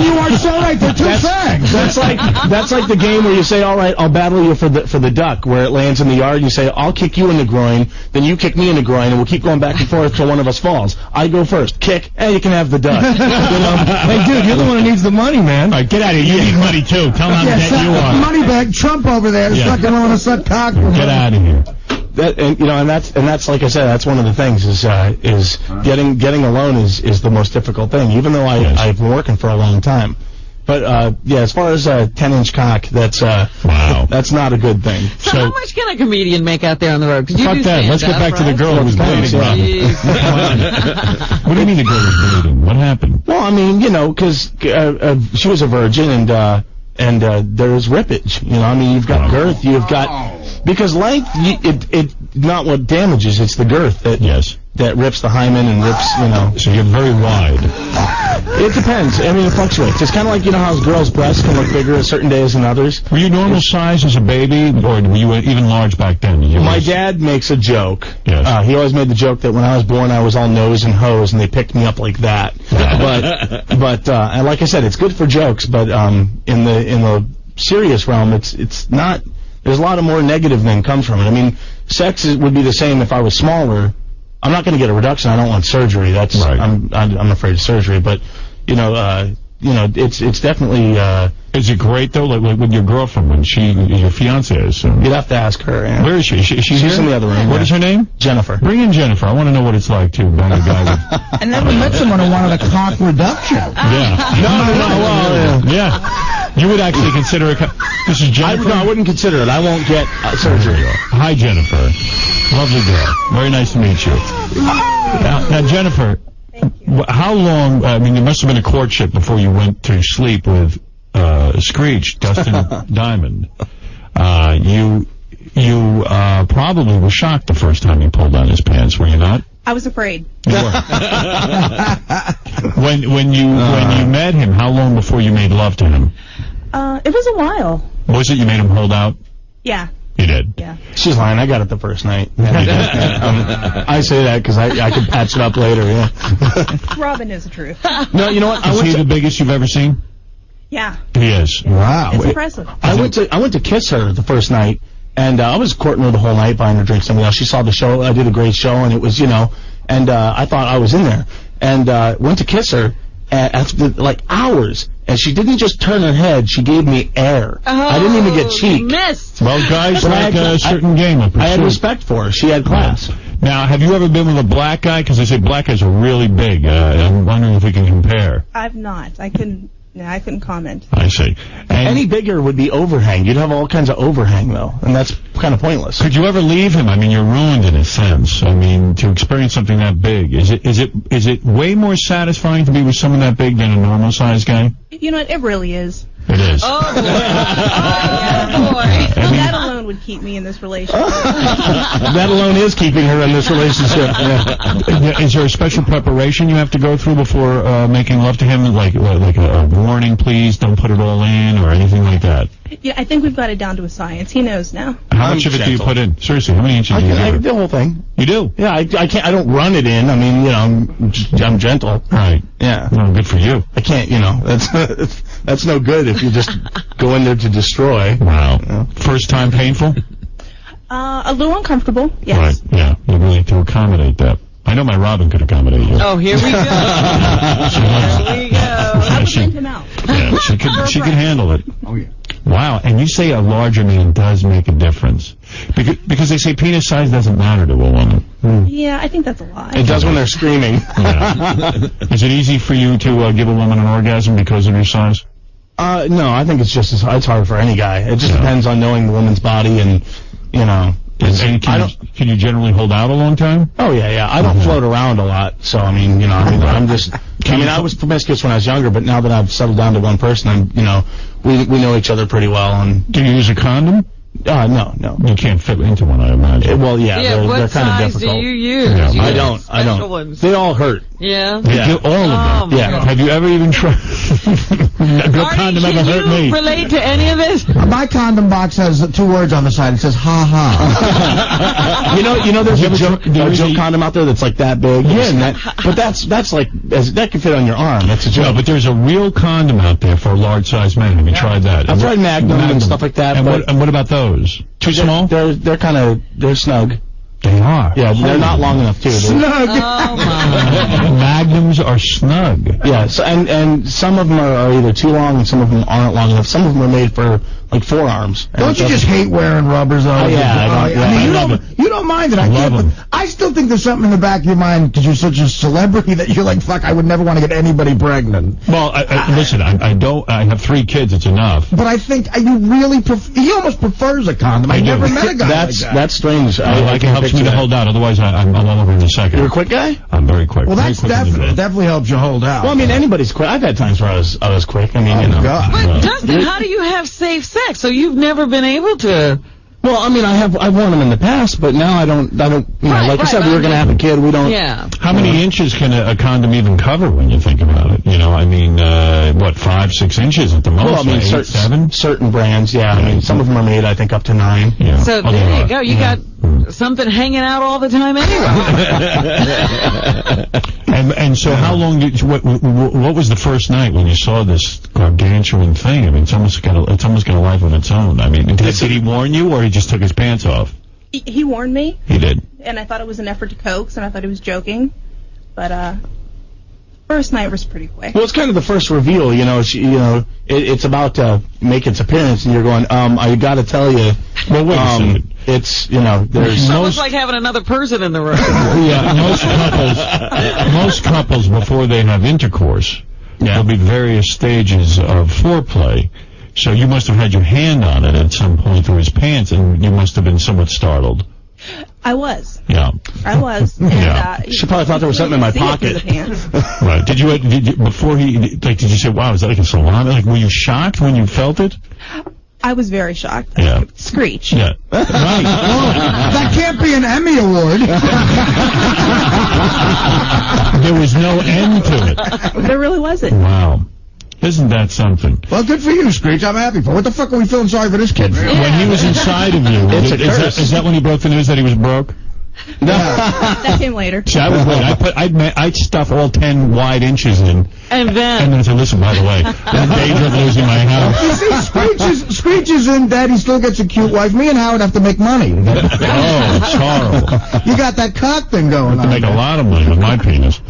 Speaker 4: you are so right. They're two facts.
Speaker 20: That's like the game where you say, all right, I'll battle you for the duck, where it lands in the yard. You say, I'll kick you in the groin, then you kick me in the groin, and we'll keep going back and forth till one of us falls. I go first. Kick, and you can have the duck.
Speaker 5: Hey, dude, you're the one who needs the money, man.
Speaker 1: All right, get out of here. You need money, too. Tell him how dead you are.
Speaker 4: Moneybag Trump over there is fucking on a suck cock.
Speaker 1: Get out of here.
Speaker 20: And that's like I said, that's one of the things is getting a loan is the most difficult thing. Even though I've been working for a long time. But yeah, as far as a 10-inch cock, that's
Speaker 1: wow.
Speaker 20: That's not a good thing.
Speaker 2: So how much can a comedian make out there on the road?
Speaker 1: Fuck that. Let's get back to the girl who was bleeding. What do you mean the girl was bleeding? What happened?
Speaker 20: Well, I mean, because she was a virgin and there's rippage. I mean, you've got girth, you've got because length. It not what damages. It's the girth that rips the hymen and rips.
Speaker 1: So you're very wide.
Speaker 20: It depends. I mean, it fluctuates. It's kind of like how girls' breasts can look bigger at certain days than others.
Speaker 1: Were you normal size as a baby, or were you even large back then?
Speaker 20: My dad makes a joke.
Speaker 1: Yes.
Speaker 20: He always made the joke that when I was born, I was all nose and hose, and they picked me up like that. But and like I said, it's good for jokes. But in the serious realm, it's not. There's a lot of more negative than comes from it. I mean, sex would be the same if I was smaller. I'm not going to get a reduction. I don't want surgery. That's right. I'm afraid of surgery. But it's definitely.
Speaker 1: Is it great though? Like with your girlfriend, when your fiance is.
Speaker 20: You'd have to ask her. Yeah.
Speaker 1: Where is she? She's
Speaker 20: in the other room.
Speaker 1: What is her name?
Speaker 20: Jennifer.
Speaker 1: Bring in Jennifer. I want to know what it's like to bang a guy with.
Speaker 4: I never met someone who wanted a cock reduction.
Speaker 1: Yeah.
Speaker 20: No.
Speaker 1: Yeah. You would actually consider it. This is Jennifer?
Speaker 20: I wouldn't consider it. I won't get surgery.
Speaker 1: Hi, Jennifer. Lovely girl. Very nice to meet you. Now Jennifer, how long, I mean, there must have been a courtship before you went to sleep with Screech, Dustin Diamond. You probably were shocked the first time you pulled down his pants, were you not?
Speaker 12: I was afraid.
Speaker 1: You were. When you met him, how long before you made love to him?
Speaker 12: It was a while.
Speaker 1: Was it you made him hold out?
Speaker 12: Yeah.
Speaker 1: You did?
Speaker 12: Yeah.
Speaker 20: She's lying. I got it the first night. I say that because I can patch it up later, yeah.
Speaker 12: Robin knows the truth.
Speaker 20: No, you know what?
Speaker 1: Is he the biggest you've ever seen?
Speaker 12: Yeah.
Speaker 1: He is.
Speaker 20: Wow.
Speaker 12: It's impressive.
Speaker 20: I went to kiss her the first night, and I was courting her the whole night, buying her drinks. Something else. She saw the show. I did a great show, and it was, and I thought I was in there. And went to kiss her after hours. And she didn't just turn her head, she gave me air. I didn't even get cheek.
Speaker 2: Missed.
Speaker 1: Well, guys like a certain game.
Speaker 20: I had respect for her. She had class.
Speaker 1: Now, have you ever been with a black guy? Because they say black guys are really big. I'm wondering if we can compare.
Speaker 12: I've not. I couldn't comment.
Speaker 1: I see.
Speaker 20: Any bigger would be overhang. You'd have all kinds of overhang, though, and that's kind of pointless.
Speaker 1: Could you ever leave him? I mean, you're ruined in a sense. I mean, to experience something that big, is it way more satisfying to be with someone that big than a normal-sized guy?
Speaker 12: You know what? It really is.
Speaker 1: It is.
Speaker 12: Oh, boy. That alone would keep me in this relationship.
Speaker 20: That alone is keeping her in this relationship.
Speaker 1: Yeah. Is there a special preparation you have to go through before making love to him? Like a warning, please, don't put it all in, or anything like that?
Speaker 12: Yeah, I think we've got it down to a science. He knows now.
Speaker 1: How much of it do you put in? Seriously, how many inches do you give?
Speaker 20: The whole thing.
Speaker 1: You do?
Speaker 20: Yeah, I can't. I don't run it in. I mean, I'm gentle.
Speaker 1: Right.
Speaker 20: Yeah.
Speaker 1: Well, good for you.
Speaker 20: I can't. That's no good if you just go in there to destroy.
Speaker 1: Wow. First time painful?
Speaker 12: A little uncomfortable. Yes.
Speaker 1: Right. Yeah. You really have to accommodate that. I know my Robin could accommodate you.
Speaker 2: Oh, here we go. Here we go.
Speaker 12: I would bring him out.
Speaker 1: Yeah, she could handle it.
Speaker 12: Oh, yeah.
Speaker 1: Wow, and you say a larger man does make a difference. Because they say penis size doesn't matter to a woman.
Speaker 12: Yeah, I think that's a lie.
Speaker 20: It does when they're screaming.
Speaker 1: Yeah. Is it easy for you to give a woman an orgasm because of your size?
Speaker 20: No, I think it's hard for any guy. It just depends on knowing the woman's body and,
Speaker 1: And can you generally hold out a long time?
Speaker 20: Oh, yeah. I don't float around a lot, so, I mean, I was promiscuous when I was younger, but now that I've settled down to one person, we know each other pretty well. And
Speaker 1: do you use a condom?
Speaker 20: No.
Speaker 1: You can't fit into one, I imagine.
Speaker 20: Well, they're kind of difficult.
Speaker 2: Do you use?
Speaker 20: Yeah,
Speaker 2: I
Speaker 20: don't.
Speaker 2: Ones.
Speaker 20: They all hurt.
Speaker 2: Yeah.
Speaker 1: All of them.
Speaker 20: Yeah.
Speaker 1: God. Have you ever even tried? No condom ever hurt me.
Speaker 2: Relate to any of this?
Speaker 4: My condom box has 2 words on the side. It says "ha ha."
Speaker 20: There's a joke condom out there that's like that big. Yeah, but that's like that can fit on your arm. That's a joke.
Speaker 1: No, but there's a real condom out there for large size men. Have you tried that?
Speaker 20: I've tried Magnum and stuff like that.
Speaker 1: And what about those? Too small?
Speaker 20: They're snug.
Speaker 1: They are.
Speaker 20: Yeah, they're not long enough too.
Speaker 4: Snug.
Speaker 2: Oh my.
Speaker 1: Magnums are snug.
Speaker 20: Yeah. So and some of them are either too long and some of them aren't long enough. Some of them are made for like forearms.
Speaker 4: Don't you just hate wearing rubbers though?
Speaker 20: Oh, yeah.
Speaker 4: I mean, you don't mind it. I
Speaker 1: love them.
Speaker 4: I still think there's something in the back of your mind because you're such a celebrity that you're like, fuck, I would never want to get anybody pregnant.
Speaker 1: Well, listen, I have 3 kids. It's enough.
Speaker 4: But I think you really he almost prefers a condom. I never met a guy like that.
Speaker 20: That's strange.
Speaker 1: It helps me to hold out. Otherwise, I'm all over in a second.
Speaker 20: You're a quick guy?
Speaker 1: I'm very quick.
Speaker 4: Well, that's definitely helps you hold out.
Speaker 20: Well, I mean, anybody's quick. I've had times where I was quick. I mean,
Speaker 4: God.
Speaker 2: But Dustin, how do you have safe sex? So you've never been able to.
Speaker 20: Well, I mean, I've worn them in the past, but now I don't. I said, we were going to have a kid. We don't.
Speaker 2: Yeah.
Speaker 1: How many inches can a condom even cover when you think about it? 5, 6 inches at the most.
Speaker 20: Well, I mean,
Speaker 1: 8, 7?
Speaker 20: Certain brands, yeah. I mean, some of them are made, I think, up to 9.
Speaker 1: Yeah.
Speaker 2: So there you go. You got something hanging out all the time anyway.
Speaker 1: And so how long what was the first night when you saw this gargantuan thing? I mean, it's almost got a life of its own. I mean, did he warn you or he just took his pants off?
Speaker 12: He warned me.
Speaker 1: He did.
Speaker 12: And I thought it was an effort to coax, and I thought he was joking. But first night was pretty quick.
Speaker 20: Well, it's kind of the first reveal, it's about to make its appearance, and you're going, I got to tell you.
Speaker 1: Well, wait a second.
Speaker 20: It's, there's
Speaker 2: almost like having another person in the room.
Speaker 1: Yeah, most couples before they have intercourse, there'll be various stages of foreplay. So you must have had your hand on it at some point through his pants, and you must have been somewhat startled.
Speaker 12: I was.
Speaker 1: Yeah.
Speaker 12: I was. And,
Speaker 20: she probably thought there was something in my pocket.
Speaker 1: Right. Did you before did you say, wow, is that like a salami? Like, were you shocked when you felt it?
Speaker 12: I was very shocked.
Speaker 1: Yeah.
Speaker 12: Screech.
Speaker 1: Yeah. Right.
Speaker 4: That can't be an Emmy Award.
Speaker 1: There was no end to it.
Speaker 12: There really wasn't.
Speaker 1: Wow. Isn't that something?
Speaker 4: Well, good for you, Screech. I'm happy for. What the fuck are we feeling sorry for this kid for?
Speaker 1: When he was inside of you, is that when he broke the news that he was broke?
Speaker 12: No. That came later.
Speaker 1: See, I was waiting. I'd stuff all 10 wide inches in.
Speaker 2: And then
Speaker 1: I said, listen, by the way, I'm in danger of losing my house.
Speaker 4: You see, Screech is in debt. He still gets a cute wife. Me and Howard have to make money.
Speaker 1: Oh, it's horrible.
Speaker 4: You got that cock thing going on.
Speaker 1: I have to make a lot of money with my penis.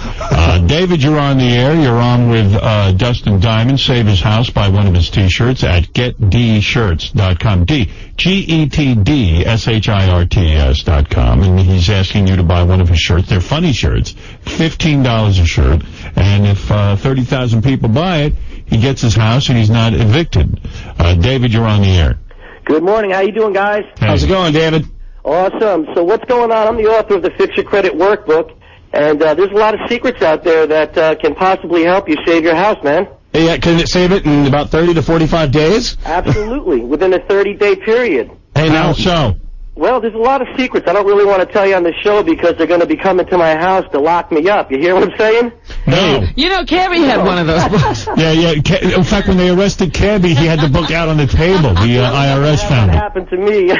Speaker 1: David, you're on the air. You're on with Dustin Diamond. Save his house. Buy one of his T-shirts at getdshirts.com. GETDSHIRTS.com. And he's asking you to buy one of his shirts. They're funny shirts. $15 a shirt. And if 30,000 people buy it, he gets his house and he's not evicted. David, you're on the air.
Speaker 15: Good morning. How you doing, guys?
Speaker 1: Hey.
Speaker 20: How's it going, David?
Speaker 15: Awesome. So what's going on? I'm the author of the Fix Your Credit Workbook, and there's a lot of secrets out there that can possibly help you save your house, man.
Speaker 20: Yeah, can it save it in about 30 to 45 days?
Speaker 15: Absolutely, within a 30-day period.
Speaker 20: Hey, now
Speaker 1: so?
Speaker 15: Well, there's a lot of secrets. I don't really want to tell you on the show because they're going to be coming to my house to lock me up. You hear what I'm saying?
Speaker 1: No.
Speaker 2: Cabby had one of those books.
Speaker 1: Yeah. In fact, when they arrested Cabby, he had the book out on the table. The IRS found it.
Speaker 15: That happened to me.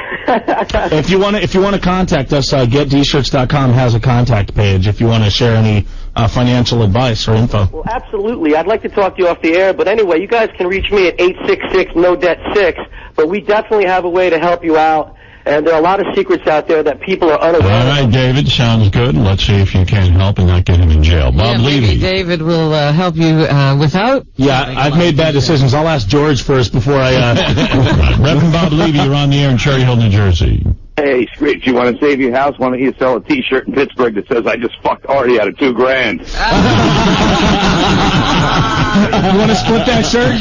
Speaker 20: If you want to contact us, getdshirts.com has a contact page if you want to share any financial advice or info.
Speaker 15: Well, absolutely. I'd like to talk to you off the air, but anyway, you guys can reach me at 866-NO-DEBT-6, but we definitely have a way to help you out. And there are a lot of secrets out there that people are unaware of.
Speaker 1: All right, David, sounds good. Let's see if you can help and not get him in jail. Bob Levy.
Speaker 2: Maybe David will help you without.
Speaker 20: Yeah, I've made bad decisions. I'll ask George first before I...
Speaker 1: Reverend Bob Levy, you're on the air in Cherry Hill, New Jersey.
Speaker 19: Hey, Screech, you want to save your house? Why don't you sell a T-shirt in Pittsburgh that says, I just fucked Artie out of $2,000?
Speaker 20: You want to split that shirt?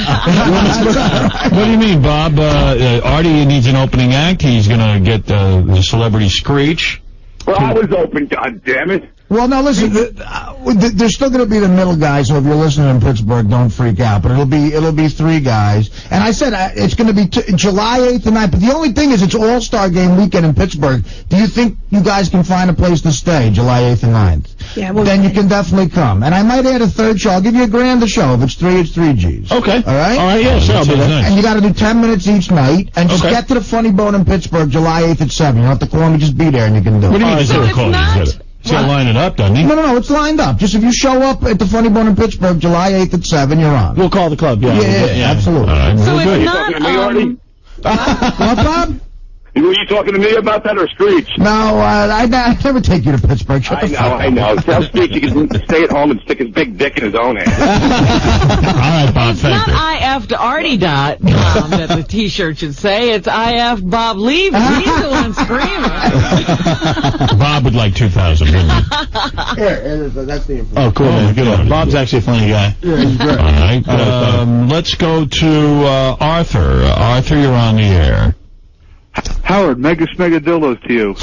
Speaker 1: What do you mean, Bob? Artie needs an opening act. He's going to get the celebrity Screech.
Speaker 19: Well, I was open, goddammit.
Speaker 4: Well, now listen, there's still going to be the middle guys, so if you're listening in Pittsburgh, don't freak out. But it'll be 3 guys. And I said it's going to be July 8th and 9th. But the only thing is it's All-Star Game weekend in Pittsburgh. Do you think you guys can find a place to stay July 8th and 9th?
Speaker 12: Yeah,
Speaker 4: then you can definitely come. And I might add a third show. I'll give you $1,000 a show. If it's 3, it's 3 G's.
Speaker 20: Okay.
Speaker 4: All right?
Speaker 20: All right, yeah, sure. I'll do that.
Speaker 4: And you got to do 10 minutes each night. And just get to the Funny Bone in Pittsburgh July 8th at 7. You don't have to call me. Just be there and you can do it.
Speaker 1: What do you mean he's going to call you? He's got to line it up, doesn't he?
Speaker 4: No, it's lined up. Just if you show up at the Funny Bone in Pittsburgh July 8th at 7, you're on.
Speaker 20: We'll call the club,
Speaker 4: Yeah, absolutely.
Speaker 1: All right,
Speaker 19: So it's not, you talking to me, Artie?
Speaker 4: What, Bob?
Speaker 19: Were you talking to me about that or Screech?
Speaker 4: No, I never take you to Pittsburgh.
Speaker 19: I know. Tell Screech he can stay at home and stick his big dick in his own ass.
Speaker 1: All right, Bob, thank you.
Speaker 2: IF'Artie.com that the T-shirt should say. It's IF Bob Levy. He's the one screaming.
Speaker 1: Bob would like 2,000, wouldn't he?
Speaker 4: Here, that's the information.
Speaker 20: Oh, cool. Good on. Bob's actually a funny guy.
Speaker 4: Yeah, he's great.
Speaker 1: All right. Let's go to Arthur. Arthur, you're on the air.
Speaker 21: Howard, mega schmegadillos to you.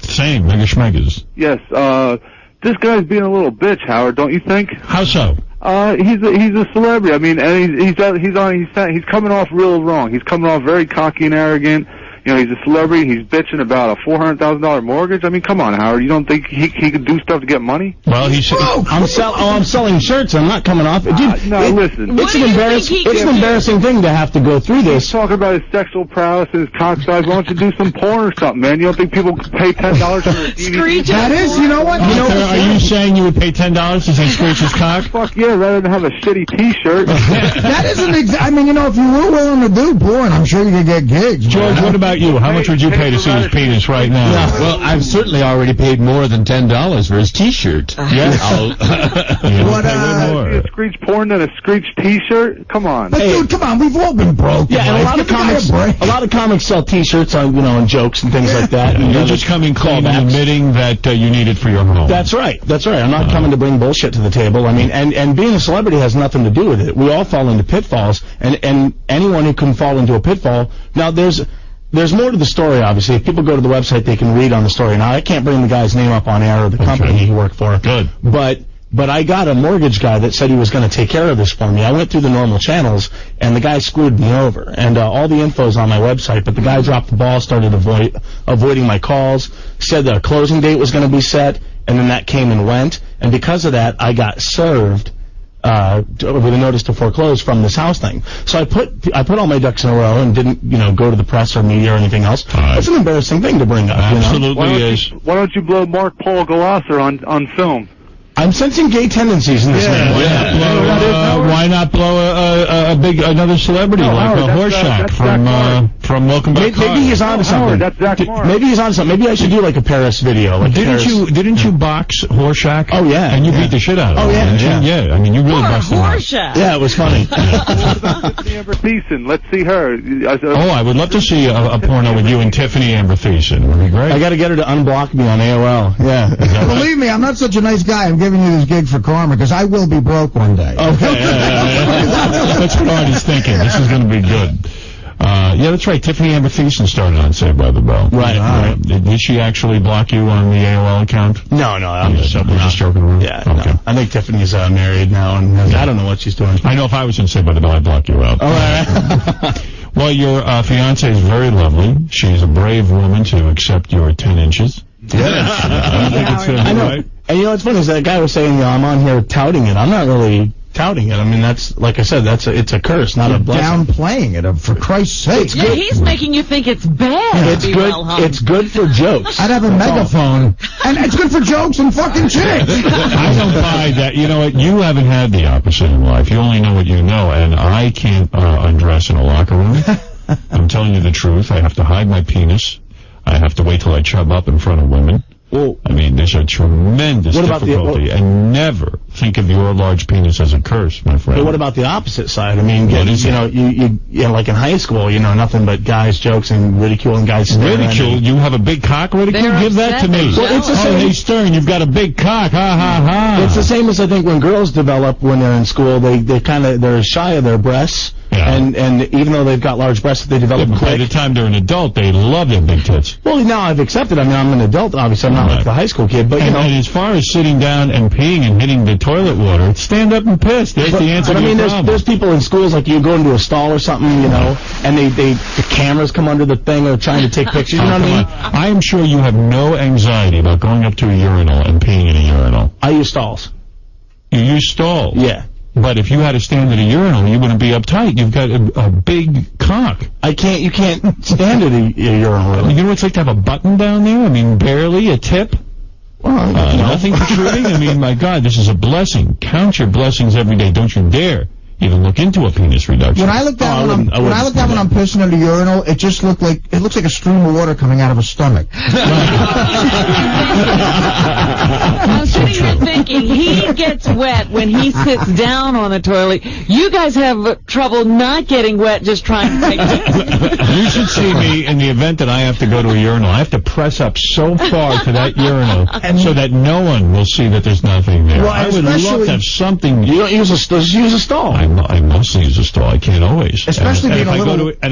Speaker 1: Same, mega schmegas.
Speaker 21: Yes, this guy's being a little bitch, Howard, don't you think?
Speaker 1: How so?
Speaker 21: He's a celebrity. I mean, and he's coming off real wrong. He's coming off very cocky and arrogant. You know, he's a celebrity. He's bitching about a $400,000 mortgage. I mean, come on, Howard. You don't think he could do stuff to get money?
Speaker 1: Well,
Speaker 20: I'm selling shirts. I'm not coming off. Dude,
Speaker 21: listen.
Speaker 20: It's an embarrassing thing to have to go through this.
Speaker 21: He's talking about his sexual prowess and his cock size. Why don't you do some porn or something, man? You don't think people pay $10 for a DVD?
Speaker 4: That is, you know what?
Speaker 1: Are you saying you would pay $10 to say Screech's cock?
Speaker 21: Fuck yeah, rather than have a shitty T-shirt.
Speaker 4: That isn't I mean, you know, if you were willing to do porn, I'm sure you could get gigs.
Speaker 1: George, what about you? How much would you pay to see his penis right now?
Speaker 3: Yeah, well, I've certainly already paid more than $10 for his T-shirt.
Speaker 1: Yes.
Speaker 21: What, a Screech porn than a Screech T-shirt? Come on.
Speaker 4: But dude, come on, we've all been broke.
Speaker 20: Yeah, and a lot of comics sell T-shirts on, and jokes and things like that.
Speaker 1: And you're just coming clean and admitting that you need it for your home.
Speaker 20: That's right. I'm not coming to bring bullshit to the table. I mean, and being a celebrity has nothing to do with it. We all fall into pitfalls, and anyone who can fall into a pitfall. Now, there's more to the story, obviously. If people go to the website, they can read on the story. Now, I can't bring the guy's name up on air or the company he worked for.
Speaker 1: Good.
Speaker 20: But I got a mortgage guy that said he was going to take care of this for me. I went through the normal channels, and the guy screwed me over. And all the info's on my website, but the guy dropped the ball, started avoiding my calls, said the closing date was going to be set, and then that came and went. And because of that, I got served with a notice to foreclose from this house thing. So I put all my ducks in a row and didn't, go to the press or media or anything else. It's an embarrassing thing to bring up.
Speaker 1: Absolutely is.
Speaker 21: Why don't you blow Mark Paul Galasser on film?
Speaker 20: I'm sensing gay tendencies in this man.
Speaker 1: Why not blow another celebrity like Horshack from Welcome Back?
Speaker 20: Maybe he's onto something.
Speaker 21: That's Zach Morris.
Speaker 20: Maybe he's onto something. Maybe I should do like a Paris video.
Speaker 1: Didn't you box Horshack?
Speaker 20: Oh yeah.
Speaker 1: And you beat the shit out of him. Yeah. I mean, you really busted him.
Speaker 2: Horshack.
Speaker 20: Yeah, it was funny.
Speaker 21: Tiffany Amber Thiessen. Let's see her.
Speaker 1: I would love to see a porno with you and Tiffany Amber Thiessen. It would be great.
Speaker 20: I got to get her to unblock me on AOL. Yeah.
Speaker 4: Believe me, I'm not such a nice guy. I'm giving you this gig for karma because I will be broke one day.
Speaker 1: Okay. That's what Artie's thinking. This is going to be good. That's right. Tiffany Amber Thiessen started on Saved by the Bell.
Speaker 20: Right.
Speaker 1: Did she actually block you on the AOL account?
Speaker 20: No. I'm just
Speaker 1: joking around.
Speaker 20: Yeah.
Speaker 1: Okay.
Speaker 20: No. I think Tiffany's married now, and I don't know what she's doing.
Speaker 1: I know if I was in Saved by the Bell, I'd block you out.
Speaker 20: All right.
Speaker 1: Well, your fiancée is very lovely. She's a brave woman to accept your 10 inches.
Speaker 20: Yes.
Speaker 1: I know. Right.
Speaker 20: And it's funny, is that guy was saying, I'm on here touting it. I'm not really touting it. I mean, that's, like I said, it's a curse, not a blessing.
Speaker 4: Downplaying it, for Christ's sake.
Speaker 2: He's making you think it's bad.
Speaker 20: It's good. It's good for jokes.
Speaker 4: I'd have a megaphone, and it's good for jokes and fucking chicks.
Speaker 1: I don't buy that. You know what? You haven't had the opposite in life. You only know what you know, and I can't undress in a locker room. I'm telling you the truth. I have to hide my penis. I have to wait till I chub up in front of women. I mean, there's a tremendous difficulty, and never think of your large penis as a curse, my friend.
Speaker 20: But what about the opposite side? I mean, you like in high school, nothing but guys jokes and ridiculing guys.
Speaker 1: Ridicule? You have a big cock ridicule? Give that to me.
Speaker 20: Well, it's the same.
Speaker 1: Hey, Stern, you've got a big cock. Ha, ha, ha.
Speaker 20: It's the same as I think when girls develop when they're in school, they're shy of their breasts. Yeah. And even though they've got large breasts, they develop quick.
Speaker 1: By the time they're an adult, they love their big tits.
Speaker 20: Well, now I've accepted. I mean, I'm an adult, obviously. I'm not like the high school kid. But,
Speaker 1: and as far as sitting down and peeing and hitting the toilet water, stand up and piss. There's the answer to your problem.
Speaker 20: There's people in schools, like you go into a stall or something, and the cameras come under the thing or trying to take pictures. You know what I mean?
Speaker 1: I am sure you have no anxiety about going up to a urinal and peeing in a urinal.
Speaker 20: I use stalls.
Speaker 1: You use stalls?
Speaker 20: Yeah.
Speaker 1: But if you had to stand at a urinal, you wouldn't be uptight. You've got a big cock.
Speaker 20: You can't stand at a urinal, really.
Speaker 1: You know what it's like to have a button down there? I mean, barely a tip.
Speaker 20: Well,
Speaker 1: nothing protruding? I mean, my God, this is a blessing. Count your blessings every day. Don't you dare even look into a penis reduction.
Speaker 4: When I look down when I'm pissing in the urinal, it just looks like a stream of water coming out of a stomach.
Speaker 2: I'm sitting here thinking he gets wet when he sits down on the toilet. You guys have trouble not getting wet just trying to take pictures.
Speaker 1: You should see me in the event that I have to go to a urinal. I have to press up so far to that urinal so that no one will see that there's nothing there.
Speaker 4: Well,
Speaker 1: I would love to have something.
Speaker 20: You don't use a stall.
Speaker 1: I mostly use a stall. I can't always.
Speaker 4: Especially
Speaker 1: if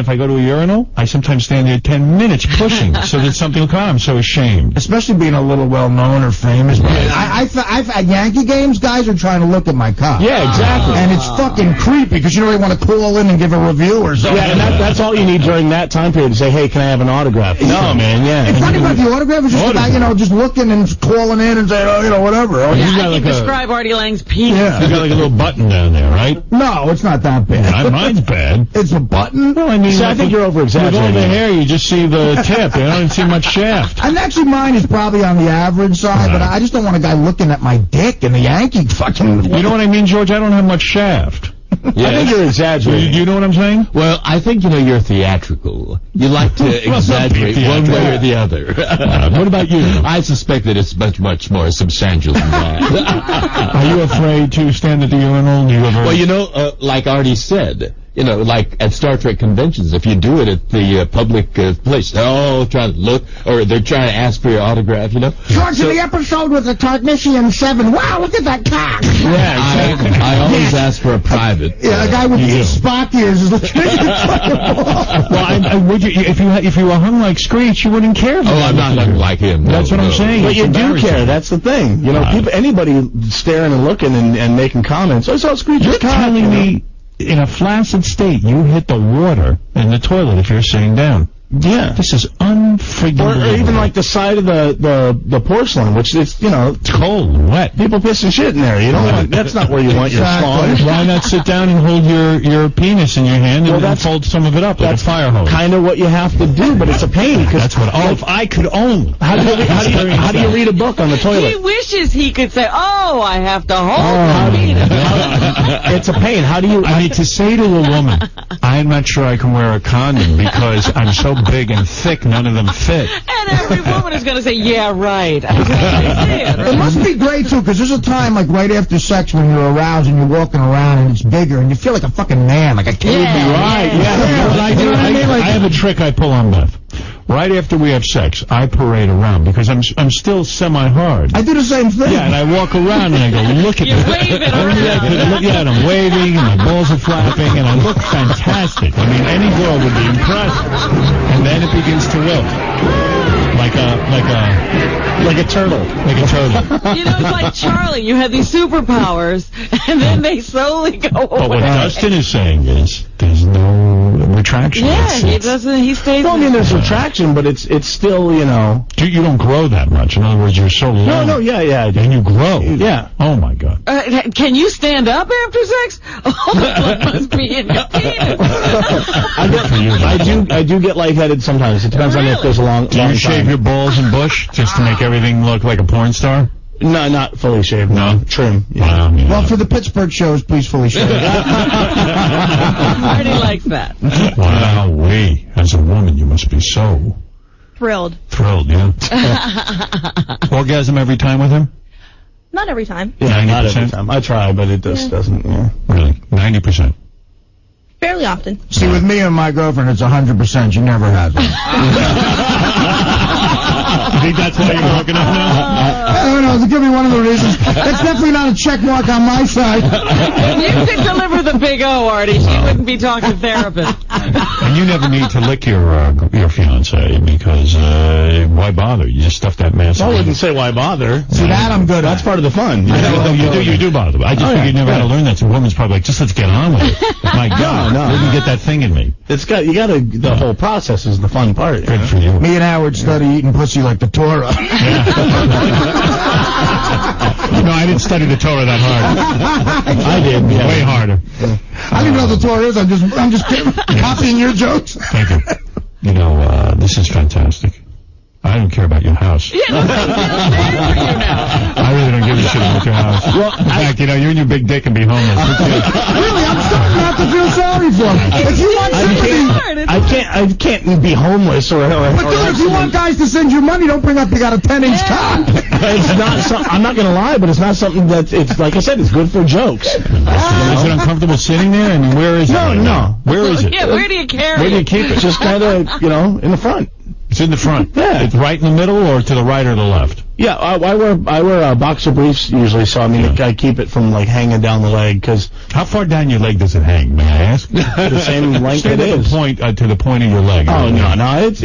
Speaker 1: I go to a urinal, I sometimes stand there 10 minutes pushing so that something will come. I'm so ashamed.
Speaker 4: Especially being a little well-known or famous. I've at Yankee games, guys are trying to look at my cock.
Speaker 20: Yeah, exactly.
Speaker 4: And it's fucking creepy because you don't really want to call in and give a review or something.
Speaker 20: Yeah, and that's all you need during that time period to say, hey, can I have an autograph? No, man, yeah.
Speaker 4: It's not about the autograph. It's just about, just looking and calling in and saying, whatever.
Speaker 2: I can describe Artie Lang's penis.
Speaker 1: Yeah. You got like a little button down there, right?
Speaker 4: No, it's not that bad.
Speaker 1: Mine's bad.
Speaker 4: It's a button?
Speaker 1: Well, I mean,
Speaker 20: I think you're over-exaggerating.
Speaker 1: With all the hair, you just see the tip. You don't see much shaft.
Speaker 4: And actually, mine is probably on the average side, but I just don't want a guy looking at my dick in the Yankee fucking...
Speaker 1: You know what I mean, George? I don't have much shaft.
Speaker 20: Yeah. I think you're exaggerating.
Speaker 1: You know what I'm saying?
Speaker 3: Well, I think, you're theatrical. You like to exaggerate one way or the other.
Speaker 1: What about you?
Speaker 3: I suspect that it's much, much more substantial than that.
Speaker 1: Are you afraid to stand at the urinal?
Speaker 3: Well, like Artie said, like at Star Trek conventions, if you do it at the public place, they're all trying to look, or they're trying to ask for your autograph,
Speaker 4: George, in the episode with the Technician 7, wow, look at that cock!
Speaker 3: Yeah, exactly. I always ask for a private.
Speaker 4: Yeah, a guy with Spock ears is looking at
Speaker 1: Well, would you, if you were hung like Screech, you wouldn't care.
Speaker 3: I'm not hung like him.
Speaker 1: That's what I'm saying.
Speaker 20: But you do care. That's the thing. Anybody staring and looking and making comments. I saw Screech's cock.
Speaker 1: You're telling me, in a flaccid state, you hit the water in the toilet if you're sitting down.
Speaker 20: Yeah.
Speaker 1: This is unforgivable.
Speaker 20: Or even like the side of the porcelain, which is,
Speaker 1: it's cold and wet.
Speaker 20: People piss and shit in there. That's not where you want your spawn.
Speaker 1: Why not sit down and hold your penis in your hand and then fold some of it up like a fire hose?
Speaker 20: Kind of what you have to do, but it's a pain.
Speaker 1: That's what. If I could only.
Speaker 20: How do you read a book on the toilet?
Speaker 2: He wishes he could say, I have to hold my penis.
Speaker 20: It's a pain. How do you...
Speaker 1: I mean, to say to a woman, I'm not sure I can wear a condom because I'm so big and thick, none of them fit.
Speaker 2: And every woman is going to say, yeah, right. It
Speaker 4: must be great, too, because there's a time, like, right after sex when you're aroused and you're walking around and it's bigger and you feel like a fucking man, like a caveman.
Speaker 1: I have a trick I pull on Beth. Right after we have sex, I parade around because I'm still semi-hard.
Speaker 4: I do the same thing.
Speaker 1: Yeah, and I walk around and I go, look at me. And I'm waving and my balls are flapping and I look fantastic. I mean, any girl would be impressed. And then it begins to wilt. Like a turtle. Like a turtle.
Speaker 2: It's like Charlie. You have these superpowers, and then they slowly go away.
Speaker 1: But what Dustin is saying is there's no retraction.
Speaker 2: Yeah, he doesn't. He stays.
Speaker 20: Well, I mean, there's retraction, but it's still,
Speaker 1: You don't grow that much. In other words, you're so long.
Speaker 20: No, yeah.
Speaker 1: And you grow.
Speaker 20: Yeah.
Speaker 1: Oh my God.
Speaker 2: Can you stand up after sex? Oh, blood must be in your penis.
Speaker 20: I do get lightheaded sometimes. It depends on if there's a long.
Speaker 1: Do you shave your balls and bush just to make everything look like a porn star?
Speaker 20: No, not fully shaved. No, trim.
Speaker 1: Yeah.
Speaker 4: Well, for the Pittsburgh shows, please fully shave.
Speaker 2: Marty likes that.
Speaker 1: Wow, as a woman, you must be so
Speaker 12: thrilled.
Speaker 1: Thrilled, yeah. Well, orgasm every time with him?
Speaker 12: Not every time.
Speaker 20: Yeah, not every
Speaker 1: 90%?
Speaker 20: time. I try, but it just doesn't. Yeah.
Speaker 1: Really? 90%?
Speaker 12: Fairly often.
Speaker 4: See, with me and my girlfriend, it's 100%. She never has one.
Speaker 1: You think that's why you're working on now?
Speaker 4: I don't know. It could be one of the reasons. That's definitely not a check mark on my side.
Speaker 2: You could deliver the big O, Artie. She wouldn't be talking therapist.
Speaker 1: And you never need to lick your fiancée because why bother? You just stuff that massive.
Speaker 20: I wouldn't say why bother.
Speaker 4: See, that I'm good at.
Speaker 20: That's part of the fun.
Speaker 1: You do bother. I just think you never had to learn that. So a woman's probably like, just let's get on with it. My God,
Speaker 20: No.
Speaker 1: let me get that thing in me.
Speaker 20: The whole process is the fun part.
Speaker 1: Good for you.
Speaker 4: Me and Howard study eating pussy like the Torah.
Speaker 1: No, I didn't study the Torah that hard.
Speaker 20: I did. Yeah.
Speaker 1: Way harder.
Speaker 4: I don't even know what the Torah is. I'm just copying your jokes.
Speaker 1: Thank you. You know, this is fantastic. I don't care about your house.
Speaker 2: Yeah, no,
Speaker 1: I really don't give a shit about your house. Well, in fact, you know, you and your big dick can be homeless.
Speaker 4: Really, I'm starting to have to feel sorry for him. If you want somebody...
Speaker 20: I can't be homeless or
Speaker 4: But dude, if you want guys to send you money, don't bring up you got a 10-inch cock.
Speaker 20: It's not. I'm not gonna lie, but it's not something that it's like I said. It's good for jokes.
Speaker 1: Is it uncomfortable sitting there? And where is it?
Speaker 20: No.
Speaker 1: Where is it?
Speaker 2: Yeah, where do you carry
Speaker 1: Where do you keep it?
Speaker 20: Just kind of, in the front.
Speaker 1: It's in the front.
Speaker 20: Yeah.
Speaker 1: It's right in the middle or to the right or the left?
Speaker 20: Yeah, I wear boxer briefs usually, so I mean I keep it from like hanging down the leg because.
Speaker 1: How far down your leg does it hang? May I ask?
Speaker 20: The same length
Speaker 1: Stand
Speaker 20: it
Speaker 1: at
Speaker 20: is.
Speaker 1: The point to the point of your leg.
Speaker 20: Oh no, it's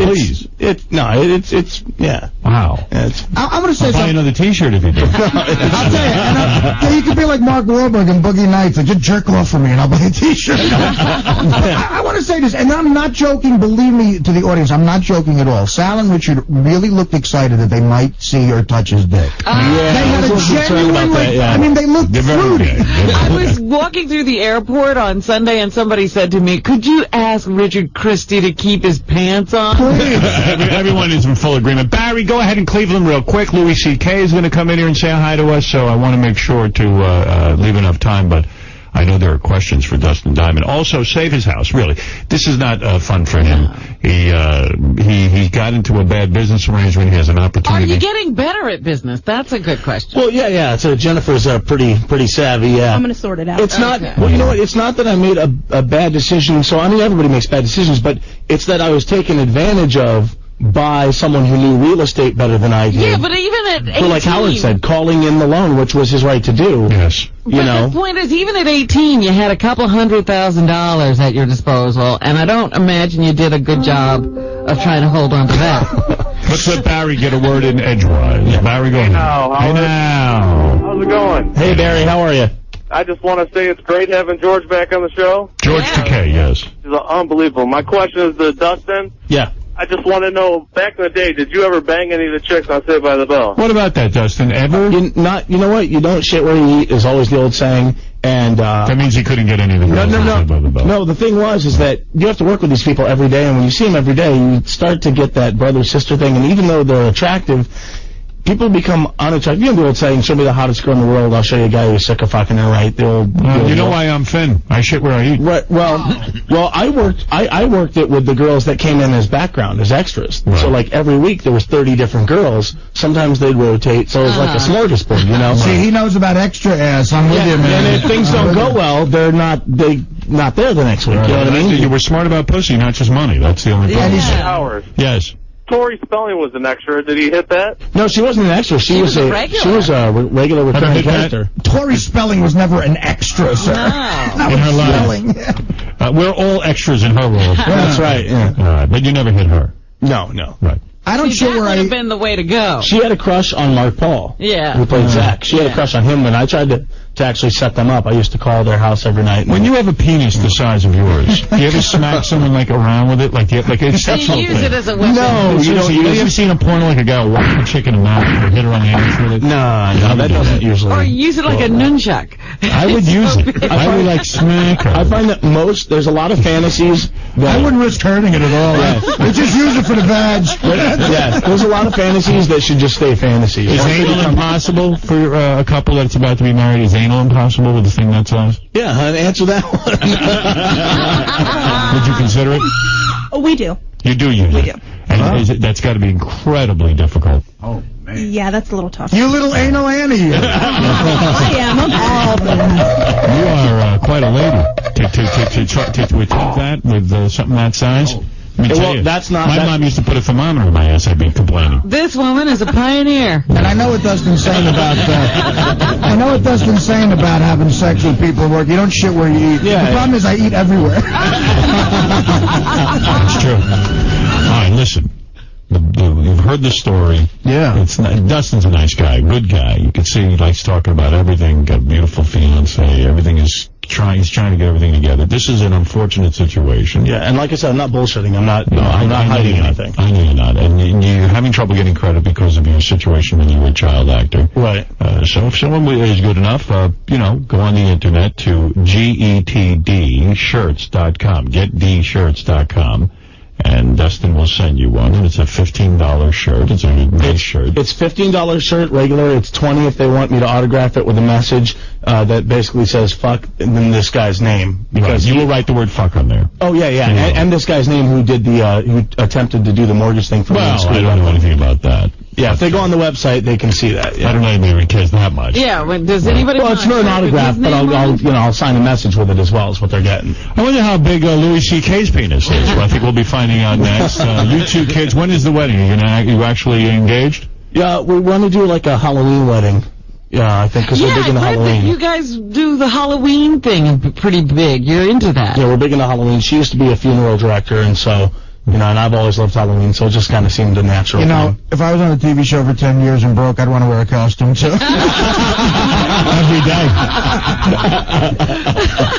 Speaker 1: Wow.
Speaker 4: I'm gonna say
Speaker 1: I'll buy
Speaker 4: something.
Speaker 1: another T-shirt if you do.
Speaker 4: I'll tell you, you could be like Mark Wahlberg and Boogie Nights, like just jerk off for me and I'll buy a T-shirt. I want to say this, and I'm not joking. Believe me, to the audience, I'm not joking at all. Sal and Richard really looked excited that they might see or touch his dick. They had a genuine, I mean, they looked fruity.
Speaker 2: I was walking through the airport on Sunday and somebody said to me, could you ask Richard Christie to keep his pants on?
Speaker 1: Everyone is in full agreement. Barry, go ahead in Cleveland real quick. Louis C.K. is going to come in here and say hi to us, so I want to make sure to leave enough time, but I know there are questions for Dustin Diamond. Also, save his house, really. This is not fun for him. He got into a bad business arrangement. He has an
Speaker 2: Are
Speaker 1: opportunity.
Speaker 2: you getting better at business? That's a good question.
Speaker 20: Well, yeah. So Jennifer's pretty savvy. Yeah.
Speaker 12: I'm gonna sort it out.
Speaker 20: It's not. Well, you know what? It's not that I made a bad decision. So I mean, everybody makes bad decisions, but it's that I was taken advantage of by someone who knew real estate better than I did.
Speaker 2: Yeah, but even at 18...
Speaker 20: So like Howard said, calling in the loan, which was his right to do.
Speaker 1: Yes.
Speaker 2: The point is, even at 18, you had a couple $100,000 at your disposal, and I don't imagine you did a good job of trying to hold on to that.
Speaker 1: Let's let Barry get a word in edgewise. Yeah. Barry, go ahead.
Speaker 19: Hey
Speaker 1: now.
Speaker 19: How's it going?
Speaker 20: Hey, Barry, how are you?
Speaker 19: I just want to say it's great having George back on the show.
Speaker 1: George Takei, yes.
Speaker 19: This is unbelievable. My question is to Dustin.
Speaker 20: Yeah.
Speaker 19: I just want to know, back in the day, did you ever bang any of the chicks on Saved by the Bell?
Speaker 1: What about that, Dustin? Ever?
Speaker 20: You know what? You don't shit where you eat is always the old saying. And
Speaker 1: that means he couldn't get any of the girls on Saved by the Bell.
Speaker 20: No, the thing is that you have to work with these people every day, and when you see them every day, you start to get that brother-sister thing, and even though they're attractive, people become unattractive. You know the old saying, show me the hottest girl in the world, I'll show you a guy who's sick of fucking her, right? The old,
Speaker 1: you know why I'm thin. I shit where I eat.
Speaker 20: Right, well, I worked it with the girls that came in as background, as extras. Right. So, like, every week there was 30 different girls. Sometimes they'd rotate, so it was like a smorgasbord, you know?
Speaker 4: See, he knows about extra ass. I'm with you, man.
Speaker 20: And if things don't go well, they're not there the next week. Right. You know what I mean?
Speaker 1: You were smart about pussy, not just money. That's the only problem.
Speaker 19: Howard.
Speaker 1: Yes.
Speaker 19: Tori Spelling was an extra. Did he hit that?
Speaker 20: No, she wasn't an extra. She was a regular returning character.
Speaker 4: Tori Spelling was never an extra, sir.
Speaker 2: No.
Speaker 1: In her life. We're all extras in her world.
Speaker 20: That's right. Yeah.
Speaker 1: All right, but you never hit her.
Speaker 20: No.
Speaker 1: Right.
Speaker 4: I don't
Speaker 2: See, that would have been the way to go.
Speaker 20: She had a crush on Mark Paul.
Speaker 2: Yeah.
Speaker 20: Who played Zach. She had a crush on him when I tried to actually set them up. I used to call their house every night.
Speaker 1: When you have a penis the size of yours, do you ever smack someone like around with it? Like it's exceptional.
Speaker 2: You use it as a weapon.
Speaker 20: No, you don't.
Speaker 1: You ever seen a porno like a guy whack a chick in the mouth or hit her on the ass with it?
Speaker 20: No, that doesn't usually.
Speaker 2: Or use it like a nunchuck.
Speaker 1: I would use it. I would like smack her.
Speaker 20: I find that there's a lot of fantasies.
Speaker 4: I wouldn't risk hurting it at all. They just use it for the badge.
Speaker 20: Yes, there's a lot of fantasies that should just stay fantasies.
Speaker 1: Is anal impossible for a couple that's about to be married? Is anal impossible with a thing that size?
Speaker 20: Yeah, answer that one.
Speaker 1: Would you consider it?
Speaker 12: Oh, we do.
Speaker 1: You do use it?
Speaker 12: We do.
Speaker 1: And that's got to be incredibly difficult.
Speaker 4: Oh, man.
Speaker 12: Yeah, that's a little tough.
Speaker 5: You little anal Annie.
Speaker 12: I am. I'm all that.
Speaker 1: You are quite a lady. To achieve that with something that size. Let me tell
Speaker 20: Well,
Speaker 1: you,
Speaker 20: that's not-
Speaker 1: my
Speaker 20: that-
Speaker 1: mom used to put a thermometer in my ass. I'd be complaining.
Speaker 2: This woman is a pioneer.
Speaker 4: And I know what Dustin's saying about having sex with people at work. You don't shit where you eat.
Speaker 20: Yeah.
Speaker 4: The problem is I eat everywhere.
Speaker 1: That's true. All right, listen. You've heard the story.
Speaker 4: Yeah.
Speaker 1: Dustin's a nice guy, good guy. You can see he likes talking about everything. Got a beautiful fiance. Everything is he's trying to get everything together. This is an unfortunate situation.
Speaker 20: Yeah, and like I said, I'm not bullshitting. I'm not
Speaker 1: I
Speaker 20: hiding
Speaker 1: know
Speaker 20: anything.
Speaker 1: I know you're not. And you're having trouble getting credit because of your situation when you were a child actor.
Speaker 20: Right.
Speaker 1: So if someone is good enough, go on the internet to GETDshirts.com. GetDshirts.com. And Dustin will send you one, and it's a $15 shirt. It's a nice shirt.
Speaker 20: It's $15 shirt, regular. It's $20 if they want me to autograph it with a message that basically says "fuck" and then this guy's name.
Speaker 1: Because you will write the word "fuck" on there.
Speaker 20: Oh yeah. And this guy's name who did who attempted to do the mortgage thing for me.
Speaker 1: Well, I don't know anything about that.
Speaker 20: Yeah, if they go on the website, they can see that. Yeah.
Speaker 1: I don't know anybody cares that much.
Speaker 2: Yeah, does anybody?
Speaker 20: Well, it's not an autograph, but I'll sign a message with it as well. Is what they're getting.
Speaker 1: I wonder how big Louis C.K.'s penis is. Well, I think we'll be finding out next. You two kids, when is the wedding? Are you actually engaged?
Speaker 20: Yeah, we want to do like a Halloween wedding. Yeah, I think because we're big into
Speaker 2: I heard
Speaker 20: Halloween.
Speaker 2: that you guys do the Halloween thing pretty big. You're into that.
Speaker 20: Yeah, we're big into Halloween. She used to be a funeral director, and so. And I've always loved Halloween, so it just kind of seemed a natural thing.
Speaker 4: If I was on a TV show for 10 years and broke, I'd want to wear a costume, too.
Speaker 1: Every day.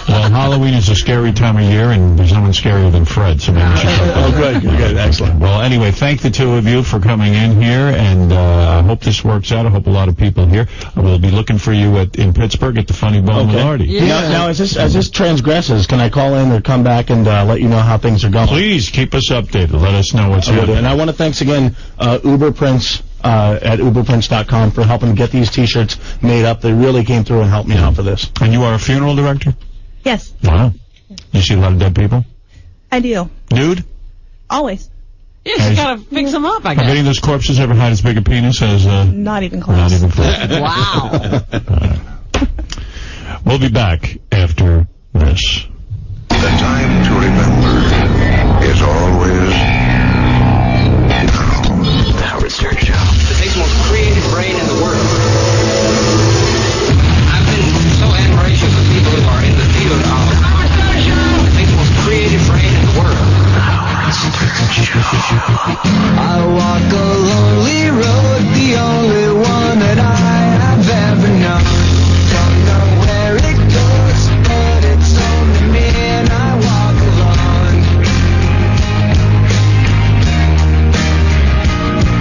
Speaker 1: Well, Halloween is a scary time of year, and there's no one scarier than Fred, so maybe we should talk about
Speaker 20: good, excellent.
Speaker 1: Well, anyway, thank the two of you for coming in here, and I hope this works out. I hope a lot of people here. We'll be looking for you in Pittsburgh at the Funny Bone with Artie.
Speaker 2: Yeah.
Speaker 20: Now, as this transgresses, can I call in or come back and let you know how things are going?
Speaker 1: Please keep us updated. Let us know what's happening.
Speaker 20: And I want to thanks again Uber Prince at uberprince.com for helping get these T-shirts made up. They really came through and helped me out for this.
Speaker 1: And you are a funeral director?
Speaker 12: Yes,
Speaker 1: Wow. You see a lot of dead people?
Speaker 12: I do.
Speaker 1: Nude?
Speaker 12: Always.
Speaker 2: Yeah, you gotta fix them up, I
Speaker 1: Have any
Speaker 2: guess.
Speaker 1: of those corpses ever had as big a penis as...
Speaker 12: Not even close.
Speaker 1: Not even close.
Speaker 2: Wow.
Speaker 1: We'll be back after this.
Speaker 14: The time to remember is always now.
Speaker 8: The Howard Stern Show. The biggest, most creative brain in the world. I've been so admiration for people who are in the field of the Howard Stern Show. The biggest, most creative brain in the world. The Howard Stern Show.
Speaker 22: I walk a lonely road, the only one that I have ever known. Don't know where it goes, but it's only me and I walk alone.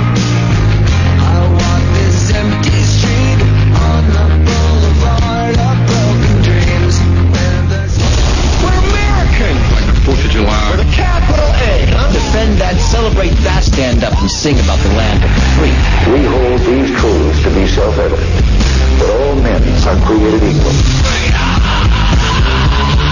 Speaker 22: I walk this empty street on the boulevard of broken dreams. We're American!
Speaker 14: Like the 4th of July.
Speaker 22: With a capital A, huh? Defend that, celebrate that, stand up and sing about the land of the free.
Speaker 14: We hold these truths to be self-evident, that all men are created equal.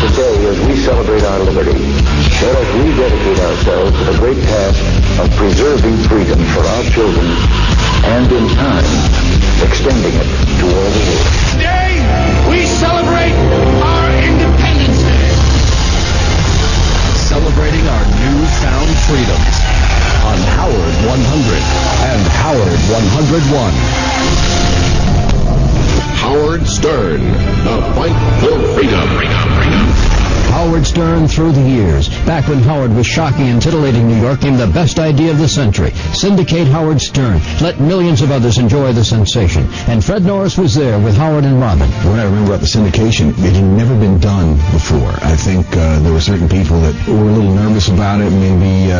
Speaker 14: Today, as we celebrate our liberty, let us rededicate ourselves to the great task of preserving freedom for our children and, in time, extending it to all the world.
Speaker 22: Today, we celebrate our Independence Day.
Speaker 13: Celebrating our newfound freedoms on Howard 100 and Howard 101.
Speaker 14: Howard Stern, the fight for freedom.
Speaker 13: Howard Stern through the years. Back when Howard was shocking and titillating New York came the best idea of the century. Syndicate Howard Stern. Let millions of others enjoy the sensation. And Fred Norris was there with Howard and Robin.
Speaker 23: What I remember about the syndication, it had never been done before. I think there were certain people that were a little nervous about it, maybe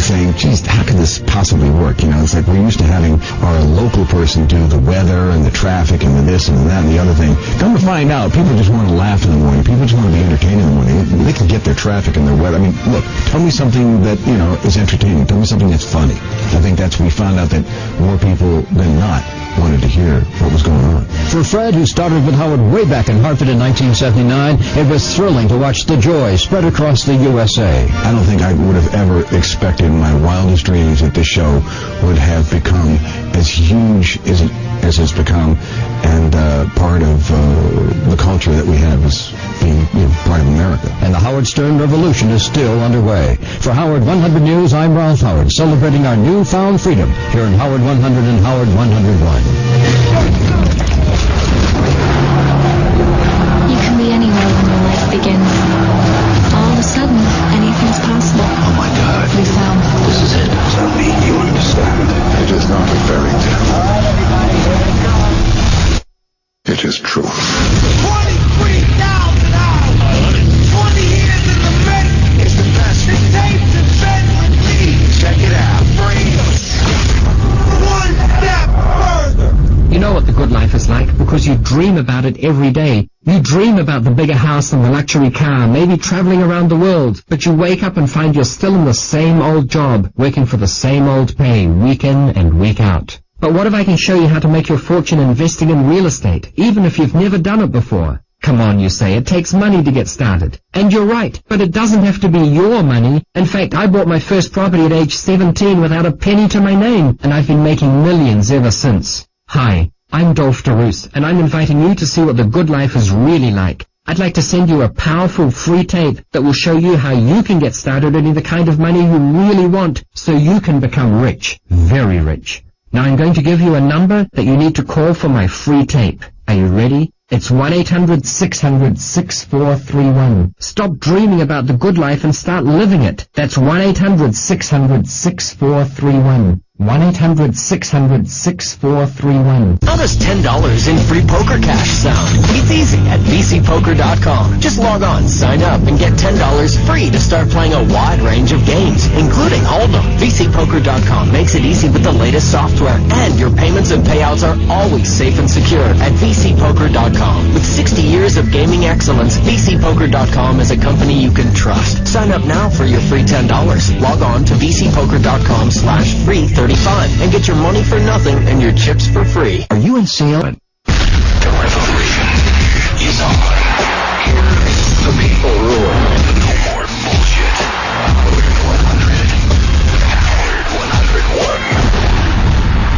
Speaker 23: saying, geez, how could this possibly work? It's like we're used to having our local person do the weather and the traffic and the this and that and the other thing. Come to find out, people just want to laugh in the morning. People just want to be entertained in the morning. They can get their traffic and their weather. I mean, look, tell me something that, is entertaining. Tell me something that's funny. I think we found out that more people than not wanted to hear what was going on.
Speaker 13: For Fred, who started with Howard way back in Hartford in 1979, it was thrilling to watch the joy spread across the USA.
Speaker 23: I don't think I would have ever expected in my wildest dreams that this show would have become as huge as it's become, and part of the culture that we have as being part of America.
Speaker 13: And the Howard Stern revolution is still underway. For Howard 100 News, I'm Ralph Howard, celebrating our newfound freedom here in Howard 100 and Howard 101.
Speaker 16: You can be anywhere when your life begins. All of a sudden, anything's possible.
Speaker 23: Oh my God.
Speaker 16: We found
Speaker 23: This is it. Tell me you understand. It is not a fairy tale.
Speaker 22: All right, everybody, here we go.
Speaker 23: It is true.
Speaker 22: 23,000 hours. 20 years in the making. It's the best. The tapes have been with me.
Speaker 23: Check it out.
Speaker 22: One step further.
Speaker 17: You know what the good life is like because you dream about it every day. You dream about the bigger house and the luxury car, maybe traveling around the world, but you wake up and find you're still in the same old job, working for the same old pay, week in and week out. But what if I can show you how to make your fortune investing in real estate, even if you've never done it before? Come on, you say, it takes money to get started. And you're right, but it doesn't have to be your money. In fact, I bought my first property at age 17 without a penny to my name, and I've been making millions ever since. Hi, I'm Dolph DeRoos, and I'm inviting you to see what the good life is really like. I'd like to send you a powerful free tape that will show you how you can get started earning the kind of money you really want so you can become rich, very rich. Now I'm going to give you a number that you need to call for my free tape. Are you ready? It's 1-800-600-6431. Stop dreaming about the good life and start living it. That's 1-800-600-6431. 1-800-600-6431.
Speaker 18: How does $10 in free poker cash sound? It's easy at VCPoker.com. Just log on, sign up, and get $10 free to start playing a wide range of games, including Hold'em. VCPoker.com makes it easy with the latest software, and your payments and payouts are always safe and secure at VCPoker.com. With 60 years of gaming excellence, VCPoker.com is a company you can trust. Sign up now for your free $10. Log on to VCPoker.com/free35 and get your money for nothing and your chips for free.
Speaker 17: Are you in sale?
Speaker 14: The revolution is on. Here, the people rule. No more bullshit. Howard 100. Howard 101.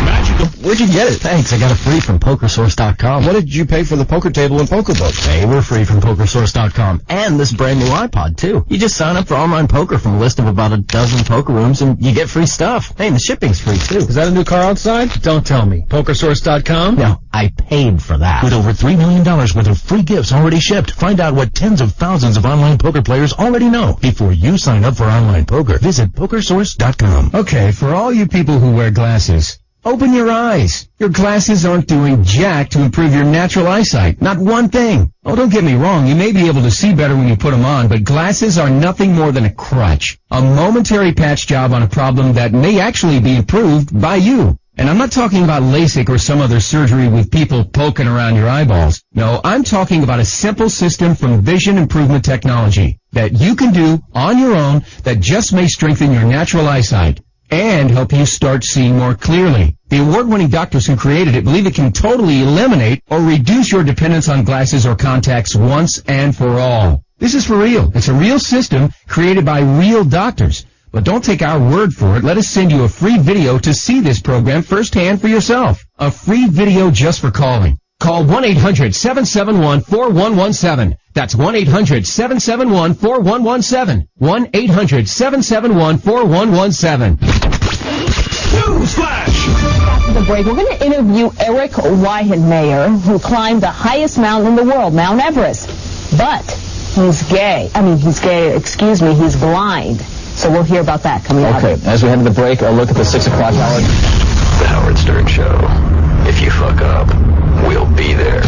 Speaker 17: Magical. Where'd you get it? Thanks, I got it free from PokerSource.com.
Speaker 20: What did you pay for the poker table and poker books?
Speaker 17: They were free from PokerSource.com. And this brand new iPod, too. You just sign up for online poker from a list of about a dozen poker rooms, and you get free stuff. Hey, and the shipping's free, too.
Speaker 20: Is that a new car outside? Don't tell me. PokerSource.com?
Speaker 17: No, I paid for that.
Speaker 24: With over $3 million worth of free gifts already shipped, find out what tens of thousands of online poker players already know before you sign up for online poker. Visit PokerSource.com.
Speaker 20: Okay, for all you people who wear glasses, open your eyes. Your glasses aren't doing jack to improve your natural eyesight. Not one thing. Oh, don't get me wrong. You may be able to see better when you put them on, but glasses are nothing more than a crutch. A momentary patch job on a problem that may actually be improved by you. And I'm not talking about LASIK or some other surgery with people poking around your eyeballs. No, I'm talking about a simple system from Vision Improvement Technology that you can do on your own that just may strengthen your natural eyesight and help you start seeing more clearly. The award-winning doctors who created it believe it can totally eliminate or reduce your dependence on glasses or contacts once and for all. This is for real. It's a real system created by real doctors. But don't take our word for it. Let us send you a free video to see this program firsthand for yourself. A free video just for calling. Call 1-800-771-4117. That's 1-800-771-4117. 1-800-771-4117.
Speaker 22: Newsflash!
Speaker 25: After the break, we're going to interview Eric Weihenmayer, who climbed the highest mountain in the world, Mount Everest. But he's gay. He's blind. So we'll hear about that coming up.
Speaker 26: Okay, as we head to the break, a look at the 6 o'clock hour.
Speaker 14: The Howard Stern Show. If you fuck up, we'll be there.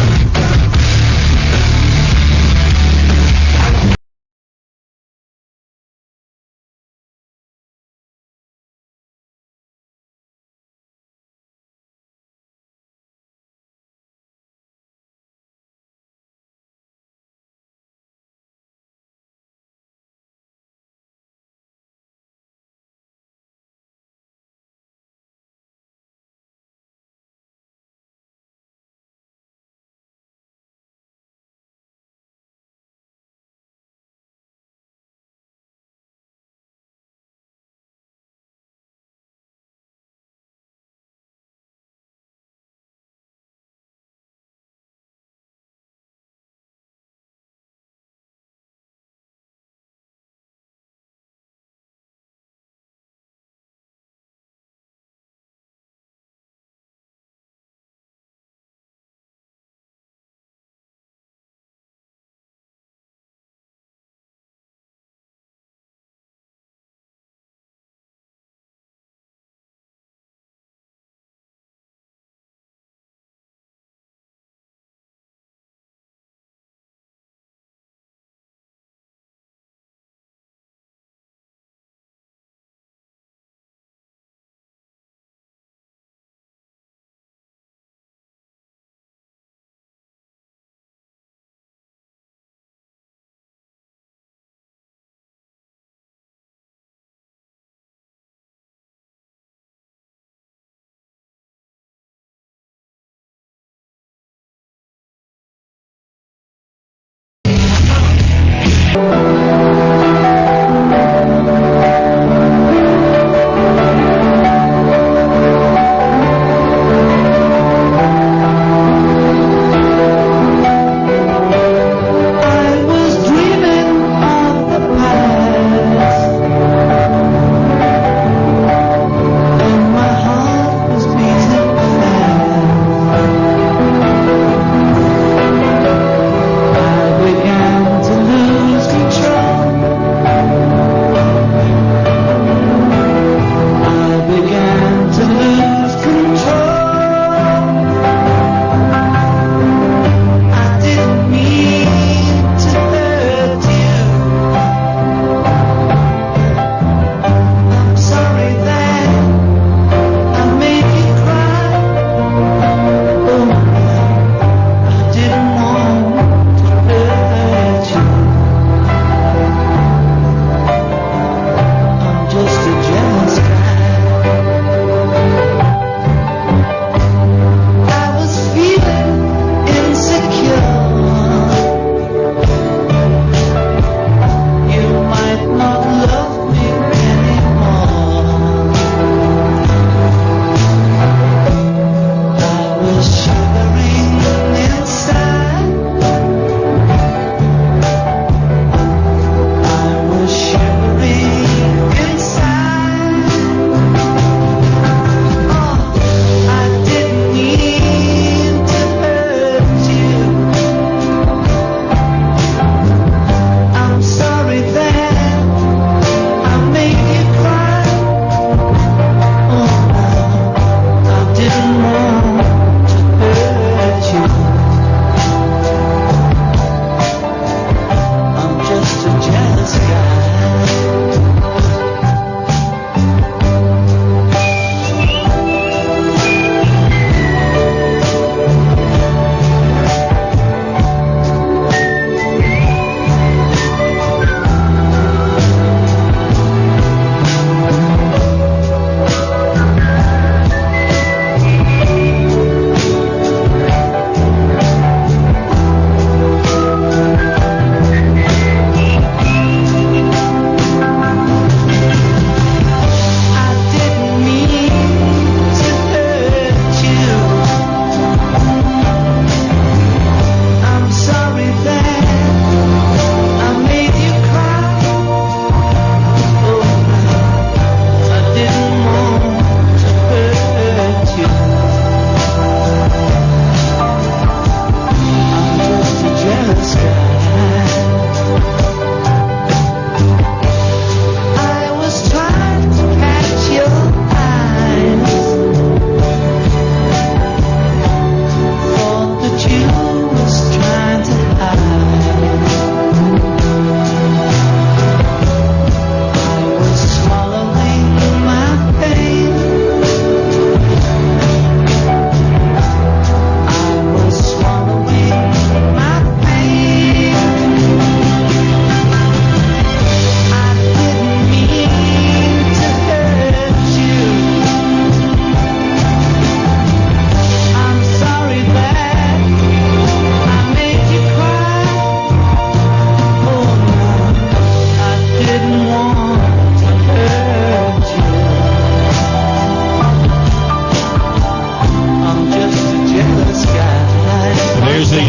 Speaker 1: Here's the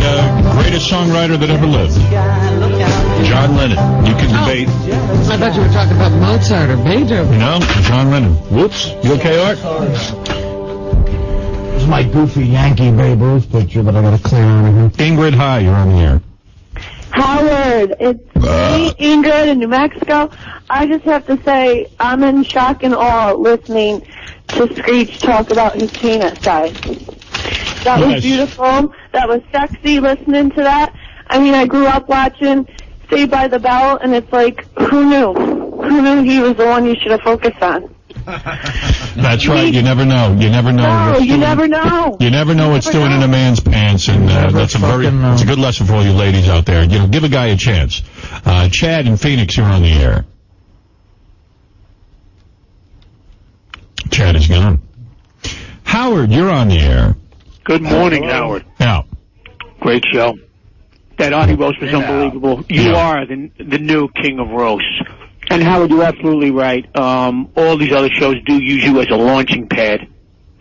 Speaker 1: greatest songwriter that ever lived, John Lennon. You can debate.
Speaker 2: I thought you were talking about Mozart or Beethoven.
Speaker 1: No, John Lennon. Whoops. You okay, Art?
Speaker 4: This is my goofy Yankee Babe Ruth picture that I got to clear out of here.
Speaker 1: Ingrid, hi. You're on the air.
Speaker 6: Howard, it's me, Ingrid, in New Mexico. I just have to say, I'm in shock and awe listening to Screech talk about his penis size. That was beautiful. That was sexy listening to that. I mean, I grew up watching Saved by the Bell, and it's like, who knew? Who knew he was the one you should have focused on?
Speaker 1: That's right. You never know. You never know.
Speaker 6: No, you never know.
Speaker 1: You never know what's doing in a man's pants, and that's a it's a good lesson for all you ladies out there. You know, give a guy a chance. Chad in Phoenix, you're on the air. Chad is gone. Howard, you're on the air.
Speaker 7: Good morning, Howard.
Speaker 1: Yeah.
Speaker 7: Great show. That Artie roast was unbelievable. You are the new king of roasts. And Howard, you're absolutely right. All these other shows do use you as a launching pad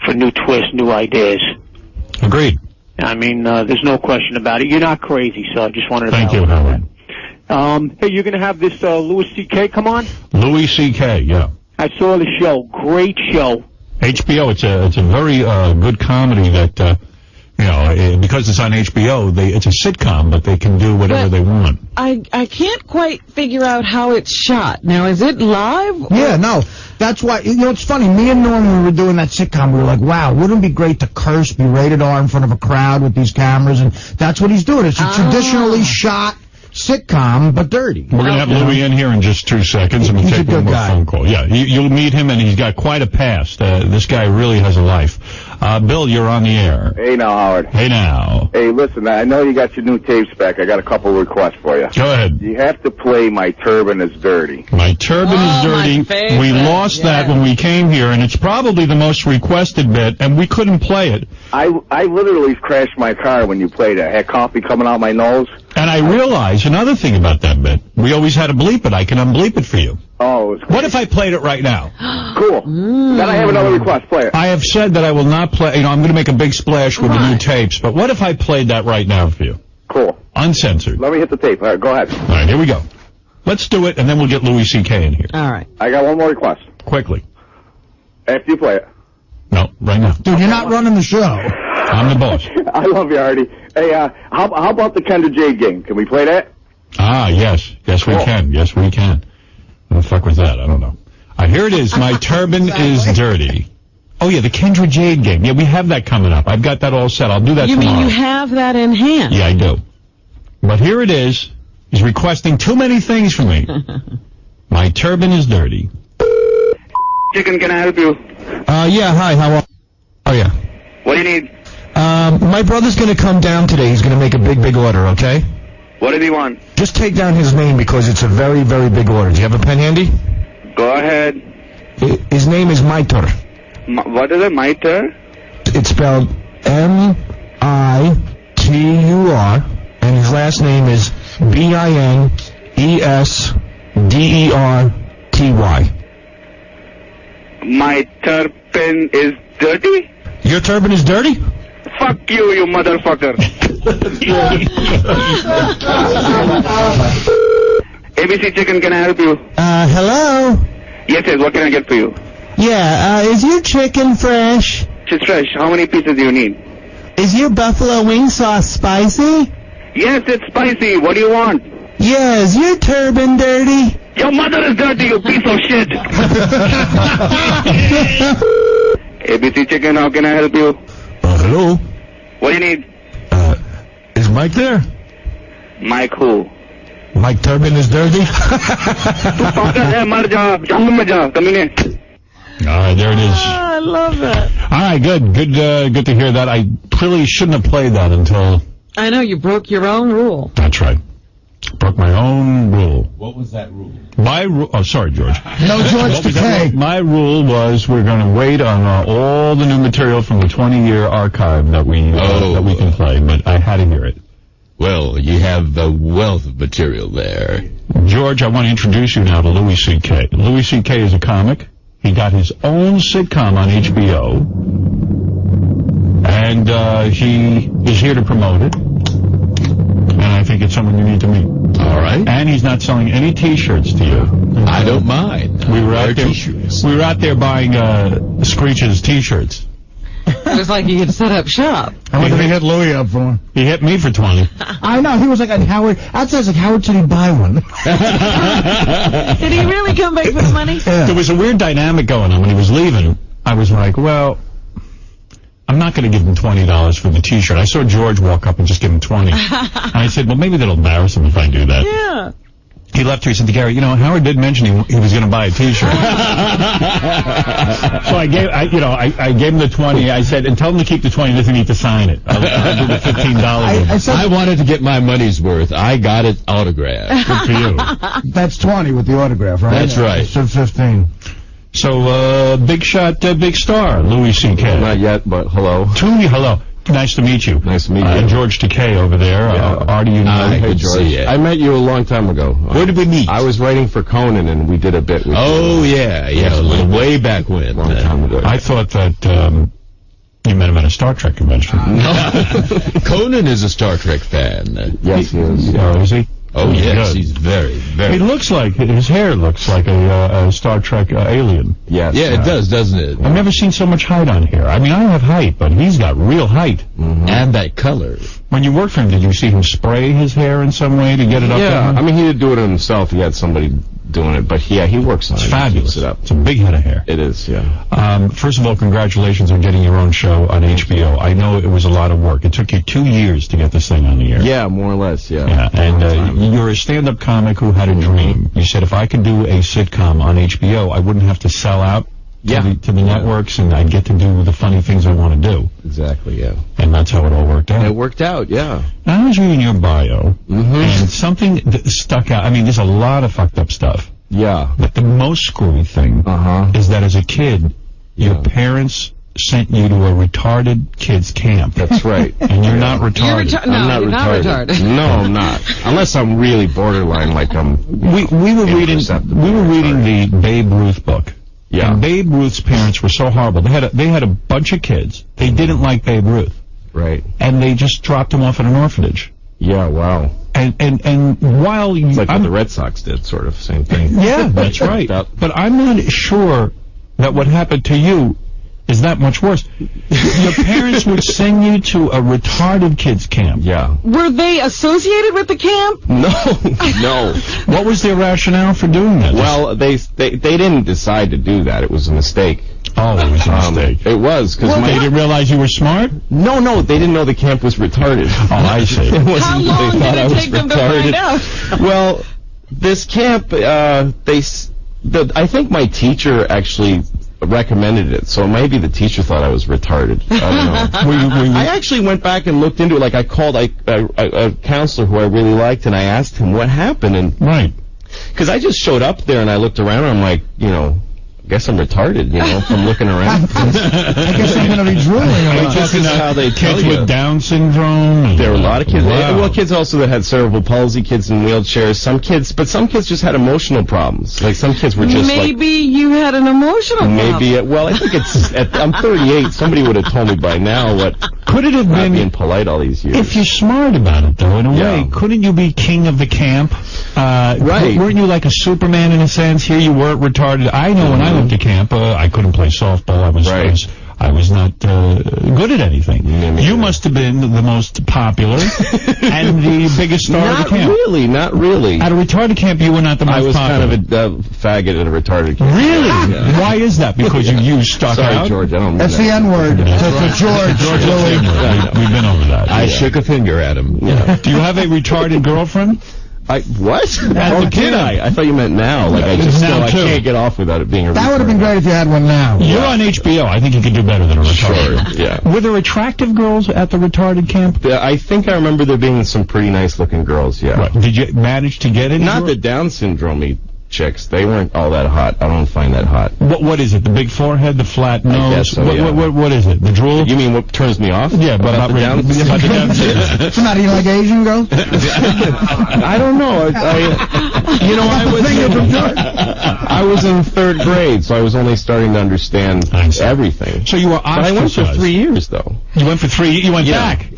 Speaker 7: for new twists, new ideas.
Speaker 1: Agreed.
Speaker 7: I mean, there's no question about it. You're not crazy, so I just wanted to
Speaker 1: Thank you, Howard.
Speaker 7: Hey, you're going to have this Louis C.K. come on?
Speaker 1: Louis C.K., yeah.
Speaker 7: I saw the show. Great show.
Speaker 1: HBO, it's a very good comedy that, because it's on HBO, it's a sitcom, but they can do whatever they want.
Speaker 2: I can't quite figure out how it's shot. Now, is it live?
Speaker 4: Yeah, no. That's why, it's funny. Me and Norm, when we were doing that sitcom, we were like, wow, wouldn't it be great to curse, be rated R in front of a crowd with these cameras? And that's what he's doing. It's a traditionally shot sitcom, but dirty.
Speaker 1: We're going to have Louis in here in just 2 seconds, and we'll take one more phone call. Yeah, you'll meet him, and he's got quite a past. This guy really has a life. Bill, you're on the air.
Speaker 19: Hey now, Howard.
Speaker 1: Hey now.
Speaker 19: Hey, listen, I know you got your new tapes back. I got a couple of requests for you.
Speaker 1: Go ahead.
Speaker 19: You have to play My Turban is Dirty.
Speaker 1: My Turban is Dirty. We lost that when we came here, and it's probably the most requested bit, and we couldn't play it.
Speaker 19: I literally crashed my car when you played it. I had coffee coming out my nose.
Speaker 1: And I realized another thing about that bit. We always had to bleep it. I can unbleep it for you.
Speaker 19: Oh, it's
Speaker 1: what if I played it right now?
Speaker 19: Cool. Then I have another request. Play it.
Speaker 1: I have said that I will not play. I'm going to make a big splash with the new tapes. But what if I played that right now for you?
Speaker 19: Cool.
Speaker 1: Uncensored.
Speaker 19: Let me hit the tape. All right, go ahead.
Speaker 1: All right, here we go. Let's do it, and then we'll get Louis C.K. in here.
Speaker 2: All right.
Speaker 19: I got one more request.
Speaker 1: Quickly.
Speaker 19: After you play it.
Speaker 1: No, right now.
Speaker 4: Dude, you're not running the show.
Speaker 1: I'm the boss.
Speaker 19: I love you, Artie. Hey, how about the Kendra Jade game? Can we play that?
Speaker 1: Ah, yes. Yes, we can. Yes, we can. What the fuck was that? I don't know. Here it is. My Turban is Dirty. Oh, yeah, the Kendra Jade game. Yeah, we have that coming up. I've got that all set. I'll do that tomorrow.
Speaker 2: You mean you have that in hand?
Speaker 1: Yeah, I do. But here it is. He's requesting too many things from me. My Turban is Dirty.
Speaker 7: Chicken, can I help you?
Speaker 9: Yeah, hi, how are you?
Speaker 7: What do you need?
Speaker 9: My brother's going to come down today. He's going to make a big, big order, okay?
Speaker 7: What does he want?
Speaker 9: Just take down his name because it's a very, very big order. Do you have a pen handy?
Speaker 7: Go ahead.
Speaker 9: His name is Maitur.
Speaker 7: What is it, Maitur?
Speaker 9: It's spelled M-I-T-U-R, and his last name is B-I-N-E-S-D-E-R-T-Y.
Speaker 7: My turban is dirty?
Speaker 9: Your turban is dirty?
Speaker 7: Fuck you, you motherfucker. ABC Chicken, can I help you?
Speaker 9: Hello?
Speaker 7: Yes, what can I get for you?
Speaker 9: Yeah, is your chicken fresh?
Speaker 7: It's fresh. How many pieces do you need?
Speaker 9: Is your buffalo wing sauce spicy?
Speaker 7: Yes, it's spicy. What do you want?
Speaker 9: Yeah, is your turban dirty?
Speaker 7: Your mother is dirty, you piece of shit. ABC Chicken, how can I help you?
Speaker 9: Hello?
Speaker 7: What do you need?
Speaker 9: Is Mike there?
Speaker 7: Mike who?
Speaker 9: Mike Turban is dirty?
Speaker 1: All right, there it is.
Speaker 2: I love that.
Speaker 1: All right, good to hear that. I clearly shouldn't have played that until...
Speaker 2: I know, you broke your own rule.
Speaker 1: That's right. Broke my own rule.
Speaker 3: What was that rule?
Speaker 1: My rule... Oh, sorry, George.
Speaker 4: No, George Takei.
Speaker 1: My rule was we're going to wait on all the new material from the 20-year archive that we can play, but I had to hear it.
Speaker 3: Well, you have a wealth of material there.
Speaker 1: George, I want to introduce you now to Louis C.K. Louis C.K. is a comic. He got his own sitcom on HBO, and he is here to promote it. think it's someone you need to meet.
Speaker 3: All right.
Speaker 1: And he's not selling any T-shirts to you.
Speaker 3: I don't mind.
Speaker 1: We were out there.
Speaker 3: T-shirts.
Speaker 1: We were out there buying Screech's T-shirts.
Speaker 2: It was like you could set up shop.
Speaker 4: I wonder if he hit Louis up for him.
Speaker 1: He hit me for 20.
Speaker 4: I know. He was like at Howard. Outside, I was like, Howard, should he buy one?
Speaker 2: Did he really come back for the money?
Speaker 1: There was a weird dynamic going on when he was leaving. I was like, well, I'm not going to give him $20 for the T-shirt. I saw George walk up and just give him 20. And I said, well, maybe that'll embarrass him if I do that.
Speaker 2: Yeah.
Speaker 1: He left here. He said to Gary, Howard did mention he was going to buy a T-shirt. So I gave him the 20. I said, and tell him to keep the 20. He doesn't need to sign it. I'll do the $15.
Speaker 3: I wanted to get my money's worth. I got it autographed.
Speaker 1: Good for you.
Speaker 4: That's 20 with the autograph, right?
Speaker 3: That's right.
Speaker 4: So 15.
Speaker 1: So, big shot, big star, Louis C.K.
Speaker 5: Not yet, but hello.
Speaker 1: Hello. Nice to meet you.
Speaker 5: Nice to meet you.
Speaker 1: And George Takei over there. Artie, you know.
Speaker 5: Hey, George. I met you a long time ago.
Speaker 3: Where did we meet?
Speaker 5: I was writing for Conan, and we did a bit with you.
Speaker 3: Yeah, way back when.
Speaker 5: Long time ago.
Speaker 1: I thought that you met him at a Star Trek convention.
Speaker 3: No. Conan is a Star Trek fan.
Speaker 5: Yes, he is.
Speaker 1: Oh, is he?
Speaker 3: Oh, yes,
Speaker 1: good.
Speaker 3: he's very, very...
Speaker 1: He looks like, his hair looks like a Star Trek alien.
Speaker 5: Yes.
Speaker 3: Yeah, it does, doesn't it?
Speaker 1: I've never seen so much height on here. I mean, I have height, but he's got real height.
Speaker 5: Mm-hmm.
Speaker 3: And that color.
Speaker 1: When you worked for him, did you see him spray his hair in some way to get it up there?
Speaker 5: Yeah, I mean, he didn't do it himself. He had somebody doing it, but yeah, he works on it.
Speaker 1: It's fabulous.
Speaker 5: He keeps it up.
Speaker 1: It's a big head of hair.
Speaker 5: It is, yeah.
Speaker 1: First of all, congratulations on getting your own show on HBO. I know it was a lot of work. It took you 2 years to get this thing on the air.
Speaker 5: Yeah, more or less, yeah.
Speaker 1: Yeah, and you're a stand-up comic who had a dream. You said, if I could do a sitcom on HBO, I wouldn't have to sell out to the networks, and I'd get to do the funny things I want to do.
Speaker 5: Exactly, yeah.
Speaker 1: And that's how it all worked out.
Speaker 5: It worked out, yeah.
Speaker 1: Now, I was reading your bio, and something that stuck out. I mean, there's a lot of fucked up stuff.
Speaker 5: Yeah.
Speaker 1: But the most screwy thing is that as a kid, your parents sent you to a retarded kids camp.
Speaker 5: That's right.
Speaker 1: And you're not retarded.
Speaker 5: I'm not retarded. No, I'm not. Unless I'm really borderline, like I'm.
Speaker 1: We were reading the Babe Ruth book.
Speaker 5: Yeah.
Speaker 1: And Babe Ruth's parents were so horrible. They had a bunch of kids. They didn't like Babe Ruth.
Speaker 5: Right.
Speaker 1: And they just dropped him off at an orphanage.
Speaker 5: Yeah, wow.
Speaker 1: And while you...
Speaker 5: It's like what the Red Sox did, sort of, same thing.
Speaker 1: Yeah, that's right. But I'm not sure that what happened to you is that much worse. Your parents would send you to a retarded kids camp.
Speaker 5: Yeah.
Speaker 2: Were they associated with the camp?
Speaker 5: No.
Speaker 1: What was their rationale for doing that?
Speaker 5: Well, they didn't decide to do that. It was a mistake.
Speaker 1: Oh, it was a mistake.
Speaker 5: It was, because
Speaker 1: they didn't realize you were smart?
Speaker 5: No, they didn't know the camp was retarded.
Speaker 1: Oh, I see.
Speaker 2: How long
Speaker 5: they
Speaker 2: did
Speaker 5: thought I
Speaker 2: it
Speaker 5: was
Speaker 2: take them to
Speaker 5: retarded.
Speaker 2: find out?
Speaker 5: Well, this camp, I think my teacher actually recommended it, so maybe the teacher thought I was retarded. I don't know. I actually went back and looked into it. Like, I called a counselor who I really liked, and I asked him what happened. And
Speaker 1: right.
Speaker 5: Because I just showed up there, and I looked around, and I'm like, I guess I'm retarded, from looking around.
Speaker 4: I guess I'm going to be drooling.
Speaker 5: This is how they tell
Speaker 1: kids
Speaker 5: you.
Speaker 1: with Down syndrome?
Speaker 5: There were a lot of kids.
Speaker 1: Wow.
Speaker 5: Well, kids also that had cerebral palsy, kids in wheelchairs. Some kids just had emotional problems. Like, some kids were just
Speaker 2: Maybe you had an emotional problem.
Speaker 5: Maybe. Well, I think I'm 38. Somebody would have told me by now what.
Speaker 1: Could it have been
Speaker 5: being polite all these years?
Speaker 1: If you're smart about it, though, in a way, couldn't you be king of the camp?
Speaker 5: Right.
Speaker 1: Weren't you like a Superman in a sense? Here you weren't retarded. I know when I went to camp, I couldn't play softball. I was not good at anything. You must have been the most popular and the biggest star of the camp.
Speaker 5: Not really.
Speaker 1: At a retarded camp, you were not the most popular.
Speaker 5: I was kind of a faggot at a retarded camp.
Speaker 1: Really? Yeah. Why is that? Because you stuck out?
Speaker 5: Sorry, George, I don't mean
Speaker 4: That's the N-word. To George.
Speaker 1: We've been over that.
Speaker 3: I shook a finger at him.
Speaker 5: Yeah.
Speaker 1: Do you have a retarded girlfriend?
Speaker 5: What?
Speaker 1: Did
Speaker 5: I thought you meant now. Like, I can't get off without it being a retarded.
Speaker 4: That would have been great if you had one now.
Speaker 1: You're on HBO. I think you could do better than a retarded.
Speaker 5: Sure, yeah.
Speaker 1: Were there attractive girls at the retarded camp?
Speaker 5: I think I remember there being some pretty nice-looking girls, yeah.
Speaker 1: What, did you manage to get any?
Speaker 5: Not the Down syndrome chicks. They weren't all that hot. I don't find that hot.
Speaker 1: What is it? The big forehead, the flat nose?
Speaker 5: I guess so,
Speaker 1: what is it? The drool?
Speaker 5: You mean what turns me off?
Speaker 1: Yeah, but about the Down syndrome.
Speaker 4: So not even like Asian girls?
Speaker 5: I don't know. I was in 3rd grade, so I was only starting to understand everything.
Speaker 1: So you were ostracized.
Speaker 5: But I went for 3 years, though.
Speaker 1: You went for 3 years? You went back?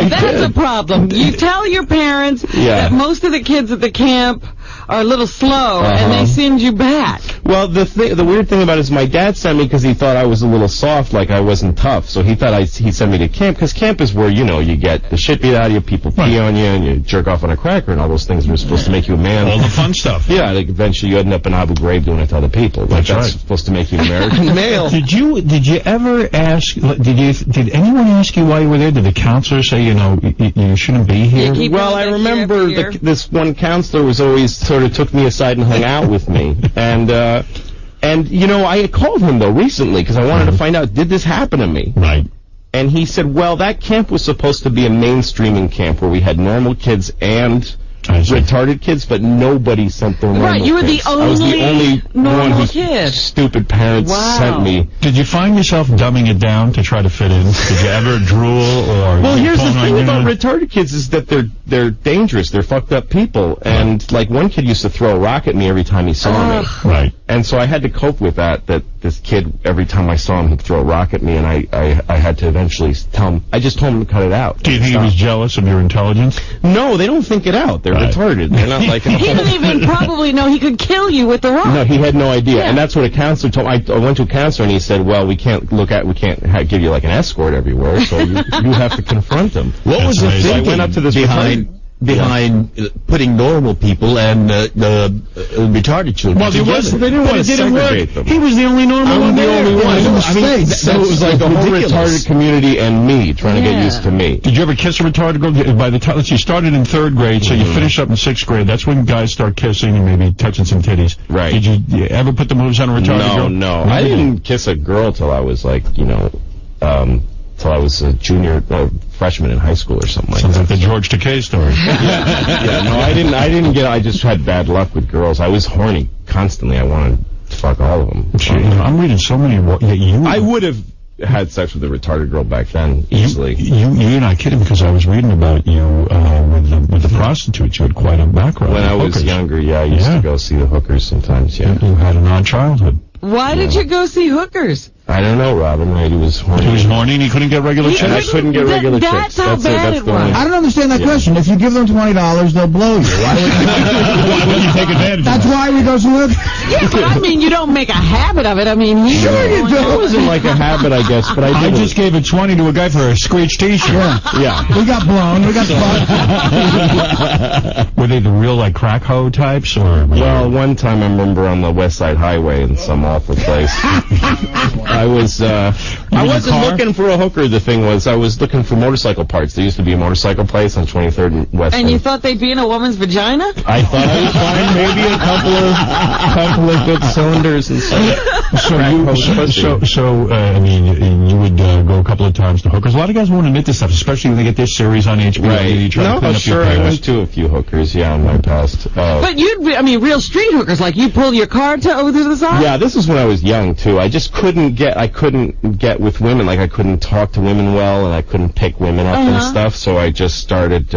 Speaker 2: That's a problem. You tell your parents that most of the kids at the camp are a little slow, and they send you back.
Speaker 5: Well, the weird thing about it is my dad sent me because he thought I was a little soft, like I wasn't tough. So he thought he'd send me to camp, because camp is where, you get the shit beat out of you, people pee on you, and you jerk off on a cracker, and all those things that are supposed to make you a man.
Speaker 1: All the fun stuff.
Speaker 5: Yeah, like eventually you end up in Abu Ghraib doing it to other people. Like, that's supposed to make you an American male.
Speaker 1: Did you ever ask, did anyone ask you while you were there, did the counselor say, you shouldn't be here?
Speaker 5: Well, I remember this one counselor was always sort of took me aside and hung out with me. And I had called him, though, recently, because I wanted to find out, did this happen to me?
Speaker 1: Right.
Speaker 5: And he said, well, that camp was supposed to be a mainstreaming camp where we had normal kids and retarded kids, but nobody sent their normal kids.
Speaker 2: Right, you were the
Speaker 5: I was the only
Speaker 2: normal
Speaker 5: one
Speaker 2: kid.
Speaker 5: Stupid parents sent me.
Speaker 1: Did you find yourself dumbing it down to try to fit in? Did you ever drool or...
Speaker 5: Well, here's the thing about retarded kids is that they're dangerous. They're fucked up people. And, like, one kid used to throw a rock at me every time he saw me.
Speaker 1: Right.
Speaker 5: And so I had to cope with that this kid, every time I saw him, he'd throw a rock at me, and I had to eventually tell him, I just told him to cut it out.
Speaker 1: Do you think he was jealous of your intelligence?
Speaker 5: No, they don't think it out. They're retarded. They're not like...
Speaker 2: He didn't even probably know he could kill you with the rock.
Speaker 5: No, he had no idea. And that's what a counselor told me. I went to a counselor, and he said, well, we can't give you like an escort everywhere, so you have to confront him.
Speaker 3: What was the thinking
Speaker 5: I went up to this
Speaker 3: behind putting normal people and retarded children
Speaker 1: Well,
Speaker 3: together?
Speaker 1: they didn't want to segregate them. He was the only normal one
Speaker 5: there.
Speaker 1: the only one.
Speaker 5: So it was like the whole retarded community and me trying to get used to me.
Speaker 1: Did you ever kiss a retarded girl? By the time you started in 3rd grade, so you finished up in 6th grade. That's when guys start kissing and maybe touching some titties.
Speaker 5: Right.
Speaker 1: Did you ever put the moves on a retarded girl?
Speaker 5: No. I didn't kiss a girl till I was like, till I was a freshman in high school or something like that.
Speaker 1: Sounds like the George Takei story.
Speaker 5: No, I just had bad luck with girls. I was horny constantly. I wanted to fuck all of them.
Speaker 1: I'm reading so many.
Speaker 5: I would have had sex with a retarded girl back then, easily.
Speaker 1: You're not kidding, because I was reading about you with the prostitutes. You had quite a background.
Speaker 5: When I was younger, I used to go see the hookers sometimes,
Speaker 1: You had an odd childhood.
Speaker 2: Why did you go see hookers?
Speaker 5: I don't know, Robin. He was horny.
Speaker 1: He was horny and he couldn't get regular chicks?
Speaker 5: I couldn't get regular chicks.
Speaker 2: That's how bad it was.
Speaker 4: I don't understand that question. If you give them $20, they'll blow you. Why
Speaker 1: would you take advantage of
Speaker 4: That's why we go to hookers.
Speaker 2: Yeah, but I mean, you don't make a habit of it. I mean, you
Speaker 5: It wasn't like a habit, I guess, but I
Speaker 1: just gave it 20 to a guy for a Screech t-shirt.
Speaker 5: Yeah.
Speaker 4: We got blown. We got fucked.
Speaker 1: Were they the real, like, crack hoe types, or?
Speaker 5: Well, one time I remember on the West Side Highway in some awful place. I wasn't looking for a hooker. The thing was, I was looking for motorcycle parts. There used to be a motorcycle place on 23rd and West.
Speaker 2: And you thought they'd be in a woman's vagina?
Speaker 5: I thought I would find maybe a couple of good cylinders and stuff.
Speaker 1: I mean, you would go a couple of times to hookers. A lot of guys won't admit this stuff, especially when they get this series on HBO.
Speaker 5: Right. I went to a few hookers, in my past.
Speaker 2: But real street hookers, like you pull your car over to the side?
Speaker 5: Yeah, this is when I was young, too. I just couldn't get with women. Like, I couldn't talk to women well, and I couldn't pick women up and stuff, so I just started...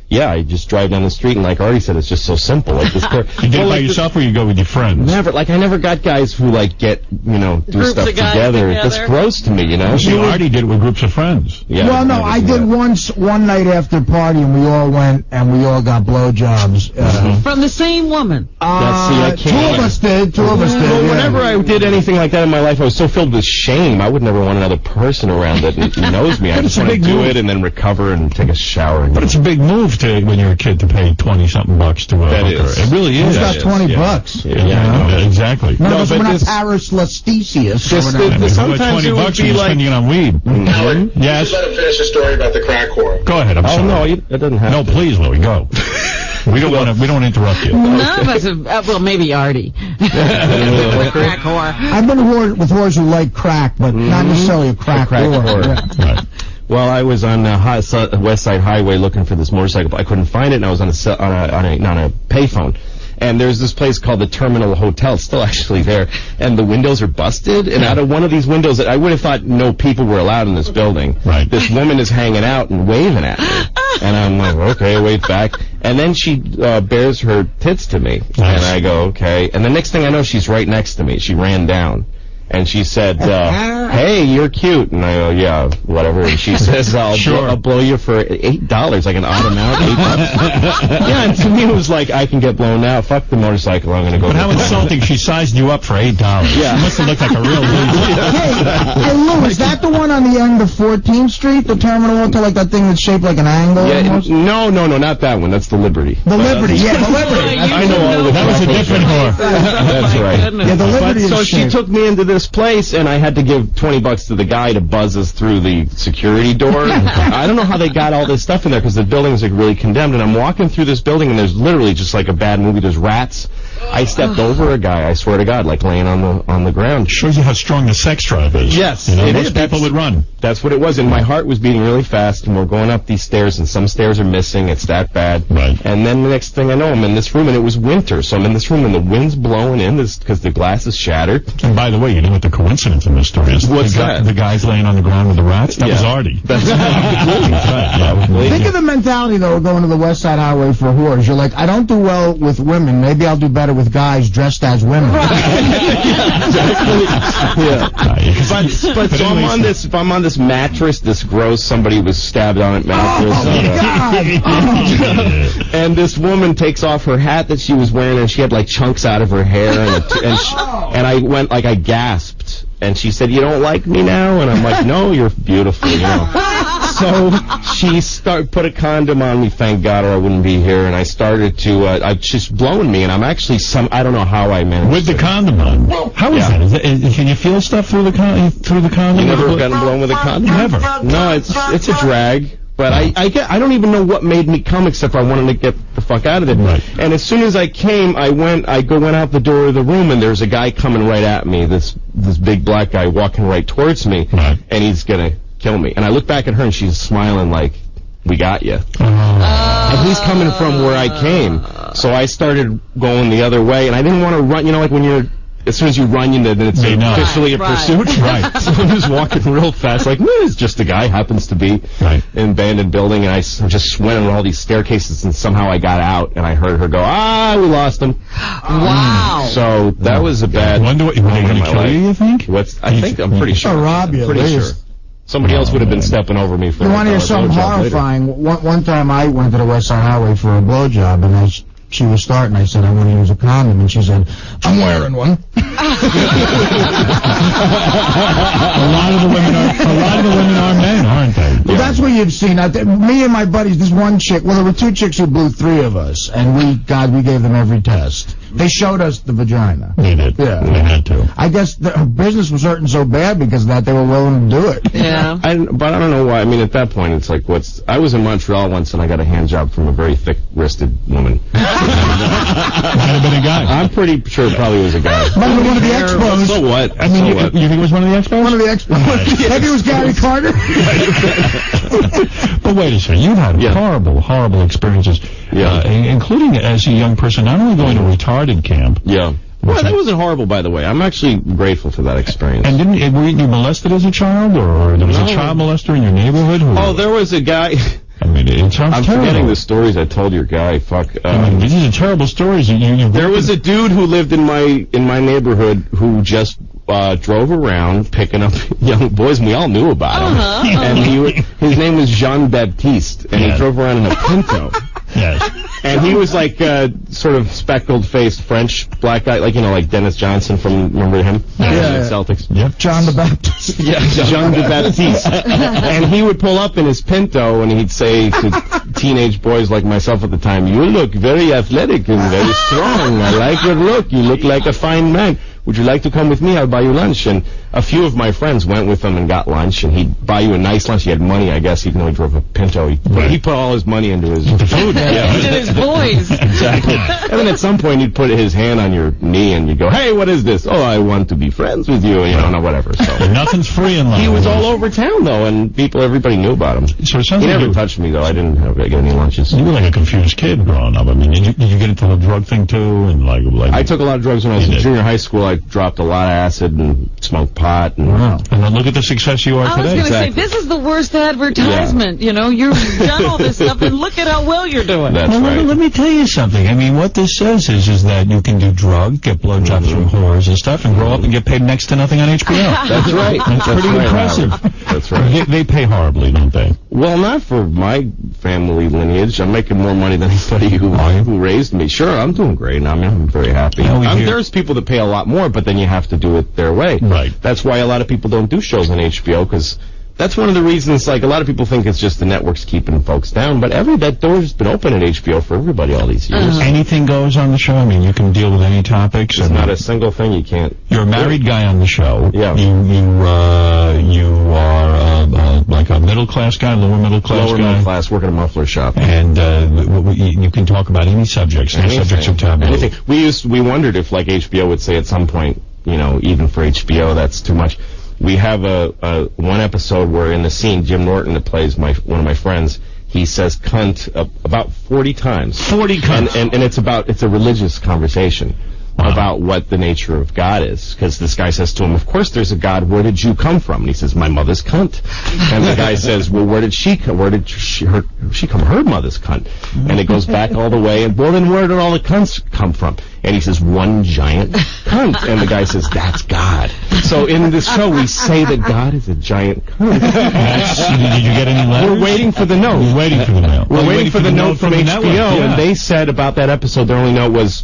Speaker 5: I just drive down the street, and like Artie said, it's just so simple. Like this car.
Speaker 1: You did it by yourself, or you go with your friends?
Speaker 5: Never. Like, I never got guys who, like, do
Speaker 2: groups
Speaker 5: stuff together. That's gross to me,
Speaker 1: You already did it with groups of friends.
Speaker 5: Yeah.
Speaker 4: Well, no, I did once, one night after party, and we all went, and we all got blowjobs.
Speaker 2: From the same woman?
Speaker 5: I can't.
Speaker 4: Two of us did.
Speaker 5: Well, whenever I did anything like that in my life, I was so filled with shame. I would never want another person around that knows me. I just want to do it and then recover and take a shower.
Speaker 1: But it's a big move when you're a kid to pay $20-something to a hooker. It really is.
Speaker 4: It's got $20.
Speaker 1: Yeah, exactly.
Speaker 4: No, but we're not Paris Lasticius.
Speaker 1: Sometimes $20 you're spending it on weed.
Speaker 8: Howard?
Speaker 1: Yes?
Speaker 8: You better finish the story about the crack whore.
Speaker 1: Go ahead, I'm sorry.
Speaker 5: No, it doesn't have
Speaker 1: to. No, please, Louie, go. We don't want to interrupt you.
Speaker 2: None of us have, well, maybe Artie. Crack whore.
Speaker 4: I've been with whores who like crack, but not necessarily a crack whore.
Speaker 1: Right.
Speaker 5: Well, I was on West Side Highway looking for this motorcycle. I couldn't find it, and I was on a payphone. And there's this place called the Terminal Hotel. It's still actually there. And the windows are busted. And out of one of these windows, I would have thought no people were allowed in this building.
Speaker 1: Right.
Speaker 5: This woman is hanging out and waving at me. And I'm like, okay, wave back. And then she bears her tits to me. Nice. And I go, okay. And the next thing I know, she's right next to me. She ran down. And she said, hey, you're cute. And I go, yeah, whatever. And she says, I'll blow you for $8, like an odd amount, $8. Yeah, and to me it was like, I can get blown now. Fuck the motorcycle, I'm going to go.
Speaker 1: But how insulting, she sized you up for $8.
Speaker 5: Yeah.
Speaker 1: She must have looked like a real loser.
Speaker 4: Hey, Lou, is that the one on the end of 14th Street, the terminal hotel, like that thing that's shaped like an angle?
Speaker 5: Yeah,
Speaker 4: almost?
Speaker 5: no, not that one. That's the Liberty.
Speaker 4: The Liberty, yeah, the Liberty.
Speaker 5: I know all the.
Speaker 1: That was a different whore.
Speaker 5: That's right.
Speaker 4: Yeah, the Liberty is
Speaker 5: so she
Speaker 4: shaped.
Speaker 5: took me into this place, and I had to give $20 to the guy to buzz us through the security door. I don't know how they got all this stuff in there because the building's like really condemned. And I'm walking through this building, and there's literally just like a bad movie. There's rats. I stepped over a guy. I swear to God, like laying on the ground.
Speaker 1: Shows you how strong the sex drive is.
Speaker 5: Yes,
Speaker 1: most people would run.
Speaker 5: That's what it was, and my heart was beating really fast. And we're going up these stairs, and some stairs are missing. It's that bad.
Speaker 1: Right.
Speaker 5: And then the next thing I know, I'm in this room, and it was winter. So I'm in this room, and the wind's blowing in because the glass is shattered.
Speaker 1: And by the way, you know what the coincidence in this story is?
Speaker 5: What's that?
Speaker 1: The guy's laying on the ground with the rats? That was Artie.
Speaker 5: That's
Speaker 1: right.
Speaker 4: Think of the mentality, though, of going to the West Side Highway for whores. You're like, I don't do well with women. Maybe I'll do better with guys dressed as women. But
Speaker 5: so I'm on this mattress, this gross, somebody was stabbed on it mattress. And this woman takes off her hat that she was wearing, and she had like chunks out of her hair, and I went like I gasped, and she said, "You don't like me now?" And I'm like, "No, you're beautiful." You know. So she put a condom on me, thank God, or I wouldn't be here. And I started to, she's blowing me, and I'm actually I don't know how I managed.
Speaker 1: With the condom on. How is that? Can you feel stuff through the condom?
Speaker 5: You never gotten blown with a condom?
Speaker 1: Never.
Speaker 5: No, it's a drag. But I don't even know what made me come, except I wanted to get the fuck out of it.
Speaker 1: Right.
Speaker 5: And as soon as I came, I went out the door of the room, and there's a guy coming right at me. This big black guy walking right towards me, and he's gonna kill me. And I look back at her, and she's smiling like, "We got you." And he's coming from where I came, so I started going the other way, and I didn't want to run. You know, like when you're. As soon as you run, then it's officially a pursuit.
Speaker 1: Right.
Speaker 5: So I was walking real fast, like, it's just a guy, happens to be in an abandoned building, and I just went on all these staircases, and somehow I got out, and I heard her go, we lost him.
Speaker 2: Wow.
Speaker 5: So that was a bad
Speaker 1: moment in my life. You think?
Speaker 5: I'm pretty sure.
Speaker 4: Rob you.
Speaker 5: Pretty sure. Somebody else would have been stepping over me for
Speaker 4: You want to hear something horrifying? One time I went to the West Side Highway for a blowjob, and she was starting. I said, I want to use a condom, and she said, I'm wearing one.
Speaker 1: A lot of the women are men, aren't they?
Speaker 4: Well, that's what you've seen. Me and my buddies, this one chick, well, there were two chicks who blew three of us, and we gave them every test. They showed us the vagina.
Speaker 1: They did.
Speaker 4: Yeah.
Speaker 1: They had to.
Speaker 4: I guess her business was hurting so bad because of that they were willing to do it.
Speaker 2: Yeah.
Speaker 5: But I don't know why. I mean, at that point, it's like, I was in Montreal once, and I got a hand job from a very thick-wristed woman.
Speaker 1: Might have been a guy.
Speaker 5: I'm pretty sure it probably was a guy.
Speaker 4: Might have been one of the Expos.
Speaker 5: So what?
Speaker 1: I mean, you think it was one of the Expos?
Speaker 4: One of the Expos. Maybe it was Gary Carter.
Speaker 1: But wait a second. You've had horrible, horrible experiences, including as a young person, not only going to retarded camp.
Speaker 5: Yeah. Well, that wasn't horrible, by the way. I'm actually grateful for that experience.
Speaker 1: And were you molested as a child, or there was a child molester in your neighborhood?
Speaker 5: There was a guy.
Speaker 1: I mean, it sounds
Speaker 5: I'm
Speaker 1: terrible.
Speaker 5: forgetting the stories I told your guy. Fuck.
Speaker 1: I mean, these are terrible stories.
Speaker 5: There was a dude who lived in my neighborhood who just drove around picking up young boys, and we all knew about him. And his name was Jean Baptiste, and he drove around in a Pinto.
Speaker 1: Yes.
Speaker 5: And he was like sort of speckled-faced French black guy, like Dennis Johnson from, remember him? Celtics.
Speaker 1: Yep.
Speaker 4: John the Baptist.
Speaker 5: Yeah, Jean the Baptiste. And he would pull up in his Pinto, and he'd say to teenage boys like myself at the time, "You look very athletic and very strong. I like your look. You look like a fine man. Would you like to come with me? I'll buy you lunch." And a few of my friends went with him and got lunch, and he'd buy you a nice lunch. He had money, I guess, even though he drove a Pinto. He put all his money into his food.
Speaker 2: Into his boys.
Speaker 5: Exactly. And then at some point, he'd put his hand on your knee, and you'd go, "Hey, what is this?" "Oh, I want to be friends with you," whatever. So
Speaker 1: nothing's free in life.
Speaker 5: He was all over town, though, and everybody knew about him.
Speaker 1: So it sounds
Speaker 5: he never touched me, though. I didn't get any lunches.
Speaker 1: You were like a confused kid growing up. I mean, did you get into the drug thing, too? And like
Speaker 5: I took a lot of drugs when I was in junior high school. I dropped a lot of acid and smoked pot hot. And,
Speaker 1: and then look at the success you are
Speaker 2: I was
Speaker 1: today.
Speaker 2: going to say, this is the worst advertisement. You know, you've done all this stuff, and look at how well you're doing.
Speaker 1: Let me tell you something. I mean, what this says is that you can do drugs, get blowjobs from whores and stuff, and grow up and get paid next to nothing on HBO.
Speaker 5: That's right.
Speaker 1: That's pretty impressive.
Speaker 5: That's right.
Speaker 1: They pay horribly, don't they?
Speaker 5: Well, not for my family lineage. I'm making more money than anybody who raised me. Sure, I'm doing great. I'm very happy. There's people that pay a lot more, but then you have to do it their way.
Speaker 1: Right.
Speaker 5: That's why a lot of people don't do shows on HBO, because that's one of the reasons, like, a lot of people think it's just the networks keeping folks down, but that door's been open at HBO for everybody all these years.
Speaker 1: Anything goes on the show. I mean, you can deal with any topics.
Speaker 5: There's not a single thing you can't.
Speaker 1: You're a married guy on the show.
Speaker 5: Yeah.
Speaker 1: You are like a middle class guy, lower middle class
Speaker 5: Lower
Speaker 1: guy.
Speaker 5: middle class, working a muffler shop.
Speaker 1: And you can talk about any subjects. Any subjects of taboo.
Speaker 5: Anything. We wondered if, like, HBO would say at some point, you know, even for HBO, that's too much. We have a one episode where in the scene, Jim Norton, that plays one of my friends, he says cunt about 40 times.
Speaker 1: 40 cunts.
Speaker 5: And it's a religious conversation about what the nature of God is. Because this guy says to him, of course there's a God, where did you come from? And he says, my mother's cunt. And the guy says, well, where did she come? Where did she come? Her mother's cunt. And it goes back all the way, and well, then where did all the cunts come from? And he says, one giant cunt. And the guy says, that's God. So in this show, we say that God is a giant cunt.
Speaker 1: Did you get any letters?
Speaker 5: We're waiting for the note.
Speaker 1: We're waiting for the note.
Speaker 5: We're waiting for the note from HBO,
Speaker 1: network, yeah.
Speaker 5: and they said about that episode, their only note was,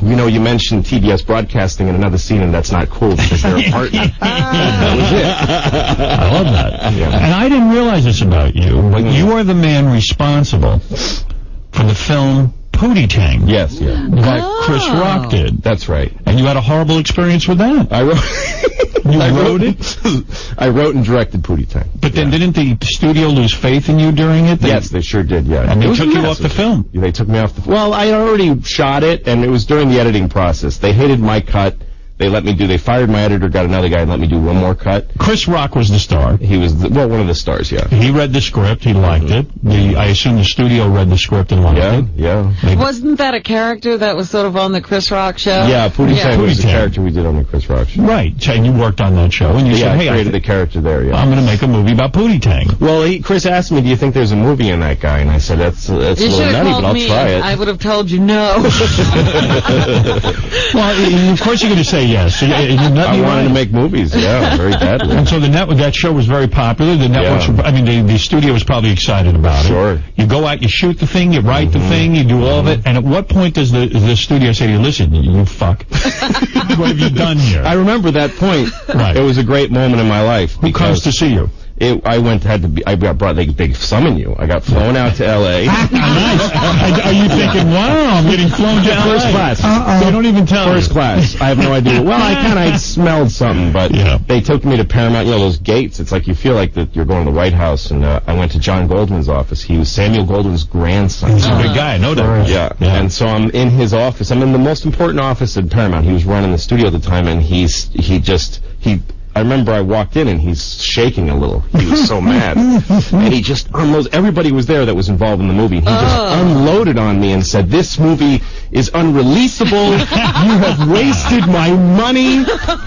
Speaker 5: you know, you mentioned TBS Broadcasting in another scene, and that's not cool because they're a partner. That was it.
Speaker 1: I love that.
Speaker 5: Yeah.
Speaker 1: And I didn't realize this about you, but you are the man responsible for the film Pootie Tang.
Speaker 5: Yes, yeah.
Speaker 1: That Chris Rock did.
Speaker 5: That's right.
Speaker 1: And you had a horrible experience with that.
Speaker 5: I wrote it? I wrote and directed Pootie Tang.
Speaker 1: But then didn't the studio lose faith in you during it?
Speaker 5: Yes, they sure did, yeah.
Speaker 1: And they took you off the film.
Speaker 5: They took me off the film. Well, I already shot it, and it was during the editing process. They hated my cut. They fired my editor, got another guy, and let me do one more cut.
Speaker 1: Chris Rock was the star.
Speaker 5: He was, one of the stars, yeah.
Speaker 1: He read the script, he liked it. I assume the studio read the script and liked it.
Speaker 5: Yeah.
Speaker 2: Wasn't that a character that was sort of on the Chris Rock show?
Speaker 5: Yeah, Pootie Tang was the character we did on the Chris Rock show.
Speaker 1: Right, and you worked on that show, and you said, hey,
Speaker 5: I created the character there, yeah.
Speaker 1: I'm going to make a movie about Pootie Tang.
Speaker 5: Well, Chris asked me, do you think there's a movie in that guy? And I said, that's a little nutty, but I'll try it.
Speaker 2: I would have told you no.
Speaker 1: Well, of course you're going to say yes.
Speaker 5: I wanted to make movies, yeah, very badly.
Speaker 1: And so that show was very popular. The networks, the studio was probably excited about it.
Speaker 5: Sure.
Speaker 1: You go out, you shoot the thing, you write the thing, you do all of it. And at what point does the studio say to you, listen, you fuck, what have you done here?
Speaker 5: I remember that point.
Speaker 1: Right.
Speaker 5: It was a great moment in my life.
Speaker 1: Who comes to see you?
Speaker 5: They summon you. I got flown out to L.A.
Speaker 1: Nice. Are you thinking, wow, I'm getting flown to LA?
Speaker 5: First class.
Speaker 1: They don't even tell
Speaker 5: First class. I have no idea. Well, I smelled something, but they took me to Paramount. You know, those gates. It's like you feel like that you're going to the White House. And I went to John Goldwyn's office. He was Samuel Goldwyn's grandson.
Speaker 1: He's a big guy, no doubt.
Speaker 5: Yeah. And so I'm in his office. I'm in the most important office at Paramount. He was running the studio at the time, and I remember I walked in and he's shaking a little. He was so mad. And he just unloads. Everybody was there that was involved in the movie. He just unloaded on me and said, this movie is unreleasable. You have wasted my money.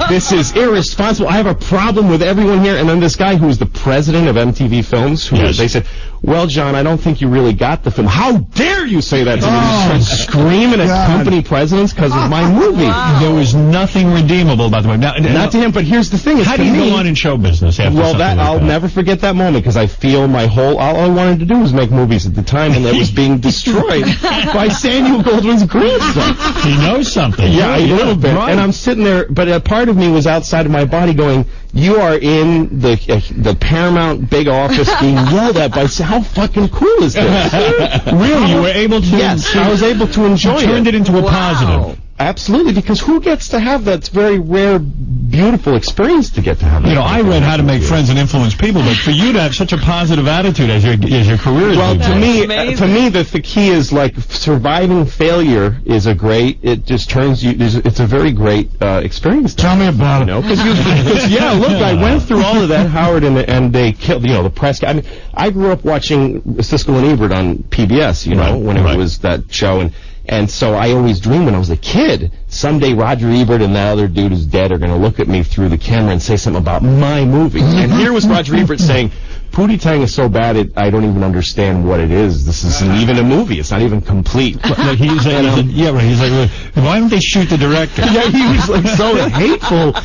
Speaker 5: This is irresponsible. I have a problem with everyone here. And then this guy who was the president of MTV Films, they said, well, John, I don't think you really got the film. How dare you say that to me? You start screaming at company presidents because of my movie.
Speaker 1: Wow. There was nothing redeemable about the movie.
Speaker 5: Not to him, but here's the thing.
Speaker 1: How do you go on in show business after something like that?
Speaker 5: I'll never forget that moment because I feel all I wanted to do was make movies at the time, and it was being destroyed by Samuel Goldwyn's grandson.
Speaker 1: He knows something.
Speaker 5: Yeah, a little bit. Right. And I'm sitting there, but a part of me was outside of my body going, you are in the Paramount big office being yelled at by, how fucking cool is this?
Speaker 1: Really? You were able to?
Speaker 5: Yes, I was able to enjoy it.
Speaker 1: You turned it into a positive.
Speaker 5: Absolutely, because who gets to have that very rare, beautiful experience to get to have that?
Speaker 1: You know, I read How to Make Friends and Influence People, but for you to have such a positive attitude as your career is
Speaker 5: to me, the key is like surviving failure is it just turns you, it's a very great experience.
Speaker 1: Tell me about it.
Speaker 5: Look, I went through all of that, Howard, and they killed, the press guy. I mean, I grew up watching Siskel and Ebert on PBS, when it was that show, And so I always dreamed when I was a kid, someday Roger Ebert and that other dude who's dead are going to look at me through the camera and say something about my movie. And here was Roger Ebert saying, Pootie Tang is so bad I don't even understand what it is. This isn't even a movie. It's not even complete.
Speaker 1: Like he's like, why don't they shoot the director?
Speaker 5: Yeah, he was like so hateful.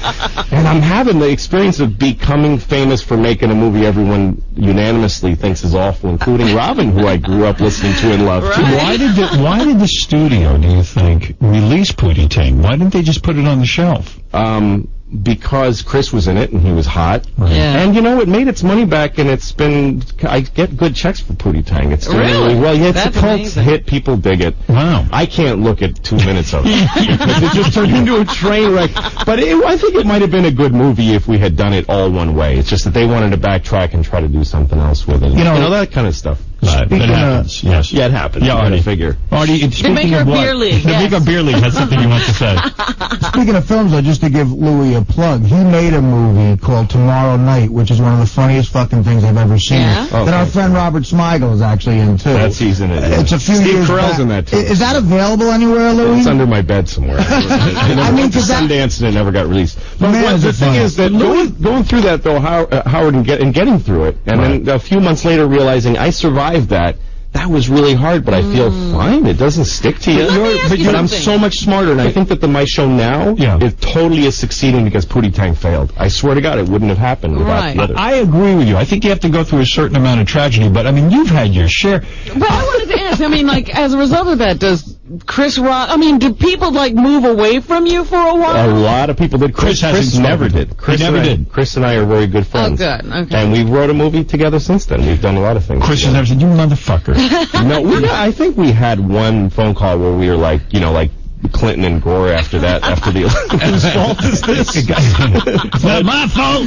Speaker 5: And I'm having the experience of becoming famous for making a movie everyone unanimously thinks is awful, including Robin, who I grew up listening to and loved.
Speaker 1: Right. Why did the studio, do you think, release Pootie Tang? Why didn't they just put it on the shelf?
Speaker 5: Because Chris was in it and he was hot.
Speaker 1: Right.
Speaker 2: Yeah.
Speaker 5: And, it made its money back, and I get good checks for Pootie Tang. It's doing really well. Yeah, it's
Speaker 2: That's
Speaker 5: a cult
Speaker 2: amazing.
Speaker 5: hit. People dig it.
Speaker 1: Wow.
Speaker 5: I can't look at 2 minutes of it. Because it just turned into a train wreck. But I think it might have been a good movie if we had done it all one way. It's just that they wanted to backtrack and try to do something else with it. That kind of stuff.
Speaker 1: Right. It happens, yes.
Speaker 5: Yeah, it happens.
Speaker 1: Yeah, Artie.
Speaker 5: Figure.
Speaker 1: Artie,
Speaker 2: The Maker Beer League.
Speaker 1: The Maker Beer League has something you want to say.
Speaker 4: Speaking of films, though, just to give Louis a plug, he made a movie called Tomorrow Night, which is one of the funniest fucking things I've ever seen.
Speaker 2: Yeah?
Speaker 4: That our friend Robert Smigel is actually in, too.
Speaker 5: That's he's in it. Yeah.
Speaker 4: It's a few
Speaker 5: Steve
Speaker 4: years
Speaker 5: Carell's
Speaker 4: back.
Speaker 5: in that, too.
Speaker 4: Is that available anywhere, Louis?
Speaker 5: It's under my bed somewhere. I mean, because Sundance and it never got released. But the thing is that going through that, though, Howard, and getting through it, and then a few months later realizing I survived that was really hard, but I feel fine. It doesn't stick to you. But I'm so much smarter, and I think that my show now it totally is succeeding because Pootie Tang failed. I swear to God, it wouldn't have happened without the other.
Speaker 1: I agree with you. I think you have to go through a certain amount of tragedy, but, you've had your share.
Speaker 2: But I wanted to ask, as a result of that, does Chris Rock, do people, move away from you for a while?
Speaker 5: A lot of people did. Chris never did. Chris and I are very good friends.
Speaker 2: Oh, good. Okay.
Speaker 5: And we wrote a movie together since then. We've done a lot of things.
Speaker 1: Chris has never said, you motherfucker.
Speaker 5: No, I think we had one phone call where we were like Clinton and Gore after the whose fault is this?
Speaker 1: It's not my fault.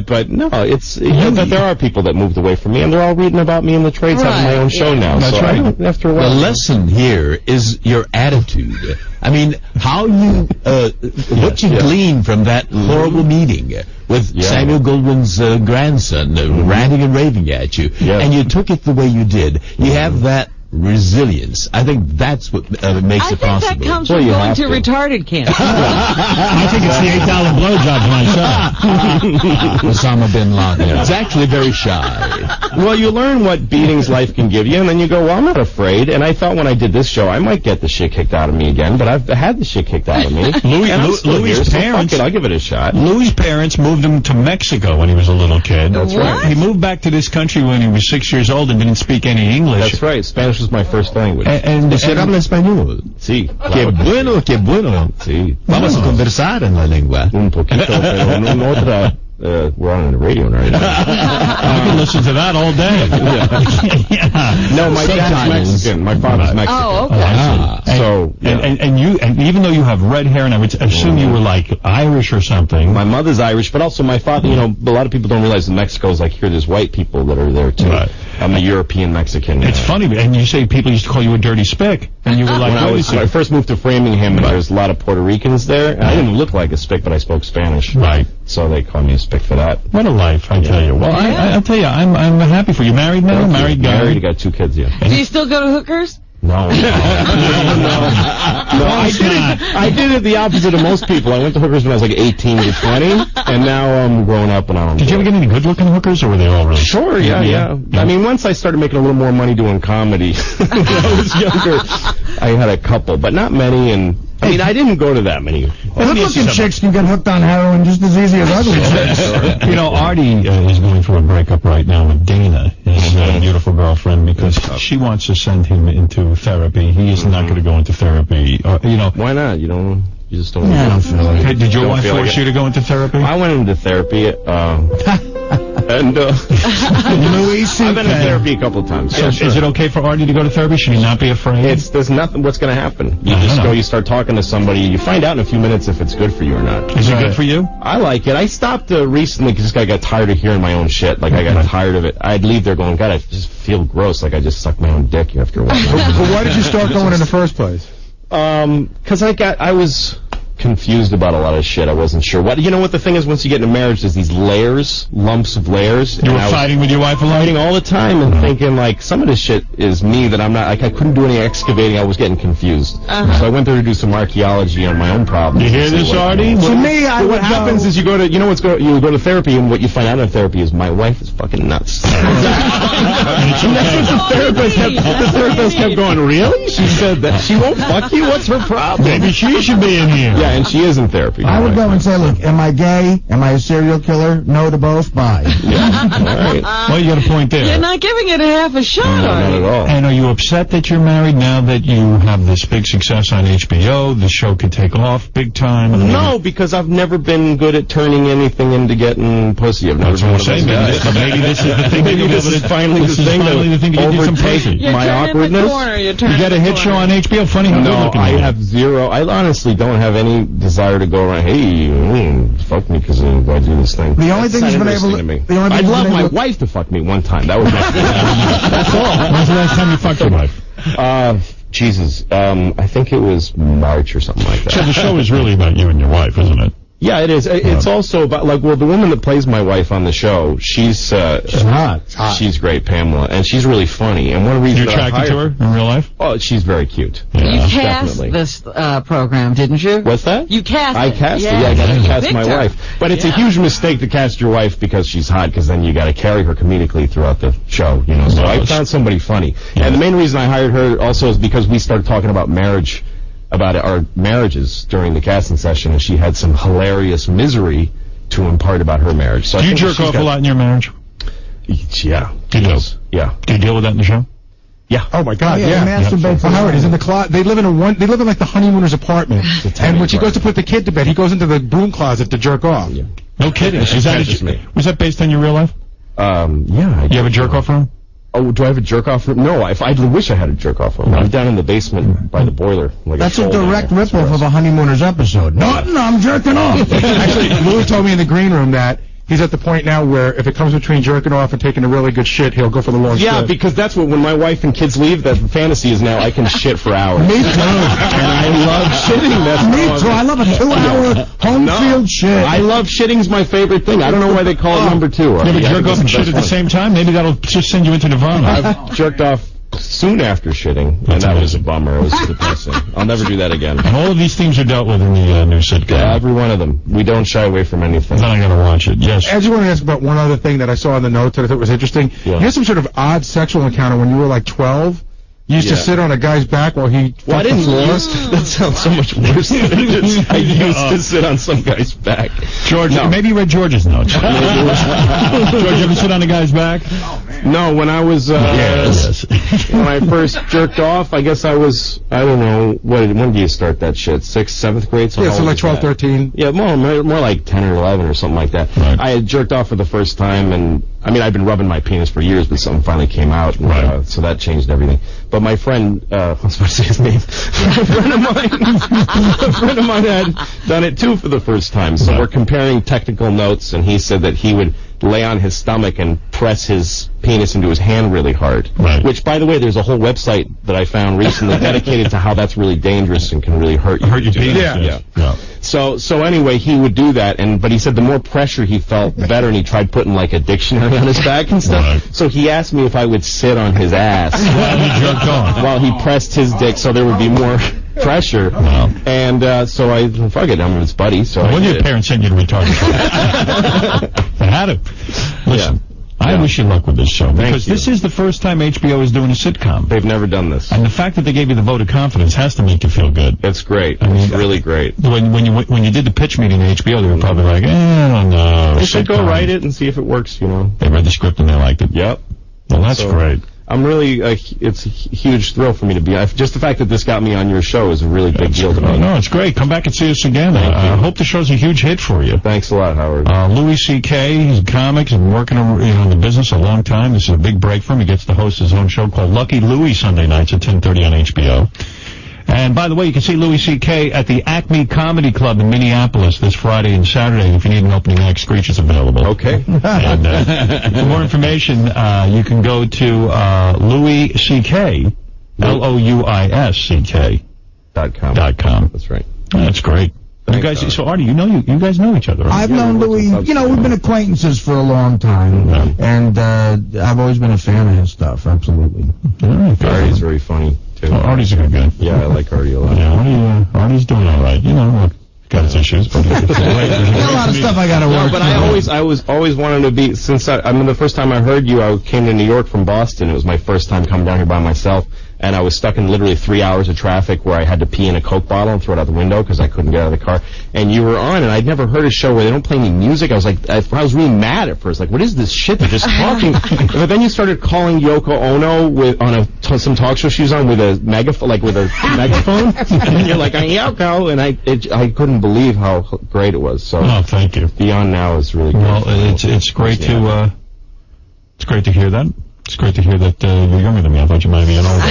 Speaker 5: But no, it's but there are people that moved away from me, and they're all reading about me in the trades having my own show now.
Speaker 3: That's
Speaker 5: so
Speaker 3: right.
Speaker 5: After a while,
Speaker 3: the lesson here is your attitude. How you what you glean from that horrible meeting with Samuel Goldwyn's grandson ranting and raving at you, and you took it the way you did. You have that resilience. I think that's what makes it possible.
Speaker 2: I think that comes from going to retarded camp.
Speaker 1: I think it's the $8 blowjob myself.
Speaker 3: Osama bin Laden. It's actually very shy.
Speaker 5: Well, you learn what beatings life can give you, and then you go, well, I'm not afraid. And I thought when I did this show, I might get the shit kicked out of me again, but I've had the shit kicked out of me.
Speaker 1: Louis' parents,
Speaker 5: I'll give it a shot.
Speaker 1: Louis' parents moved him to Mexico when he was a little kid.
Speaker 5: That's right.
Speaker 1: He moved back to this country when he was 6 years old and didn't speak any English.
Speaker 5: That's right. Spanish was my first language.
Speaker 3: ¿Usted habla español?
Speaker 5: Sí.
Speaker 3: Qué bueno, qué bueno.
Speaker 5: Sí.
Speaker 3: Vamos a conversar en la lengua.
Speaker 5: Un poquito, pero en otra... we're on the radio right now.
Speaker 1: I can listen to that all day.
Speaker 5: No, my dad's Mexican. My father's Mexican.
Speaker 2: Oh, okay.
Speaker 5: And
Speaker 1: even though you have red hair, and I would assume you were like Irish or something.
Speaker 5: My mother's Irish, but also my father. A lot of people don't realize that Mexico is here. There's white people that are there too. Right. I'm a European Mexican.
Speaker 1: It's funny, and you say people used to call you a dirty spick, and you were like,
Speaker 5: when I first moved to Framingham, and there's a lot of Puerto Ricans there. And I didn't look like a spick, but I spoke Spanish.
Speaker 1: Right.
Speaker 5: So they call me a spick for that.
Speaker 1: What a life, I tell you. Well, I'll tell you, I'm happy for you. Married now? Married guy?
Speaker 5: Married, got 2 kids, yeah.
Speaker 2: Do you still go to hookers?
Speaker 5: No. I did it the opposite of most people. I went to hookers when I was 18 to 20, and now I'm growing up and I don't.
Speaker 1: Did you ever get any good-looking hookers, or were they all really?
Speaker 5: Sure, yeah. I mean, once I started making a little more money doing comedy when I was younger, I had a couple, but not many, and I didn't go to that many.
Speaker 4: Good-looking chicks can get hooked on heroin just as easy as ugly chicks.
Speaker 1: Artie is going through a breakup right now with Dana, his beautiful girlfriend, because she wants to send him into therapy. He is not going to go into therapy.
Speaker 5: Why not? You just don't.
Speaker 1: Hey, did your wife force you to go into therapy?
Speaker 5: I went into therapy, and I've been in therapy a couple of times.
Speaker 1: So is it okay for Artie to go to therapy? Should he not be afraid?
Speaker 5: There's nothing. What's going to happen? You just go. You start talking to somebody. You find out in a few minutes if it's good for you or not.
Speaker 1: Is it good for you?
Speaker 5: I like it. I stopped recently because I got tired of hearing my own shit. I got tired of it. I'd leave there going, God, I just feel gross. I just suck my own dick after a while.
Speaker 20: But why did you start going in the first place?
Speaker 5: Because confused about a lot of shit. I wasn't sure what. You know what the thing is? Once you get in a marriage, there's these layers, lumps of layers.
Speaker 1: You were fighting with your wife a lot?
Speaker 5: Fighting all the time and thinking, like, some of this shit is me that I'm not, like, I couldn't do any excavating. I was getting confused. So I went there to do some archaeology on my own problems.
Speaker 1: You hear this, Artie?
Speaker 4: To me,
Speaker 5: what happens is you go to therapy, and what you find out in therapy is my wife is fucking nuts. And that's what the therapist kept going, really? She said that. She won't fuck you? What's her problem?
Speaker 1: Maybe she should be in here.
Speaker 5: Yeah, and she is in therapy.
Speaker 4: I would go and say, look, am I gay? Am I a serial killer? No to both. Bye.
Speaker 5: All right.
Speaker 1: Well, you got a point there.
Speaker 2: You're not giving it a half a shot,
Speaker 5: No, not at all.
Speaker 1: And are you upset that you're married now that you have this big success on HBO? The show could take off big time.
Speaker 5: No, because I've never been good at turning anything into getting pussy. I've never been one of those guys.
Speaker 1: Maybe this is the thing.
Speaker 5: Maybe this is finally the thing that
Speaker 1: you get some pussy.
Speaker 5: my awkwardness.
Speaker 1: You got a hit show on HBO. Funny how good looking
Speaker 5: I
Speaker 1: you are.
Speaker 5: have zero. I honestly don't have any desire to go around, hey, fuck me because I do this thing.
Speaker 4: The only thing
Speaker 5: That's
Speaker 4: he's
Speaker 5: not
Speaker 4: been able
Speaker 5: interesting
Speaker 4: to...
Speaker 5: me. I'd love my wife to fuck me one time. That was my That's all.
Speaker 1: When's the last time you fucked your wife?
Speaker 5: Jesus. I think it was March or something like that.
Speaker 1: So the show is really about you and your wife, isn't it?
Speaker 5: Yeah, it is. It's also about, like, well, the woman that plays my wife on the show, she's
Speaker 4: hot.
Speaker 5: She's great, Pamela, and she's really funny. And one reason
Speaker 1: You're
Speaker 5: that I
Speaker 1: attracted to her
Speaker 5: hired
Speaker 1: in real life?
Speaker 5: Oh, she's very cute.
Speaker 2: You cast
Speaker 5: definitely.
Speaker 2: this program, didn't you?
Speaker 5: What's that?
Speaker 2: You cast
Speaker 5: I
Speaker 2: it.
Speaker 5: cast
Speaker 2: Yeah.
Speaker 5: it. Yeah, I got to cast
Speaker 2: Picked
Speaker 5: my
Speaker 2: her.
Speaker 5: wife. But it's a huge mistake to cast your wife because she's hot, because then you got to carry her comedically throughout the show, you know. So I found somebody funny. And the main reason I hired her also is because we started talking about marriage, about our marriages during the casting session, and she had some hilarious misery to impart about her marriage. So
Speaker 1: Do
Speaker 5: I
Speaker 1: you
Speaker 5: think
Speaker 1: jerk
Speaker 5: she's
Speaker 1: off
Speaker 5: got-
Speaker 1: a lot in your marriage?
Speaker 5: Yeah.
Speaker 1: You do?
Speaker 5: Yeah.
Speaker 1: Do you deal with that in the show?
Speaker 5: Yeah.
Speaker 20: Oh my God!
Speaker 4: Oh, yeah,
Speaker 20: Yeah.
Speaker 4: he masturbates.
Speaker 20: Well, Howard, he's in the closet. They live in They live in like the honeymooners apartment. And when she goes to put the kid to bed, he goes into the broom closet to jerk off.
Speaker 5: Yeah.
Speaker 1: No kidding.
Speaker 5: She catches me.
Speaker 1: Was that based on your real life?
Speaker 5: Yeah.
Speaker 1: You have a jerk off room?
Speaker 5: Oh, do I have a jerk-off room? No, I wish I had a jerk-off room. I'm down in the basement by the boiler. Like
Speaker 4: That's a
Speaker 5: troll down
Speaker 4: direct
Speaker 5: there.
Speaker 4: ripoff of a Honeymooners episode. No, I'm jerking off.
Speaker 20: Actually, Louis told me in the green room that he's at the point now where if it comes between jerking off and taking a really good shit, he'll go for the long
Speaker 5: Yeah,
Speaker 20: shit.
Speaker 5: because that's what, when my wife and kids leave, the fantasy is now I can shit for hours.
Speaker 4: Me too.
Speaker 5: And I love shitting. That's
Speaker 4: Me
Speaker 5: how
Speaker 4: too. I love a 2-hour home field shit.
Speaker 5: I love shitting's my favorite thing. I don't know why they call it number 2.
Speaker 1: You ever jerk off and shit at the same time? Maybe that'll just send you into nirvana.
Speaker 5: I've jerked off soon after shitting, and that was a bummer. It was depressing. I'll never do that again.
Speaker 1: And all of these themes are dealt with in the new sitcom.
Speaker 5: Yeah, every one of them. We don't shy away from anything.
Speaker 1: Then I gotta watch it. Yes.
Speaker 20: I just want to ask about one other thing that I saw in the notes that I thought was interesting.
Speaker 5: Yeah.
Speaker 20: You had some sort of odd sexual encounter when you were like 12. You used to
Speaker 5: Yeah.
Speaker 20: sit on a guy's back while he
Speaker 5: Well, I
Speaker 20: fucked the
Speaker 5: didn't
Speaker 20: floor.
Speaker 5: That sounds so much worse than it is. I used to sit on some guy's back.
Speaker 1: George, maybe you read George's notes. George, you ever sit on a guy's back?
Speaker 5: No, when I was, when I first jerked off, I guess I was, I don't know, when did you start that shit? 6th, 7th grade?
Speaker 20: Yeah,
Speaker 5: how
Speaker 20: so
Speaker 5: old
Speaker 20: like
Speaker 5: was
Speaker 20: 12,
Speaker 5: that?
Speaker 20: 13.
Speaker 5: Yeah, more like 10 or 11 or something like that.
Speaker 1: Right.
Speaker 5: I had jerked off for the first time, and I mean, I'd been rubbing my penis for years, but something finally came out, and, so that changed everything. But my friend, I was about to say his name, a friend of mine had done it too for the first time. So we're comparing technical notes, and he said that he would lay on his stomach and press his penis into his hand really hard.
Speaker 1: Right.
Speaker 5: Which, by the way, there's a whole website that I found recently dedicated to how that's really dangerous and can really hurt you.
Speaker 1: Hurt your penis?
Speaker 5: Yeah. So anyway, he would do that, but he said the more pressure he felt, the better, and he tried putting like a dictionary on his back and stuff.
Speaker 1: Right.
Speaker 5: So he asked me if I would sit on his ass
Speaker 1: While he jerked off.
Speaker 5: while he pressed his dick, so there would be more pressure. And so I, fuck it, I'm his buddy. So
Speaker 1: When
Speaker 5: I
Speaker 1: did
Speaker 5: did
Speaker 1: your
Speaker 5: it.
Speaker 1: parents send you to retarded school? They had it. Listen, I wish you luck with this show, because this is the first time HBO is doing a sitcom.
Speaker 5: They've never done this.
Speaker 1: And the fact that they gave you the vote of confidence has to make you feel good.
Speaker 5: It's great.
Speaker 1: I mean,
Speaker 5: It's really great.
Speaker 1: When you did the pitch meeting at HBO, they were probably like, I don't know.
Speaker 5: They should go
Speaker 1: sitcom.
Speaker 5: write it and see if it works, you know.
Speaker 1: They read the script and they liked it.
Speaker 5: Yep.
Speaker 1: Well, that's
Speaker 5: So,
Speaker 1: great.
Speaker 5: I'm really, it's a huge thrill for me to be, just the fact that this got me on your show is a really big deal to me.
Speaker 1: No, it's great. Come back and see us again. I hope the show's a huge hit for you.
Speaker 5: Thanks a lot, Howard.
Speaker 1: Louis C.K., he's a comic. He's been working in the business a long time. This is a big break for him. He gets to host his own show called Lucky Louie Sunday nights at 10:30 on HBO. And by the way, you can see Louis C.K. at the Acme Comedy Club in Minneapolis this Friday and Saturday. If you need an opening act, Screech is available.
Speaker 5: Okay.
Speaker 1: And for more information, you can go to Louis C.K., LOUISCK.com.
Speaker 5: .com. That's right.
Speaker 1: That's great. You guys, so Artie, you guys know each other, right?
Speaker 4: I've known Louis, we've been acquaintances for a long time, and I've always been a fan of his stuff, absolutely.
Speaker 5: Artie's very funny, too.
Speaker 1: Artie's a good guy.
Speaker 5: Yeah, I like Artie a lot.
Speaker 1: Yeah, Artie's doing all right. Look, got his issues, but there's a
Speaker 4: lot of stuff I got to work.
Speaker 5: But I always wanted to be, since the first time I heard you, I came to New York from Boston. It was my first time coming down here by myself. And I was stuck in literally 3 hours of traffic where I had to pee in a Coke bottle and throw it out the window because I couldn't get out of the car. And you were on, and I'd never heard a show where they don't play any music. I was like, I was really mad at first. Like, what is this shit? They're just talking. But then you started calling Yoko Ono on some talk show she was on with a megaphone, and you're like, I'm Yoko, and I couldn't believe how great it was. So,
Speaker 1: thank you.
Speaker 5: Beyond Now is really good.
Speaker 1: Well, it's great to it's great to hear that. It's great to hear that you're younger than me. I thought you might be an older.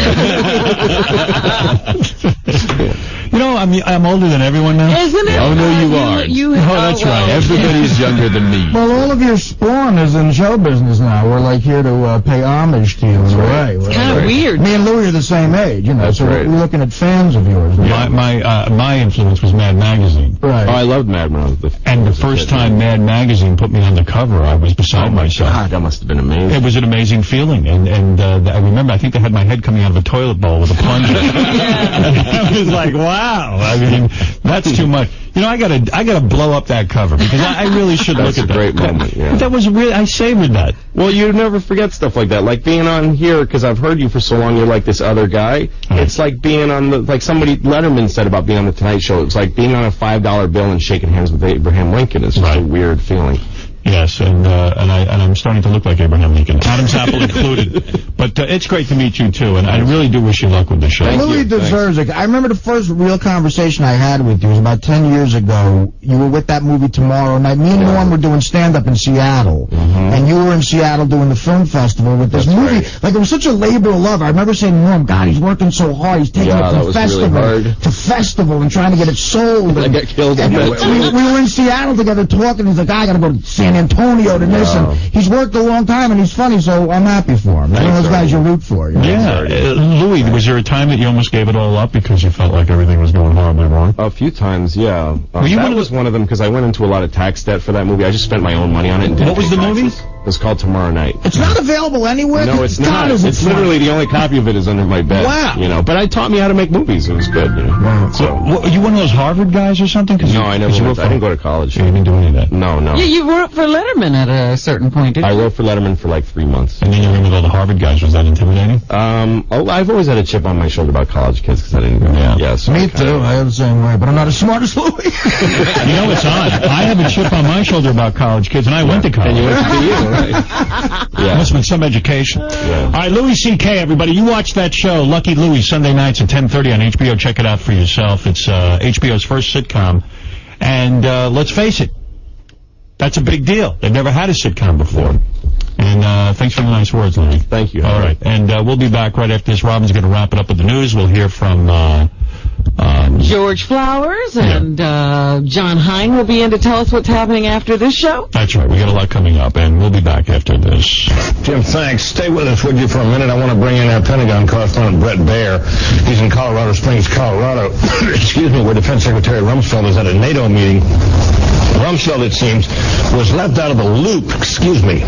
Speaker 1: I'm older than everyone now.
Speaker 2: Isn't it?
Speaker 1: Oh, no, you are. That's right. Everybody's younger than me.
Speaker 4: Well, all of your spawn is in show business now. We're like here to pay homage to you in a way.
Speaker 2: It's kind of weird.
Speaker 4: Me and Louie are the same age, so we're looking at fans of yours.
Speaker 1: My influence was Mad Magazine.
Speaker 4: Right.
Speaker 5: Oh, I loved Mad when I was
Speaker 1: And the first time Mad Magazine put me on the cover, I was beside myself.
Speaker 5: God, that must have been amazing.
Speaker 1: It was an amazing feeling. And I remember, I think they had my head coming out of a toilet bowl with a plunger. And I was like, wow. I mean, that's too much. I gotta blow up that cover because I really should look at that.
Speaker 5: That's a great moment, yeah.
Speaker 1: That was really, I savored that.
Speaker 5: Well, you never forget stuff like that. Like being on here, because I've heard you for so long, you're like this other guy. It's like being on Letterman said about being on The Tonight Show. It's like being on a $5 bill and shaking hands with Abraham Lincoln. It's just a weird feeling.
Speaker 1: Yes, and I'm starting to look like Abraham Lincoln, Adam's apple included. But it's great to meet you too, and I really do wish you luck with the show.
Speaker 4: Louis deserves it. I remember the first real conversation I had with you was about 10 years ago. You were with that movie Tomorrow Night. Me and Norm were doing stand-up in Seattle, and you were in Seattle doing the film festival with this movie. Like, it was such a labor of love. I remember saying to Norm, God, he's working so hard. He's taking it from festival to festival and trying to get it sold.
Speaker 5: I got killed on that.
Speaker 4: We were in Seattle together talking. He's like, I got to go to San Antonio to this, and he's worked a long time, and he's funny, so I'm happy for him. One of those guys you root for.
Speaker 1: Yeah. Louis, was there a time that you almost gave it all up because you felt like everything was going horribly wrong?
Speaker 5: A few times, yeah. That was one of them because I went into a lot of tax debt for that movie. I just spent my own money on it. And
Speaker 1: what was the movie?
Speaker 5: It was called Tomorrow Night.
Speaker 4: It's not available anywhere?
Speaker 5: No, it's not. It's literally the only copy of it is under my bed.
Speaker 4: Wow.
Speaker 5: But it taught me how to make movies. It was good,
Speaker 1: Wow. So, are you one of those Harvard guys or something?
Speaker 5: No, I didn't go to college.
Speaker 1: You didn't do any of that?
Speaker 5: No.
Speaker 2: Yeah, you wrote for Letterman at a certain point, didn't you?
Speaker 5: I wrote for Letterman for like 3 months.
Speaker 1: And then you were with all the Harvard guys. Was that intimidating?
Speaker 5: I've always had a chip on my shoulder about college kids because I didn't go.
Speaker 1: Yeah.
Speaker 5: So
Speaker 4: me too. I have the same way, but I'm not as smart as Louis.
Speaker 1: It's odd. I have a chip on my shoulder about college kids, and I went to college.
Speaker 5: And you went to BU, right?
Speaker 1: Must have been some education.
Speaker 5: Yeah.
Speaker 1: All right, Louis C.K., everybody. You watch that show, Lucky Louie, Sunday nights at 10:30 on HBO. Check it out for yourself. It's HBO's first sitcom. And let's face it, that's a big deal. They've never had a sitcom before. And thanks for the nice words, Louis.
Speaker 5: Thank you.
Speaker 1: All right. And we'll be back right after this. Robin's going to wrap it up with the news. We'll hear from
Speaker 2: George Flowers and John Hine will be in to tell us what's happening after this show.
Speaker 1: That's right. We got a lot coming up, and we'll be back after this.
Speaker 10: Jim, thanks. Stay with us, would you, for a minute? I want to bring in our Pentagon correspondent, Brett Baer. He's in Colorado Springs, Colorado. Excuse me, where Defense Secretary Rumsfeld is at a NATO meeting. Rumsfeld, it seems, was left out of the loop. Excuse me.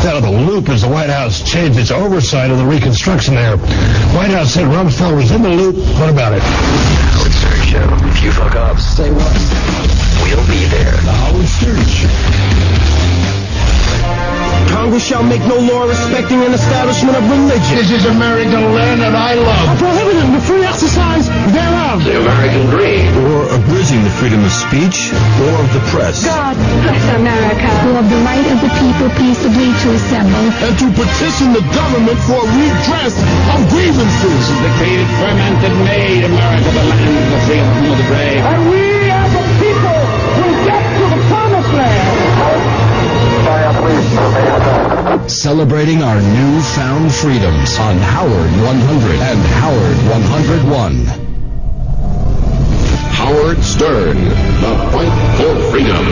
Speaker 10: Out of the loop as the White House changed its oversight of the reconstruction there. White House said Rumsfeld was in the loop. What about it?
Speaker 18: Howard Stern Show. If you fuck up, say what? We'll be there.
Speaker 10: The Howard Stern Show.
Speaker 11: Congress shall make no law respecting an establishment of religion.
Speaker 10: This is American land that I love.
Speaker 11: Prohibiting the free exercise thereof.
Speaker 10: The American dream.
Speaker 24: Or abridging the freedom of speech or of the press.
Speaker 16: God bless America. For the right of the people peaceably to assemble.
Speaker 11: And to petition the government for redress of grievances.
Speaker 10: The created, fermented, made America the land of the free and of the brave.
Speaker 11: And we as a people will get to the promised land.
Speaker 24: Celebrating our newfound freedoms on Howard 100 and Howard 101.
Speaker 10: Howard Stern, the fight for freedom.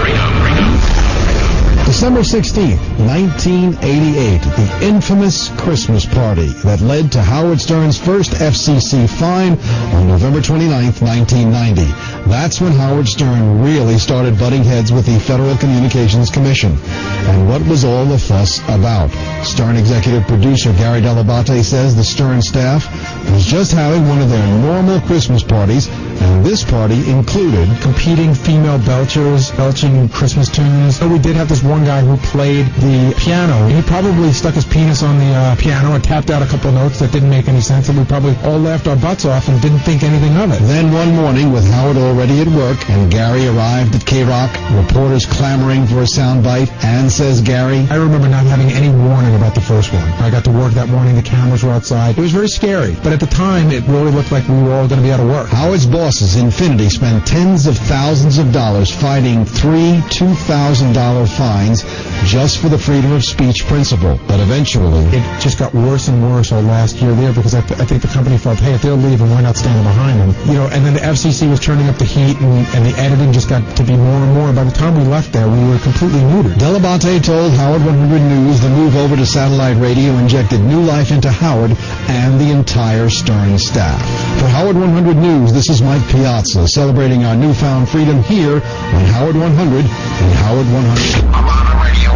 Speaker 12: December 16th, 1988, the infamous Christmas party that led to Howard Stern's first FCC fine on November 29th, 1990. That's when Howard Stern really started butting heads with the Federal Communications Commission. And what was all the fuss about? Stern executive producer Gary Dell'Abate says the Stern staff was just having one of their normal Christmas parties, and this party included
Speaker 9: competing female belchers, belching Christmas tunes. So we did have this one guy who played the piano. He probably stuck his penis on the piano and tapped out a couple notes that didn't make any sense, and we probably all laughed our butts off and didn't think anything of it.
Speaker 12: Then one morning, with Howard already at work and Gary arrived at K-Rock, reporters clamoring for a soundbite, and says Gary,
Speaker 9: I remember not having any warning about the first one. I got to work that morning, the cameras were outside. It was very scary, but at the time, it really looked like we were all going to be out of work.
Speaker 12: Howard's bosses, Infinity, spent tens of thousands of dollars fighting 3 $2,000 fines just for the freedom of speech principle. But eventually,
Speaker 9: it just got worse and worse our last year there, because I think the company felt, hey, if they'll leave and we're not standing behind them. You know, and then the FCC was turning up the heat, and the editing just got to be more and more. By the time we left there, we were completely neutered.
Speaker 12: Dell'Abate told Howard 100 News the move over to satellite radio injected new life into Howard and the entire Stern staff. For Howard 100 News, this is Mike Piazza celebrating our newfound freedom here on Howard 100 and Howard 100.
Speaker 18: I'm on the radio.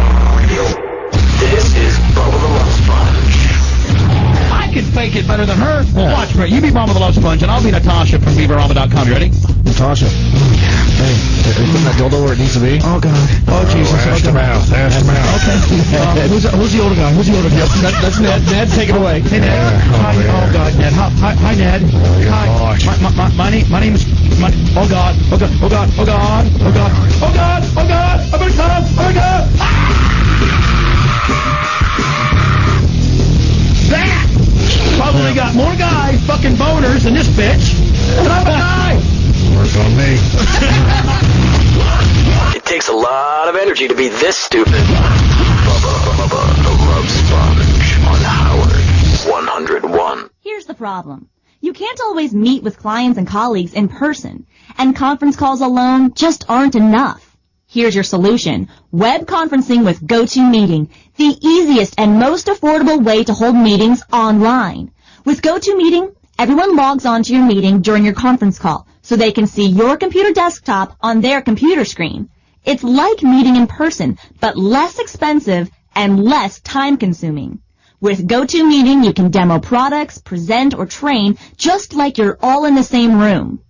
Speaker 18: This is Bubba the Love Sponge.
Speaker 20: I can fake it better than her. Yeah. Watch me. You be Bubba the Love Sponge, and I'll be Natasha from BeaverAlma.com. You ready?
Speaker 9: Natasha. Hey, are you putting that dildo where it needs to be? Oh, God. Oh, Jesus.
Speaker 10: Ask him out. Ask him out.
Speaker 20: Okay. Who's the older guy? Who's the older guy? That's Ned. Ned, take it away. Hey, Ned. Hi. Oh, God, Ned. Hi, Ned. Hi. My name is... Oh, God. Oh, God. Oh, God. Oh, God. Oh, God. Oh, God. Oh, God. I'm going to come. Oh, my God. That probably got more guys fucking boners than this bitch. And I'm a guy.
Speaker 10: Work on me.
Speaker 18: It takes a lot of energy to be this stupid. Bubba the Love Sponge on Howard 101.
Speaker 13: Here's the problem. You can't always meet with clients and colleagues in person, and conference calls alone just aren't enough. Here's your solution. Web conferencing with GoToMeeting, the easiest and most affordable way to hold meetings online. With GoToMeeting, everyone logs onto your meeting during your conference call, so they can see your computer desktop on their computer screen. It's like meeting in person, but less expensive and less time-consuming. With GoToMeeting, you can demo products, present, or train just like you're all in the same room.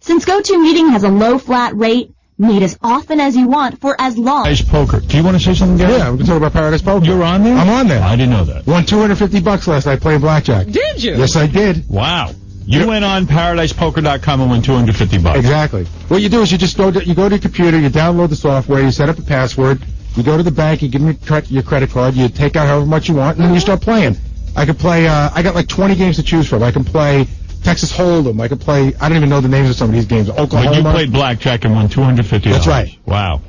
Speaker 13: Since GoToMeeting has a low flat rate, meet as often as you want for as long.
Speaker 1: Paradise Poker. Do you want to say something, Gary?
Speaker 9: Yeah, we can talk about Paradise Poker.
Speaker 1: You're on there?
Speaker 9: I'm on there.
Speaker 1: I didn't know that.
Speaker 9: Won $250 last night playing blackjack.
Speaker 2: Did you?
Speaker 9: Yes, I did.
Speaker 1: Wow. You went on ParadisePoker.com and won $250.
Speaker 9: Exactly. What you do is you just go to your computer, you download the software, you set up a password, you go to the bank, you give them your credit card, you take out however much you want, and then you start playing. I could play, I got like 20 games to choose from. I can play Texas Hold'em. I could play, I don't even know the names of some of these games. Oklahoma.
Speaker 1: But you played blackjack and won $250.
Speaker 9: That's right.
Speaker 1: Wow.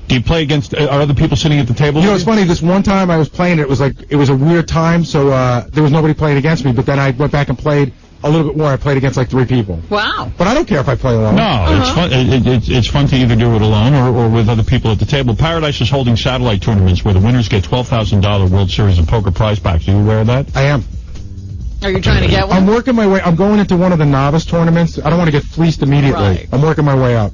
Speaker 1: Do you play against, are other people sitting at the table?
Speaker 9: You know, it's funny, this one time I was playing, it was a weird time, so there was nobody playing against me, but then I went back and played a little bit more. I played against like 3 people.
Speaker 2: Wow.
Speaker 9: But I don't care if I play alone.
Speaker 1: No, it's fun. It's fun to either do it alone or with other people at the table. Paradise is holding satellite tournaments where the winners get $12,000 World Series of Poker prize packs. Are you aware of that?
Speaker 9: I am.
Speaker 2: Are you trying to get one?
Speaker 9: I'm working my way. I'm going into one of the novice tournaments. I don't want to get fleeced immediately.
Speaker 2: Right.
Speaker 9: I'm working my way up.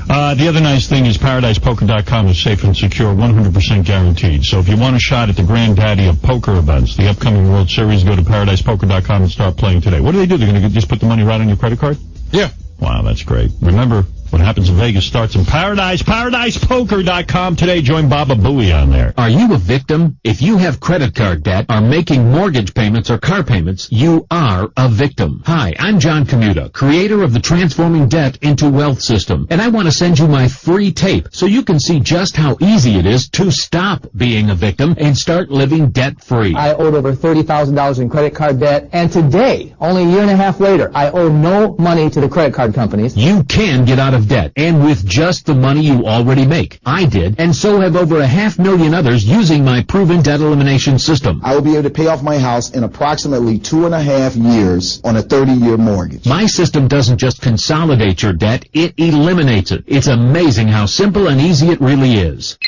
Speaker 1: The other nice thing is ParadisePoker.com is safe and secure, 100% guaranteed. So if you want a shot at the granddaddy of poker events, the upcoming World Series, go to ParadisePoker.com and start playing today. What do? They're going to just put the money right on your credit card?
Speaker 9: Yeah.
Speaker 1: Wow, that's great. Remember, what happens in Vegas starts in Paradise. ParadisePoker.com today. Join Baba Booey on there.
Speaker 15: Are you a victim? If you have credit card debt, are making mortgage payments or car payments, you are a victim. Hi, I'm John Commuta, creator of the Transforming Debt into Wealth system, and I want to send you my free tape so you can see just how easy it is to stop being a victim and start living debt-free.
Speaker 26: I owed over $30,000 in credit card debt, and today, only a year and a half later, I owe no money to the credit card companies.
Speaker 15: You can get out of debt, and with just the money you already make. I did, and so have over 500,000 others using my proven debt elimination system.
Speaker 17: I will be able to pay off my house in approximately 2.5 years on a 30-year mortgage.
Speaker 15: My system doesn't just consolidate your debt, it eliminates it. It's amazing how simple and easy it really is.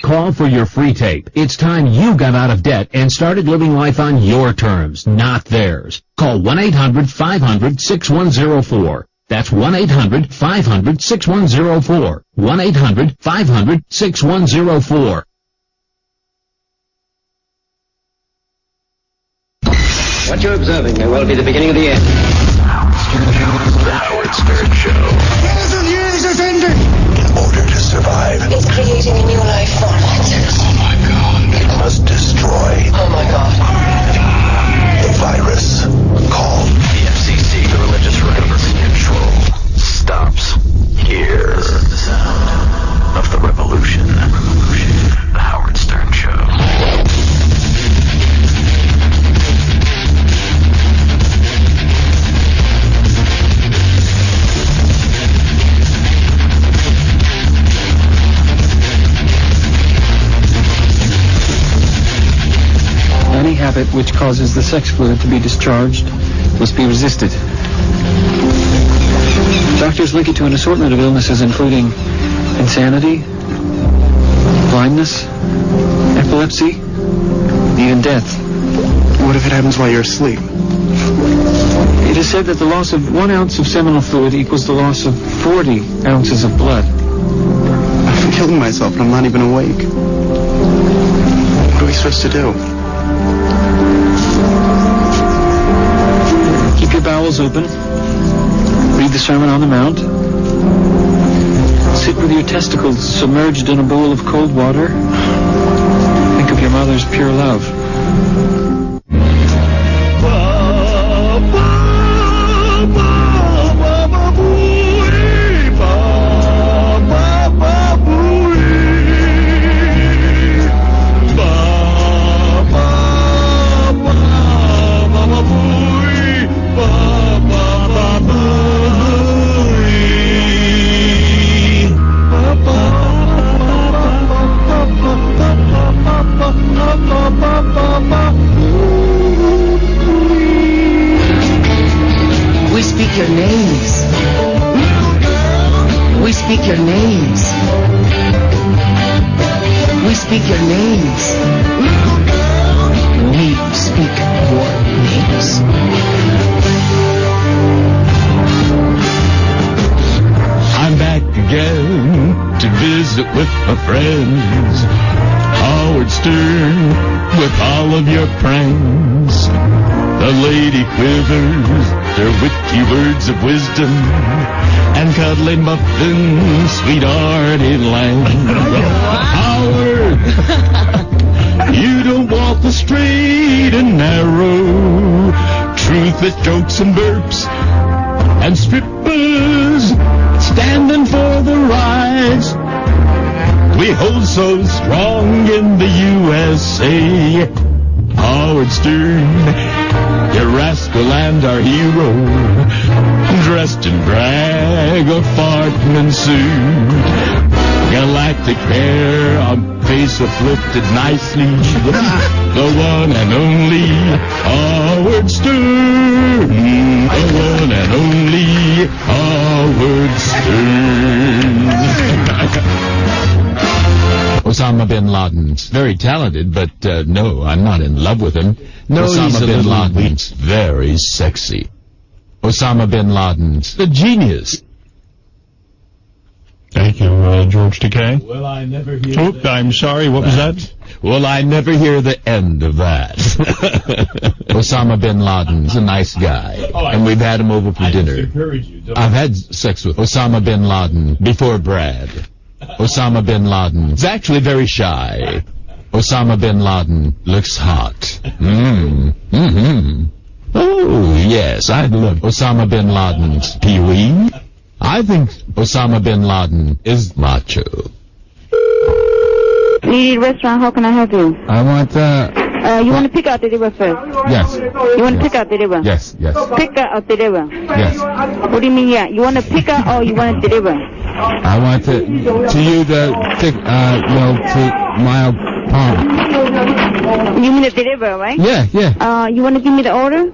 Speaker 15: Call for your free tape. It's time you got out of debt and started living life on your terms, not theirs. Call 1-800-500-6104. That's 1-800-500-6104. 1-800-500-6104.
Speaker 6: What you're observing may well be the beginning of the end.
Speaker 14: The Howard Stern Show.
Speaker 21: Years is ending.
Speaker 14: In order to survive,
Speaker 21: It's creating a new life form.
Speaker 14: oh my God, it must destroy
Speaker 21: Oh my God.
Speaker 14: the virus called the FCC. The religious right of control stops here. This is the sound of the revolution. The Howard Stern Show.
Speaker 22: Any habit which causes the sex fluid to be discharged must be resisted. Doctors link it to an assortment of illnesses including insanity, blindness, epilepsy, even death. What if it happens while you're asleep? It is said that the loss of 1 ounce of seminal fluid equals the loss of 40 ounces of blood.
Speaker 21: I'm killing myself and I'm not even awake. What are we supposed to do?
Speaker 22: Keep your bowels open. Read the Sermon on the Mount. Sit with your testicles submerged in a bowl of cold water. Think of your mother's pure love.
Speaker 21: We speak your names. We speak your names. We speak your names. We speak your names.
Speaker 3: I'm back again to visit with my friends. Howard Stern with all of your pranks. The lady quivers, their witty words of wisdom, and cuddly muffins, sweethearted lamb. Howard, you don't walk the straight and narrow. Truth with jokes and burps, and strippers standing for the rights we hold so strong in the USA. Howard Stern, your rascal and our hero, dressed in brag or fartman suit, galactic hair on face uplifted nicely, the one and only Howard Stern, the one and only Howard Stern. Osama bin Laden's very talented, but no, I'm not in love with him. No, Osama bin Laden's very sexy. Osama bin Laden's the genius.
Speaker 1: Thank you, George Takei.
Speaker 3: Will I never hear
Speaker 1: Oop, I'm sorry, what was that?
Speaker 3: Will I never hear the end of that? Osama bin Laden's a nice guy, and we've had him over for dinner. I've had sex with Osama bin Laden before Brad. Osama bin Laden's actually very shy. Osama bin Laden looks hot. Oh, yes, I'd love Osama bin Laden's Pee-wee. I think Osama bin Laden is macho.
Speaker 23: Needy restaurant, how can I help you?
Speaker 3: I want,
Speaker 23: you want to pick out the liver first?
Speaker 3: Yes.
Speaker 23: You want to pick out the liver?
Speaker 3: Yes.
Speaker 23: Pick out the liver?
Speaker 3: Yes.
Speaker 23: What do you mean, yeah? You want to pick out or you want to deliver?
Speaker 3: I want to you the thick, to my palm.
Speaker 23: You mean to deliver, right?
Speaker 3: Yeah.
Speaker 23: You want to give me the order?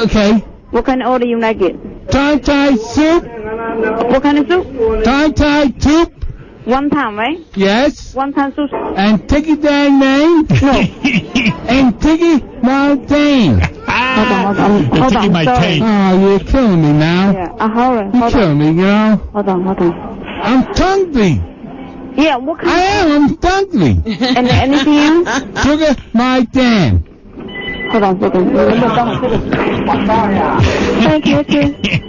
Speaker 3: Okay.
Speaker 23: What kind of order you like it?
Speaker 3: Thai soup.
Speaker 23: What kind of soup?
Speaker 3: Thai soup.
Speaker 23: One time, right?
Speaker 26: Yes.
Speaker 23: One time sushi.
Speaker 26: And Tiki Dang Name?
Speaker 23: No.
Speaker 26: And Tiki Martin.
Speaker 23: Hold on, sorry.
Speaker 26: Oh, you're killing me now.
Speaker 23: Yeah, hold on.
Speaker 26: You're killing me, girl.
Speaker 23: Hold on.
Speaker 26: I'm hungry.
Speaker 23: Yeah, what kind
Speaker 26: I'm hungry.
Speaker 23: And anything else?
Speaker 26: Sugar Martin.
Speaker 23: Hold on. Thank you.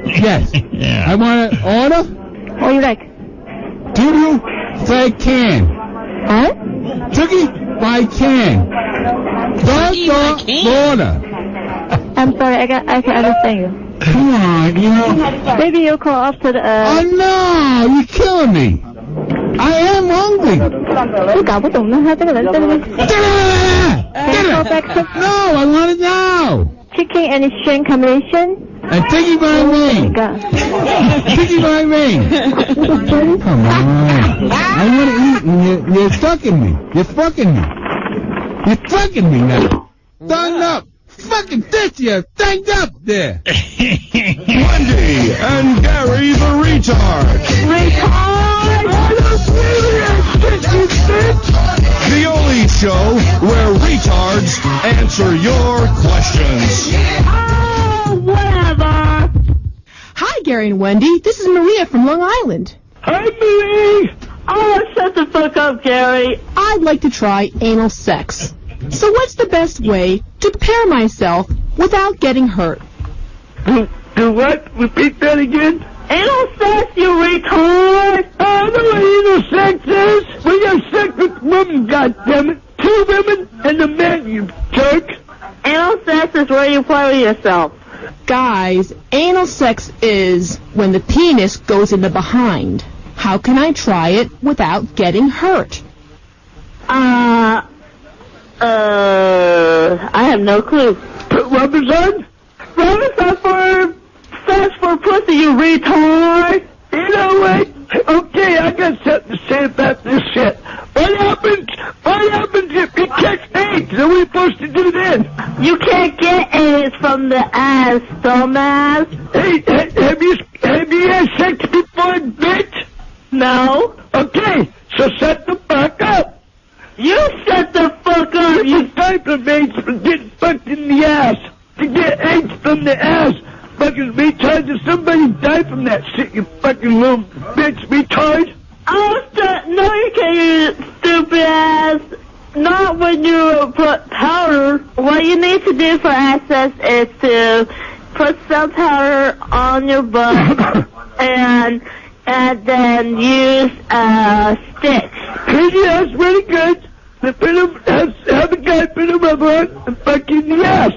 Speaker 26: Yes.
Speaker 1: Yeah.
Speaker 26: I want to order.
Speaker 23: What do you like?
Speaker 26: Doodle fried can.
Speaker 23: Huh?
Speaker 26: Tiki my can. Don't order.
Speaker 23: I'm sorry, I can understand you.
Speaker 26: Come on,
Speaker 23: Maybe you'll call up to the,
Speaker 26: Oh no, you're killing me. I am hungry.
Speaker 23: Tôi搞不懂呢，他这个人在那边。
Speaker 26: No, I want it now.
Speaker 23: Chicken and shrimp combination.
Speaker 26: And Tiki my ring. Tiki my ring. Come on. I want to eat and you're fucking me. You're fucking me now. Stand up. Fucking this you. Stand up there.
Speaker 10: Wendy and Gary the Retard. The only show where retards answer your questions.
Speaker 4: Oh, whatever. Hi, Gary and Wendy. This is Maria from Long Island.
Speaker 10: Hi, Marie.
Speaker 4: Oh, shut the fuck up, Gary. I'd like to try anal sex. So what's the best way to prepare myself without getting hurt?
Speaker 10: Do what? Repeat that again?
Speaker 4: Anal sex, you retard!
Speaker 10: I know what anal sex is. We have sex with women, goddammit. 2 women and a man, you jerk.
Speaker 4: Anal sex is where you play with yourself. Guys, anal sex is when the penis goes in the behind. How can I try it without getting hurt? I have no clue.
Speaker 10: Put rubbers on?
Speaker 4: Rubbers on for pussy, you retard!
Speaker 10: You know what? Okay, I got something to say about this shit. What happens if you catch AIDS? What are we supposed to do then?
Speaker 4: You can't get AIDS from the ass, dumbass.
Speaker 10: Hey, have you had sex before, bitch?
Speaker 4: No.
Speaker 10: Okay, so shut the fuck up.
Speaker 4: You shut the fuck up.
Speaker 10: You type of AIDS for getting fucked in the ass. To get AIDS from the ass. Fucking retard. Did somebody die from that shit, you fucking little bitch retard?
Speaker 4: Oh, no, you can't, you stupid ass. Not when you put powder. What you need to do for access is to put some powder on your butt and then use a stick.
Speaker 10: Yeah, that's really good. Have the guy put a rubber on and fuck you in the ass.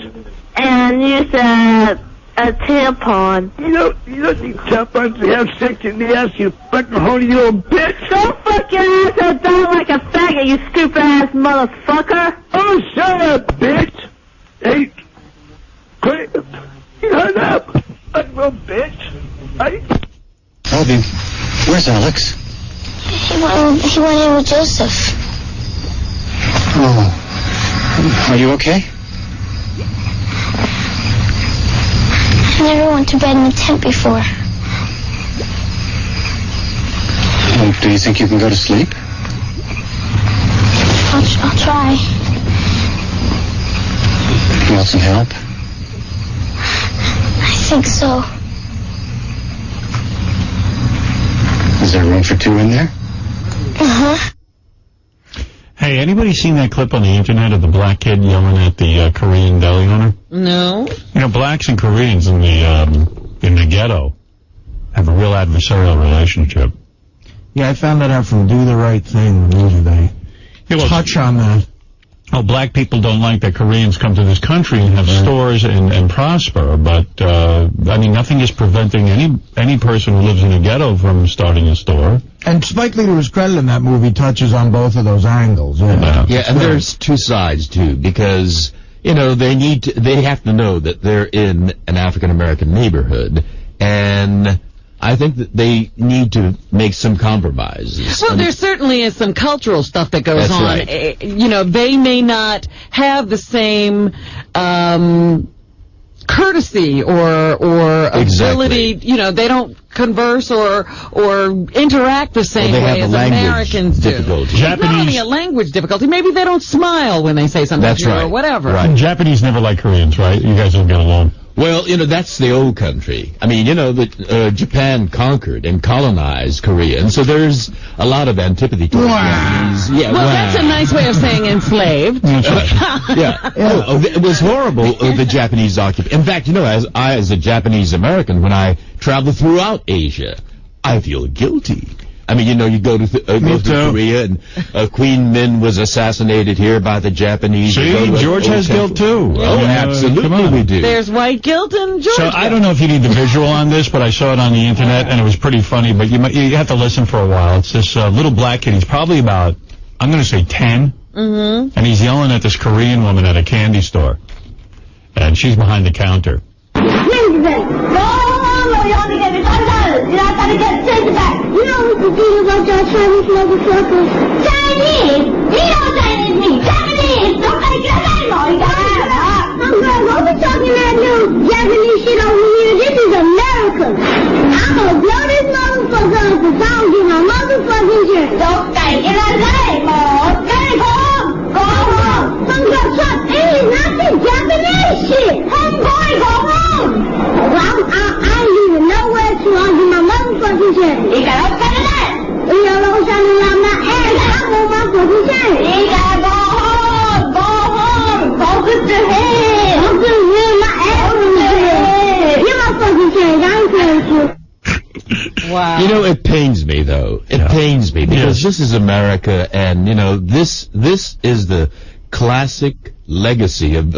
Speaker 4: And use a tampon.
Speaker 10: You don't need tampons to have sex in the ass, you fucking horny little bitch.
Speaker 4: Don't fuck your ass and die like a faggot, you stupid ass motherfucker.
Speaker 10: Oh, shut up, bitch. Hey, quit. You hung up. Fucking little bitch. Hey.
Speaker 6: Toby, where's Alex?
Speaker 5: He went in with Joseph.
Speaker 6: Oh. Are you okay?
Speaker 5: I never went to bed in a tent before.
Speaker 6: Do you think you can go to sleep?
Speaker 5: I'll try.
Speaker 6: You want some help?
Speaker 5: I think so.
Speaker 6: Is there room for 2 in there?
Speaker 5: Uh-huh.
Speaker 1: Hey, anybody seen that clip on the internet of the black kid yelling at the Korean deli owner?
Speaker 2: No.
Speaker 1: You know, blacks and Koreans in the ghetto have a real adversarial relationship.
Speaker 9: Yeah, I found that out from Do the Right Thing, the movie. They touch on that.
Speaker 1: Oh, black people don't like that Koreans come to this country and have stores and prosper, but, I mean, nothing is preventing any person who lives in a ghetto from starting a store.
Speaker 9: And Spike Lee, to his credit in that movie, touches on both of those angles.
Speaker 3: Yeah, and there's 2 sides, too, because, you know, they have to know that they're in an African-American neighborhood, and I think that they need to make some compromises.
Speaker 2: Well, there certainly is some cultural stuff that goes on.
Speaker 3: Right.
Speaker 2: You know, they may not have the same courtesy or ability. You know, they don't converse or interact the same way as Americans do. Not only a language difficulty, maybe they don't smile when they say something to you or whatever.
Speaker 1: Right. Japanese never like Koreans, right? You guys don't get along.
Speaker 3: Well, you know, that's the old country. I mean, you know, Japan conquered and colonized Korea, and so there's a lot of antipathy towards Japanese. Yeah,
Speaker 2: well, that's a nice way of saying enslaved.
Speaker 3: That's right. Yeah. It was horrible, the Japanese occupation. In fact, you know, as a Japanese American, when I travel throughout Asia, I feel guilty. I mean, you know, you go to Korea, and Queen Min was assassinated here by the Japanese.
Speaker 1: See, George has guilt too.
Speaker 3: Oh, absolutely we do.
Speaker 2: There's white guilt and George.
Speaker 1: So I don't know if you need the visual on this, but I saw it on the internet, and it was pretty funny, but you have to listen for a while. It's this little black kid. He's probably about, I'm going to say 10, and he's yelling at this Korean woman at a candy store, and she's behind the counter.
Speaker 5: You know what the deal about y'all Chinese motherfuckers? Chinese? You know what Chinese means? Japanese! Don't make it anymore! You got it? What we talking about new Japanese shit over here? This is America. I'm gonna blow this motherfucker up if I don't get my motherfucking shit. Don't make it anymore! Go home! Some got shot. Hey, not the Japanese shit! Homeboy, go home! Well, I don't even know where to. I'll get my motherfucking shit. You gotta open it up. You know something about my ass. I want my fucking shit. You gotta go home. Go home. Focus your head. I'm gonna hear my ass. Get my fucking shit. I ain't playing with you.
Speaker 2: Wow.
Speaker 3: You know, it pains me, though. It pains me because this is America, and, you know, this is the classic legacy of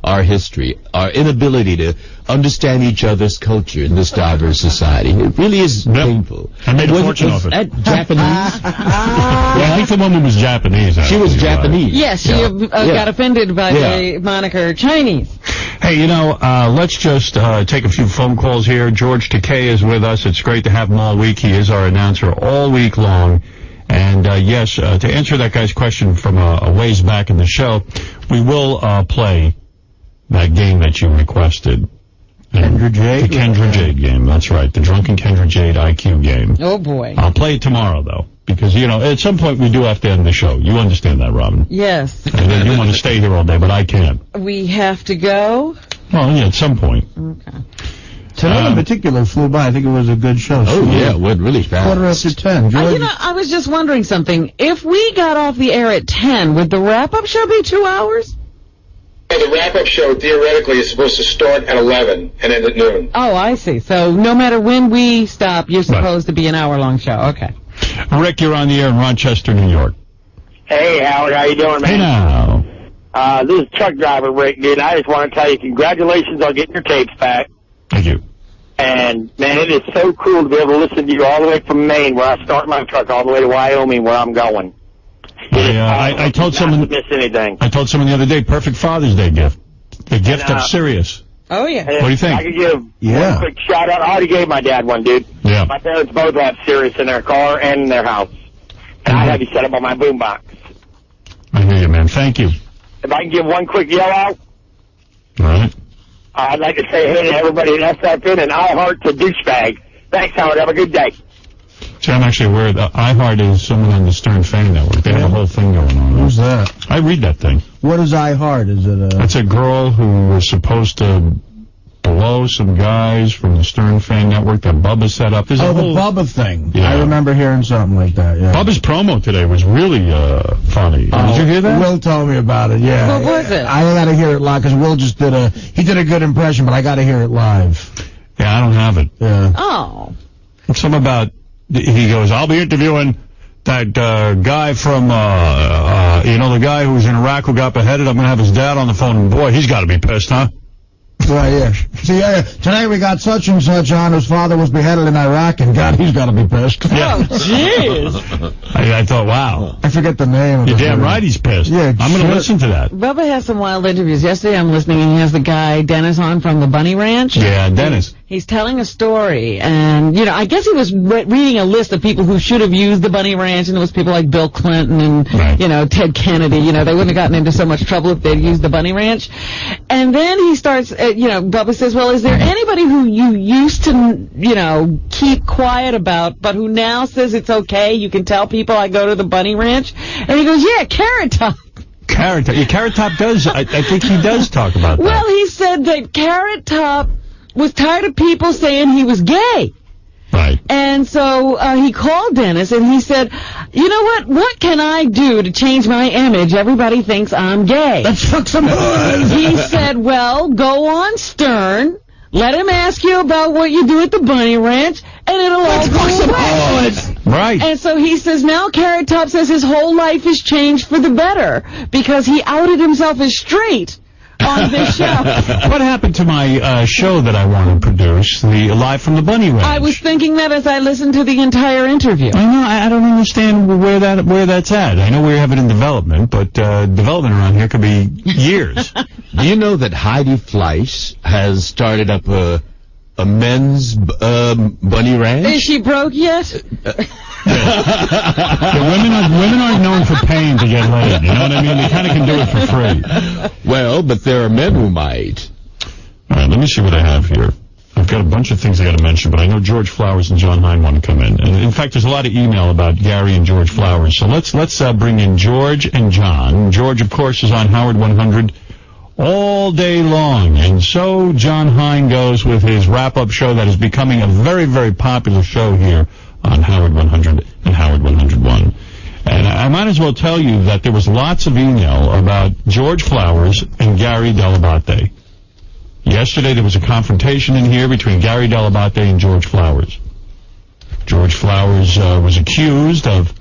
Speaker 3: our history, our inability to understand each other's culture in this diverse society. It really is painful.
Speaker 1: I made a fortune off it.
Speaker 3: Japanese?
Speaker 1: I think the woman was Japanese.
Speaker 3: She was Japanese.
Speaker 2: Yes, she got offended by the moniker Chinese.
Speaker 1: Hey, you know, let's just take a few phone calls here. George Takei is with us. It's great to have him all week. He is our announcer all week long. And, yes, to answer that guy's question from a ways back in the show, we will play that game that you requested.
Speaker 26: Kendra Jade?
Speaker 1: The Kendra Jade game, that's right. The Drunken Kendra Jade IQ game.
Speaker 2: Oh, boy.
Speaker 1: I'll play it tomorrow, though, because, you know, at some point we do have to end the show. You understand that, Robin?
Speaker 2: Yes.
Speaker 1: And then you want to stay here all day, but I can't.
Speaker 2: We have to go?
Speaker 1: Well, yeah, at some point.
Speaker 2: Okay.
Speaker 26: Tonight in particular flew by. I think it was a good show.
Speaker 3: Oh, yeah, it went really fast.
Speaker 26: 10:15. George?
Speaker 2: You know, I was just wondering something. If we got off the air at 10, would the wrap-up show be 2 hours?
Speaker 7: The wrap-up show, theoretically, is supposed to start at 11 and end at noon.
Speaker 2: Oh, I see. So no matter when we stop, you're supposed to be an hour-long show. Okay.
Speaker 1: Rick, you're on the air in Rochester, New York.
Speaker 8: Hey, Howard, how you doing, man?
Speaker 1: Hey, now.
Speaker 8: This is truck driver Rick, dude. I just want to tell you congratulations on getting your tapes back.
Speaker 1: Thank you.
Speaker 8: And, man, it is so cool to be able to listen to you all the way from Maine, where I start my truck, all the way to Wyoming, where I'm going.
Speaker 1: I told someone.
Speaker 8: Miss anything.
Speaker 1: I told someone the other day, perfect Father's Day gift. The gift of Sirius.
Speaker 2: Oh, yeah.
Speaker 1: What do you think?
Speaker 8: I could give one quick shout out. I already gave my dad one, dude.
Speaker 1: Yeah.
Speaker 8: My parents both have Sirius in their car and in their house. And I had to set up on my boombox.
Speaker 1: I hear you, man. Thank you.
Speaker 8: If I can give one quick yell out.
Speaker 1: All right.
Speaker 8: I'd like to say hey to everybody at SFN and iHeart to douchebag. Thanks, Howard. Have a good day.
Speaker 1: See, I'm actually aware that iHeart is someone on the Stern Fan Network. They have a whole thing going on.
Speaker 26: Who's that?
Speaker 1: I read that thing.
Speaker 26: What is iHeart? Is it a...
Speaker 1: It's a girl who was supposed to blow some guys from the Stern Fan Network that Bubba set up. There's
Speaker 26: the Bubba thing.
Speaker 1: Yeah.
Speaker 26: I remember hearing something like that, yeah.
Speaker 1: Bubba's promo today was really funny. Did you hear that?
Speaker 26: Will told me about it, yeah.
Speaker 2: What was it?
Speaker 26: I got to hear it live, because Will just did a good impression, but I got to hear it live.
Speaker 1: Yeah, I don't have it.
Speaker 26: Yeah.
Speaker 2: Oh.
Speaker 1: It's something about, he goes, I'll be interviewing that guy from, the guy who was in Iraq who got beheaded. I'm going to have his dad on the phone, and boy, he's got to be pissed, huh?
Speaker 26: Right, yeah. See, tonight we got such and such on whose father was beheaded in Iraq, and God, he's got to be pissed.
Speaker 1: Yeah.
Speaker 2: Oh, jeez.
Speaker 1: I thought, wow.
Speaker 26: I forget the name of
Speaker 1: You're damn right he's pissed.
Speaker 26: Yeah,
Speaker 1: I'm going to listen to that.
Speaker 2: Bubba has some wild interviews. Yesterday I'm listening, and he has the guy, Dennis, on from the Bunny Ranch.
Speaker 1: Yeah, Dennis.
Speaker 2: He's telling a story, and, you know, I guess he was reading a list of people who should have used the Bunny Ranch, and it was people like Bill Clinton and, you know, Ted Kennedy. You know, they wouldn't have gotten into so much trouble if they'd used the Bunny Ranch. And then he starts, you know, Bubba says, well, is there anybody who you used to, you know, keep quiet about, but who now says it's okay, you can tell people I go to the Bunny Ranch? And he goes, yeah, Carrot Top.
Speaker 1: Carrot Top does, I think he does talk about that.
Speaker 2: Well, he said that Carrot Top was tired of people saying he was gay.
Speaker 1: Right.
Speaker 2: And so he called Dennis and he said, you know what? What can I do to change my image? Everybody thinks I'm gay.
Speaker 26: Let's fuck some boys.
Speaker 2: He said, well, go on Stern. Let him ask you about what you do at the Bunny Ranch, and it'll all go away.
Speaker 1: Right.
Speaker 2: And so he says now Carrot Top says his whole life has changed for the better because he outed himself as straight on this show.
Speaker 1: What happened to my show that I want to produce, the Live from the Bunny Ranch?
Speaker 2: I was thinking that as I listened to the entire interview.
Speaker 1: I know. I don't understand where that's at. I know we have it in development, but development around here could be years.
Speaker 3: Do you know that Heidi Fleiss has started up a men's bunny ranch?
Speaker 2: Is she broke yet?
Speaker 1: Women aren't known for paying to get laid. You know what I mean? They kind of can do it for free.
Speaker 3: Well, but there are men who might.
Speaker 1: All right, let me see what I have here. I've got a bunch of things I got to mention, but I know George Flowers and John Hein want to come in. And in fact, there's a lot of email about Gary and George Flowers. So let's bring in George and John. George, of course, is on Howard 100 all day long. And so John Hein goes with his wrap-up show that is becoming a very, very popular show here on Howard 100 and Howard 101. And I might as well tell you that there was lots of email about George Flowers and Gary Dell'Abate. Yesterday there was a confrontation in here between Gary Dell'Abate and George Flowers. George Flowers was accused of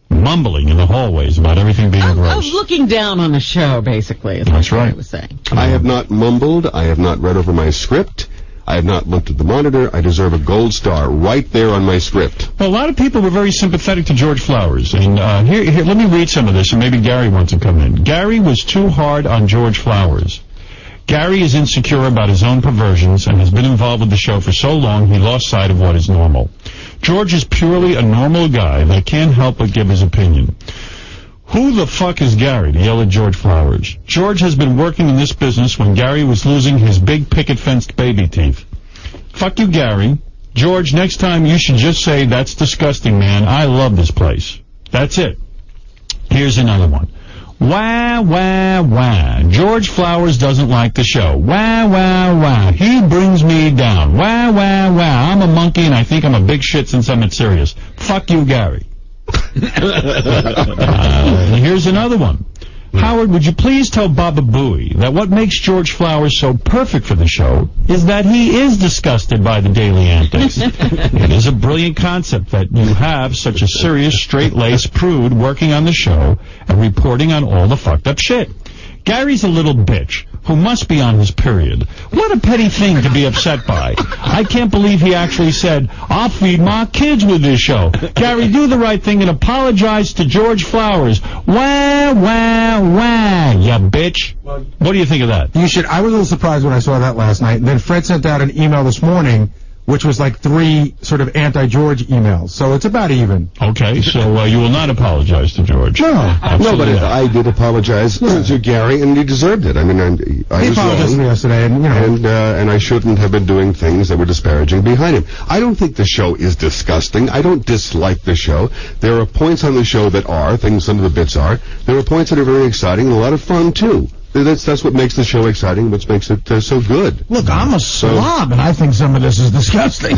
Speaker 1: mumbling in the hallways about everything being gross.
Speaker 2: I was looking down on the show, basically.
Speaker 1: That's right.
Speaker 2: I was saying.
Speaker 11: I have not mumbled. I have not read over my script. I have not looked at the monitor. I deserve a gold star right there on my script.
Speaker 1: Well, a lot of people were very sympathetic to George Flowers. And here, let me read some of this, and maybe Gary wants to come in. Gary was too hard on George Flowers. Gary is insecure about his own perversions and has been involved with the show for so long he lost sight of what is normal. George is purely a normal guy that can't help but give his opinion. Who the fuck is Gary to yell at George Flowers? George has been working in this business when Gary was losing his big picket-fenced baby teeth. Fuck you, Gary. George, next time you should just say, that's disgusting, man. I love this place. That's it. Here's another one. Wah, wah, wah. George Flowers doesn't like the show. Wah, wah, wah. He brings me down. Wah, wah, wah. I'm a monkey and I think I'm a big shit since I'm at Sirius. Fuck you, Gary. Here's another one. Howard, would you please tell Baba Booey that what makes George Flowers so perfect for the show is that he is disgusted by the daily antics. It is a brilliant concept that you have such a serious, straight-laced prude working on the show and reporting on all the fucked up shit. Gary's a little bitch who must be on his period. What a petty thing to be upset by. I can't believe he actually said, I'll feed my kids with this show. Gary, do the right thing and apologize to George Flowers. Wah, wah, wah, ya bitch. What do you think of that?
Speaker 9: You should. I was a little surprised when I saw that last night. And then Fred sent out an email this morning, which was like 3 sort of anti-George emails. So it's about even.
Speaker 1: Okay, so you will not apologize to George.
Speaker 9: No.
Speaker 11: No, but I did apologize to Gary, and he deserved it. I mean, I
Speaker 9: he
Speaker 11: was
Speaker 9: apologized to me
Speaker 11: wrong,
Speaker 9: yesterday, and you know.
Speaker 11: and I shouldn't have been doing things that were disparaging behind him. I don't think the show is disgusting. I don't dislike the show. There are points on the show that are, things some of the bits are. There are points that are very exciting and a lot of fun, too. That's what makes the show exciting, what makes it so good.
Speaker 26: Look, I'm a slob, and I think some of this is disgusting.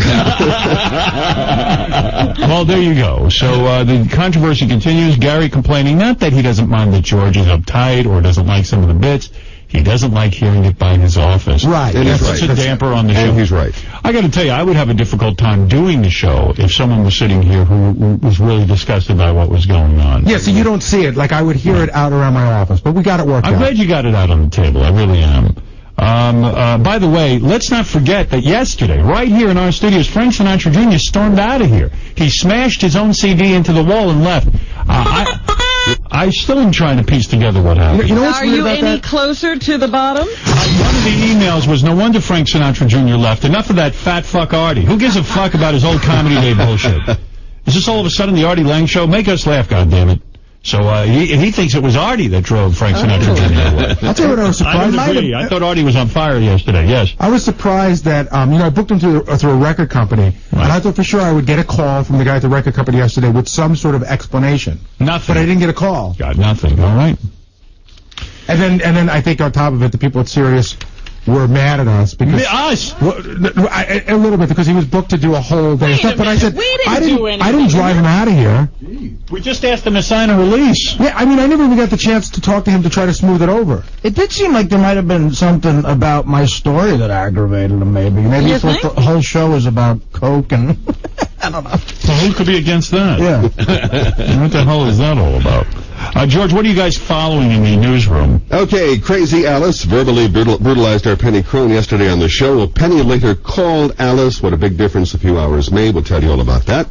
Speaker 1: Well, there you go. So the controversy continues. Gary complaining, not that he doesn't mind that George is uptight or doesn't like some of the bits. He doesn't like hearing it by his office.
Speaker 9: Right.
Speaker 11: And
Speaker 1: That's
Speaker 11: he's
Speaker 1: such
Speaker 11: right.
Speaker 1: a damper on the show.
Speaker 11: And he's right.
Speaker 1: I got to tell you, I would have a difficult time doing the show if someone was sitting here who was really disgusted by what was going on.
Speaker 9: Yeah, so you don't see it. Like, I would hear it out around my office, but we got it worked out.
Speaker 1: I'm glad you got it out on the table. I really am. By the way, let's not forget that yesterday, right here in our studios, Frank Sinatra Jr. stormed out of here. He smashed his own CD into the wall and left. I still am trying to piece together what happened.
Speaker 9: You know what's
Speaker 2: Are
Speaker 9: weird
Speaker 2: you
Speaker 9: about
Speaker 2: any
Speaker 9: that?
Speaker 2: closer to the bottom?
Speaker 1: One of the emails was, no wonder Frank Sinatra Jr. left. Enough of that fat fuck Artie. Who gives a fuck about his old Comedy Day bullshit? Is this all of a sudden the Artie Lang show? Make us laugh, goddammit. So he thinks it was Artie that drove Frank Sinatra Jr. away.
Speaker 9: I'll tell you what I was surprised.
Speaker 1: I don't agree. I thought Artie was on fire yesterday, yes.
Speaker 9: I was surprised that, I booked him through a record company, and I thought for sure I would get a call from the guy at the record company yesterday with some sort of explanation.
Speaker 1: Nothing.
Speaker 9: But I didn't get a call.
Speaker 1: Got nothing, all right.
Speaker 9: And then I think on top of it, the people at Sirius were mad at us because a little bit because he was booked to do a whole day of stuff. But I said I didn't drive him out of here.
Speaker 1: We just asked him to sign a release.
Speaker 9: Yeah, I never even got the chance to talk to him to try to smooth it over.
Speaker 26: It did seem like there might have been something about my story that aggravated him, maybe. Maybe
Speaker 2: You
Speaker 26: he thought
Speaker 2: think?
Speaker 26: the whole show was about coke and... I don't know.
Speaker 1: So who could be against that?
Speaker 26: Yeah.
Speaker 1: What the hell is that all about? George, what are you guys following in the newsroom?
Speaker 11: Okay, Crazy Alice verbally brutalized our Penny Crone yesterday on the show. Well, Penny later called Alice. What a big difference a few hours made. We'll tell you all about that.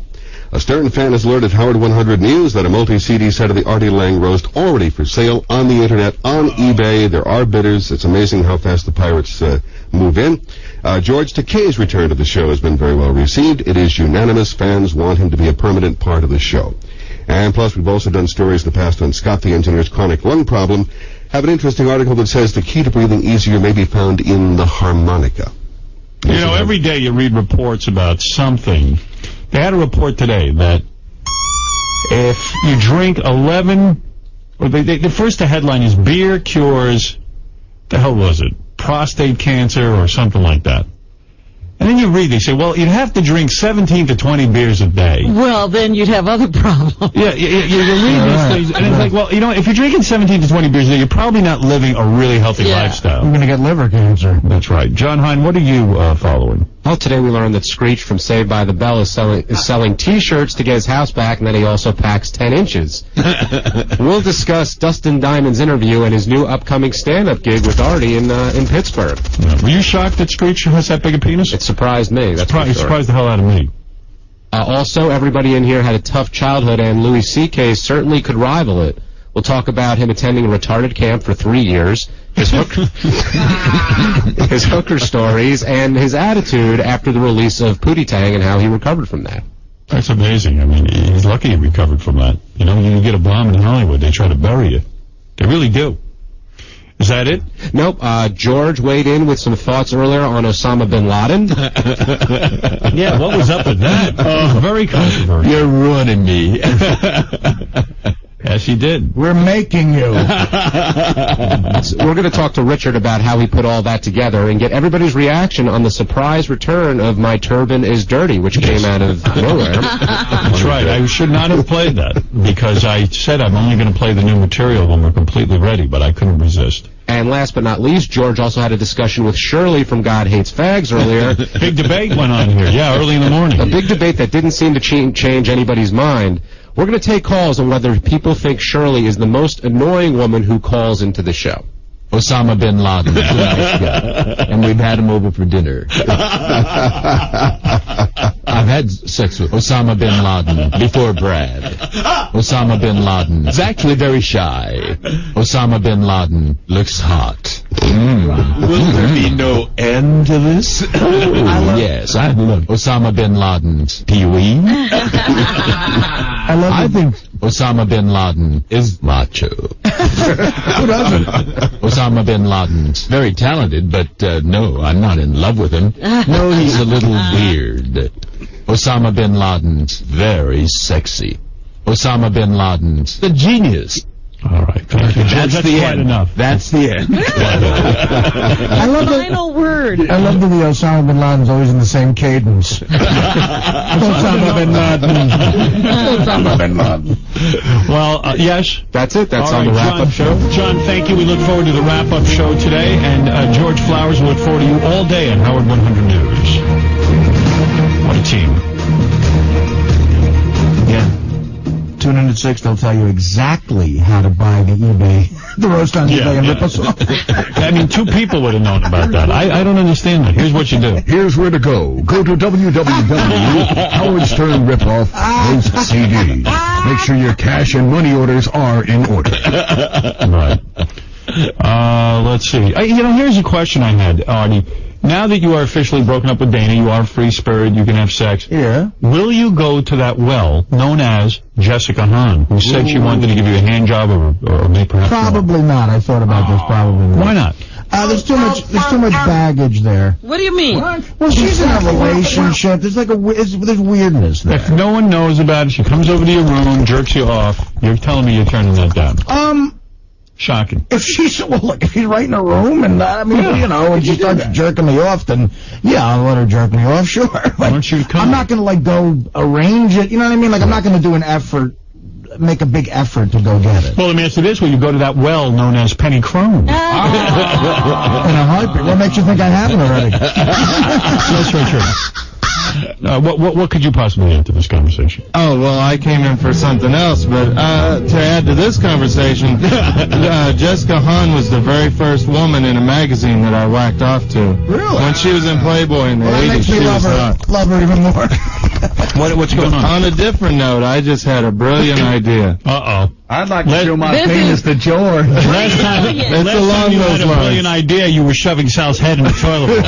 Speaker 11: A Stern fan has alerted Howard 100 News that a multi-CD set of the Artie Lang roast already for sale on the internet, on eBay. There are bidders. It's amazing how fast the pirates move in. George Takei's return to the show has been very well received. It is unanimous. Fans want him to be a permanent part of the show. And plus, we've also done stories in the past on Scott the Engineer's chronic lung problem. Have an interesting article that says the key to breathing easier may be found in the harmonica.
Speaker 1: You know, every day you read reports about something. They had a report today that if you drink 11, or the first headline is beer cures, the hell was it? Prostate cancer or something like that. And then you read, they say, well, you'd have to drink 17 to 20 beers a day.
Speaker 2: Well, then you'd have other problems.
Speaker 1: Yeah, you read these things, and it's like, well, if you're drinking 17 to 20 beers a day, you're probably not living a really healthy lifestyle.
Speaker 26: You're going to get liver cancer.
Speaker 1: That's right. John Hine, what are you following?
Speaker 12: Well, today we learned that Screech from Saved by the Bell is selling T-shirts to get his house back, and then he also packs 10 inches. We'll discuss Dustin Diamond's interview and his new upcoming stand-up gig with Artie in Pittsburgh.
Speaker 1: Were you shocked that Screech has that big a penis?
Speaker 12: It surprised me. That's for sure.
Speaker 1: It surprised the hell out of me.
Speaker 12: Also, everybody in here had a tough childhood, and Louis C.K. certainly could rival it. We'll talk about him attending a retarded camp for 3 years, his hooker stories, and his attitude after the release of Pootie Tang and how he recovered from that.
Speaker 1: That's amazing. I mean, he's lucky he recovered from that. You know, you get a bomb in Hollywood, they try to bury you. They really do. Is that it?
Speaker 12: Nope. George weighed in with some thoughts earlier on Osama bin Laden.
Speaker 1: Yeah, what was up with that? Very controversial.
Speaker 3: You're ruining me.
Speaker 1: Yes, he did.
Speaker 26: We're making you.
Speaker 12: We're going to talk to Richard about how he put all that together and get everybody's reaction on the surprise return of My Turban is Dirty, which came out of nowhere.
Speaker 1: That's right. I should not have played that because I said I'm only going to play the new material when we're completely ready, but I couldn't resist.
Speaker 12: And last but not least, George also had a discussion with Shirley from God Hates Fags earlier.
Speaker 1: Big debate went on here. Yeah, early in the morning.
Speaker 12: A big debate that didn't seem to change anybody's mind. We're going to take calls on whether people think Shirley is the most annoying woman who calls into the show.
Speaker 3: Osama bin Laden. Nice guy. And we've had him over for dinner. I've had sex with Osama bin Laden before Brad. Osama bin Laden is actually very shy. Osama bin Laden looks hot.
Speaker 16: Will there be no end to this?
Speaker 3: Oh, yes, I love Osama bin Laden's Pee-wee. I think Osama bin Laden is macho.
Speaker 26: Who doesn't?
Speaker 3: Osama bin Laden's very talented, but no, I'm not in love with him. No, he's a little weird. Osama bin Laden's very sexy. Osama bin Laden's a genius.
Speaker 1: All right, thank you.
Speaker 3: That's the
Speaker 1: quite
Speaker 3: end.
Speaker 1: enough.
Speaker 3: That's the end.
Speaker 26: I love the
Speaker 2: Final word.
Speaker 26: I love that the Osama bin Laden's always in the same cadence. Osama bin Laden. Osama bin Laden.
Speaker 1: Well, yes.
Speaker 12: That's it. That's
Speaker 1: All
Speaker 12: on
Speaker 1: right,
Speaker 12: the wrap-up show.
Speaker 1: John, thank you. We look forward to the wrap-up show today. And George Flowers, we look forward to you all day on Howard 100 News. What a team.
Speaker 26: Yeah.
Speaker 9: tune in at 6, they'll tell you exactly how to buy the roast on eBay and rip us off.
Speaker 1: I mean, 2 people would have known about that. I don't understand that. Here's what you do.
Speaker 13: Here's where to go. Go to Howard Stern Ripoff Roast CDs. Make sure your cash and money orders are in order.
Speaker 1: Right. Let's see. Here's a question I had, Artie. Now that you are officially broken up with Dana, you are free spirit, you can have sex.
Speaker 9: Yeah.
Speaker 1: Will you go to that well known as Jessica Hahn, who said she wanted to give you a hand job or maybe perhaps
Speaker 9: Probably not. I thought about this. Probably not.
Speaker 1: Why not?
Speaker 9: There's too much baggage there.
Speaker 2: What do you mean?
Speaker 9: Well, she's in a relationship. There's there's weirdness there.
Speaker 1: If no one knows about it, she comes over to your room, jerks you off. You're telling me you're turning that down. Shocking.
Speaker 9: If she's right in a room and and she starts jerking me off, then I'll let her jerk me off, sure. But I'm not gonna go arrange it. You know what I mean? I'm not gonna do make a big effort to go get it.
Speaker 1: Well, let me ask you this: will you go to that well known as Penny Crone?
Speaker 9: In a heartbeat. What makes you think I haven't already?
Speaker 1: That's right, sure. What could you possibly add to this conversation?
Speaker 18: Oh, well, I came in for something else, but to add to this conversation, Jessica Hahn was the very first woman in a magazine that I whacked off to.
Speaker 9: Really?
Speaker 18: When she was in Playboy in the 80s,
Speaker 9: that makes me
Speaker 18: she was hot.
Speaker 9: love her even more.
Speaker 1: What's going on?
Speaker 18: On a different note, I just had a brilliant idea.
Speaker 1: Uh-oh.
Speaker 26: I'd like to show my penis to George.
Speaker 1: Last time you had a brilliant idea, you were shoving Sal's head in the toilet bowl.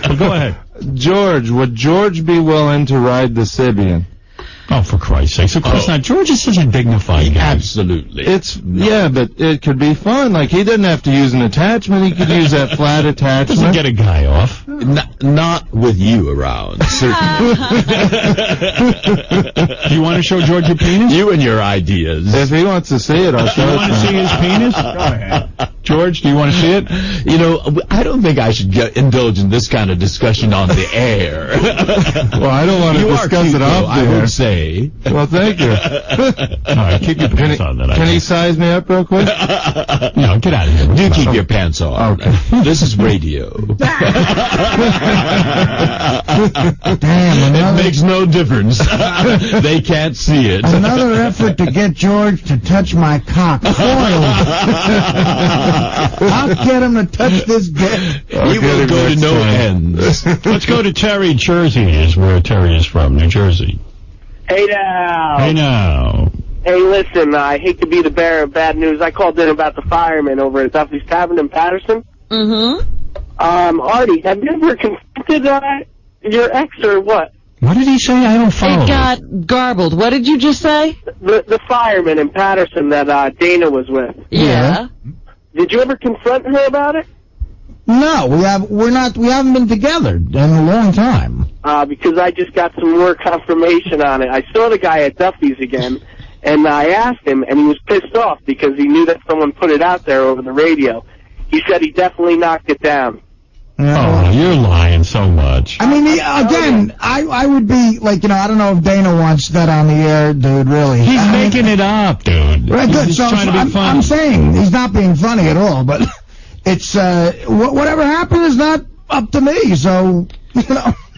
Speaker 1: But go ahead.
Speaker 18: George, would George be willing to ride the Sibian?
Speaker 1: Oh, for Christ's sake. Of course not. George is such a dignified guy.
Speaker 3: Absolutely.
Speaker 18: But it could be fun. He didn't have to use an attachment. He could use that flat attachment.
Speaker 1: Doesn't get a guy off.
Speaker 3: Not with you around, certainly.
Speaker 1: Do you want to show George your penis?
Speaker 3: You and your ideas.
Speaker 18: If he wants to see it, I'll show it.
Speaker 1: You want to see his penis? Go ahead. George, do you want to see it?
Speaker 3: I don't think I should indulge in this kind of discussion on the air.
Speaker 18: Well, I don't want to discuss it off the air.
Speaker 3: I would say.
Speaker 18: Well, thank you.
Speaker 1: All right, keep your pants on.
Speaker 18: Can he size me up real quick?
Speaker 1: No, get out of here.
Speaker 3: Do keep your pants on.
Speaker 18: Okay.
Speaker 3: This is radio.
Speaker 9: Damn,
Speaker 3: it makes no difference. They can't see it.
Speaker 9: Another effort to get George to touch my cock. Foiled. I'll get him to touch this dick.
Speaker 3: He will go to no ends.
Speaker 1: Let's go to Terry, Jersey, is where Terry is from, New Jersey.
Speaker 8: Hey now.
Speaker 1: Hey now.
Speaker 8: Hey, listen, I hate to be the bearer of bad news. I called in about the fireman over at Duffy's Tavern in Patterson.
Speaker 2: Mm-hmm.
Speaker 8: Artie, have you ever confronted your ex or what?
Speaker 1: What did he say? I don't follow.
Speaker 2: It got garbled. What did you just say?
Speaker 8: The fireman in Patterson that Dana was with.
Speaker 2: Yeah.
Speaker 8: Did you ever confront her about it?
Speaker 9: No, we haven't been together in a long time.
Speaker 8: Because I just got some more confirmation on it. I saw the guy at Duffy's again, and I asked him, and he was pissed off because he knew that someone put it out there over the radio. He said he definitely knocked it down.
Speaker 1: Oh, you're lying so much.
Speaker 9: I mean, again, I would be I don't know if Dana wants that on the air, dude, really.
Speaker 1: He's making it up, dude.
Speaker 9: Right, good.
Speaker 1: He's
Speaker 9: So
Speaker 1: trying to be funny.
Speaker 9: I'm saying he's not being funny at all, but it's, whatever happened is not up to me, so,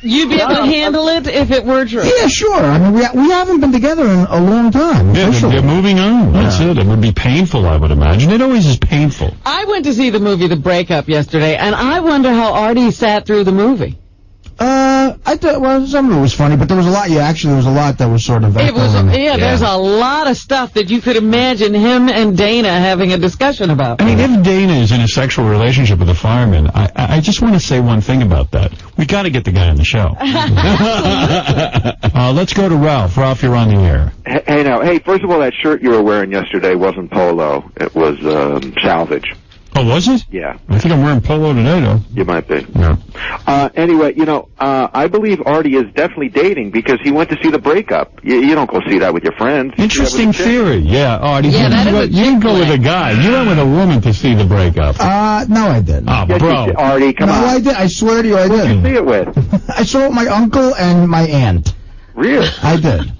Speaker 2: You'd be able to handle it if it were true.
Speaker 9: Yeah, sure. I mean, we haven't been together in a long time.
Speaker 1: Yeah, they're moving on. That's it. It would be painful, I would imagine. It always is painful.
Speaker 2: I went to see the movie The Breakup yesterday, and I wonder how Artie sat through the movie.
Speaker 9: I thought, some of it was funny, but there was a lot, there was a lot that was sort of...
Speaker 2: There's a lot of stuff that you could imagine him and Dana having a discussion about.
Speaker 1: I mean, if Dana is in a sexual relationship with a fireman, I just want to say one thing about that. We got to get the guy on the show. Let's go to Ralph. Ralph, you're on the air.
Speaker 19: Hey, first of all, that shirt you were wearing yesterday wasn't polo. It was salvage.
Speaker 1: Oh, was it?
Speaker 19: Yeah.
Speaker 1: I think I'm wearing polo today, though.
Speaker 19: You might be.
Speaker 1: Yeah.
Speaker 19: Anyway, I believe Artie is definitely dating because he went to see The Breakup. You don't go see that with your friends.
Speaker 1: Interesting theory. Yeah, Artie.
Speaker 2: Yeah,
Speaker 1: you didn't go with a guy. You went with a woman to see The Breakup.
Speaker 9: No, I didn't.
Speaker 1: Oh,
Speaker 19: Yes,
Speaker 1: bro.
Speaker 19: Artie, come on.
Speaker 9: No, I did. I swear to you, I
Speaker 19: Who did
Speaker 9: did.
Speaker 19: you see it with?
Speaker 9: I saw it with my uncle and my aunt.
Speaker 19: Really?
Speaker 9: I did.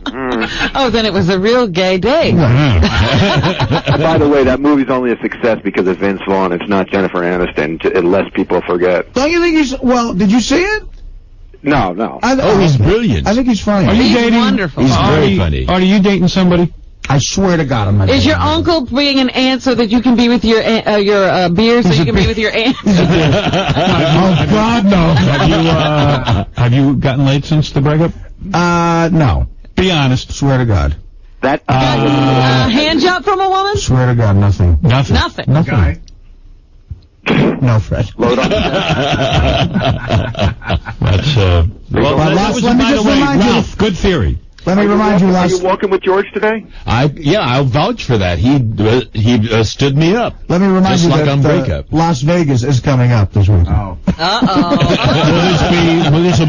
Speaker 2: Oh, then it was a real gay day.
Speaker 19: By the way, that movie's only a success because it's Vince Vaughn. It's not Jennifer Aniston, unless people forget.
Speaker 9: Don't you think he's... Well, did you see it?
Speaker 19: No.
Speaker 3: He's brilliant.
Speaker 9: I think he's funny.
Speaker 1: Are you
Speaker 2: He's
Speaker 1: dating?
Speaker 2: wonderful.
Speaker 3: He's very funny.
Speaker 1: Are you dating somebody?
Speaker 14: I swear to God, I'm not.
Speaker 2: Is your uncle being an aunt so that you can be with your beer so you can be with your aunt?
Speaker 14: Oh God, no.
Speaker 1: Have you gotten laid since the breakup?
Speaker 14: No.
Speaker 1: Be honest.
Speaker 14: Swear to God.
Speaker 19: That
Speaker 2: Hand job from a woman?
Speaker 14: Swear to God, nothing.
Speaker 1: Nothing.
Speaker 2: Nothing.
Speaker 14: Nothing. No, Fred.
Speaker 19: Load on.
Speaker 1: That's well, that was, by the way, Ralph, good theory.
Speaker 14: Let me remind you,
Speaker 19: Are you
Speaker 14: Las.
Speaker 19: walking with George today?
Speaker 3: I'll vouch for that. He stood me up.
Speaker 14: Let me remind
Speaker 3: Just
Speaker 14: you
Speaker 3: like on
Speaker 14: that
Speaker 3: breakup.
Speaker 14: Las Vegas is coming up this week. Oh.
Speaker 1: This will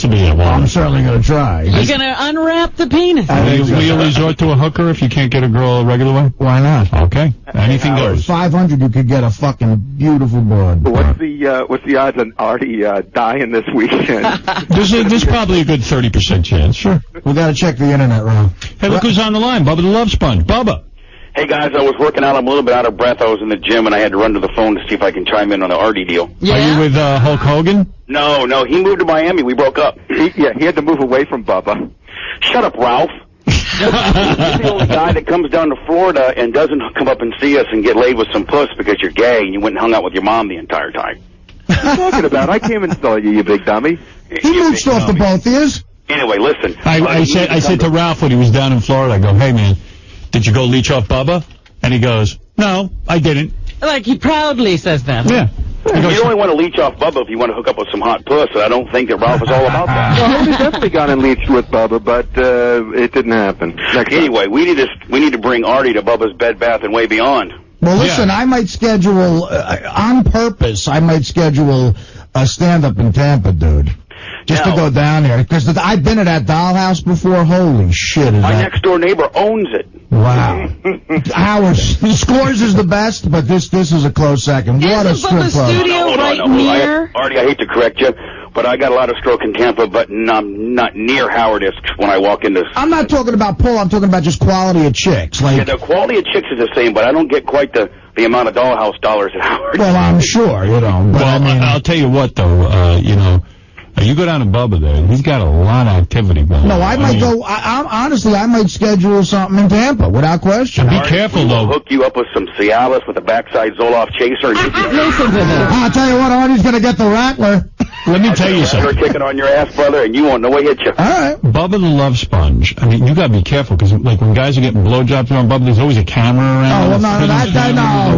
Speaker 1: be a while.
Speaker 14: I'm certainly going to try.
Speaker 2: You're going to unwrap the penis.
Speaker 1: Will you resort to a hooker if you can't get a girl a regular way?
Speaker 14: Why not?
Speaker 1: Okay. Anything goes.
Speaker 14: 500, you could get a fucking beautiful broad.
Speaker 19: What's the odds on Artie dying this weekend?
Speaker 1: There's probably a good 30% chance. Sure.
Speaker 14: We got to check the internet, Ron.
Speaker 1: Hey, look who's on the line. Bubba the Love Sponge. Bubba.
Speaker 15: Hey, guys, I was working out. I'm a little bit out of breath. I was in the gym, and I had to run to the phone to see if I can chime in on the Artie deal.
Speaker 2: Yeah?
Speaker 1: Are you with Hulk Hogan?
Speaker 15: No, he moved to Miami. We broke up.
Speaker 19: He had to move away from Bubba.
Speaker 15: Shut up, Ralph. He's the only guy that comes down to Florida and doesn't come up and see us and get laid with some puss because you're gay and you went and hung out with your mom the entire time.
Speaker 19: What are you talking about? I came and saw you, you big dummy.
Speaker 14: He mooched off the both ears.
Speaker 15: Anyway, listen.
Speaker 1: I said to Ralph when he was down in Florida, I go, hey, man, did you go leech off Bubba? And he goes, no, I didn't.
Speaker 2: Like he proudly says that.
Speaker 1: Yeah.
Speaker 15: You only want to leech off Bubba if you want to hook up with some hot puss, and I don't think that Ralph is all about that.
Speaker 19: Well, Hogan's definitely gone and leached with Bubba, but it didn't happen.
Speaker 15: Anyway, we need to bring Artie to Bubba's Bed Bath and Way Beyond.
Speaker 14: Well, listen, I might schedule, on purpose, I might schedule a stand-up in Tampa, dude. Just to go down there. Because I've been at that dollhouse before. Holy shit.
Speaker 15: My next-door neighbor owns it.
Speaker 14: Wow. Howard Scores is the best, but this is a close second. What a strip club.
Speaker 15: Artie, I hate to correct you, but I got a lot of stroke in Tampa, but I'm not near Howard-esque when I walk into...
Speaker 14: I'm not talking about pull, I'm talking about just quality of chicks. Like,
Speaker 15: yeah, the quality of chicks is the same, but I don't get quite the amount of dollhouse dollars at Howard.
Speaker 14: Well, I'm sure, you know. But
Speaker 1: well, I'll tell you what, though, you go down to Bubba there, he's got a lot of activity going on.
Speaker 14: No, I might go, honestly, I might schedule something in Tampa, without question.
Speaker 15: Be careful, though. Hook you up with some Cialis with a backside Zoloft chaser. And
Speaker 14: Listen to this. I'll tell you what, Artie's going to get the Rattler.
Speaker 1: Let me tell you something.
Speaker 15: You're kicking on your ass, brother, and you won't know what hit you.
Speaker 14: All right.
Speaker 1: Bubba the Love Sponge. I mean, you got to be careful, because, like, when guys are getting blowjobs on Bubba, there's always a camera around.
Speaker 14: Oh, well, no,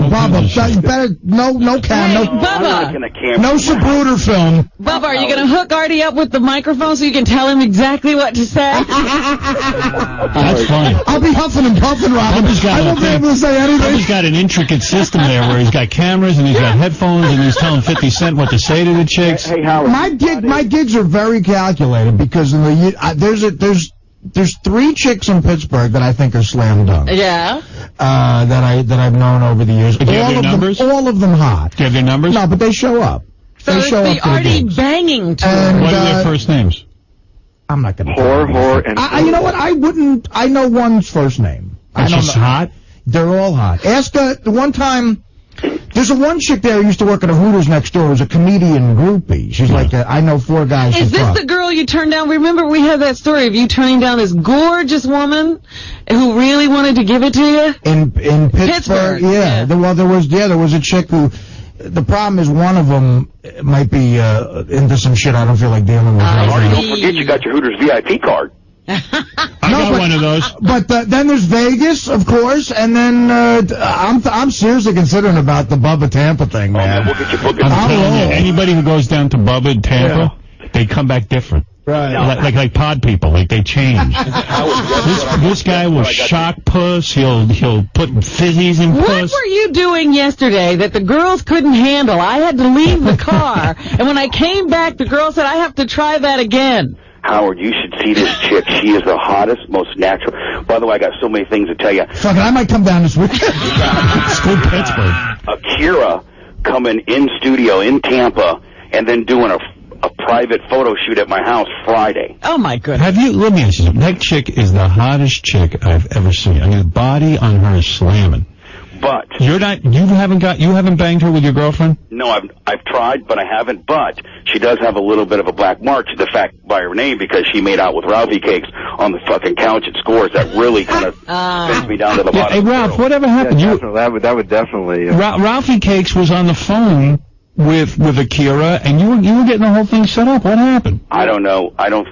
Speaker 14: Bubba, better, no camera.
Speaker 2: Hey, Bubba.
Speaker 14: No Zapruder film.
Speaker 2: Bubba, are you going to hook Artie up with the microphone so you can tell him exactly what to say?
Speaker 1: That's funny.
Speaker 14: I'll be huffing and puffing, Robin. I won't be able to say anything.
Speaker 1: Bubba's got an intricate system there where he's got cameras and he's got headphones and he's telling 50 Cent what to say to the chicks.
Speaker 19: Hey, Howard.
Speaker 14: My gigs are very calculated because in the there's 3 chicks in Pittsburgh that I think are slam dunk.
Speaker 2: Yeah.
Speaker 14: That I've known over the years.
Speaker 1: Do you have their numbers?
Speaker 14: All of them hot.
Speaker 1: Do you have their numbers?
Speaker 14: No, but they show up.
Speaker 2: So
Speaker 14: they
Speaker 2: it's
Speaker 14: show
Speaker 2: the
Speaker 14: up to
Speaker 2: Artie
Speaker 14: gigs.
Speaker 2: banging tour.
Speaker 14: And,
Speaker 1: what are their first names?
Speaker 14: I'm not going to.
Speaker 19: Whore, and...
Speaker 14: you know what? I wouldn't. I know one's first name.
Speaker 1: It's just hot?
Speaker 14: They're all hot. Ask the one time. There's a one chick there who used to work at a Hooters next door. Who's a comedian groupie. She's like, I know 4 guys.
Speaker 2: Is this the girl you turned down? Remember we had that story of you turning down this gorgeous woman who really wanted to give it to you?
Speaker 14: In Pittsburgh? Yeah. Well, there was a chick who... The problem is one of them might be into some shit I don't feel like dealing with.
Speaker 15: Artie, don't forget you got your Hooters VIP card.
Speaker 1: I got one of those.
Speaker 14: But then there's Vegas, of course, and then I'm seriously considering about the Bubba Tampa thing, man.
Speaker 15: We'll get you booked.
Speaker 1: I'm telling you, anybody who goes down to Bubba in Tampa, they come back different.
Speaker 14: Right.
Speaker 1: Like pod people, like they change. this guy will shock puss. He'll put fizzies in puss.
Speaker 2: What were you doing yesterday that the girls couldn't handle? I had to leave the car, and when I came back, the girl said, I have to try that again.
Speaker 15: Howard, you should see this chick. She is the hottest, most natural. By the way, I got so many things to tell you.
Speaker 14: Fuck it, I might come down this weekend.
Speaker 1: It's good Pittsburgh.
Speaker 15: Akira coming in studio in Tampa and then doing a private photo shoot at my house Friday.
Speaker 2: Oh, my goodness.
Speaker 1: Let me ask you something. That chick is the hottest chick I've ever seen. I mean, the body on her is slamming.
Speaker 15: But
Speaker 1: you haven't banged her with your girlfriend?
Speaker 15: no, I've tried, but I haven't. But she does have a little bit of a black mark to the fact by her name because she made out with Ralphie Cakes on the fucking couch at Scores. That really kind of sends me down to the bottom.
Speaker 1: Hey, Ralph, whatever happened?
Speaker 19: Yeah, definitely. That would definitely.
Speaker 1: Ralphie Cakes was on the phone with Akira, and you were getting the whole thing set up. What happened?
Speaker 15: I don't know. I don't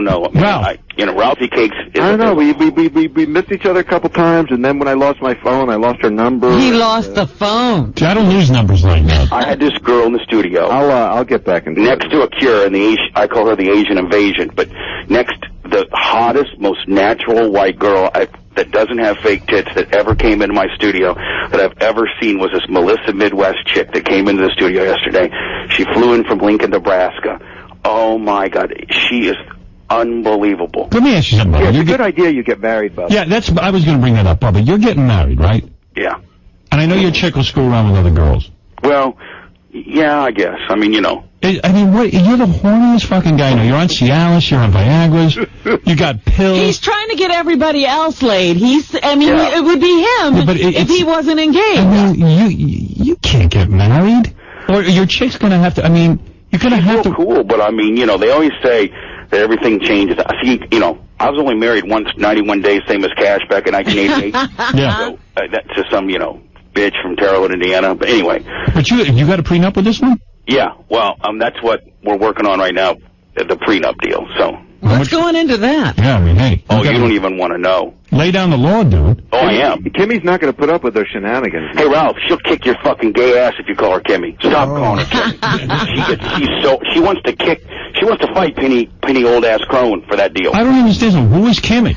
Speaker 15: know. I mean, Ralphie Cakes.
Speaker 19: I don't know. We missed each other a couple times, and then when I lost my phone, I lost her number.
Speaker 2: He lost the phone.
Speaker 1: See, I don't lose numbers like that.
Speaker 15: I had this girl in the studio.
Speaker 19: I'll get back in.
Speaker 15: Next to Akira, I call her the Asian invasion. But next, the hottest, most natural white girl that doesn't have fake tits that ever came into my studio that I've ever seen was this Melissa Midwest chick that came into the studio yesterday. She flew in from Lincoln, Nebraska. Oh my God, she is unbelievable.
Speaker 1: Let me ask you something.
Speaker 19: Yeah, it's a good idea you get married, Bubba.
Speaker 1: Yeah, I was going to bring that up, Bubba. You're getting married, right?
Speaker 15: Yeah.
Speaker 1: And I know your chick will screw around with other girls.
Speaker 15: Well, yeah, I guess. I mean, you know.
Speaker 1: I mean, you're the horniest fucking guy. You're on Cialis, you're on Viagra's, you got pills.
Speaker 2: He's trying to get everybody else laid. It would be him if he wasn't engaged.
Speaker 1: I mean, you can't get married. Or your chick's going to have to, I mean, you're going to have to.
Speaker 15: Cool, but I mean, you know, they always say that everything changes. I see, you know, I was only married once, 91 days, same as Cash back in 1988.
Speaker 1: Yeah.
Speaker 15: So, that's just some, you know, bitch from Terre Haute, Indiana. But anyway.
Speaker 1: But you got a prenup with this one?
Speaker 15: Yeah. Well, that's what we're working on right now, the prenup deal. So.
Speaker 2: What's going into that?
Speaker 1: Yeah, I mean, hey.
Speaker 15: Oh, you don't even want to know.
Speaker 1: Lay down the law, dude.
Speaker 15: Oh, I am.
Speaker 19: Kimmy's not going to put up with their shenanigans.
Speaker 15: Hey, Ralph, she'll kick your fucking gay ass if you call her Kimmy. Stop calling her Kimmy. She wants to fight Penny old ass Crone for that deal.
Speaker 1: I don't understand. Who is Kimmy?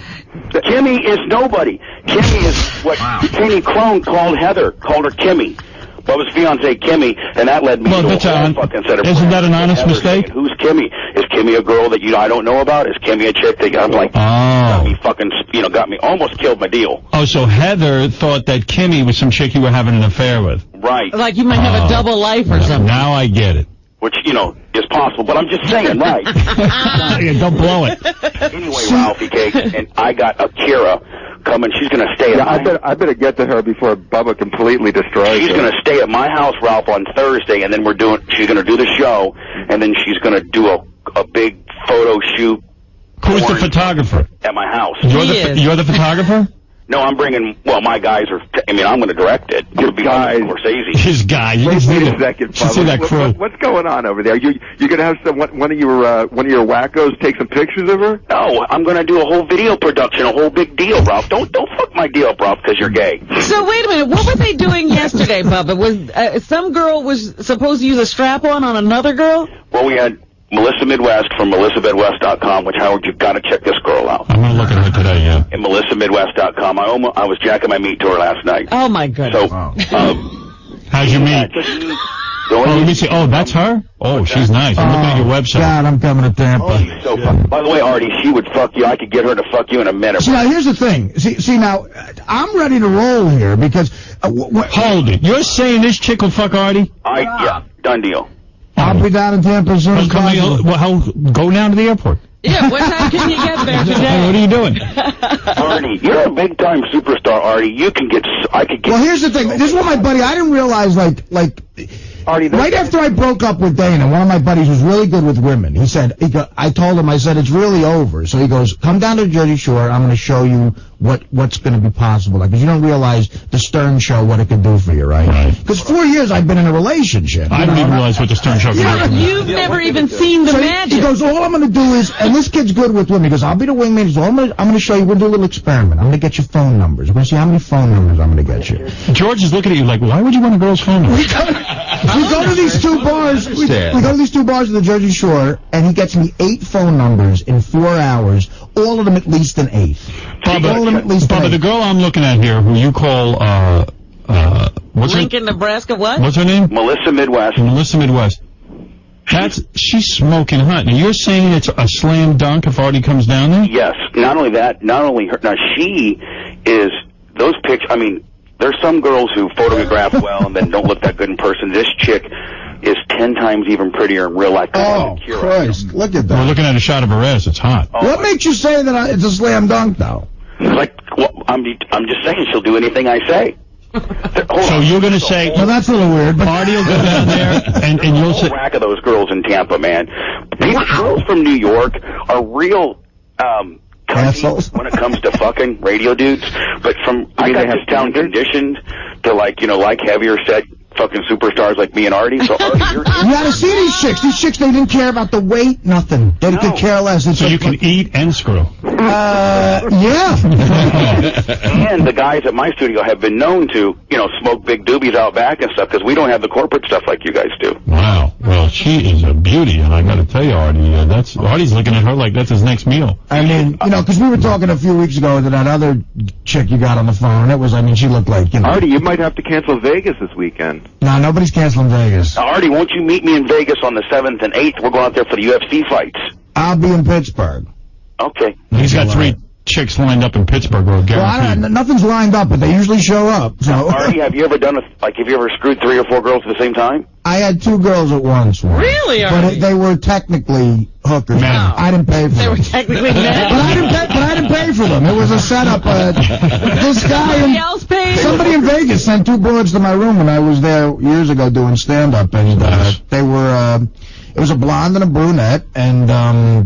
Speaker 15: Kimmy is nobody. Kimmy is what Penny Crone called Heather, called her Kimmy. Bubba's fiance Kimmy, and that led me to a whole fucking set of.
Speaker 1: Isn't that an honest mistake?
Speaker 15: Saying, who's Kimmy? Is Kimmy a girl that I don't know about? Is Kimmy a chick that I'm like, got me almost killed my deal.
Speaker 1: Oh, so Heather thought that Kimmy was some chick you were having an affair with.
Speaker 15: Right.
Speaker 2: Like you might have a double life or something.
Speaker 1: Now I get it.
Speaker 15: Which, you know, is possible, but I'm just saying, right.
Speaker 1: Don't blow it.
Speaker 15: Anyway, Ralphie Cakes, and I got Akira coming. She's going to stay at
Speaker 19: I better get to her before Bubba completely destroys her.
Speaker 15: She's going to stay at my house, Ralph, on Thursday, and then she's going to do the show, and then she's going to do a big photo shoot.
Speaker 1: Who's the photographer?
Speaker 15: At my house.
Speaker 1: You're the photographer?
Speaker 15: No, I'm bringing, my guys are, I'm going to direct it. It'll be Scorsese.
Speaker 1: His guy.
Speaker 19: Wait a second, Bubba.
Speaker 1: See that crew.
Speaker 19: What's going on over there? You're going to have one of your wackos take some pictures of her?
Speaker 15: No, I'm going to do a whole video production, a whole big deal, Ralph. Don't fuck my deal up, Ralph, because you're gay.
Speaker 2: So wait a minute. What were they doing yesterday, Bubba? Was some girl was supposed to use a strap-on on another girl?
Speaker 15: Well, we had Melissa Midwest from MelissaMidwest.com, which, Howard, you've got to check this girl out.
Speaker 1: I'm going to look at her today, yeah.
Speaker 15: And MelissaMidwest.com. I was jacking my meat to her last night.
Speaker 2: Oh, my goodness.
Speaker 15: So,
Speaker 1: how's your meat? Let me see. Oh, that's her? Oh, she's nice. I'm looking at your website.
Speaker 14: God, I'm coming to Tampa.
Speaker 15: Oh, so by the way, Artie, she would fuck you. I could get her to fuck you in a minute.
Speaker 14: See, now, here's the thing. See, now, I'm ready to roll here because...
Speaker 1: Hold it. You're saying this chick will fuck Artie?
Speaker 15: Yeah, done deal.
Speaker 14: I'll be down in Tampa as soon as possible.
Speaker 1: Go down to the airport.
Speaker 2: Yeah, what time can you get there today?
Speaker 1: What are you doing?
Speaker 15: Artie, you're a big-time superstar, Artie. I could get...
Speaker 14: Well, here's the thing. This is what my buddy... I didn't realize, like Artie, right after I broke up with Dana, one of my buddies was really good with women. He said, I told him, it's really over. So he goes, come down to the Jersey Shore. I'm going to show you what's going to be possible. Because you don't realize the Stern Show, what it could do for you, right? Because 4 years I've been in a relationship.
Speaker 1: I didn't even realize what the Stern Show could do for me.
Speaker 2: You've never even seen the magic.
Speaker 14: He goes, all I'm going to do is, and this kid's good with women. He goes, I'll be the wingman. He goes, I'm going to show you. We'll do a little experiment. I'm going to get your phone numbers. We're going to see how many phone numbers I'm going to get you.
Speaker 1: George is looking at you like, why would you want a girl's phone number?
Speaker 14: We go to these two bars. We go to these two bars at the Jersey Shore, and he gets me 8 phone numbers in 4 hours. All of them at least an 8.
Speaker 1: Bubba, the girl I'm looking at here, who you call
Speaker 2: Lincoln, Nebraska. What?
Speaker 1: What's her name?
Speaker 15: Melissa Midwest.
Speaker 1: Melissa Midwest. She's smoking hot. Now you're saying it's a slam dunk if Artie comes down there?
Speaker 15: Yes. Not only that. Not only her. Now she is those pictures. I mean, there's some girls who photograph well and then don't look that good in person. This chick is 10 times even prettier in real life.
Speaker 14: Oh, Christ. Look at that.
Speaker 1: We're looking at a shot of her ass. It's hot.
Speaker 14: What makes you say that it's a slam dunk, though?
Speaker 15: I'm just saying she'll do anything I say.
Speaker 1: So you're going to say,
Speaker 14: well, that's a little weird. But
Speaker 1: Artie will go down there, and you'll say,
Speaker 15: rack of those girls in Tampa, man. Girls from New York are real
Speaker 14: assholes
Speaker 15: when it comes to fucking radio dudes. But I got this town conditioned to like heavier set fucking superstars like me and Artie. So Artie,
Speaker 14: you gotta see these chicks. These chicks, they didn't care about the weight, nothing. They could care less.
Speaker 1: So you can eat and screw.
Speaker 14: Yeah.
Speaker 15: And the guys at my studio have been known to, smoke big doobies out back and stuff because we don't have the corporate stuff like you guys do.
Speaker 1: Wow. Well, she is a beauty, and I got to tell you, Artie, Artie's looking at her like that's his next meal.
Speaker 14: I mean, because we were talking a few weeks ago to that other chick you got on the phone. She looked like,
Speaker 19: Artie, you might have to cancel Vegas this weekend.
Speaker 14: No, nobody's canceling Vegas.
Speaker 15: Artie, won't you meet me in Vegas on the 7th and 8th? We're going out there for the UFC fights.
Speaker 14: I'll be in Pittsburgh.
Speaker 15: Okay.
Speaker 1: He's got 3 chicks lined up in Pittsburgh, or guaranteed.
Speaker 14: Well, nothing's lined up, but they usually show up. So.
Speaker 15: Artie, have you ever screwed 3 or 4 girls at the same time?
Speaker 14: I had 2 girls at once.
Speaker 2: Really?
Speaker 14: But they were technically hookers.
Speaker 1: Men.
Speaker 14: I didn't pay for them.
Speaker 2: They were technically men?
Speaker 14: But I didn't pay for them. It was a setup. This guy, somebody in Vegas sent 2 broads to my room when I was there years ago doing stand-up, and they were... It was a blonde and a brunette, and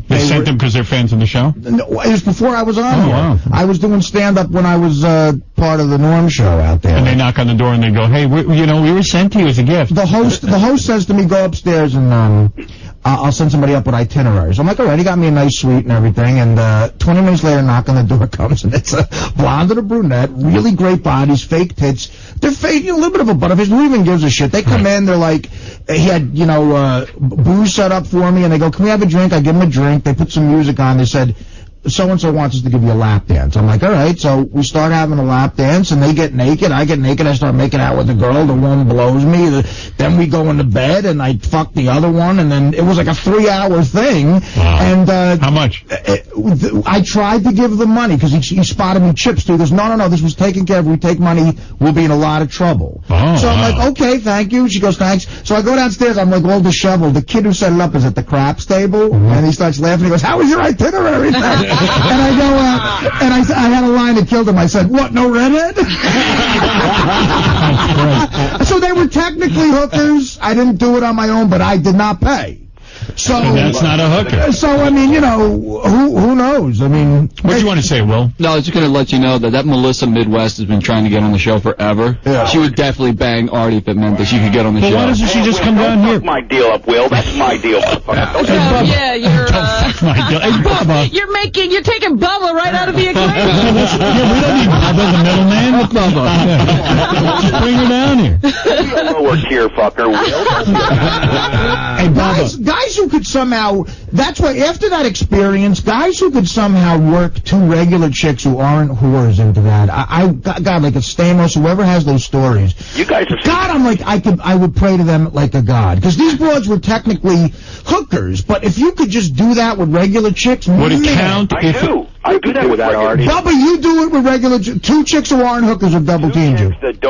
Speaker 1: they sent them because they're fans of the show?
Speaker 14: No, it was before I was on here.
Speaker 1: Wow.
Speaker 14: I was doing stand-up when I was part of the Norm show out there.
Speaker 1: And they knock on the door and they go, "Hey, we were sent to you as a gift."
Speaker 14: The host says to me, "Go upstairs and I'll send somebody up with itineraries." I'm like, "All right." He got me a nice suite and everything, and 20 minutes later, knock on the door comes, and it's a blonde and a brunette, really great bodies, fake tits. They're fake, a little bit of a butterfish. Who even gives a shit? They come in, they're like, he had, booze set up for me, and they go, "Can we have a drink?" I give them a drink. They put some music on. They said, "So-and-so wants us to give you a lap dance." I'm like, all right. So we start having a lap dance, and they get naked. I get naked. I start making out with the girl. The one blows me. Then we go into bed, and I fuck the other one, and then it was like a 3-hour thing.
Speaker 1: Wow.
Speaker 14: And
Speaker 1: how much?
Speaker 14: I tried to give them money because he spotted me chips too. He goes, no, this was taken care of. We take money, we'll be in a lot of trouble.
Speaker 1: Oh,
Speaker 14: so I'm like, okay, thank you. She goes, thanks. So I go downstairs. I'm like all disheveled. The kid who set it up is at the craps table, and he starts laughing. He goes, "How was your itinerary?" And I go, and I had a line that killed him. I said, "What, no redhead?" So they were technically hookers. I didn't do it on my own, but I did not pay. So
Speaker 1: that's not a hooker.
Speaker 14: So, who knows?
Speaker 1: What do you want to say, Will?
Speaker 17: No, I was just going to let you know that Melissa Midwest has been trying to get on the show forever.
Speaker 14: Yeah.
Speaker 17: She would definitely bang Artie if it meant that she could get on the show.
Speaker 1: Why doesn't she just come down here?
Speaker 15: My deal up, Will. That's my deal.
Speaker 2: You're you're taking Bubba right out of the equation.
Speaker 1: We don't need Bubba, the middleman. That's Bubba. Just bring her down here.
Speaker 15: Lower tier fucker, Will.
Speaker 14: Hey, guys who could somehow, that's why after that experience, guys who could somehow work 2 regular chicks who aren't whores into that, God, like a Stamos, whoever has those stories.
Speaker 15: You guys are...
Speaker 14: God, I'm like, I would pray to them like a god. Because these broads were technically hookers, but if you could just do that with regular chicks,
Speaker 1: would it count?
Speaker 15: I do that with that, Artie.
Speaker 14: Bubba, you do it with regular 2 chicks who aren't hookers have double teamed you.
Speaker 15: That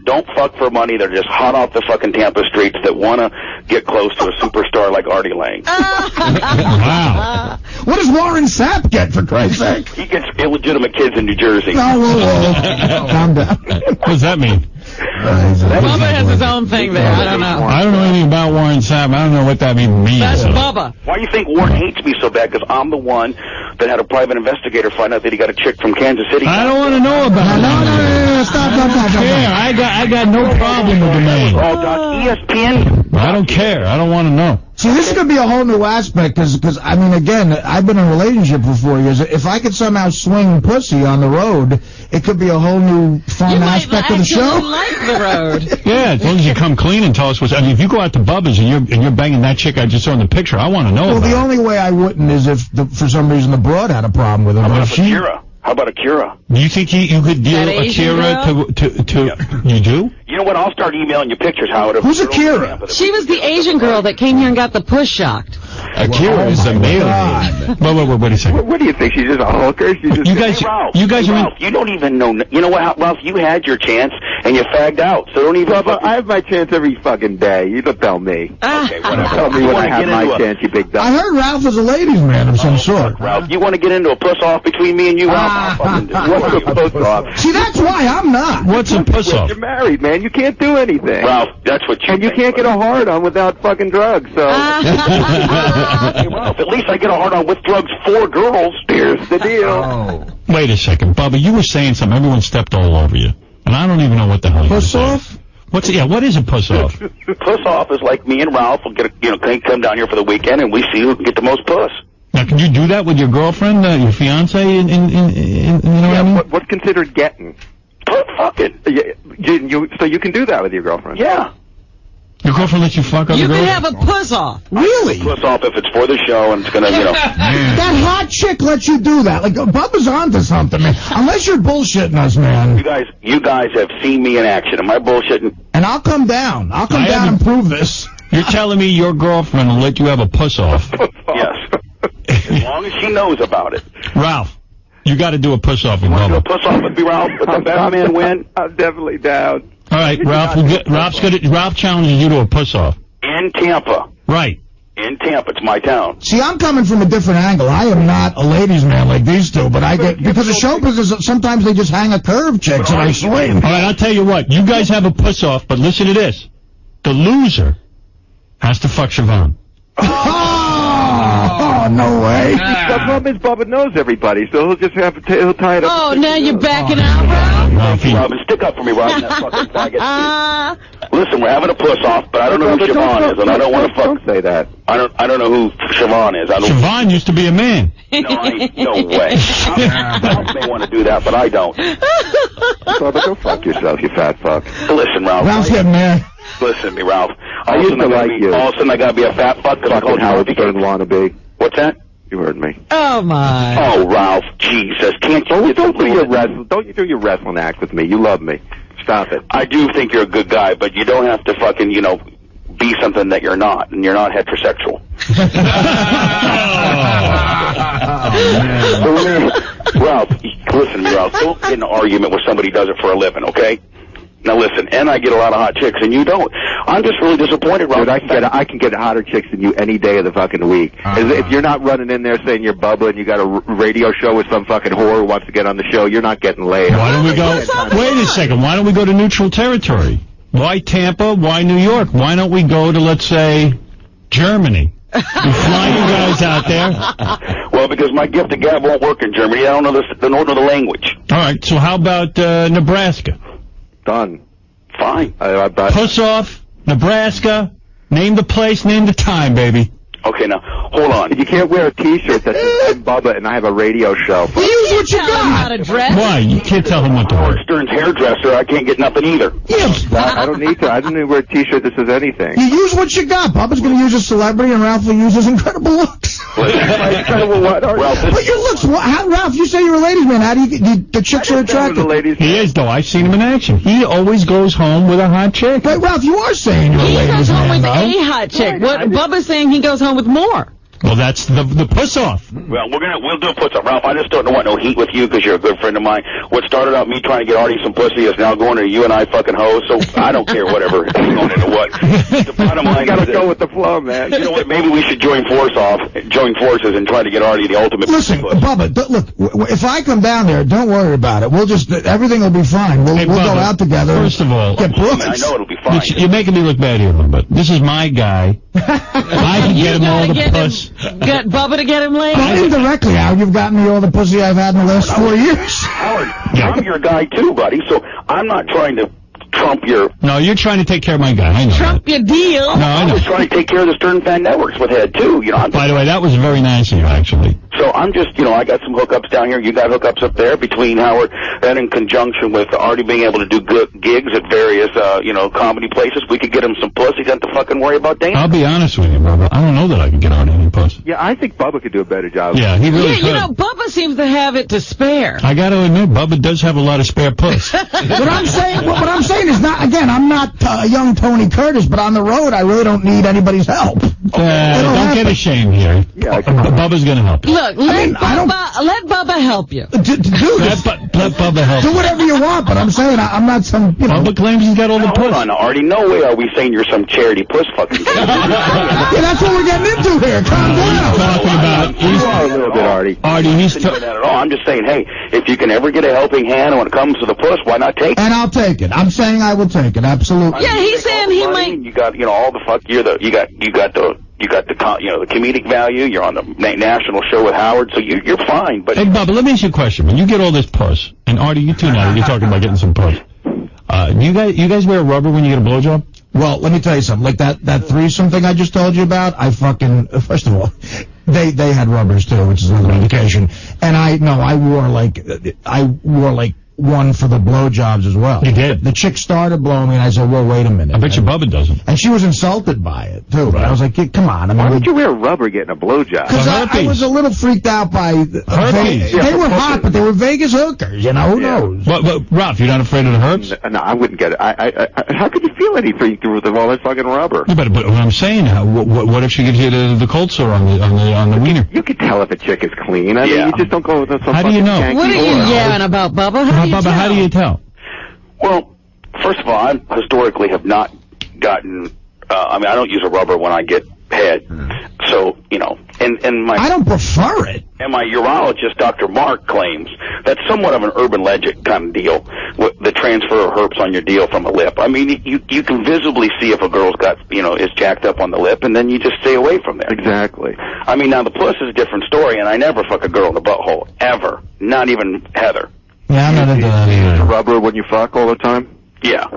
Speaker 15: don't fuck for money. They're just hot off the fucking Tampa streets that want to get close to a superstar like Artie Lang.
Speaker 1: Wow.
Speaker 14: What does Warren Sapp get, for Christ's sake?
Speaker 15: He gets illegitimate kids in New Jersey.
Speaker 14: Whoa. Calm down.
Speaker 1: What does that mean?
Speaker 2: Bubba has his own thing there. I don't know.
Speaker 1: I don't know anything about Warren Sapp. I don't know what that means.
Speaker 2: That's Bubba.
Speaker 15: Why do you think Warren hates me so bad? Because I'm the one that had a private investigator find out that he got a chick from Kansas City.
Speaker 1: I don't want to know about it.
Speaker 14: No, stop.
Speaker 1: Yeah, I got no problem with the name.
Speaker 15: ESPN.
Speaker 1: I don't care. I don't want to know.
Speaker 14: See, this is going to be a whole new aspect, because again, I've been in a relationship for 4 years. If I could somehow swing pussy on the road, it could be a whole new fun aspect of the show.
Speaker 2: You might like the road.
Speaker 1: Yeah, as long as you come clean and tell us what's... if you go out to Bubba's and you're banging that chick I just saw in the picture, I want to know about
Speaker 14: the only way I wouldn't is if, for some reason, the broad had a problem with it.
Speaker 15: How about Akira?
Speaker 1: Do you think you could deal Akira to you do?
Speaker 15: You know what? I'll start emailing you pictures, Howard.
Speaker 14: Who's Akira?
Speaker 2: She was the Asian girl that came here and got the push shocked.
Speaker 1: Akira is a male name. Wait a second.
Speaker 19: What do you think? She's just a hooker? She's just
Speaker 1: You guys are
Speaker 15: Ralph, you don't even know. You know what, Ralph? You had your chance and you fagged out. So don't even.
Speaker 19: I have my chance every fucking day. You don't tell me.
Speaker 15: Okay, whatever.
Speaker 19: Tell me when I have my chance, you big dumb.
Speaker 14: I heard Ralph was a ladies' man of some sort.
Speaker 15: Ralph, you want to get into a puss off between me and you, Ralph?
Speaker 19: What's a puss off?
Speaker 14: See, that's why I'm not.
Speaker 1: What's a puss off?
Speaker 19: You're married, man. You can't do anything.
Speaker 15: Ralph, that's what you.
Speaker 19: And you can't get a hard on without fucking drugs. So.
Speaker 15: Hey, Ralph, at least I get a hard on with drugs for girls.
Speaker 19: Here's the deal.
Speaker 1: Wait a second, Bubba. You were saying something. Everyone stepped all over you, and I don't even know what the hell.
Speaker 14: Puss off?
Speaker 1: What is a puss off?
Speaker 15: Puss off is like me and Ralph will get come down here for the weekend and we see who can get the most puss.
Speaker 1: Now, can you do that with your girlfriend, your fiance? You know what I mean?
Speaker 19: What's considered getting?
Speaker 15: Fucking.
Speaker 19: So you can do that with your girlfriend?
Speaker 15: Yeah.
Speaker 1: Your girlfriend lets you fuck other
Speaker 2: You
Speaker 1: girls?
Speaker 2: can have a puss off.
Speaker 14: Really?
Speaker 15: Puss off if it's for the show and it's gonna,
Speaker 14: That hot chick lets you do that. Like, Bubba's onto something, man. Unless you're bullshitting us, man.
Speaker 15: You guys have seen me in action. Am I bullshitting?
Speaker 14: And I'll come down. I'll come down and prove this.
Speaker 1: You're telling me your girlfriend will let you have a puss off?
Speaker 15: Yes. As long as she knows about it.
Speaker 1: Ralph, you got to do a puss off with
Speaker 15: Want to do a
Speaker 1: Bubba.
Speaker 15: puss off with me, Ralph? Let the best man win?
Speaker 19: I'm definitely down.
Speaker 1: All right, Ralph. Ralph challenges you to a puss off.
Speaker 15: In Tampa.
Speaker 1: Right.
Speaker 15: In Tampa. It's my town.
Speaker 14: See, I'm coming from a different angle. I am not a ladies' man like these two, but I get because the show business sometimes they just hang a curve chicks and I swing.
Speaker 1: All right, I'll tell you what. You guys have a puss off, but listen to this. The loser has to fuck Siobhan.
Speaker 14: Oh, no way.
Speaker 19: The problem is Bubba knows everybody, so he'll just have to he'll tie it up.
Speaker 2: Oh, now you're backing out, Ralph?
Speaker 15: Robin, stick up for me, Robin. That fucking faggot. Listen, we're having a puss off, but I don't know who Siobhan is, and I don't want to fuck.
Speaker 19: Don't say that.
Speaker 15: I don't know who Siobhan is.
Speaker 1: Siobhan used to be a man.
Speaker 15: No way. Ralph may want to do that, but I don't.
Speaker 19: Bubba, go fuck yourself, you fat fuck.
Speaker 15: Listen, Ralph.
Speaker 14: Ralph's getting there.
Speaker 15: Listen to me, Ralph.
Speaker 19: I used to like you.
Speaker 15: All of a sudden, I gotta be a fat fuck because I called you
Speaker 19: Howard Stern wannabe.
Speaker 15: What's that?
Speaker 19: You heard me.
Speaker 2: Oh, my.
Speaker 15: Oh, Ralph, Jesus, can't you?
Speaker 19: Don't you do your wrestling act with me. You love me. Stop it.
Speaker 15: I do think you're a good guy, but you don't have to fucking, be something that you're not, and you're not heterosexual. Ralph, listen to me, Ralph. Don't get in an argument with somebody who does it for a living, okay? Now listen, and I get a lot of hot chicks, and you don't. I'm just really disappointed, Ralph.
Speaker 19: Dude, I can get hotter chicks than you any day of the fucking week. If you're not running in there saying you're Bubba and you got a radio show with some fucking whore who wants to get on the show, you're not getting laid.
Speaker 1: Why don't we go? Wait a second. Why don't we go to neutral territory? Why Tampa? Why New York? Why don't we go to, let's say, Germany? We fly you guys out there.
Speaker 15: Well, because my gift of gab won't work in Germany. I don't know the language.
Speaker 1: All right. So how about Nebraska?
Speaker 19: Done.
Speaker 15: Fine.
Speaker 1: Puss off, Nebraska. Name the place, name the time, baby.
Speaker 15: Okay, now, hold on.
Speaker 19: You can't wear a T-shirt that says I'm Bubba and I have a radio show.
Speaker 14: Use what you got.
Speaker 1: Why? You can't tell him what to wear.
Speaker 15: Stern's hairdresser, I can't get nothing either.
Speaker 19: I don't need to. I don't need to wear a T-shirt that says anything.
Speaker 14: You use what you got. Bubba's going to use a celebrity and Ralph will use his incredible looks.
Speaker 19: Incredible what?
Speaker 14: But your looks, Ralph, you say you're a ladies' man. How do you the chicks are attractive?
Speaker 1: He is, though. I've seen him in action. He always goes home with a hot chick.
Speaker 14: But, Ralph, you are saying you're a
Speaker 2: He
Speaker 14: ladies'
Speaker 2: goes home
Speaker 14: man,
Speaker 2: with
Speaker 14: though.
Speaker 2: a hot chick. What Bubba's saying, he goes home with more.
Speaker 1: Well, that's the puss off.
Speaker 15: Well, we'll do a puss off, Ralph. I just don't want no heat with you because you're a good friend of mine. What started out me trying to get Artie some pussy is now going to you and I fucking hoes. So I don't care whatever it's going into what. The bottom line
Speaker 19: gotta go with the flow, man.
Speaker 15: You know what? Maybe we should join forces and try to get Artie the ultimate.
Speaker 14: Listen, Bubba, look, if I come down there, don't worry about it. We'll just everything will be fine. We'll go out together.
Speaker 1: First of all,
Speaker 14: get brooks.
Speaker 15: I know it'll be fine.
Speaker 1: You're making me look bad here a little bit. This is my guy. I can get him all the puss.
Speaker 2: Get Bubba to get him laid?
Speaker 14: Well, indirectly, Howard, you've gotten me all the pussy I've had in the last 4 years.
Speaker 15: Howard, I'm your guy too, buddy. So I'm not trying to trump your...
Speaker 1: No, you're trying to take care of my guy. I know.
Speaker 2: Trump your deal.
Speaker 1: No, I know.
Speaker 15: I'm trying to take care of the Stern Fan Networks with Head too.
Speaker 1: By the way, that was very nice of you, actually.
Speaker 15: So I'm just, I got some hookups down here. You got hookups up there between Howard, and in conjunction with Artie being able to do good gigs at various, comedy places. We could get him some pussy. He doesn't have to fucking worry about dancing.
Speaker 1: I'll be honest with you, Bubba. I don't know that I can get Artie any pussy.
Speaker 19: Yeah, I think Bubba could do a better job.
Speaker 1: Yeah, he really could.
Speaker 2: Bubba seems to have it to spare.
Speaker 1: I got to admit, Bubba does have a lot of spare puss.
Speaker 14: What I'm saying is not, again, I'm not a young Tony Curtis, but on the road, I really don't need anybody's help.
Speaker 1: Don't get ashamed here.
Speaker 19: Yeah,
Speaker 1: Bubba's going to help you.
Speaker 2: Look, let Bubba help you.
Speaker 14: Do this.
Speaker 1: Let Bubba help you.
Speaker 14: Do whatever you want, but I'm saying I'm not some,
Speaker 1: Bubba claims he's got all the puss.
Speaker 15: Hold on, Artie. No way are we saying you're some charity puss fucking kid.
Speaker 14: Yeah, that's what we're getting into here. Calm down.
Speaker 1: Talking about,
Speaker 19: you are a little bit, Artie.
Speaker 1: He's
Speaker 15: not that at all. I'm just saying, hey, if you can ever get a helping hand when it comes to the puss, why not take it?
Speaker 14: And I'll take it. I'm saying I will take it. Absolutely.
Speaker 2: Yeah, he's saying he might.
Speaker 15: You got, all the fuck. You got the comedic value. You're on the national show with Howard, so you're fine. But
Speaker 1: hey, Bubba, let me ask you a question. When you get all this puss, and Artie, you too now, you're talking about getting some puss. You guys wear rubber when you get a blowjob?
Speaker 14: Well, let me tell you something. Like that threesome thing I just told you about, first of all, they had rubbers too, which is another indication. And I wore like one for the blowjobs as well.
Speaker 1: You did?
Speaker 14: The chick started blowing me, and I said, well, wait a minute.
Speaker 1: I bet you Bubba doesn't.
Speaker 14: And she was insulted by it, too. But I was like, come on.
Speaker 19: Why would you wear rubber getting a blowjob?
Speaker 14: Because I was a little freaked out by
Speaker 1: herpes.
Speaker 14: They were hot, but they were Vegas hookers, who knows?
Speaker 1: But Ralph, you're not afraid of the herpes?
Speaker 19: No, I wouldn't get it. How could you feel anything with all that fucking rubber?
Speaker 1: Yeah, but what I'm saying, what if she gives you the cold sore on the wiener?
Speaker 19: You can tell if a chick is clean. I mean, you just don't go with some
Speaker 1: How do you know?
Speaker 2: What are you yamming about, Bubba?
Speaker 1: How do you tell?
Speaker 15: Well, first of all, I historically have not gotten. I don't use a rubber when I get head. So and my
Speaker 14: I don't prefer it.
Speaker 15: And my urologist, Dr. Mark, claims that's somewhat of an urban legend kind of deal. With the transfer of herpes on your deal from a lip. I mean, you can visibly see if a girl's got is jacked up on the lip, and then you just stay away from there.
Speaker 19: Exactly.
Speaker 15: I mean, now the puss is a different story, and I never fuck a girl in the butthole ever. Not even Heather.
Speaker 14: Yeah, I'm not into that either.
Speaker 19: Rubber when you fuck all the time?
Speaker 15: Yeah.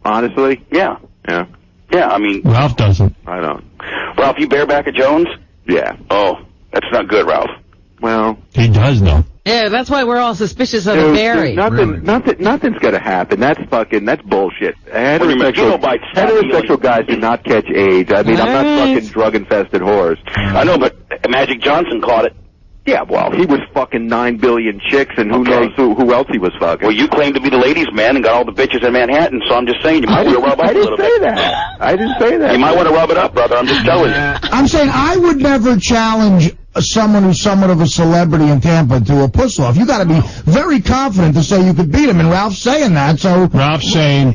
Speaker 19: Honestly?
Speaker 15: Yeah.
Speaker 19: Yeah.
Speaker 15: Yeah, I mean...
Speaker 1: Ralph doesn't.
Speaker 19: I don't.
Speaker 15: Ralph, you bareback at Jones?
Speaker 19: Yeah.
Speaker 15: Oh, that's not good, Ralph.
Speaker 19: Well...
Speaker 1: He does, though.
Speaker 2: Yeah, that's why we're all suspicious of the berry.
Speaker 19: Nothing's gonna happen. That's bullshit. Heterosexual guys do not catch AIDS. I mean, I'm not fucking drug-infested whores.
Speaker 15: I know, but Magic Johnson caught it.
Speaker 19: Yeah, well, he was fucking 9 billion chicks, and who knows who else he was fucking.
Speaker 15: Well, you claim to be the ladies' man and got all the bitches in Manhattan, so I'm just saying you might want to rub up a little bit.
Speaker 19: I didn't say that.
Speaker 15: You might want to rub it up, brother. I'm just telling you.
Speaker 14: I'm saying I would never challenge someone who's somewhat of a celebrity in Tampa to a puss-off. You got to be very confident to say you could beat him, and Ralph's saying that, so...
Speaker 1: Ralph's saying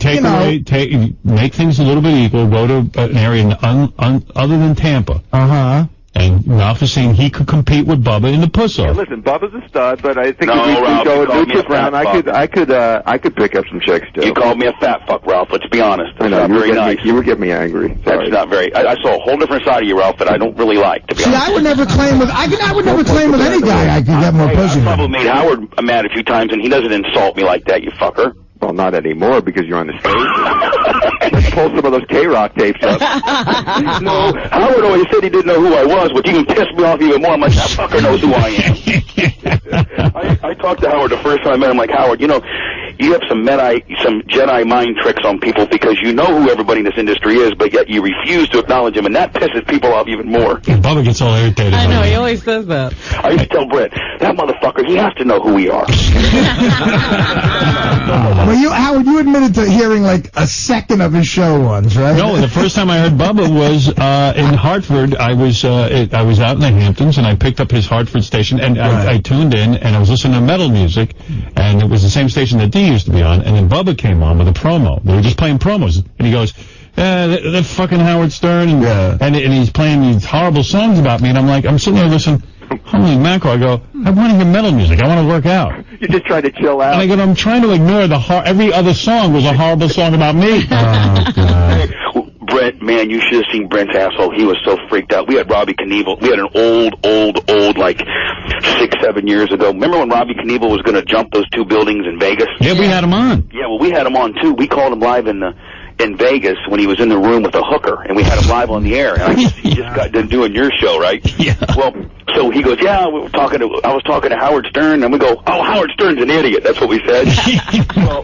Speaker 1: make things a little bit equal, go to an area other than Tampa.
Speaker 14: Uh-huh.
Speaker 1: And Ralph is saying he could compete with Bubba in the puss-off.
Speaker 19: Yeah, listen, Bubba's a stud, but I think
Speaker 15: No,
Speaker 19: if we
Speaker 15: Ralph,
Speaker 19: go
Speaker 15: you called me a
Speaker 19: neutral ground,
Speaker 15: fat
Speaker 19: I could pick up some chicks too.
Speaker 15: You called me a fat fuck, Ralph. Let's be honest.
Speaker 19: I know,
Speaker 15: That's not very nice.
Speaker 19: You were getting me angry. Sorry.
Speaker 15: That's not very. I saw a whole different side of you, Ralph, that I don't really like. To be honest.
Speaker 14: I would never claim with I would never claim with any guy I could get more pussy.
Speaker 15: I probably made Howard mad a few times, and he doesn't insult me like that, you fucker.
Speaker 19: Well, not anymore because you're on the stage. Let's pull some of those K-Rock tapes up.
Speaker 15: No, Howard always said he didn't know who I was, but you can piss me off even more. I'm like, that fucker knows who I am. I talked to Howard the first time I met him, like, Howard, you have some Jedi mind tricks on people because you know who everybody in this industry is, but yet you refuse to acknowledge him, and that pisses people off even more.
Speaker 1: And Bubba gets all irritated.
Speaker 2: I know, he always says that.
Speaker 15: I used to tell Brett, that motherfucker, he has to know who we are.
Speaker 14: Well, Howard, you admitted to hearing like a second of his show once, right?
Speaker 1: No, the first time I heard Bubba was in Hartford. I was out in the Hamptons, and I picked up his Hartford station, and I tuned in, and I was listening to metal music, and it was the same station that D used to be on, and then Bubba came on with a promo. They were just playing promos, and he goes, that fucking Howard Stern, and he's playing these horrible songs about me, and I'm sitting there listening. Holy mackerel, I go, I want to hear metal music. I want to work out.
Speaker 19: You're just trying to chill out.
Speaker 1: And I go, I'm trying to ignore every other song was a horrible song about me.
Speaker 15: Oh, God. Brent, man, you should have seen Brent's asshole. He was so freaked out. We had Robbie Knievel. We had an old, like 6-7 years ago. Remember when Robbie Knievel was going to jump those 2 buildings in Vegas?
Speaker 1: Yeah, we had him on.
Speaker 15: Yeah, well, we had him on, too. We called him live in in Vegas when he was in the room with a hooker, and we had him live on the air. And I guess he just got done doing your show, right? Yeah. Well, so he goes, yeah, I was talking to Howard Stern, and we go, oh, Howard Stern's an idiot. That's what we said. Well,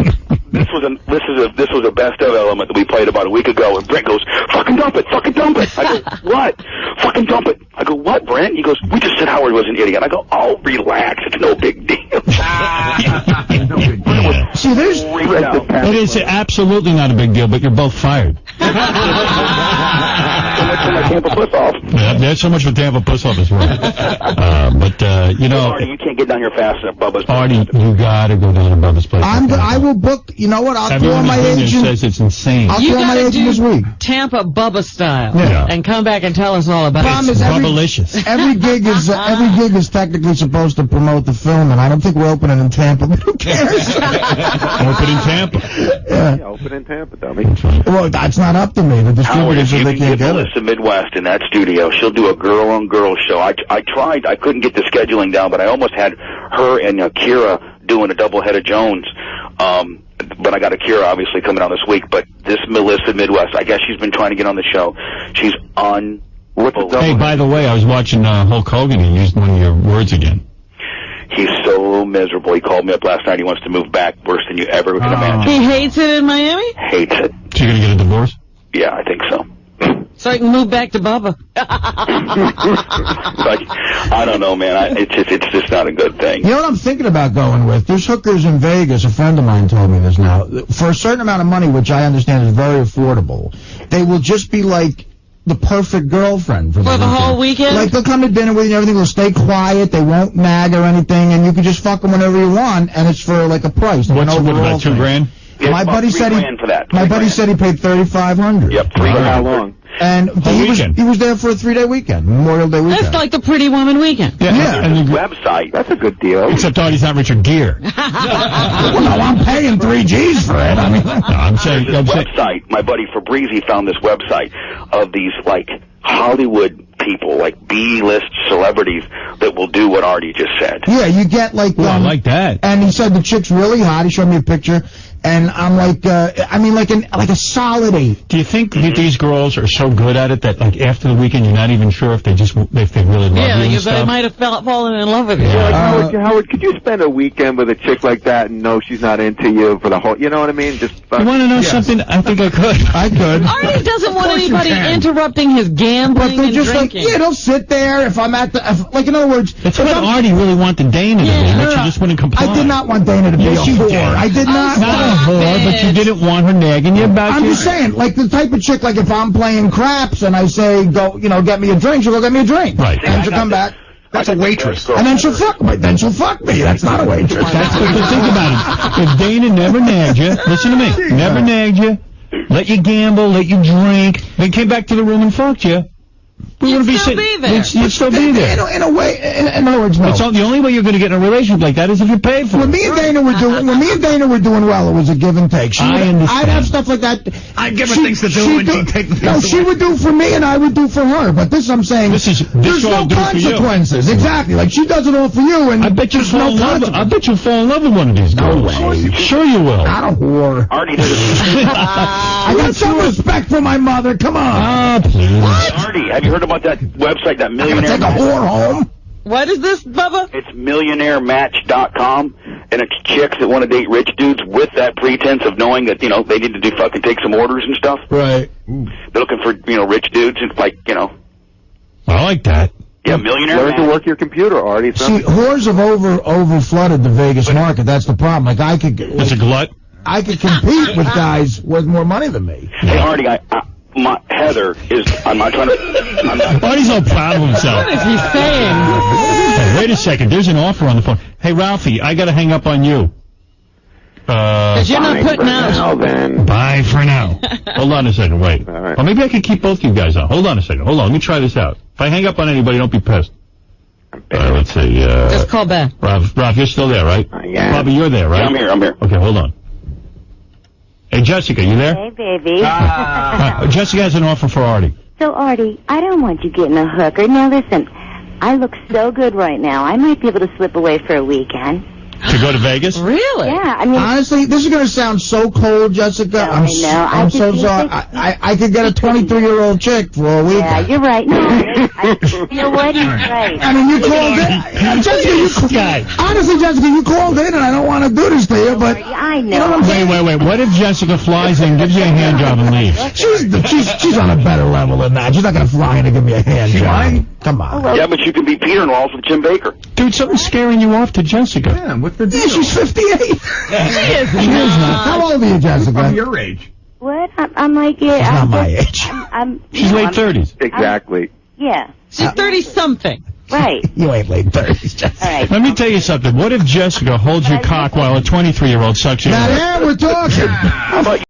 Speaker 15: this was a best of element that we played about a week ago, and Brent goes, fucking dump it. I go, what? Fucking dump it. I go, what, Brent? He goes, we just said Howard was an idiot. I go, oh, relax. It's no big deal.
Speaker 1: See, it is absolutely not a big deal, but you're both fired. Yeah, there's so much for Tampa puss off as well. You know,
Speaker 15: Artie, you can't get down here fast enough, Bubba's.
Speaker 1: Artie, you gotta go down to Bubba's place.
Speaker 14: I will book. You know what? I'll call my agent.
Speaker 1: Says it's insane.
Speaker 14: I'll call my agent this week.
Speaker 2: Tampa Bubba style.
Speaker 1: Yeah.
Speaker 2: And come back and tell us all about it.
Speaker 14: It's Bubbalicious. Every gig is technically supposed to promote the film, and I don't think we're opening in Tampa. But who cares?
Speaker 1: Open in Tampa.
Speaker 19: Yeah, open in Tampa, dummy.
Speaker 14: Well, that's not up to me. The distributors said they can't get it.
Speaker 15: Melissa Midwest in that studio. She'll do a girl-on-girl show. I tried. I couldn't get the scheduling down, but I almost had her and Kira doing a double-head of Jones. But I got Akira obviously coming on this week. But this Melissa Midwest, I guess she's been trying to get on the show. She's unbelievable.
Speaker 1: Hey, by the way, I was watching Hulk Hogan. He used one of your words again.
Speaker 15: He's so miserable. He called me up last night. He wants to move back worse than you ever can imagine.
Speaker 2: He hates it in Miami?
Speaker 15: Hates it.
Speaker 1: So you're going to get a divorce?
Speaker 15: Yeah, I think so.
Speaker 2: So I can move back to Bubba.
Speaker 15: I don't know, man. It's just not a good thing.
Speaker 14: You know what I'm thinking about going with? There's hookers in Vegas. A friend of mine told me this now. For a certain amount of money, which I understand is very affordable, they will just be like the perfect girlfriend for the
Speaker 2: whole weekend?
Speaker 14: Like, they'll come to dinner with you and everything. They'll stay quiet. They won't nag or anything, and you can just fuck them whenever you want, and it's for like a price.
Speaker 1: What's about $2,000?
Speaker 15: Yeah,
Speaker 14: my buddy said he paid $3,500.
Speaker 15: Yep, for how long?
Speaker 14: And he was there for a 3-day weekend, Memorial Day weekend.
Speaker 2: That's like the Pretty Woman weekend.
Speaker 14: Yeah.
Speaker 15: And the website.
Speaker 19: That's a good deal.
Speaker 1: Except Artie's not Richard Gere.
Speaker 14: Well, no, I'm paying 3 G's for it. I mean,
Speaker 1: I'm saying
Speaker 15: website. My buddy Fabrizi found this website of these like Hollywood people, like B-list celebrities that will do what Artie just said.
Speaker 14: Yeah, you get like.
Speaker 1: I like that.
Speaker 14: And he said the chick's really hot. He showed me a picture. And I'm like, like a solid 8.
Speaker 1: Do you think that these girls are so good at it that, like, after the weekend, you're not even sure if they really love you and stuff?
Speaker 2: Yeah, they might have fallen in love with you.
Speaker 19: Yeah, like, Howard, could you spend a weekend with a chick like that and know she's not into you for the whole, you know what I mean? Just.
Speaker 1: You want to know something? I think I could.
Speaker 2: Artie doesn't want anybody interrupting his gambling
Speaker 14: but
Speaker 2: and
Speaker 14: just
Speaker 2: drinking.
Speaker 14: Like, they'll sit there if I'm at the, like, in other words.
Speaker 1: That's what Artie really wanted Dana to be, but she just wouldn't comply.
Speaker 14: I did not want Dana to be a whore. I did not.
Speaker 1: Not a whore, but you didn't want her nagging you about
Speaker 14: I'm just saying, like the type of chick, like if I'm playing craps and I say, go, get me a drink, she'll go get me a drink.
Speaker 1: Right.
Speaker 14: And she'll come back.
Speaker 11: That's a waitress.
Speaker 14: And then she'll fuck me. That's not a waitress.
Speaker 1: But think about it. If Dana never nagged you, listen to me, never nagged you, let you gamble, let you drink, then came back to the room and fucked you,
Speaker 2: You'd still be there.
Speaker 1: You'd still be there.
Speaker 14: In a way, in other words, no.
Speaker 1: The only way you're going to get in a relationship like that is if you pay for it.
Speaker 14: When me and Dana were doing well, it was a give and take. I'd have stuff like that.
Speaker 11: I'd give her things to do and she'd take them.
Speaker 14: No, she would do for me and I would do for her. But this, I'm saying, there's no consequences. Exactly. Like she does it all for you, and
Speaker 1: I bet you'll fall in love. I bet you'll fall in love with one of these girls.
Speaker 14: No way.
Speaker 1: Sure you will.
Speaker 14: Not a whore.
Speaker 15: Artie,
Speaker 14: I got some respect for my mother. Come on.
Speaker 1: Ah, please.
Speaker 15: Artie, have you heard about that website, that millionaire?
Speaker 14: Take a whore home.
Speaker 2: What is this, Bubba?
Speaker 15: It's millionairematch.com, and it's chicks that want to date rich dudes with that pretense of knowing that, they need to do fucking take some orders and stuff.
Speaker 14: Right.
Speaker 15: They're looking for, rich dudes, and
Speaker 1: I like that.
Speaker 15: Yeah, millionaire.
Speaker 19: Learn to work your computer, Artie.
Speaker 14: See, whores have over flooded the Vegas market. That's the problem. Like I could.
Speaker 1: It's a glut.
Speaker 14: I could compete with guys with more money than me.
Speaker 15: Hey, Artie, Heather is. I'm not trying to.
Speaker 1: Artie's all proud of himself.
Speaker 2: What is he saying?
Speaker 1: Hey, wait a second. There's an offer on the phone. Hey, Ralphie, I got to hang up on you.
Speaker 2: Because you're not putting out.
Speaker 1: Bye for now. Hold on a second. Wait. All right. Or maybe I could keep both you guys on. Hold on a second. Hold on. Let me try this out. If I hang up on anybody, don't be pissed. Let's see.
Speaker 2: Just call back.
Speaker 1: Ralph, you're still there, right?
Speaker 15: Yeah.
Speaker 1: Bobby, you're there, right?
Speaker 15: Yeah, I'm here.
Speaker 1: Okay, hold on. Hey, Jessica, you there?
Speaker 5: Hey, baby.
Speaker 1: Jessica has an offer for Artie.
Speaker 5: So, Artie, I don't want you getting a hooker. Now, listen, I look so good right now. I might be able to slip away for a weekend.
Speaker 1: To go to Vegas?
Speaker 2: Really?
Speaker 20: Yeah, I mean...
Speaker 14: Honestly, this is going to sound so cold, Jessica. I'm so sorry. I could get a 23-year-old chick for a week.
Speaker 20: Yeah, you're right. No, you know what? He's right.
Speaker 14: I mean, you called in. Jessica, honestly, Jessica, you called in, and I don't want to do this to you, but...
Speaker 20: I know.
Speaker 14: You know what I'm saying?
Speaker 1: Wait. What if Jessica flies in, gives you a hand job, and leaves?
Speaker 14: She's on a better level than that. She's not going to fly in and give me a hand job. Come on.
Speaker 15: Yeah, but you can be Peter-in-laws with Jim Baker.
Speaker 1: Dude, something's scaring you off to Jessica.
Speaker 13: Yeah, what's the deal?
Speaker 14: Yeah, she's 58. She is not. How old are you, Jessica?
Speaker 13: I'm your age.
Speaker 20: What? I'm like... Yeah,
Speaker 14: She's not my age.
Speaker 1: She's late 30s.
Speaker 19: Exactly.
Speaker 20: Yeah.
Speaker 2: She's 30-something.
Speaker 20: Right.
Speaker 14: You ain't late 30s, Jessica.
Speaker 20: All right.
Speaker 1: Let me tell you something. What if Jessica holds your cock while a 23-year-old sucks your...
Speaker 14: Now, there we're talking.
Speaker 15: How about